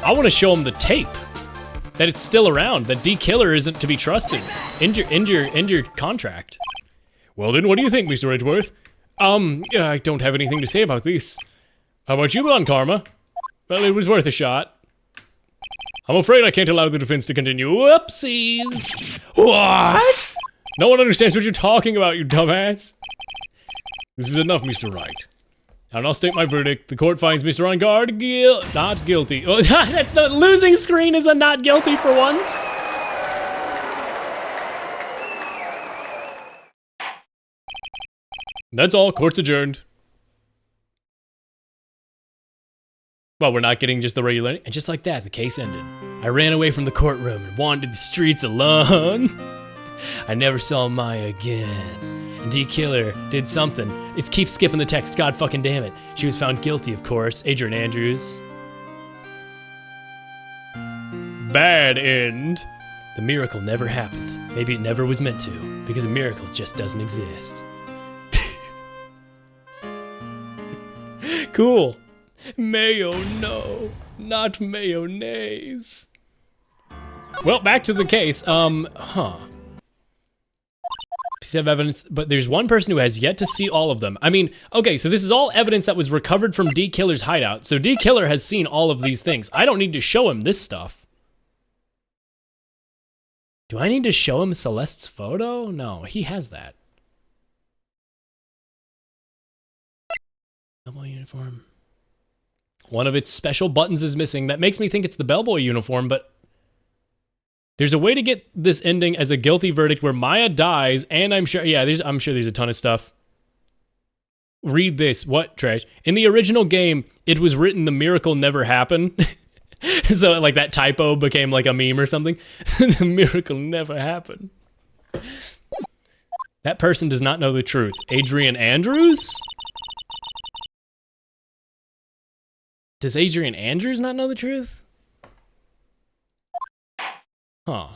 Speaker 1: I want to show him the tape. That it's still around, that D-Killer isn't to be trusted. End your contract. Well then, what do you think, Mr. Edgeworth? I don't have anything to say about this. How about you, Blonde Karma? Well, it was worth a shot. I'm afraid I can't allow the defense to continue. Whoopsies! What? No one understands what you're talking about, you dumbass. This is enough, Mr. Wright. And I'll state my verdict. The court finds Mr. On Guard not guilty. Oh, that's the losing screen is a not guilty for once. That's all. Court's adjourned. Well, we're not getting just the regular... And just like that, the case ended. I ran away from the courtroom and wandered the streets alone. I never saw Maya again. And D. Killer did something. It keeps skipping the text, god fucking damn it. She was found guilty, of course. Adrian Andrews. Bad end. The miracle never happened. Maybe it never was meant to, because a miracle just doesn't exist. Cool. Mayo, no. Not mayonnaise. Well, back to the case. Piece of evidence, but there's one person who has yet to see all of them. I mean, okay, so this is all evidence that was recovered from D. Killer's hideout. So D. Killer has seen all of these things. I don't need to show him this stuff. Do I need to show him Celeste's photo? No, he has that. Bellboy uniform. One of its special buttons is missing. That makes me think it's the Bellboy uniform, but there's a way to get this ending as a guilty verdict where Maya dies, and I'm sure there's a ton of stuff. Read this. What, Trash? In the original game, it was written the miracle never happened. So like that typo became like a meme or something. The miracle never happened. That person does not know the truth. Adrian Andrews? Does Adrian Andrews not know the truth? Huh.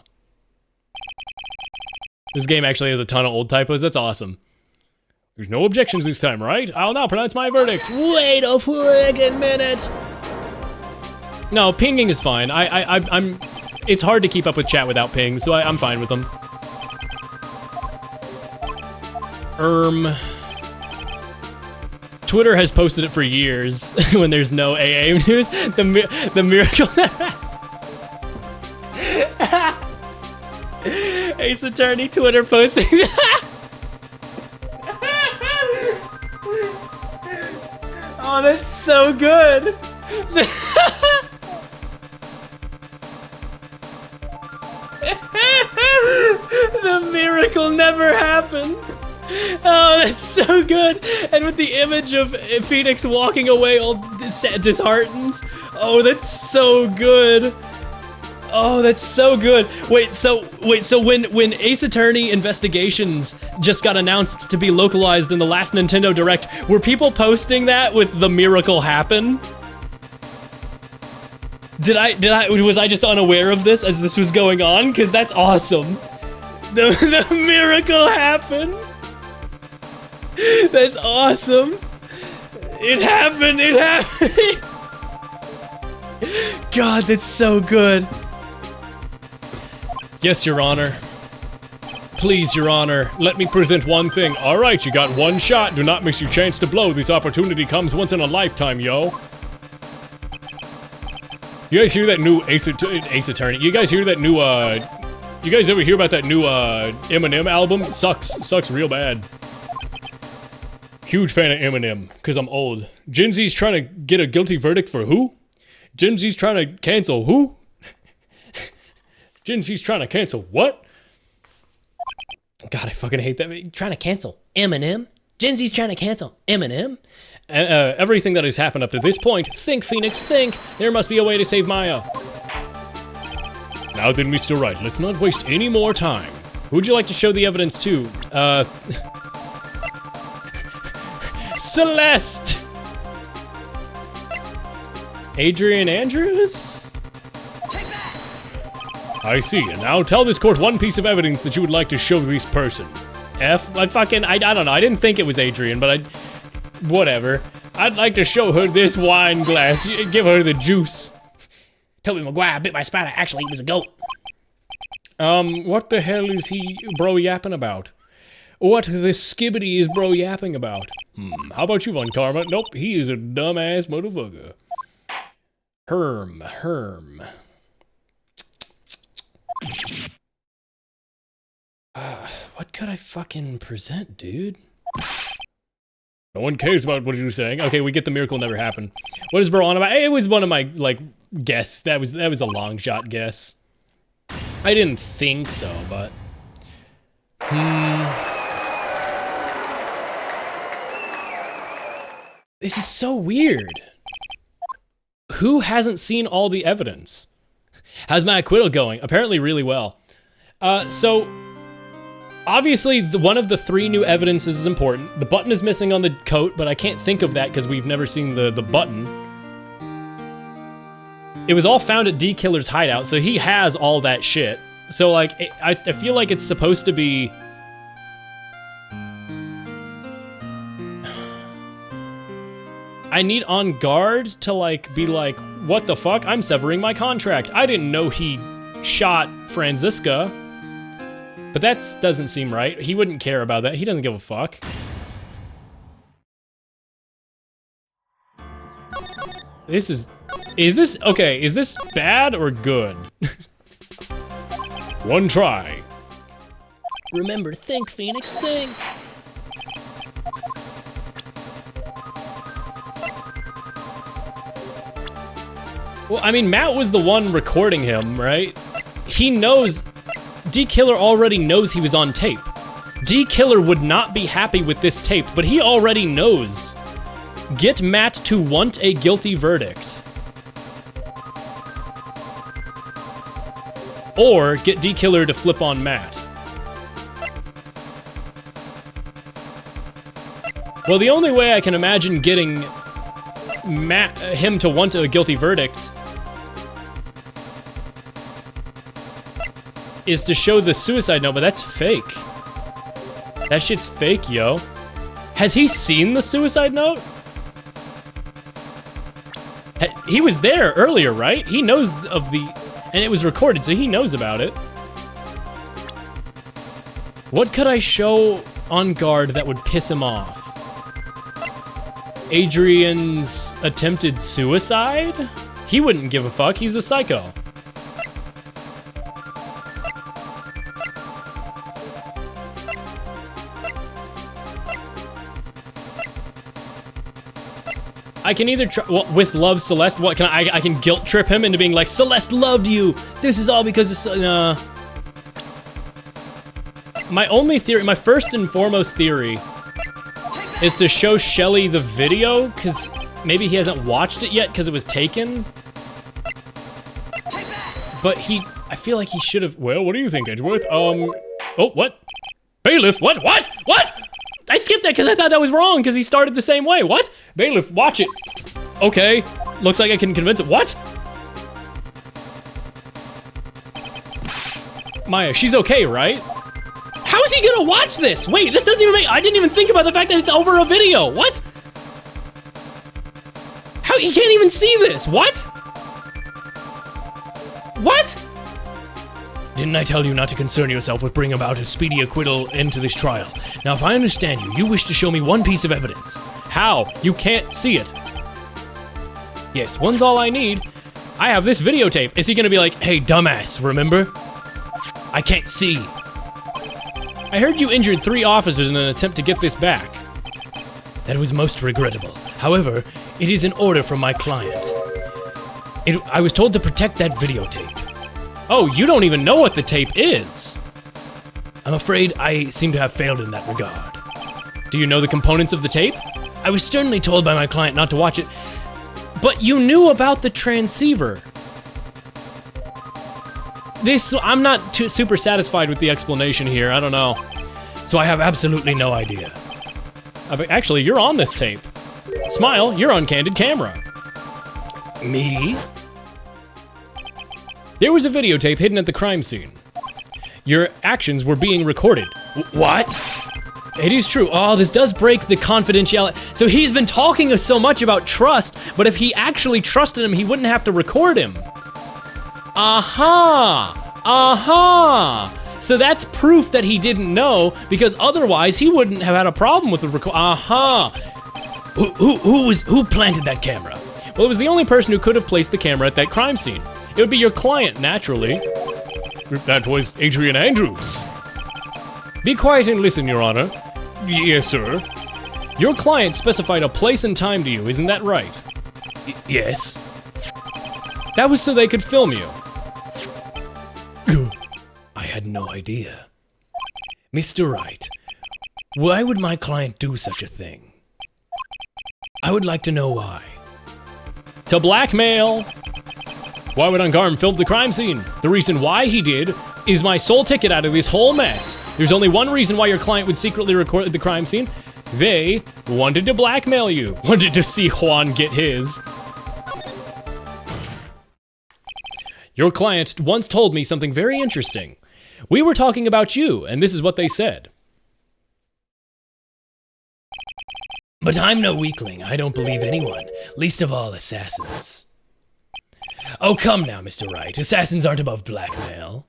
Speaker 1: This game actually has a ton of old typos. That's awesome. There's no objections this time, right? I'll now pronounce my verdict. Wait a friggin' minute. No, pinging is fine. I'm. It's hard to keep up with chat without ping, so I'm fine with them. Twitter has posted it for years when there's no AA news. The miracle. Ace Attorney Twitter posting that. Oh, that's so good. The miracle never happened. Oh, that's so good. And with the image of Phoenix walking away all disheartened. Oh, that's so good. Oh, that's so good. Wait, so when Ace Attorney Investigations just got announced to be localized in the last Nintendo Direct, were people posting that with the miracle happen? Was I just unaware of this as this was going on? Because that's awesome. The miracle happened. That's awesome. It happened. God, that's so good. Yes, Your Honor. Please, Your Honor, let me present one thing. All right, you got one shot. Do not miss your chance to blow. This opportunity comes once in a lifetime, yo. You guys hear that new Ace Attorney? You guys hear that new, you guys ever hear about that new, Eminem album? It sucks real bad. Huge fan of Eminem, because I'm old. Gen Z's trying to get a guilty verdict for who? Gen Z's trying to cancel who? Gen Z's trying to cancel what? God, I fucking hate that. Trying to cancel Eminem? Gen Z's trying to cancel Eminem? Everything that has happened up to this point, think, Phoenix, think. There must be a way to save Maya. Now then, Mr. Wright, let's not waste any more time. Who would you like to show the evidence to? Celeste! Adrian Andrews? I see, and now tell this court one piece of evidence that you would like to show this person. I don't know, I didn't think it was Adrian, but whatever. I'd like to show her this wine glass, give her the juice.
Speaker 2: Toby Maguire bit by a spider, actually he was a goat.
Speaker 1: What the hell is he bro yapping about? What the skibbity is bro yapping about? How about you, Von Karma? Nope, he is a dumbass motherfucker. Herm. What could I fucking present, dude? No one cares about what you're saying. Okay, we get the miracle never happened. What is bro on about? It was one of my, like, guess. That was a long shot guess. I didn't think so, but... This is so weird. Who hasn't seen all the evidence? How's my acquittal going? Apparently really well. So, obviously one of the 3 new evidences is important. The button is missing on the coat, but I can't think of that because we've never seen the button. It was all found at D Killer's hideout, so he has all that shit. So like, I feel like it's supposed to be... I need On Guard to like be like, what the fuck? I'm severing my contract. I didn't know he shot Franziska. But that doesn't seem right. He wouldn't care about that. He doesn't give a fuck. Is this, okay, is this bad or good? One try.
Speaker 2: Remember, think, Phoenix, think.
Speaker 1: Well, I mean, Matt was the one recording him, right? He knows, D Killer already knows he was on tape. D Killer would not be happy with this tape, but he already knows. Get Matt to want a guilty verdict. Or get D Killer to flip on Matt. Well, the only way I can imagine getting him to want a guilty verdict is to show the suicide note, but that's fake. That shit's fake, yo. Has he seen the suicide note? He was there earlier, right? He knows of the... And it was recorded, so he knows about it. What could I show On Guard that would piss him off? Adrian's attempted suicide? He wouldn't give a fuck, he's a psycho. I can either try, well, with Love Celeste, what can I can guilt trip him into being like, Celeste loved you! This is all because it's, My only theory, my first and foremost theory is to show Shelly the video, because maybe he hasn't watched it yet because it was taken. But I feel like he should have, well, what do you think, Edgeworth? Oh, what? Bailiff, what? I skipped that because I thought that was wrong because he started the same way. What? Bailiff, watch it. Okay, looks like I can convince it. What? Maya, she's okay, right? How is he gonna watch this? Wait, this doesn't even make, I didn't even think about the fact that it's over a video. What? How, he can't even see this. What? What? Didn't I tell you not to concern yourself with bringing about a speedy acquittal into this trial? Now, if I understand you, you wish to show me one piece of evidence. How? You can't see it. Yes, one's all I need. I have this videotape. Is he gonna be like, hey, dumbass, remember? I can't see. I heard you injured 3 officers in an attempt to get this back. That was most regrettable. However, it is an order from my client. I was told to protect that videotape. Oh, you don't even know what the tape is. I'm afraid I seem to have failed in that regard. Do you know the components of the tape? I was sternly told by my client not to watch it, but you knew about the transceiver. I'm not super satisfied with the explanation here, I don't know. So I have absolutely no idea. Actually, you're on this tape. Smile, you're on candid camera. Me? There was a videotape hidden at the crime scene. Your actions were being recorded. What? It is true. Oh, this does break the confidentiality. So he's been talking so much about trust, but if he actually trusted him, he wouldn't have to record him. Aha! Aha! So that's proof that he didn't know, because otherwise he wouldn't have had a problem with the record. Aha! Who planted that camera? Well, it was the only person who could have placed the camera at that crime scene. It would be your client, naturally. That was Adrian Andrews. Be quiet and listen, Your Honor. Yes, sir. Your client specified a place and time to you, isn't that right? Yes. That was so they could film you. I had no idea. Mr. Wright, why would my client do such a thing? I would like to know why. To blackmail! Why would Angarm film the crime scene? The reason why he did is my sole ticket out of this whole mess. There's only one reason why your client would secretly record the crime scene. They wanted to blackmail you. Wanted to see Juan get his. Your client once told me something very interesting. We were talking about you, and this is what they said. But I'm no weakling. I don't believe anyone, least of all assassins. Oh, come now, Mr. Wright. Assassins aren't above blackmail.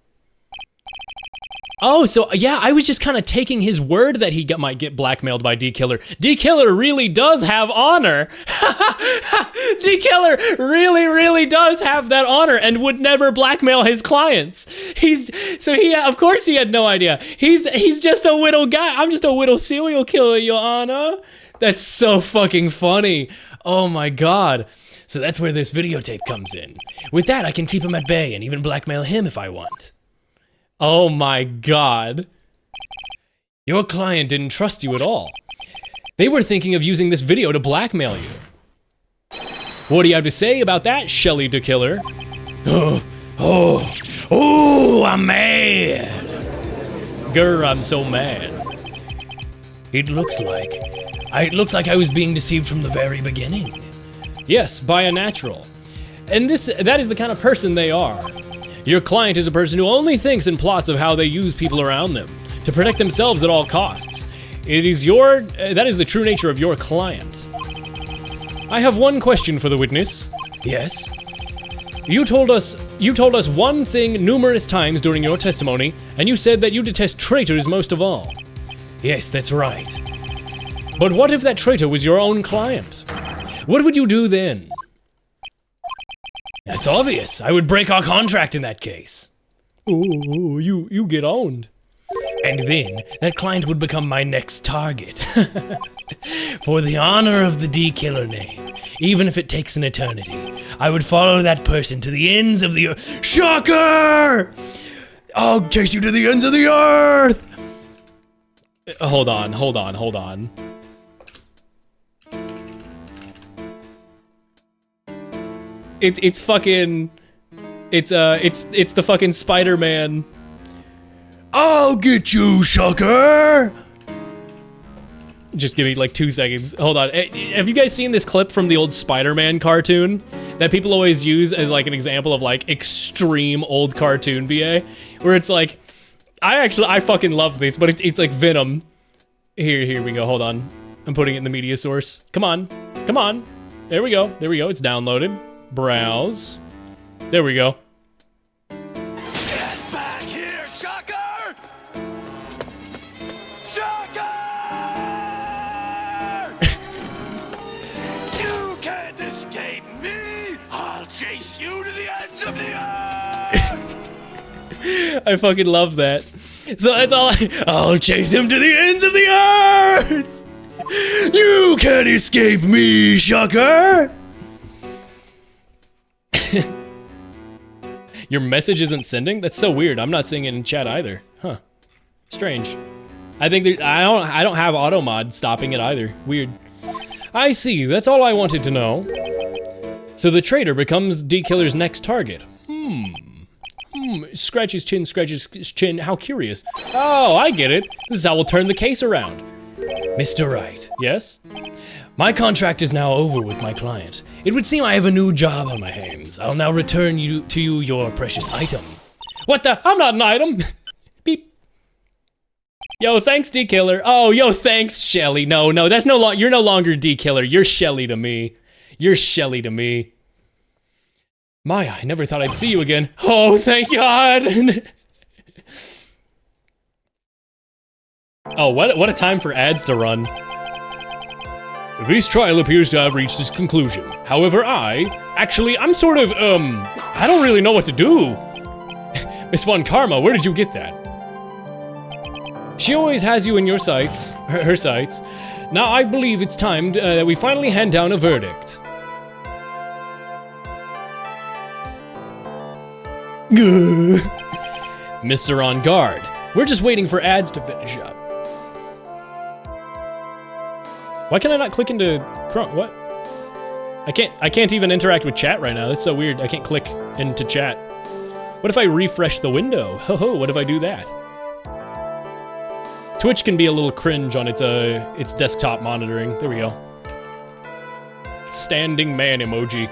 Speaker 1: Oh, so yeah, I was just kind of taking his word that he might get blackmailed by D-Killer. D-Killer really does have honor. D-Killer really does have that honor and would never blackmail his clients. Of course he had no idea. He's just a whittle guy. I'm just a whittle serial killer, Your Honor. That's so fucking funny. Oh my God. So that's where this videotape comes in. With that, I can keep him at bay and even blackmail him if I want. Oh my God. Your client didn't trust you at all. They were thinking of using this video to blackmail you. What do you have to say about that, Shelly the Killer? I'm mad. Grr, I'm so mad. It looks like I was being deceived from the very beginning. Yes, by a natural. And that is the kind of person they are. Your client is a person who only thinks and plots of how they use people around them to protect themselves at all costs. That is the true nature of your client. I have one question for the witness. Yes. You told us one thing numerous times during your testimony, and you said that you detest traitors most of all. Yes, that's right. But what if that traitor was your own client? What would you do then? That's obvious. I would break our contract in that case. Oh, you get owned. And then, that client would become my next target. For the honor of the D-Killer name, even if it takes an eternity, I would follow that person to the ends of the earth. Shocker! I'll chase you to the ends of the earth! Hold on. It's the fucking Spider-Man. I'll get you, Shocker! Just give me like 2 seconds. Hold on. Have you guys seen this clip from the old Spider-Man cartoon that people always use as like an example of like extreme old cartoon VA? Where it's like, I fucking love this, but it's like Venom. Here we go. Hold on. I'm putting it in the media source. Come on. There we go. It's downloaded. Browse. There we go.
Speaker 7: Get back here, Shocker! Shocker! You can't escape me! I'll chase you to the ends of the earth!
Speaker 1: I fucking love that. So that's all I'll chase him to the ends of the earth! You can't escape me, Shocker! Your message isn't sending? That's so weird. I'm not seeing it in chat either. Huh. Strange. I think I don't have auto mod stopping it either. Weird. I see. That's all I wanted to know. So the traitor becomes D-Killer's next target. Scratch his chin. How curious. Oh, I get it. This is how we'll turn the case around. Mr. Wright. Yes? My contract is now over with my client. It would seem I have a new job on my hands. I'll now return to you your precious item. What the? I'm not an item. Beep. Yo, thanks, D-Killer. Oh, yo, thanks, Shelly. No, that's you're no longer D-Killer. You're Shelly to me. Maya, I never thought I'd see you again. Oh, thank God. Oh, what a time for ads to run. This trial appears to have reached its conclusion. However, I'm sort of, I don't really know what to do. Miss Von Karma, where did you get that? She always has you in your sights, her sights. Now I believe it's time that we finally hand down a verdict. Mr. On Guard. We're just waiting for ads to finish up. Why can I not click into Chrome? What? I can't even interact with chat right now. That's so weird. I can't click into chat. What if I refresh the window? Ho ho, what if I do that? Twitch can be a little cringe on its desktop monitoring. There we go. Standing man emoji.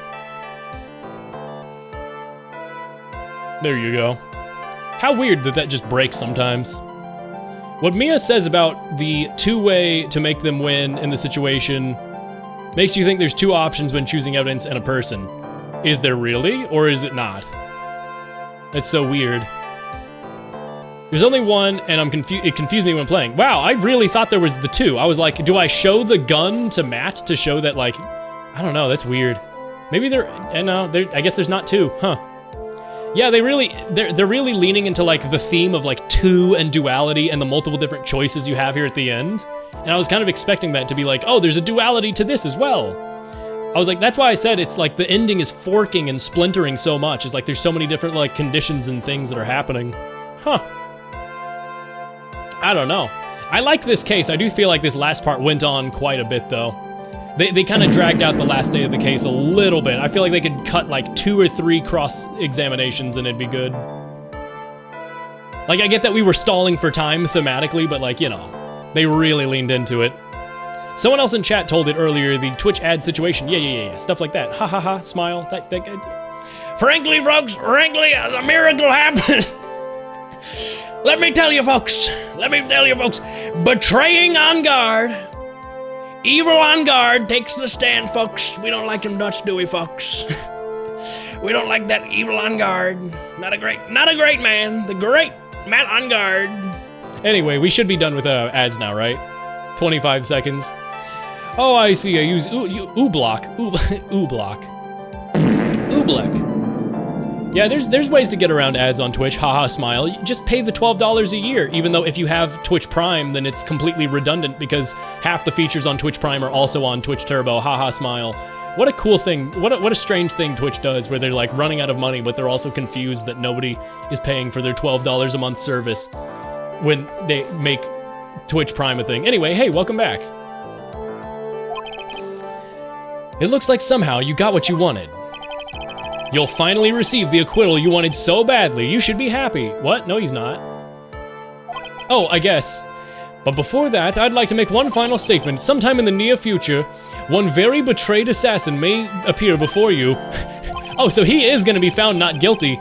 Speaker 1: There you go. How weird that just breaks sometimes. What Mia says about the two-way to make them win in the situation makes you think there's two options when choosing evidence and a person. Is there really, or is it not? It's so weird. There's only one, and it confused me when playing. Wow, I really thought there was the two. I was like, do I show the gun to Matt to show that, like, I don't know, that's weird. Maybe I guess there's not two, huh? Yeah, they're really leaning into like the theme of like two and duality and the multiple different choices you have here at the end. And I was kind of expecting that to be like, oh, there's a duality to this as well. I was like, that's why I said it's like the ending is forking and splintering so much. It's like there's so many different like conditions and things that are happening. Huh. I don't know. I like this case. I do feel like this last part went on quite a bit though. They kind of dragged out the last day of the case a little bit. I feel like they could cut like 2 or 3 cross-examinations and it'd be good. Like, I get that we were stalling for time thematically, but like, you know, they really leaned into it. Someone else in chat told it earlier, the Twitch ad situation. Yeah, stuff like that. Ha ha ha, smile. Frankly, folks, a miracle happened. Let me tell you, folks, betraying On Guard. Evil On Guard takes the stand, folks. We don't like him Dutch, do we, folks? We don't like that Evil On Guard. Not a great man. The great Matt On Guard. Anyway, we should be done with ads now, right? 25 seconds. Oh, I see. I use Ublock. Ublek. Yeah, there's ways to get around ads on Twitch. Haha, smile. You just pay the $12 a year, even though if you have Twitch Prime, then it's completely redundant because half the features on Twitch Prime are also on Twitch Turbo. Haha, smile. What a cool thing. What a strange thing Twitch does where they're like running out of money, but they're also confused that nobody is paying for their $12 a month service when they make Twitch Prime a thing. Anyway, hey, welcome back. It looks like somehow you got what you wanted. You'll finally receive the acquittal you wanted so badly. You should be happy. What? No, he's not. Oh, I guess. But before that, I'd like to make one final statement. Sometime in the near future, one very betrayed assassin may appear before you. Oh, so he is gonna be found not guilty.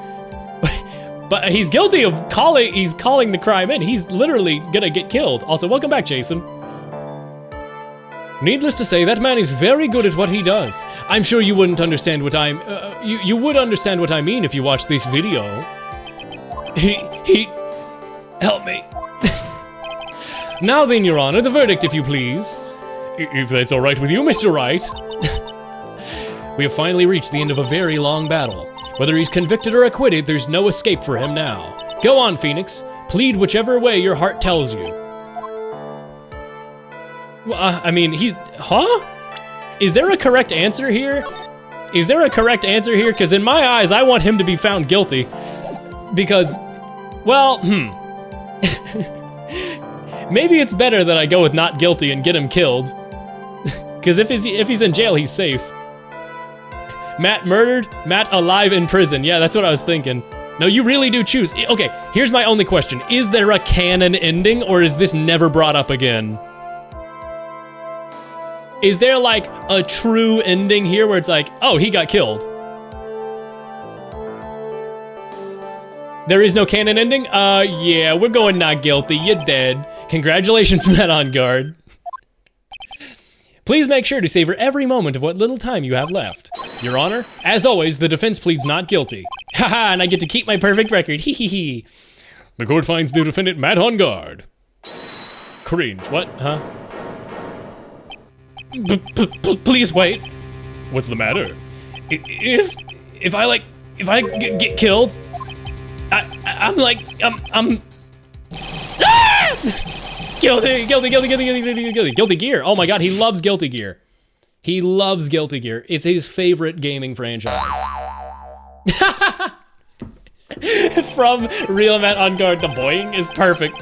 Speaker 1: But he's guilty of calling the crime in. He's literally gonna get killed. Also, welcome back, Jason. Needless to say, that man is very good at what he does. I'm sure you wouldn't understand what you would understand what I mean if you watched this video. Help me. Now then, Your Honor, the verdict, if you please. If that's all right with you, Mr. Wright. We have finally reached the end of a very long battle. Whether he's convicted or acquitted, there's no escape for him now. Go on, Phoenix. Plead whichever way your heart tells you. I mean, huh? Is there a correct answer here? Because in my eyes, I want him to be found guilty. Because, well, maybe it's better that I go with not guilty and get him killed. Because if he's in jail, he's safe. Matt murdered, Matt alive in prison. Yeah, that's what I was thinking. No, you really do choose. Okay, here's my only question. Is there a canon ending, or is this never brought up again? Is there like a true ending here where it's like, oh, he got killed? There is no canon ending? Yeah, we're going not guilty. You're dead. Congratulations, Matt On Guard. Please make sure to savor every moment of what little time you have left. Your Honor, as always, the defense pleads not guilty. Haha, and I get to keep my perfect record. Hee hee hee. The court finds the defendant Matt On Guard. Cringe. What? Huh? Please wait. What's the matter? If I get killed, I'm ah! Guilty Gear. Oh my god, he loves Guilty Gear. He loves Guilty Gear. It's his favorite gaming franchise. From Real Event on Guard, the boing is perfect.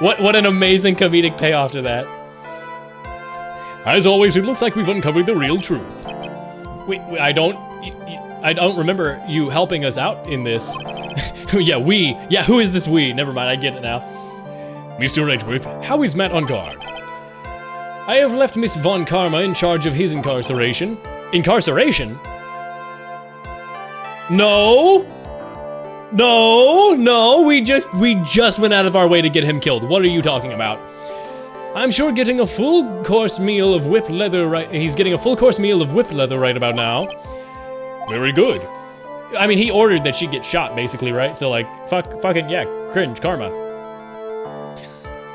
Speaker 1: What an amazing comedic payoff to that. As always, it looks like we've uncovered the real truth. Wait, I don't remember you helping us out in this. Yeah, we. Yeah, who is this we? Never mind, I get it now. Mr. Edgeworth, how is Matt on guard? I have left Miss Von Karma in charge of his incarceration. Incarceration? No! No, we just went out of our way to get him killed. What are you talking about? I'm sure getting a full course meal of whipped leather right. He's getting a full course meal of whipped leather right about now. Very good. I mean, he ordered that she get shot, basically, right? So like, fucking yeah, cringe, karma.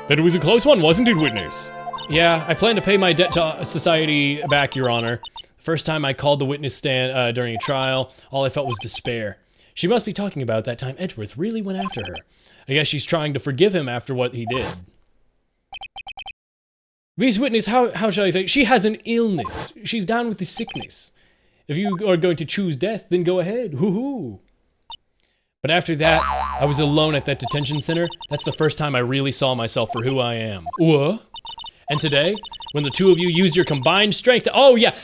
Speaker 1: That was a close one, wasn't it, witness? Yeah, I plan to pay my debt to society back, Your Honor. The first time I called the witness stand during a trial, all I felt was despair. She must be talking about that time Edgeworth really went after her. I guess she's trying to forgive him after what he did. This witness, how shall I say, she has an illness. She's down with the sickness. If you are going to choose death, then go ahead, hoo-hoo. But after that, I was alone at that detention center. That's the first time I really saw myself for who I am. What? And today, when the two of you used your combined strength to, oh yeah,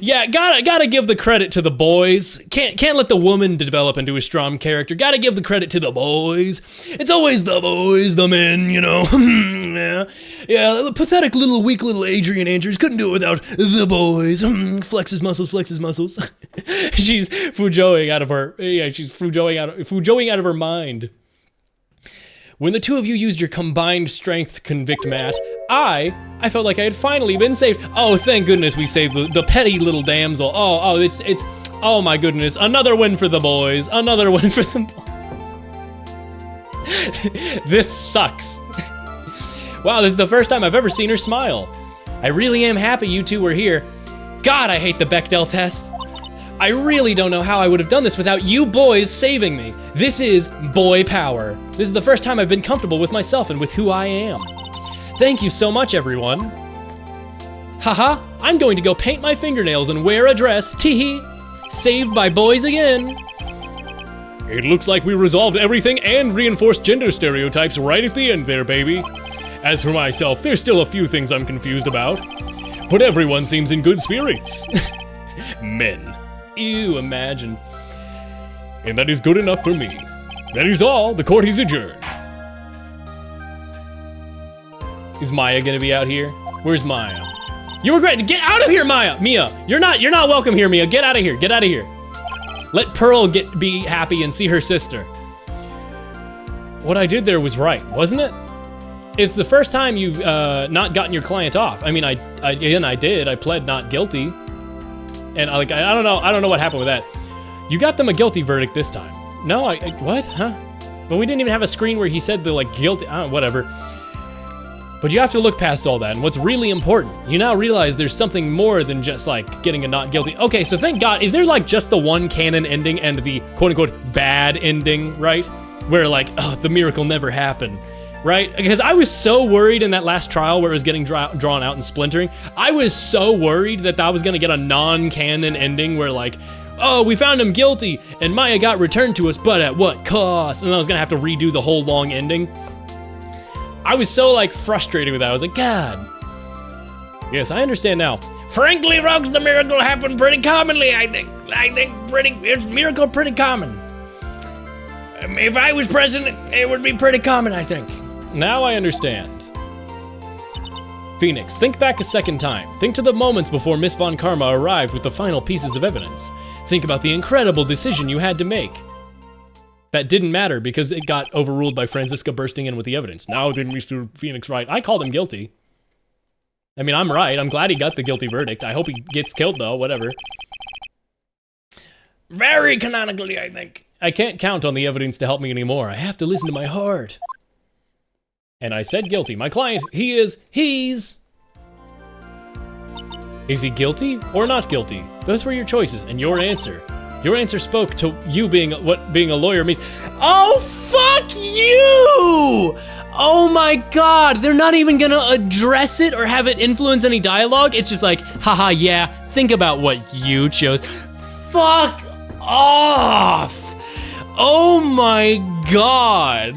Speaker 1: yeah, gotta give the credit to the boys. Can't let the woman develop into a strong character. Gotta give the credit to the boys. It's always the boys, the men, you know. yeah, the pathetic little weak little Adrian Andrews couldn't do it without the boys. Flex his muscles. She's fujoing out of her, yeah, she's fujoing out of her mind. When the two of you used your combined strength to convict Matt, I felt like I had finally been saved. Oh, thank goodness we saved the petty little damsel. It's, oh my goodness. Another win for the boys. Another win for the boys. This sucks. Wow, this is the first time I've ever seen her smile. I really am happy you two were here. God, I hate the Bechdel test. I really don't know how I would have done this without you boys saving me. This is boy power. This is the first time I've been comfortable with myself and with who I am. Thank you so much, everyone. Haha, I'm going to go paint my fingernails and wear a dress. Teehee. Saved by boys again. It looks like we resolved everything and reinforced gender stereotypes right at the end there, baby. As for myself, there's still a few things I'm confused about. But everyone seems in good spirits. Men. Ew, imagine. And that is good enough for me. That is all. The court is adjourned. Is Maya gonna be out here? Where's Maya? You were great. Get out of here, Maya. Mia, you're not welcome here, Mia. Get out of here. Get out of here. Let Pearl be happy and see her sister. What I did there was right, wasn't it? It's the first time you've not gotten your client off. I mean, I did. I pled not guilty. And I don't know what happened with that. You got them a guilty verdict this time. No, what? Huh? But we didn't even have a screen where he said the like guilty, whatever. But you have to look past all that, and what's really important, you now realize there's something more than just like getting a not guilty. Okay, so thank God, is there like just the one canon ending and the quote unquote bad ending, right? Where like, oh, the miracle never happened. Right? Because I was so worried in that last trial where it was getting drawn out and splintering. I was so worried that I was gonna get a non-canon ending where like, oh, we found him guilty and Maya got returned to us, but at what cost? And I was gonna have to redo the whole long ending. I was so like frustrated with that. I was like, God. Yes, I understand now. Frankly, Rogues, the miracle happened pretty commonly, I think it's miracle pretty common. If I was president, it would be pretty common, I think. Now I understand. Phoenix, think back a second time. Think to the moments before Miss Von Karma arrived with the final pieces of evidence. Think about the incredible decision you had to make. That didn't matter because it got overruled by Franziska bursting in with the evidence. Now then, Mr. Phoenix right. I called him guilty. I mean, I'm right. I'm glad he got the guilty verdict. I hope he gets killed though, whatever. Very canonically, I think. I can't count on the evidence to help me anymore. I have to listen to my heart. And I said guilty. My client, he's... Is he guilty or not guilty? Those were your choices and your answer. Your answer spoke to you being what being a lawyer means. Oh, fuck you! Oh my god, they're not even gonna address it or have it influence any dialogue. It's just like, haha, yeah, think about what you chose. Fuck off. Oh my god.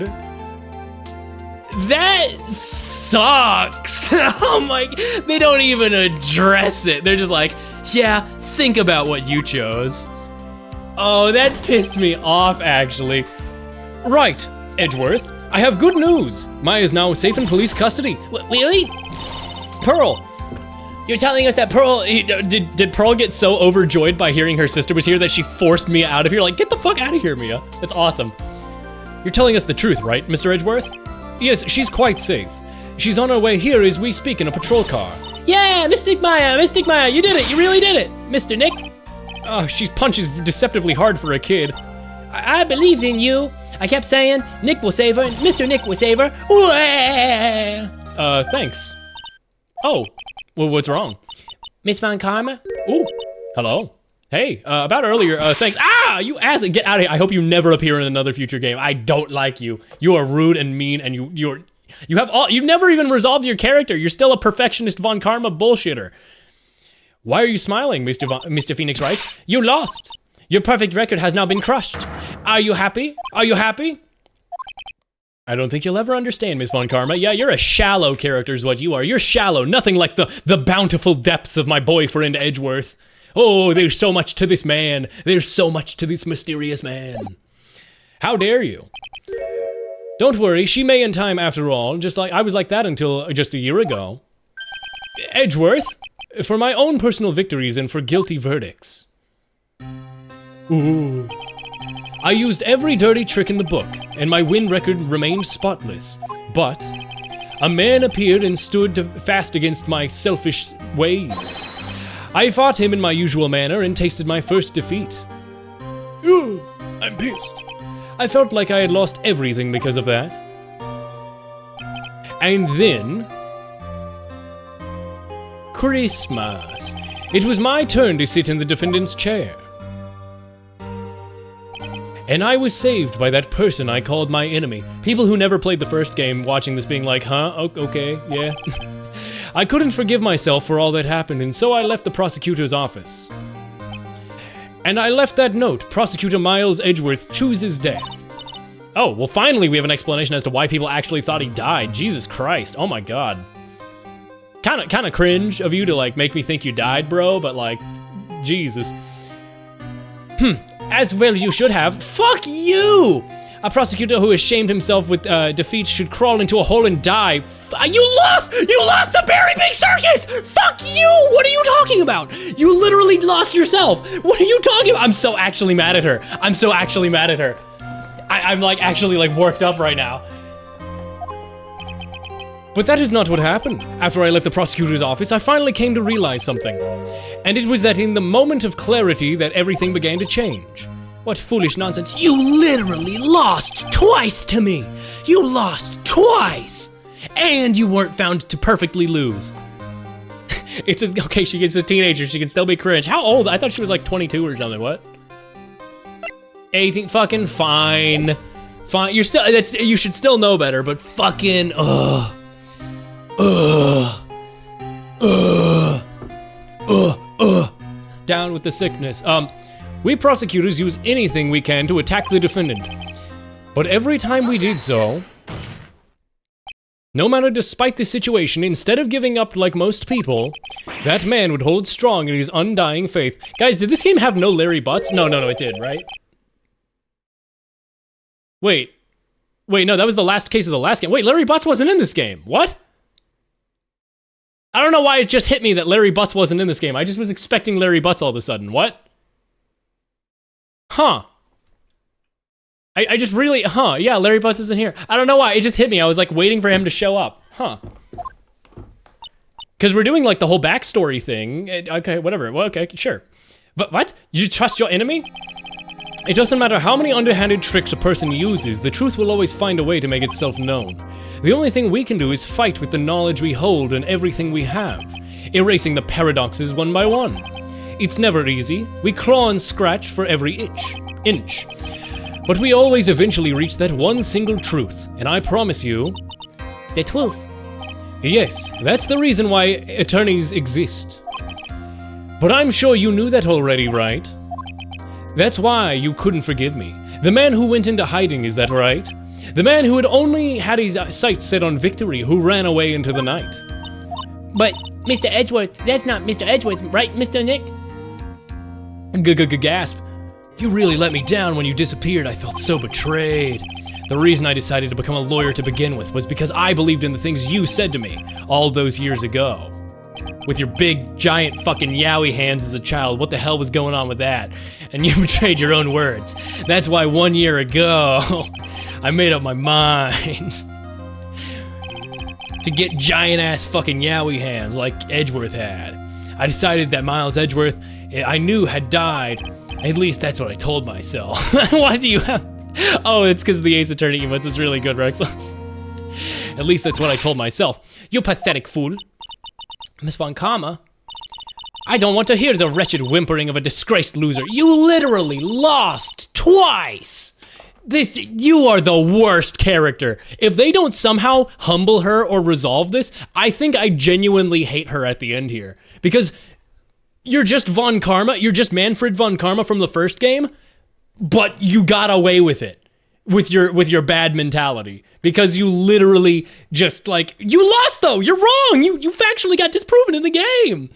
Speaker 1: That sucks. Oh my, they don't even address it. They're just like, yeah, think about what you chose. Oh, that pissed me off, actually. Right, Edgeworth, I have good news. Maya is now safe in police custody.
Speaker 2: Really?
Speaker 1: Pearl,
Speaker 2: You're telling us that Pearl...
Speaker 1: did Pearl get so overjoyed by hearing her sister was here that she forced Mia out of here? Like, get the fuck out of here, Mia. That's awesome. You're telling us the truth, right, Mr. Edgeworth? Yes, she's quite safe. She's on her way here as we speak in a patrol car.
Speaker 2: Yeah, Mystic Maya, you did it, you really did it, Mr. Nick.
Speaker 1: Oh, she punches deceptively hard for a kid.
Speaker 2: I believed in you. I kept saying, Nick will save her, Mr. Nick will save her.
Speaker 1: Thanks. Oh, well, what's wrong?
Speaker 2: Miss Von Karma?
Speaker 1: Ooh, hello. Hey, about earlier, thanks. Ah, you ass, get out of here. I hope you never appear in another future game. I don't like you. You are rude and mean, and you've never even resolved your character. You're still a perfectionist Von Karma bullshitter. Why are you smiling, Mr. Phoenix Wright? You lost. Your perfect record has now been crushed. Are you happy? Are you happy? I don't think you'll ever understand, Miss Von Karma. Yeah, you're a shallow character is what you are. You're shallow, nothing like the bountiful depths of my boyfriend Edgeworth. Oh, there's so much to this man. There's so much to this mysterious man. How dare you? Don't worry, she may in time after all, just like I was like that until just a year ago. Edgeworth, for my own personal victories and for guilty verdicts. Ooh. I used every dirty trick in the book, and my win record remained spotless. But a man appeared and stood fast against my selfish ways. I fought him in my usual manner and tasted my first defeat. Ooh, I'm pissed. I felt like I had lost everything because of that. And then... Christmas. It was my turn to sit in the defendant's chair. And I was saved by that person I called my enemy. People who never played the first game watching this being like, huh? Okay, yeah. I couldn't forgive myself for all that happened, and so I left the prosecutor's office. And I left that note, Prosecutor Miles Edgeworth chooses death. Oh, well finally we have an explanation as to why people actually thought he died. Jesus Christ, oh my god. Kinda cringe of you to like make me think you died, bro, but like, Jesus. As well you should have. Fuck you! A prosecutor who has shamed himself with defeat should crawl into a hole and die. You lost! You lost the Berry Big Circus! Fuck you! What are you talking about? You literally lost yourself. What are you talking about? I'm so actually mad at her. I'm so actually mad at her. I'm like actually like worked up right now. But that is not what happened. After I left the prosecutor's office, I finally came to realize something. And it was that in the moment of clarity that everything began to change. What foolish nonsense. You literally lost twice to me. You lost twice. And you weren't found to perfectly lose. Okay, she gets a teenager. She can still be cringe. How old? I thought she was like 22 or something. What? 18. Fucking fine. Fine. You're still, you should still know better, but fucking, down with the sickness. We prosecutors use anything we can to attack the defendant. But every time we did so, no matter despite the situation, instead of giving up like most people, that man would hold strong in his undying faith. Guys, did this game have no Larry Butts? No, it did, right? Wait, no, that was the last case of the last game. Wait, Larry Butts wasn't in this game. What? I don't know why it just hit me that Larry Butts wasn't in this game. I just was expecting Larry Butts all of a sudden. What? Huh. I just really, yeah, Larry Butts isn't here. I don't know why, it just hit me. I was like waiting for him to show up. Huh. Because we're doing like the whole backstory thing. Okay, whatever, well, okay, sure. But what? You trust your enemy? It doesn't matter how many underhanded tricks a person uses, the truth will always find a way to make itself known. The only thing we can do is fight with the knowledge we hold and everything we have, erasing the paradoxes one by one. It's never easy. We claw and scratch for every inch. But we always eventually reach that one single truth, and I promise you,
Speaker 2: The truth.
Speaker 1: Yes, that's the reason why attorneys exist. But I'm sure you knew that already, right? That's why you couldn't forgive me. The man who went into hiding, is that right? The man who had only had his sights set on victory, who ran away into the night.
Speaker 2: But, Mr. Edgeworth, that's not Mr. Edgeworth, right, Mr. Nick?
Speaker 1: Gasp. You really let me down when you disappeared. I felt so betrayed. The reason I decided to become a lawyer to begin with was because I believed in the things you said to me all those years ago. With your big, giant fucking yowie hands as a child, what the hell was going on with that? And you betrayed your own words. That's why 1 year ago, I made up my mind to get giant-ass fucking yowie hands like Edgeworth had. I decided that Miles Edgeworth, I knew had died. At least that's what I told myself. Why do you have... Oh, it's because the Ace Attorney emotes is really good, Rexless. At least that's what I told myself. You pathetic fool. Miss Von Karma, I don't want to hear the wretched whimpering of a disgraced loser. You literally lost twice. You are the worst character. If they don't somehow humble her or resolve this, I think I genuinely hate her at the end here. Because you're just Von Karma, you're just Manfred Von Karma from the first game, but you got away with it. With your bad mentality. Because you literally just like, you lost though, you're wrong, you factually got disproven in the game.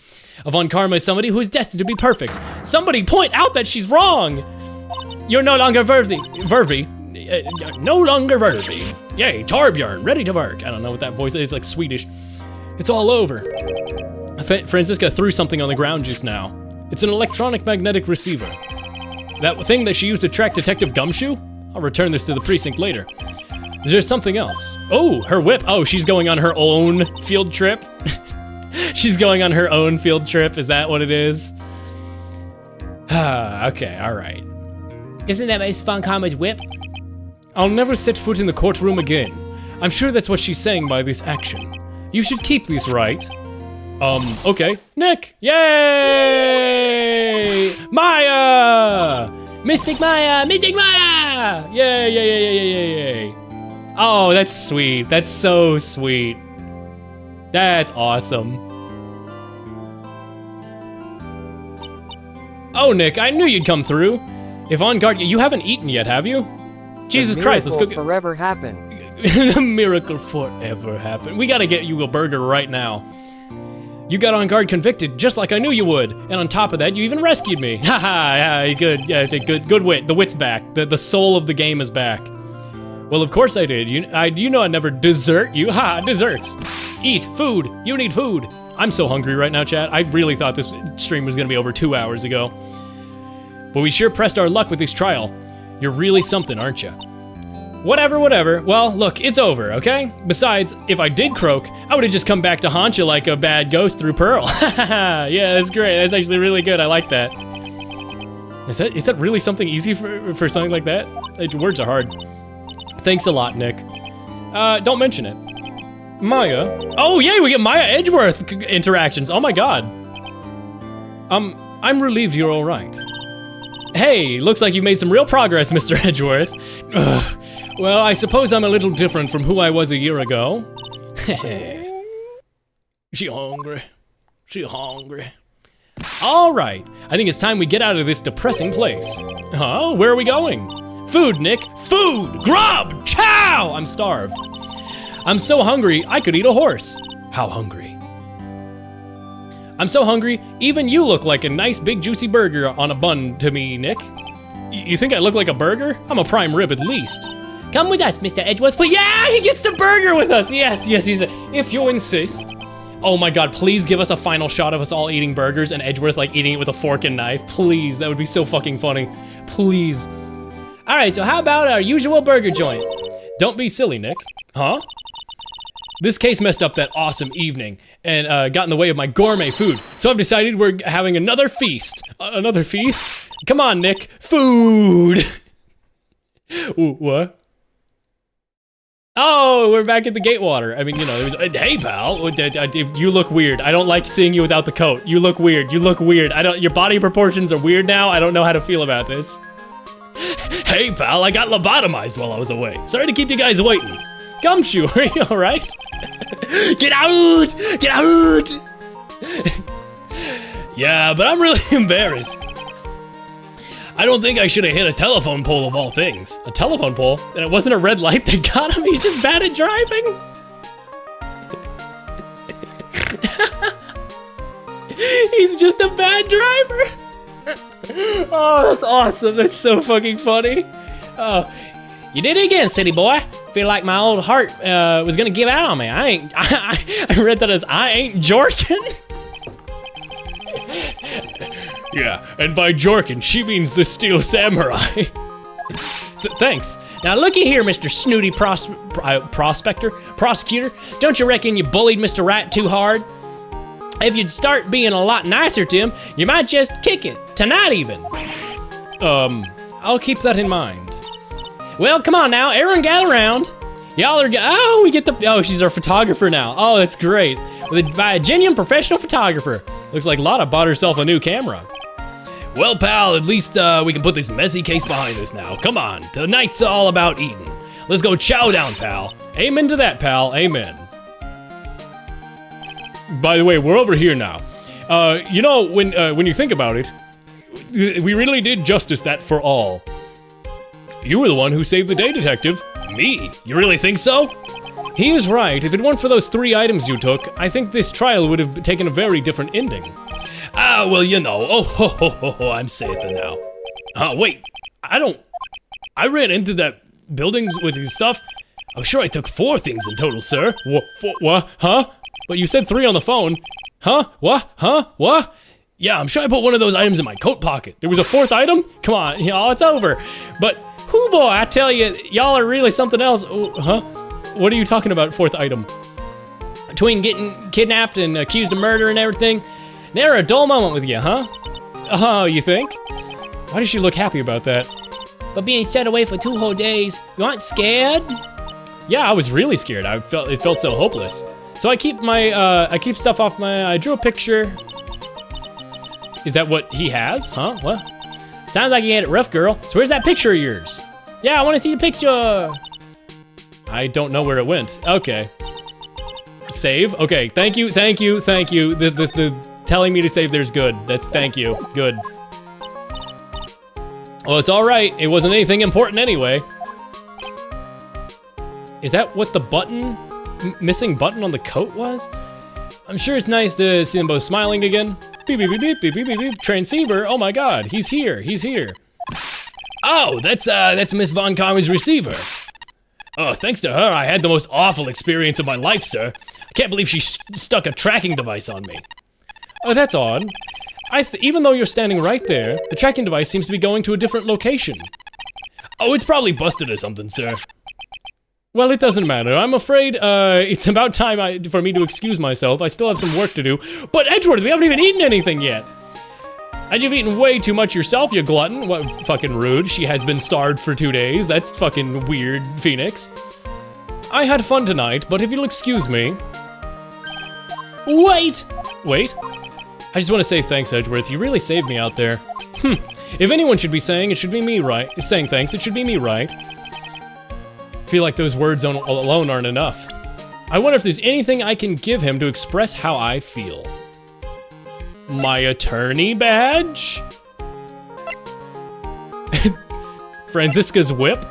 Speaker 1: Von Karma is somebody who is destined to be perfect. Somebody point out that she's wrong. You're no longer worthy, no longer worthy. Yay, Torbjorn, ready to work. I don't know what that voice is, like Swedish. It's all over. Franziska threw something on the ground just now. It's an electronic magnetic receiver. That thing that she used to track Detective Gumshoe? I'll return this to the precinct later. There's something else. Oh, her whip. Oh, she's going on her own field trip. She's going on her own field trip. Is that what it is? Okay, all right.
Speaker 2: Isn't that Miss Von Karma's whip?
Speaker 1: I'll never set foot in the courtroom again. I'm sure that's what she's saying by this action. You should keep these, right? Okay. Nick! Yay! Maya!
Speaker 2: Mystic Maya! Mystic Maya!
Speaker 1: Yay! Oh, that's sweet. That's so sweet. That's awesome. Oh, Nick, I knew you'd come through. If on guard, you haven't eaten yet, have you? Jesus Christ, let's go get...
Speaker 3: forever happen.
Speaker 1: The miracle forever happened. We gotta get you a burger right now. You got on guard convicted, just like I knew you would. And on top of that, you even rescued me. Haha, good, yeah, good wit. The wit's back. The soul of the game is back. Well, of course I did. You know I'd never desert you. Ha, desserts. Eat, food. You need food. I'm so hungry right now, chat. I really thought this stream was gonna be over 2 hours ago. But we sure pressed our luck with this trial. You're really something, aren't you? Whatever. Well, look, it's over, okay? Besides, if I did croak, I would've just come back to haunt you like a bad ghost through Pearl. Yeah, that's great. That's actually really good. I like that. Is that really something easy for something like that? Words are hard. Thanks a lot, Nick. Don't mention it. Maya. Oh, yay, we get Maya Edgeworth interactions. Oh my god. I'm relieved you're all right. Hey, looks like you've made some real progress, Mr. Edgeworth. Ugh. Well, I suppose I'm a little different from who I was a year ago. She hungry. All right, I think it's time we get out of this depressing place. Huh? Where are we going? Food, Nick. Food! Grub! Chow! I'm starved. I'm so hungry, I could eat a horse. How hungry? I'm so hungry, even you look like a nice big juicy burger on a bun to me, Nick. You think I look like a burger? I'm a prime rib at least.
Speaker 2: Come with us, Mr. Edgeworth.
Speaker 1: But yeah, he gets the burger with us. Yes, if you insist. Oh my god, please give us a final shot of us all eating burgers and Edgeworth like eating it with a fork and knife. Please, that would be so fucking funny. Please.
Speaker 2: All right, so how about our usual burger joint?
Speaker 1: Don't be silly, Nick. Huh? This case messed up that awesome evening and got in the way of my gourmet food. So I've decided we're having another feast. Another feast? Come on, Nick. Food. Ooh, what? Oh, we're back at the Gatewater. I mean, you know, there was, hey pal, you look weird. I don't like seeing you without the coat. You look weird. Your body proportions are weird now. I don't know how to feel about this. Hey pal, I got lobotomized while I was away. Sorry to keep you guys waiting. Gumshoe, are you all right? Get out! Get out! Yeah, but I'm really embarrassed. I don't think I should have hit a telephone pole of all things. A telephone pole? And it wasn't a red light that got him, he's just bad at driving? He's just a bad driver? Oh, that's awesome. That's so fucking funny. Oh, you did it again, city boy. Feel like my old heart was gonna give out on me. I read that as I ain't jorkin'. Yeah, and by jorkin', she means the Steel Samurai. Thanks. Now looky here, Mr. Snooty Prosecutor. Don't you reckon you bullied Mr. Rat too hard? If you'd start being a lot nicer to him, you might just kick it. Tonight even. I'll keep that in mind.
Speaker 2: Well, come on now, everyone gather around. Y'all are, oh, we get the, oh, she's our photographer now. Oh, that's great. By a genuine professional photographer.
Speaker 1: Looks like Lotta bought herself a new camera. Well, pal, at least we can put this messy case behind us now. Come on, tonight's all about eating. Let's go chow down, pal.
Speaker 4: Amen to that, pal, amen. By the way, we're over here now. You know, when you think about it, we really did justice that for all. You were the one who saved the day, Detective.
Speaker 1: Me? You really think so?
Speaker 4: He is right. If it weren't for those 3 items you took, I think this trial would have taken a very different ending.
Speaker 1: Ah, well, you know. Oh, ho, ho, ho, ho, I'm safe now. Wait. I ran into that building with his stuff. I'm sure I took 4 things in total, sir.
Speaker 4: What? Huh? But you said 3 on the phone. Huh? What? Huh? What?
Speaker 1: Yeah, I'm sure I put one of those items in my coat pocket.
Speaker 4: There was a 4th item?
Speaker 2: Come on, y'all, it's over. But, whoo boy, I tell you, y'all are really something else.
Speaker 4: Huh? What are you talking about, 4th item?
Speaker 2: Between getting kidnapped and accused of murder and everything, never a dull moment with you, huh?
Speaker 4: Oh, you think? Why does she look happy about that?
Speaker 2: But being shut away for 2 whole days, you aren't scared?
Speaker 4: Yeah, I was really scared. It felt so hopeless. So I keep stuff off I drew a picture. Is that what he has? Huh? What?
Speaker 2: Sounds like you had it rough, girl. So where's that picture of yours? Yeah, I want to see the picture.
Speaker 4: I don't know where it went. Okay. Save? Okay, thank you. The telling me to save there's good. Thank you. Good. Well, it's alright. It wasn't anything important anyway. Is that what the button, missing button on the coat was? I'm sure it's nice to see them both smiling again. Beep, beep, beep, beep, beep, beep, beep, beep. Transceiver, oh my god, he's here.
Speaker 1: Oh, that's Miss Von Karma's receiver. Oh, thanks to her, I had the most awful experience of my life, sir. I can't believe she stuck a tracking device on me.
Speaker 4: Oh, that's odd. Even though you're standing right there, the tracking device seems to be going to a different location.
Speaker 1: Oh, it's probably busted or something, sir.
Speaker 4: Well, it doesn't matter. I'm afraid it's about time for me to excuse myself. I still have some work to do. But Edgeworth, we haven't even eaten anything yet. And you've eaten way too much yourself, you glutton. What fucking rude. She has been starved for 2 days. That's fucking weird, Phoenix. I had fun tonight, but if you'll excuse me... Wait! I just want to say thanks, Edgeworth. You really saved me out there. If anyone should be saying, it should be me, right? Saying thanks, it should be me, right? Feel like those words alone aren't enough. I wonder if there's anything I can give him to express how I feel. My attorney badge? Franziska's whip?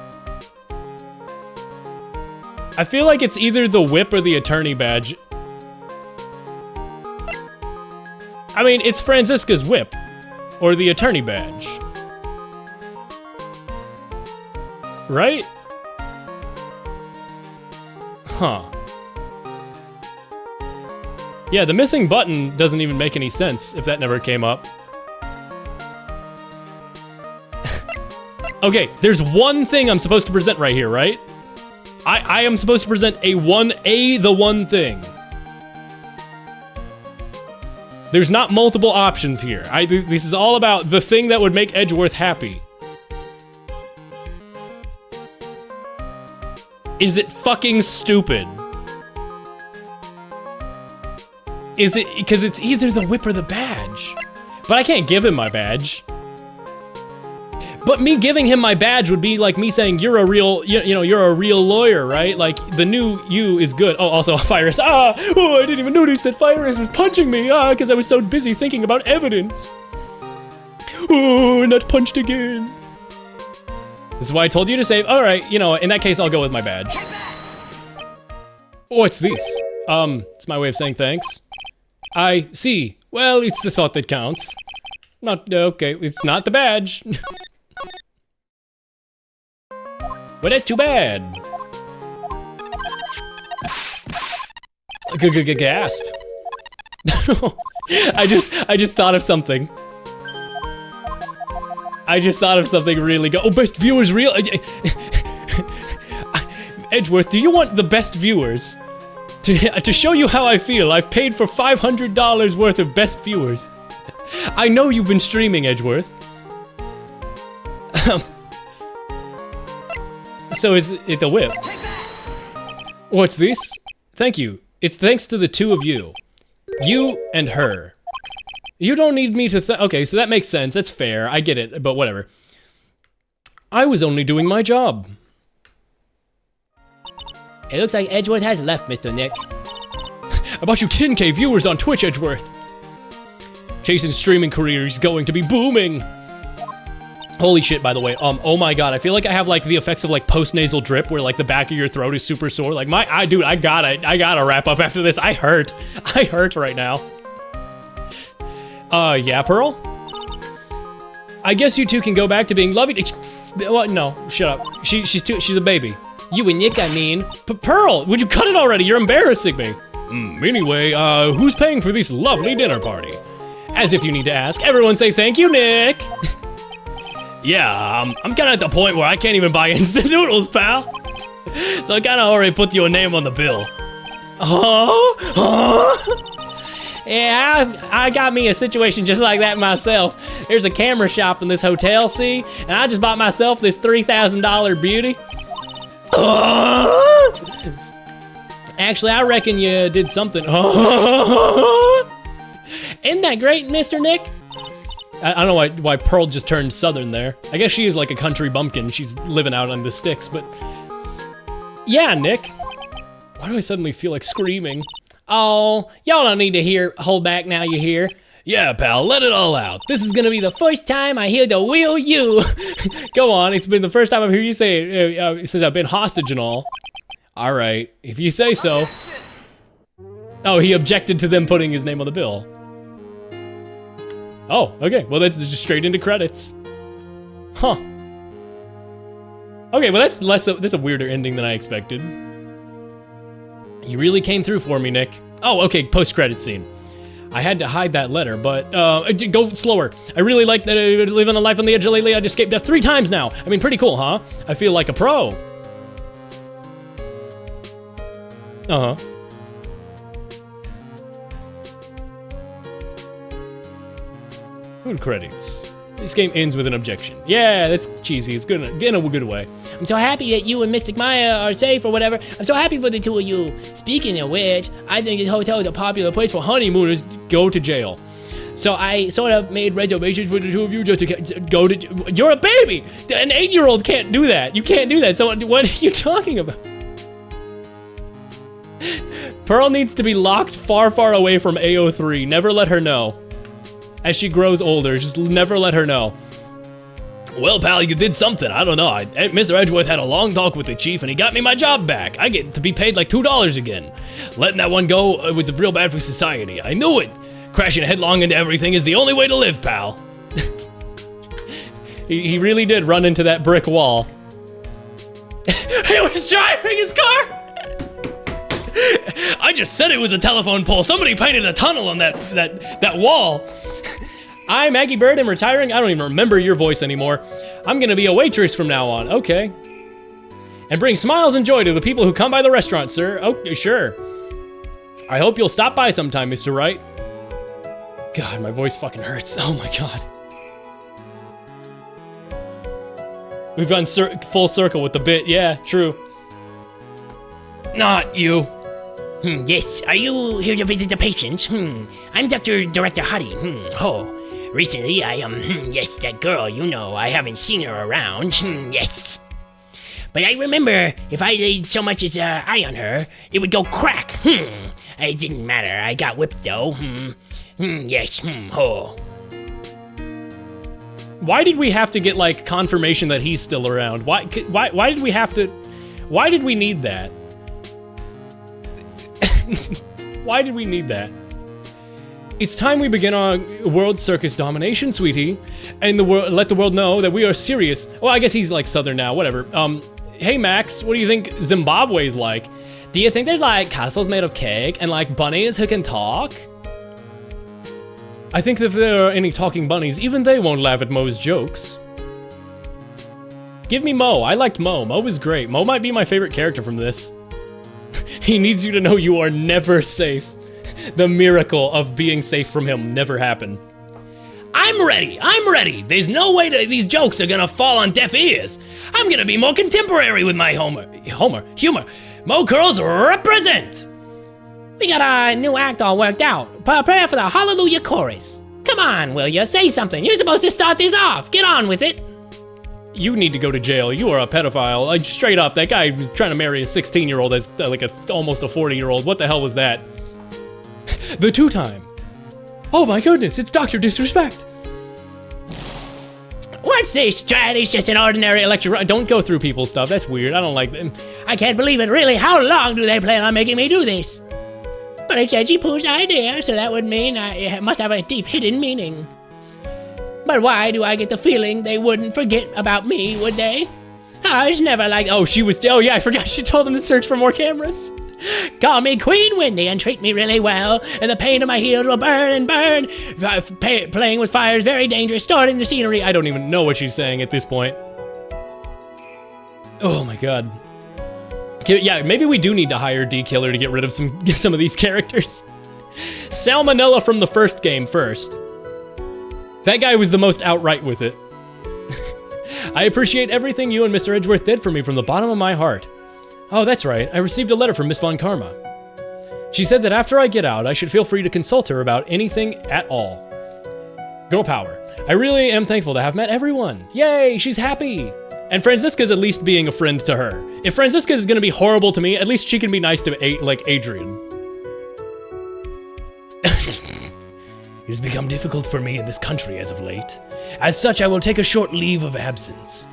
Speaker 4: I feel like it's either the whip or the attorney badge. I mean, it's Franziska's whip or the attorney badge. Right? Huh. Yeah, the missing button doesn't even make any sense if that never came up. Okay, there's one thing I'm supposed to present right here, right? I am supposed to present the one thing. There's not multiple options here. This is all about the thing that would make Edgeworth happy. Is it fucking stupid? Is it, because it's either the whip or the badge. But I can't give him my badge.
Speaker 1: But me giving him my badge would be like me saying, you're a real, you know, you're a real lawyer, right? Like, the new you is good. Oh, also, Fire-Ace. Oh, I didn't even notice that Fire-Ace was punching me. Because I was so busy thinking about evidence. Oh, not punched again. This is why I told you to save. All right, you know, in that case, I'll go with my badge. What's this? It's my way of saying thanks. I see. Well, it's the thought that counts. Not, okay, it's not the badge. But that's too bad. Gasp. I just thought of something. I just thought of something really good. Oh, best viewers real. Edgeworth, do you want the best viewers? To show you how I feel, I've paid for $500 worth of best viewers. I know you've been streaming, Edgeworth. So is it the whip? What's this? Thank you. It's thanks to the two of you. You and her. You don't need me to okay, so that makes sense. That's fair. I get it, but whatever. I was only doing my job.
Speaker 2: It looks like Edgeworth has left, Mr. Nick.
Speaker 1: I bought you 10K viewers on Twitch, Edgeworth. Jason's streaming career is going to be booming. Holy shit, by the way, oh my god, I feel like I have like the effects of like post-nasal drip where like the back of your throat is super sore. Like dude, I gotta wrap up after this. I hurt right now. Yeah, Pearl? I guess you two can go back to being loving. What? No, shut up. She's a baby.
Speaker 2: You and Nick, I mean.
Speaker 1: Pearl, would you cut it already? You're embarrassing me. Anyway, who's paying for this lovely dinner party? As if you need to ask. Everyone say thank you, Nick. Yeah, I'm kinda at the point where I can't even buy instant noodles, pal. So I kinda already put your name on the bill.
Speaker 2: Yeah, I got me a situation just like that myself. There's a camera shop in this hotel, see? And I just bought myself this $3,000 beauty. Actually, I reckon you did something. Isn't that great, Mr. Nick?
Speaker 1: I don't know why Pearl just turned southern there. I guess she is like a country bumpkin. She's living out on the sticks, but... Yeah, Nick. Why do I suddenly feel like screaming?
Speaker 2: Oh, y'all don't need to hold back now you're here.
Speaker 1: Yeah, pal, let it all out.
Speaker 2: This is gonna be the first time I hear the real you.
Speaker 1: Go on, it's been the first time I've heard you say it since I've been hostage and all. All right, if you say so. Oh, he objected to them putting his name on the bill. Oh, okay, well that's just straight into credits. Huh. Okay, well that's a weirder ending than I expected. You really came through for me, Nick. Oh, okay, post-credit scene. I had to hide that letter, but go slower. I really like that living a life on the edge of lately. I just escaped death 3 times now. I mean, pretty cool, huh? I feel like a pro. Uh-huh. Food credits. This game ends with an objection. Yeah, that's cheesy. It's good in a good way.
Speaker 2: I'm so happy that you and Mystic Maya are safe or whatever. I'm so happy for the two of you. Speaking of which, I think this hotel is a popular place for honeymooners.
Speaker 1: Go to jail.
Speaker 2: So I sort of made reservations for the two of you just to
Speaker 1: go to... You're a baby! An 8-year-old can't do that. You can't do that. So what are you talking about? Pearl needs to be locked far, far away from AO3. Never let her know. As she grows older, just never let her know. Well, pal, you did something. I don't know. Mr. Edgeworth had a long talk with the chief, and he got me my job back. I get to be paid like $2 again. Letting that one go was real bad for society. I knew it. Crashing headlong into everything is the only way to live, pal. he really did run into that brick wall. He was driving his car. I just said it was a telephone pole. Somebody painted a tunnel on that wall. I'm Maggie Bird, I'm retiring. I don't even remember your voice anymore. I'm gonna be a waitress from now on. Okay. And bring smiles and joy to the people who come by the restaurant, sir. Okay, sure. I hope you'll stop by sometime, Mr. Wright. God, my voice fucking hurts. Oh my god. We've gone full circle with the bit. Yeah, true. Not you.
Speaker 2: Yes, are you here to visit the patients? I'm Dr. Director Huddy. Oh, Recently, yes, that girl, you know, I haven't seen her around. Yes. But I remember if I laid so much as an eye on her, it would go crack. It didn't matter. I got whipped though. Yes. Ho.
Speaker 1: Why did we have to get like confirmation that he's still around? Why did we have to? Why did we need that? Why did we need that? It's time we begin our world circus domination, sweetie, and let the world know that we are serious. Well, I guess he's like Southern now. Whatever. Hey Max, what do you think Zimbabwe's like? Do you think there's like castles made of cake and like bunnies who can talk? I think that if there are any talking bunnies, even they won't laugh at Mo's jokes. Give me Mo. I liked Mo. Mo was great. Mo might be my favorite character from this. He needs you to know you are never safe. The miracle of being safe from him never happened. I'm ready. There's no way these jokes are gonna fall on deaf ears. I'm gonna be more contemporary with my humor. Mo Curls represent.
Speaker 2: We got our new act all worked out. Prepare for the Hallelujah chorus. Come on, will ya? Say something. You're supposed to start this off. Get on with it.
Speaker 1: You need to go to jail. You are a pedophile. Like, straight up, that guy was trying to marry a 16-year-old as like almost a 40-year-old. What the hell was that? The two-time. Oh my goodness, it's Dr. Disrespect.
Speaker 2: What's this, Strad? It's just an ordinary electric...
Speaker 1: Don't go through people's stuff. That's weird. I don't like them.
Speaker 2: I can't believe it. Really, how long do they plan on making me do this? But it's Edgy Pooh's idea, so that would mean it must have a deep hidden meaning. But why do I get the feeling they wouldn't forget about me, would they? I was never like...
Speaker 1: Oh, yeah, I forgot she told them to search for more cameras.
Speaker 2: Call me Queen Wendy and treat me really well, and the pain of my heels will burn and burn. Playing with fire is very dangerous, starting the scenery.
Speaker 1: I don't even know what she's saying at this point. Oh my god. Yeah, maybe we do need to hire D-Killer to get rid of some of these characters. Salmonella from the first game first. That guy was the most outright with it. I appreciate everything you and Mr. Edgeworth did for me from the bottom of my heart. Oh, that's right. I received a letter from Miss Von Karma. She said that after I get out, I should feel free to consult her about anything at all. Girl power. I really am thankful to have met everyone. Yay, she's happy. And Franziska's at least being a friend to her. If Franziska is gonna be horrible to me, at least she can be nice to Adrian. It has become difficult for me in this country as of late. As such, I will take a short leave of absence.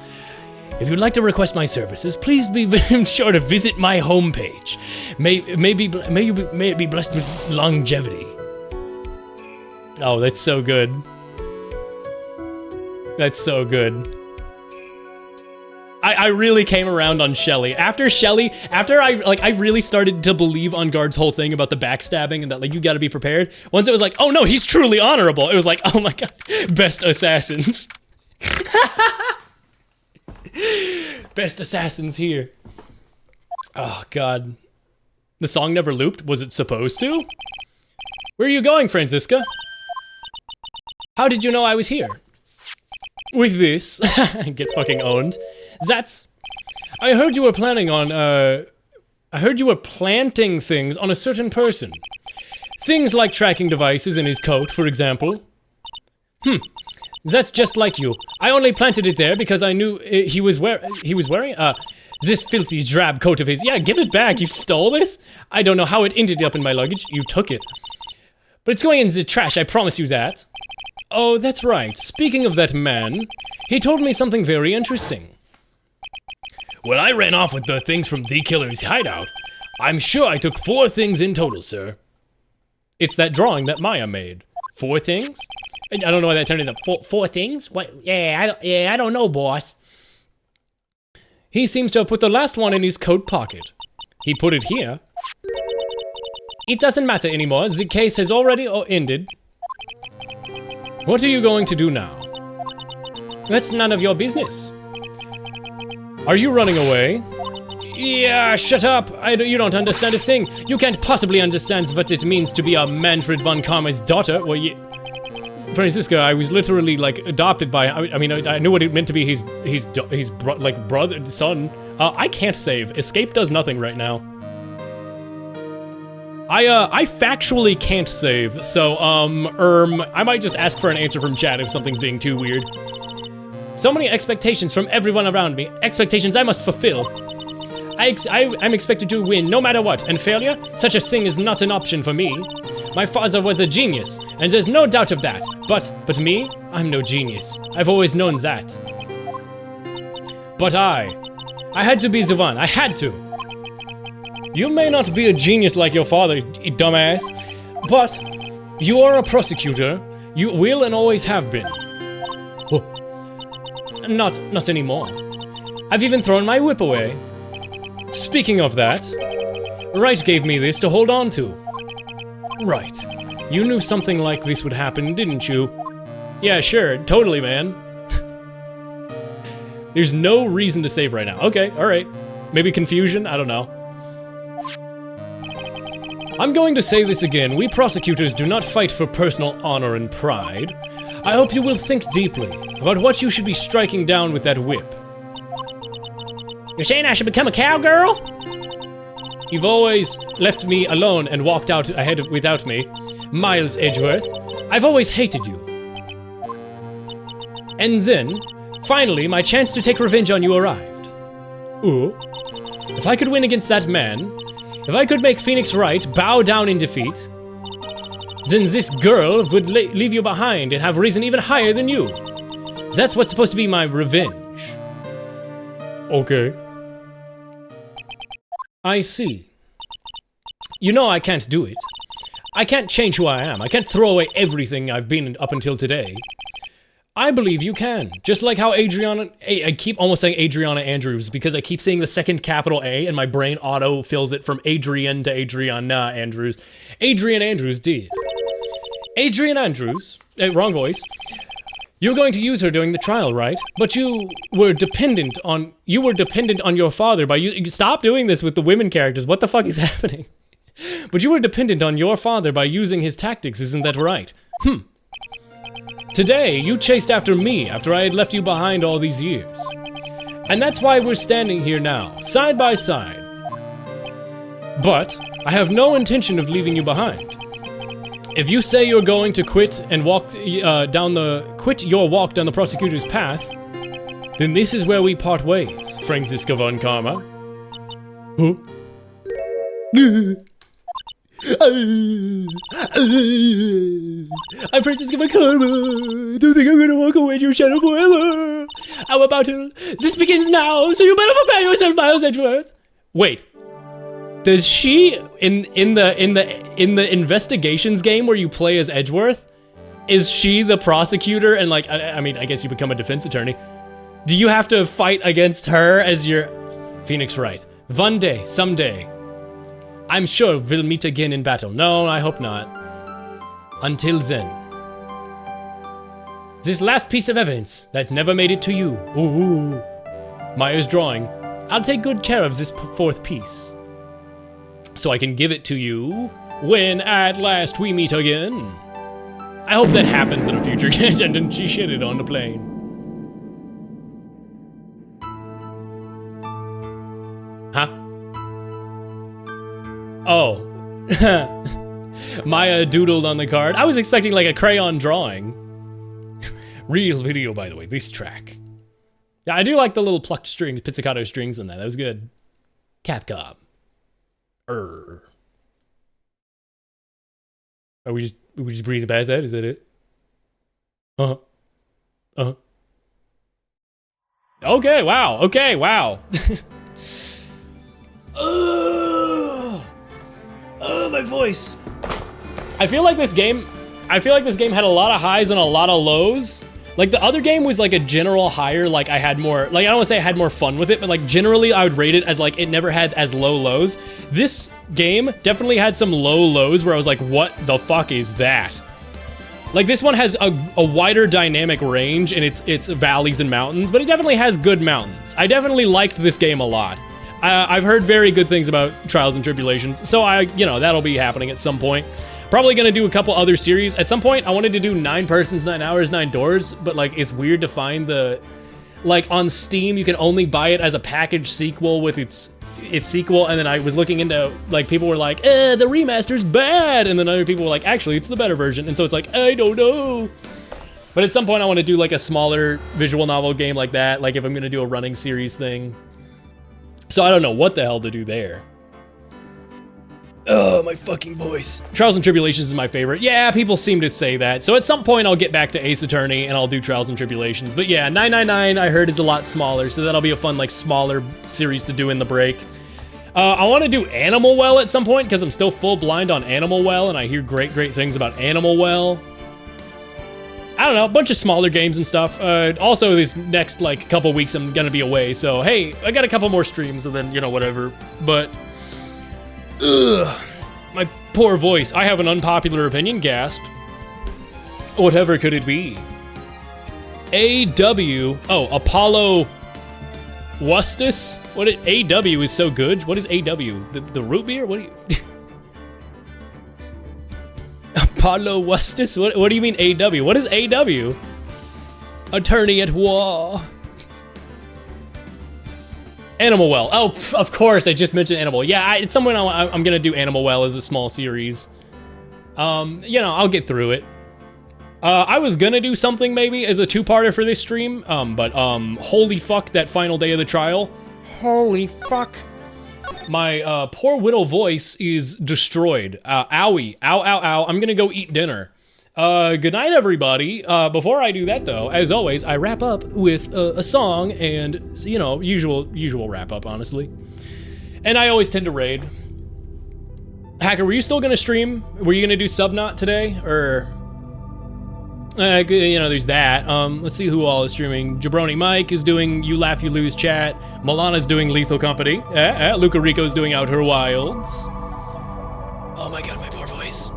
Speaker 1: If you'd like to request my services, please be sure to visit my homepage. May it be blessed with longevity. Oh, that's so good. That's so good. I really came around on Shelly. After I really started to believe on Guard's whole thing about the backstabbing and that like you gotta be prepared. Once it was like, oh no, he's truly honorable. It was like, oh my god, best assassins. Best assassins here. Oh god. The song never looped? Was it supposed to? Where are you going, Franziska? How did you know I was here? With this. Get fucking owned. Zats. I heard you were planning on, I heard you were planting things on a certain person. Things like tracking devices in his coat, for example. That's just like you. I only planted it there because I knew he was wearing, this filthy drab coat of his. Yeah, give it back. You stole this? I don't know how it ended up in my luggage. You took it. But it's going in the trash, I promise you that. Oh, that's right. Speaking of that man, he told me something very interesting. When I ran off with the things from D-Killer's hideout, I'm sure I took 4 things in total, sir. It's that drawing that Maya made. 4 things? I don't know why that turned into 4 things? What? I don't know, boss. He seems to have put the last one in his coat pocket. He put it here. It doesn't matter anymore. The case has already ended. What are you going to do now? That's none of your business. Are you running away? Yeah, shut up. You don't understand a thing. You can't possibly understand what it means to be a Manfred von Karma's daughter. Well, Franziska, I was literally like adopted by. I mean, I knew what it meant to be his brother, son. I can't save. Escape does nothing right now. I factually can't save, so, I might just ask for an answer from chat if something's being too weird. So many expectations from everyone around me. Expectations I must fulfill. I'm expected to win no matter what, and failure? Such a thing is not an option for me. My father was a genius, and there's no doubt of that. But me? I'm no genius. I've always known that. But I had to be the one. I had to. You may not be a genius like your father, you dumbass, but you are a prosecutor. You will and always have been. Oh. Not anymore. I've even thrown my whip away. Speaking of that, Wright gave me this to hold on to. Right. You knew something like this would happen, didn't you? Yeah, sure, totally, man. There's no reason to save right now. Okay, alright. Maybe confusion? I don't know. I'm going to say this again. We prosecutors do not fight for personal honor and pride. I hope you will think deeply about what you should be striking down with that whip. You're saying I should become a cowgirl? You've always left me alone and walked out ahead without me. Miles Edgeworth, I've always hated you. And then, finally, my chance to take revenge on you arrived. Ooh. If I could win against that man, if I could make Phoenix Wright bow down in defeat, then this girl would leave you behind and have risen even higher than you. That's what's supposed to be my revenge. Okay. I see. You know I can't do it. I can't change who I am. I can't throw away everything I've been up until today. I believe you can. Just like how I keep almost saying Adriana Andrews because I keep saying the second capital A and my brain auto fills it from Adrian to Adriana Andrews. Adrian Andrews did. Adrian Andrews, wrong voice. You're going to use her during the trial, right? But you were dependent on your father by stop doing this with the women characters. What the fuck is happening? But you were dependent on your father by using his tactics, isn't that right? Today, you chased after me after I had left you behind all these years. And that's why we're standing here now, side by side. But I have no intention of leaving you behind. If you say you're going to quit and quit your walk down the prosecutor's path, then this is where we part ways, Franziska von Karma. Huh? I'm Franziska von Karma. Don't think I'm gonna walk away in your shadow forever. How about it? This begins now, so you better prepare yourself, Miles Edgeworth. Wait. Does she in the investigations game where you play as Edgeworth? Is she the prosecutor and like I mean I guess you become a defense attorney? Do you have to fight against her as your Phoenix Wright? One day, someday, I'm sure we'll meet again in battle. No, I hope not. Until then, this last piece of evidence that never made it to you. Ooh, Maya's drawing. I'll take good care of this fourth piece, so I can give it to you when at last we meet again. I hope that happens in a future game, and then she shitted on the plane. Huh? Oh. Maya doodled on the card. I was expecting like a crayon drawing. Real video, by the way, this track. Yeah, I do like the little plucked strings, pizzicato strings in that. That was good. Capcom. Are we just breathe past that? Is that it? Okay, wow. Okay, wow. Oh, my voice. I feel like this game had a lot of highs and a lot of lows. Like the other game was like a general higher, like I had more, like I don't want to say I had more fun with it, but like generally I would rate it as like it never had as low lows. This game definitely had some low lows where I was like, what the fuck is that? Like this one has a wider dynamic range in its valleys and mountains, but it definitely has good mountains. I definitely liked this game a lot. I've heard very good things about Trials and Tribulations, so that'll be happening at some point. Probably gonna do a couple other series. At some point, I wanted to do 9 Persons, 9 Hours, 9 Doors, but like it's weird to find the, like on Steam, you can only buy it as a package sequel with its its sequel, and then I was looking into, like, people were like, the remaster's bad, and then other people were like, actually, it's the better version, and so it's like, I don't know. But at some point, I want to do, like, a smaller visual novel game like that, like if I'm going to do a running series thing. So I don't know what the hell to do there. Oh, my fucking voice. Trials and Tribulations is my favorite. Yeah, people seem to say that. So at some point, I'll get back to Ace Attorney, and I'll do Trials and Tribulations. But yeah, 999, I heard, is a lot smaller, so that'll be a fun, like, smaller series to do in the break. I want to do Animal Well at some point, because I'm still full blind on Animal Well, and I hear great, great things about Animal Well. I don't know, a bunch of smaller games and stuff. Also, these next, like, couple weeks, I'm gonna be away, so hey, I got a couple more streams, and then, you know, whatever. But, ugh, my poor voice. I have an unpopular opinion, gasp. Whatever could it be? AW, oh, Apollo Wustus? What, AW is so good. What is AW? The root beer? What do you... Apollo Wustus? What do you mean AW? What is AW? Attorney at War. Animal Well. Oh, of course, I just mentioned Animal. Yeah, it's something I'm gonna do Animal Well as a small series. You know, I'll get through it. I was gonna do something maybe as a two-parter for this stream, but holy fuck, that final day of the trial. Holy fuck. My poor little voice is destroyed. Owie. Ow, ow, ow. I'm gonna go eat dinner. Good night, everybody. Before I do that, though, as always, I wrap up with a song and, you know, usual wrap up, honestly. And I always tend to raid. Hacker, were you still gonna stream? Were you gonna do Subnaught today? Or... you know, there's that. Let's see who all is streaming. Jabroni Mike is doing You Laugh, You Lose chat. Milana's doing Lethal Company. Luca Rico's doing Outer Wilds. Oh my god, my poor voice.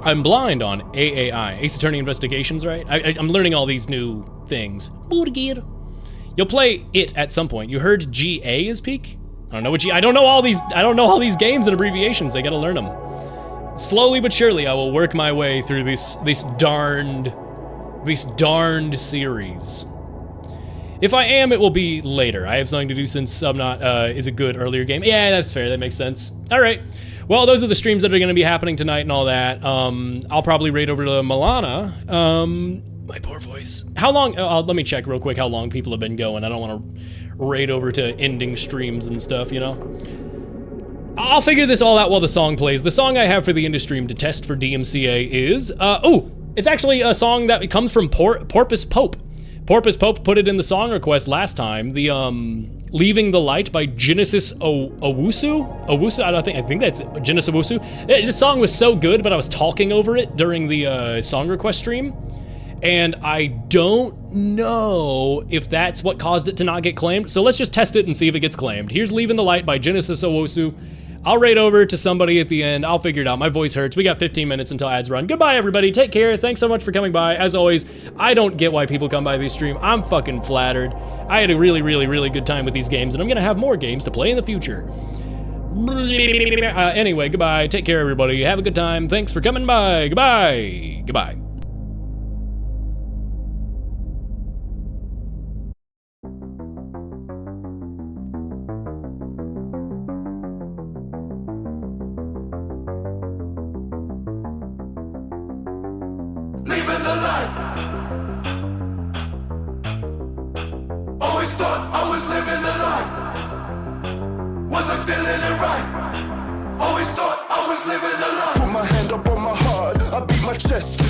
Speaker 1: I'm blind on AAI. Ace Attorney Investigations, right? I'm learning all these new things. You'll play it at some point. You heard GA is peak? I don't know what I don't know all these games and abbreviations. I gotta learn them. Slowly but surely, I will work my way through this darned series. If I am, it will be later. I have something to do since Subnaught is a good earlier game. Yeah, that's fair. That makes sense. All right. Well, those are the streams that are going to be happening tonight and all that. I'll probably raid over to Milana. My poor voice. How long? Let me check real quick how long people have been going. I don't want to raid over to ending streams and stuff, you know? I'll figure this all out while the song plays. The song I have for the end of stream to test for DMCA is, it's actually a song that comes from Porpoise Pope. Porpoise Pope put it in the song request last time. The, Leaving the Light by Genesis Owusu? I think that's Genesis Owusu. This song was so good, but I was talking over it during the song request stream. And I don't know if that's what caused it to not get claimed. So let's just test it and see if it gets claimed. Here's Leaving the Light by Genesis Owusu. I'll raid over to somebody at the end. I'll figure it out. My voice hurts. We got 15 minutes until ads run. Goodbye, everybody. Take care. Thanks so much for coming by. As always, I don't get why people come by this stream. I'm fucking flattered. I had a really, really, really good time with these games, and I'm gonna have more games to play in the future. Anyway, goodbye. Take care, everybody. Have a good time. Thanks for coming by. Goodbye. Goodbye.
Speaker 7: Leaving the light. Always thought I was living the life. Wasn't feeling it right. Always thought I was living the life. Put my hand up on my heart, I beat my chest.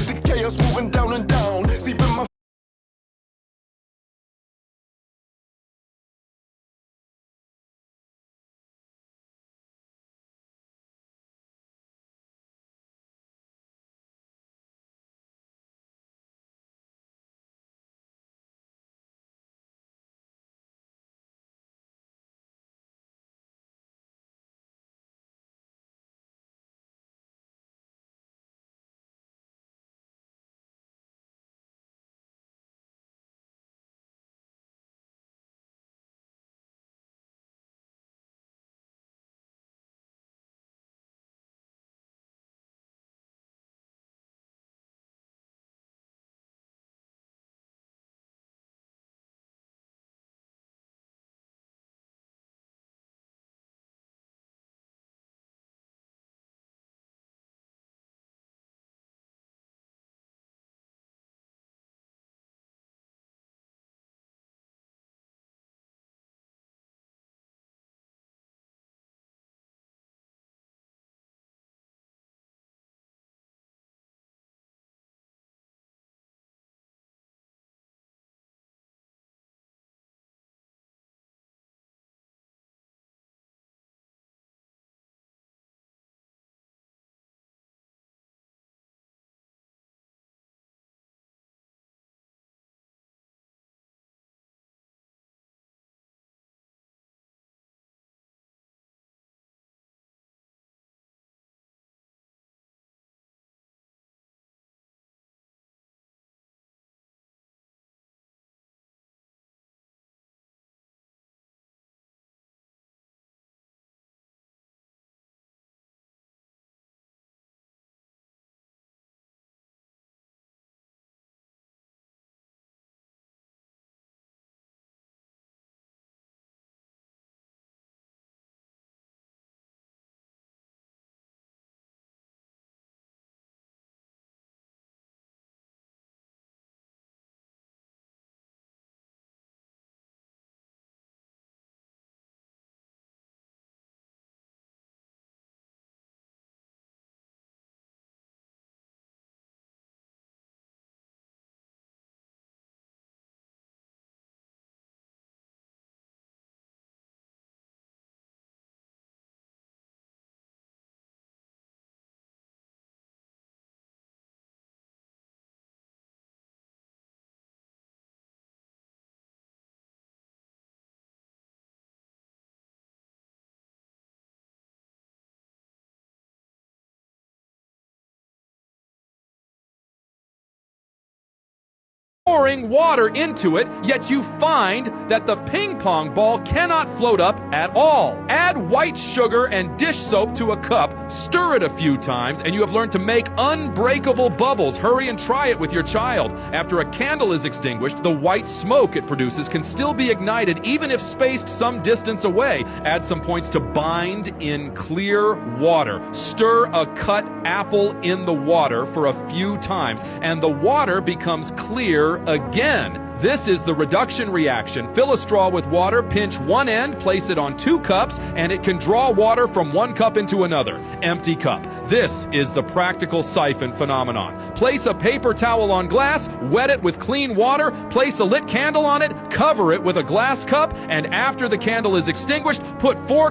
Speaker 8: pouring water into it, yet you find that the ping pong ball cannot float up at all. Add white sugar and dish soap to a cup, stir it a few times, and you have learned to make unbreakable bubbles. Hurry and try it with your child. After a candle is extinguished, the white smoke it produces can still be ignited even if spaced some distance away. Add some points to bind in clear water. Stir a cut apple in the water for a few times, and the water becomes clear again. This is the reduction reaction. Fill a straw with water, pinch one end, place it on 2 cups, and it can draw water from 1 cup into another. Empty cup. This is the practical siphon phenomenon. Place a paper towel on glass, wet it with clean water, place a lit candle on it, cover it with a glass cup, and after the candle is extinguished, put 4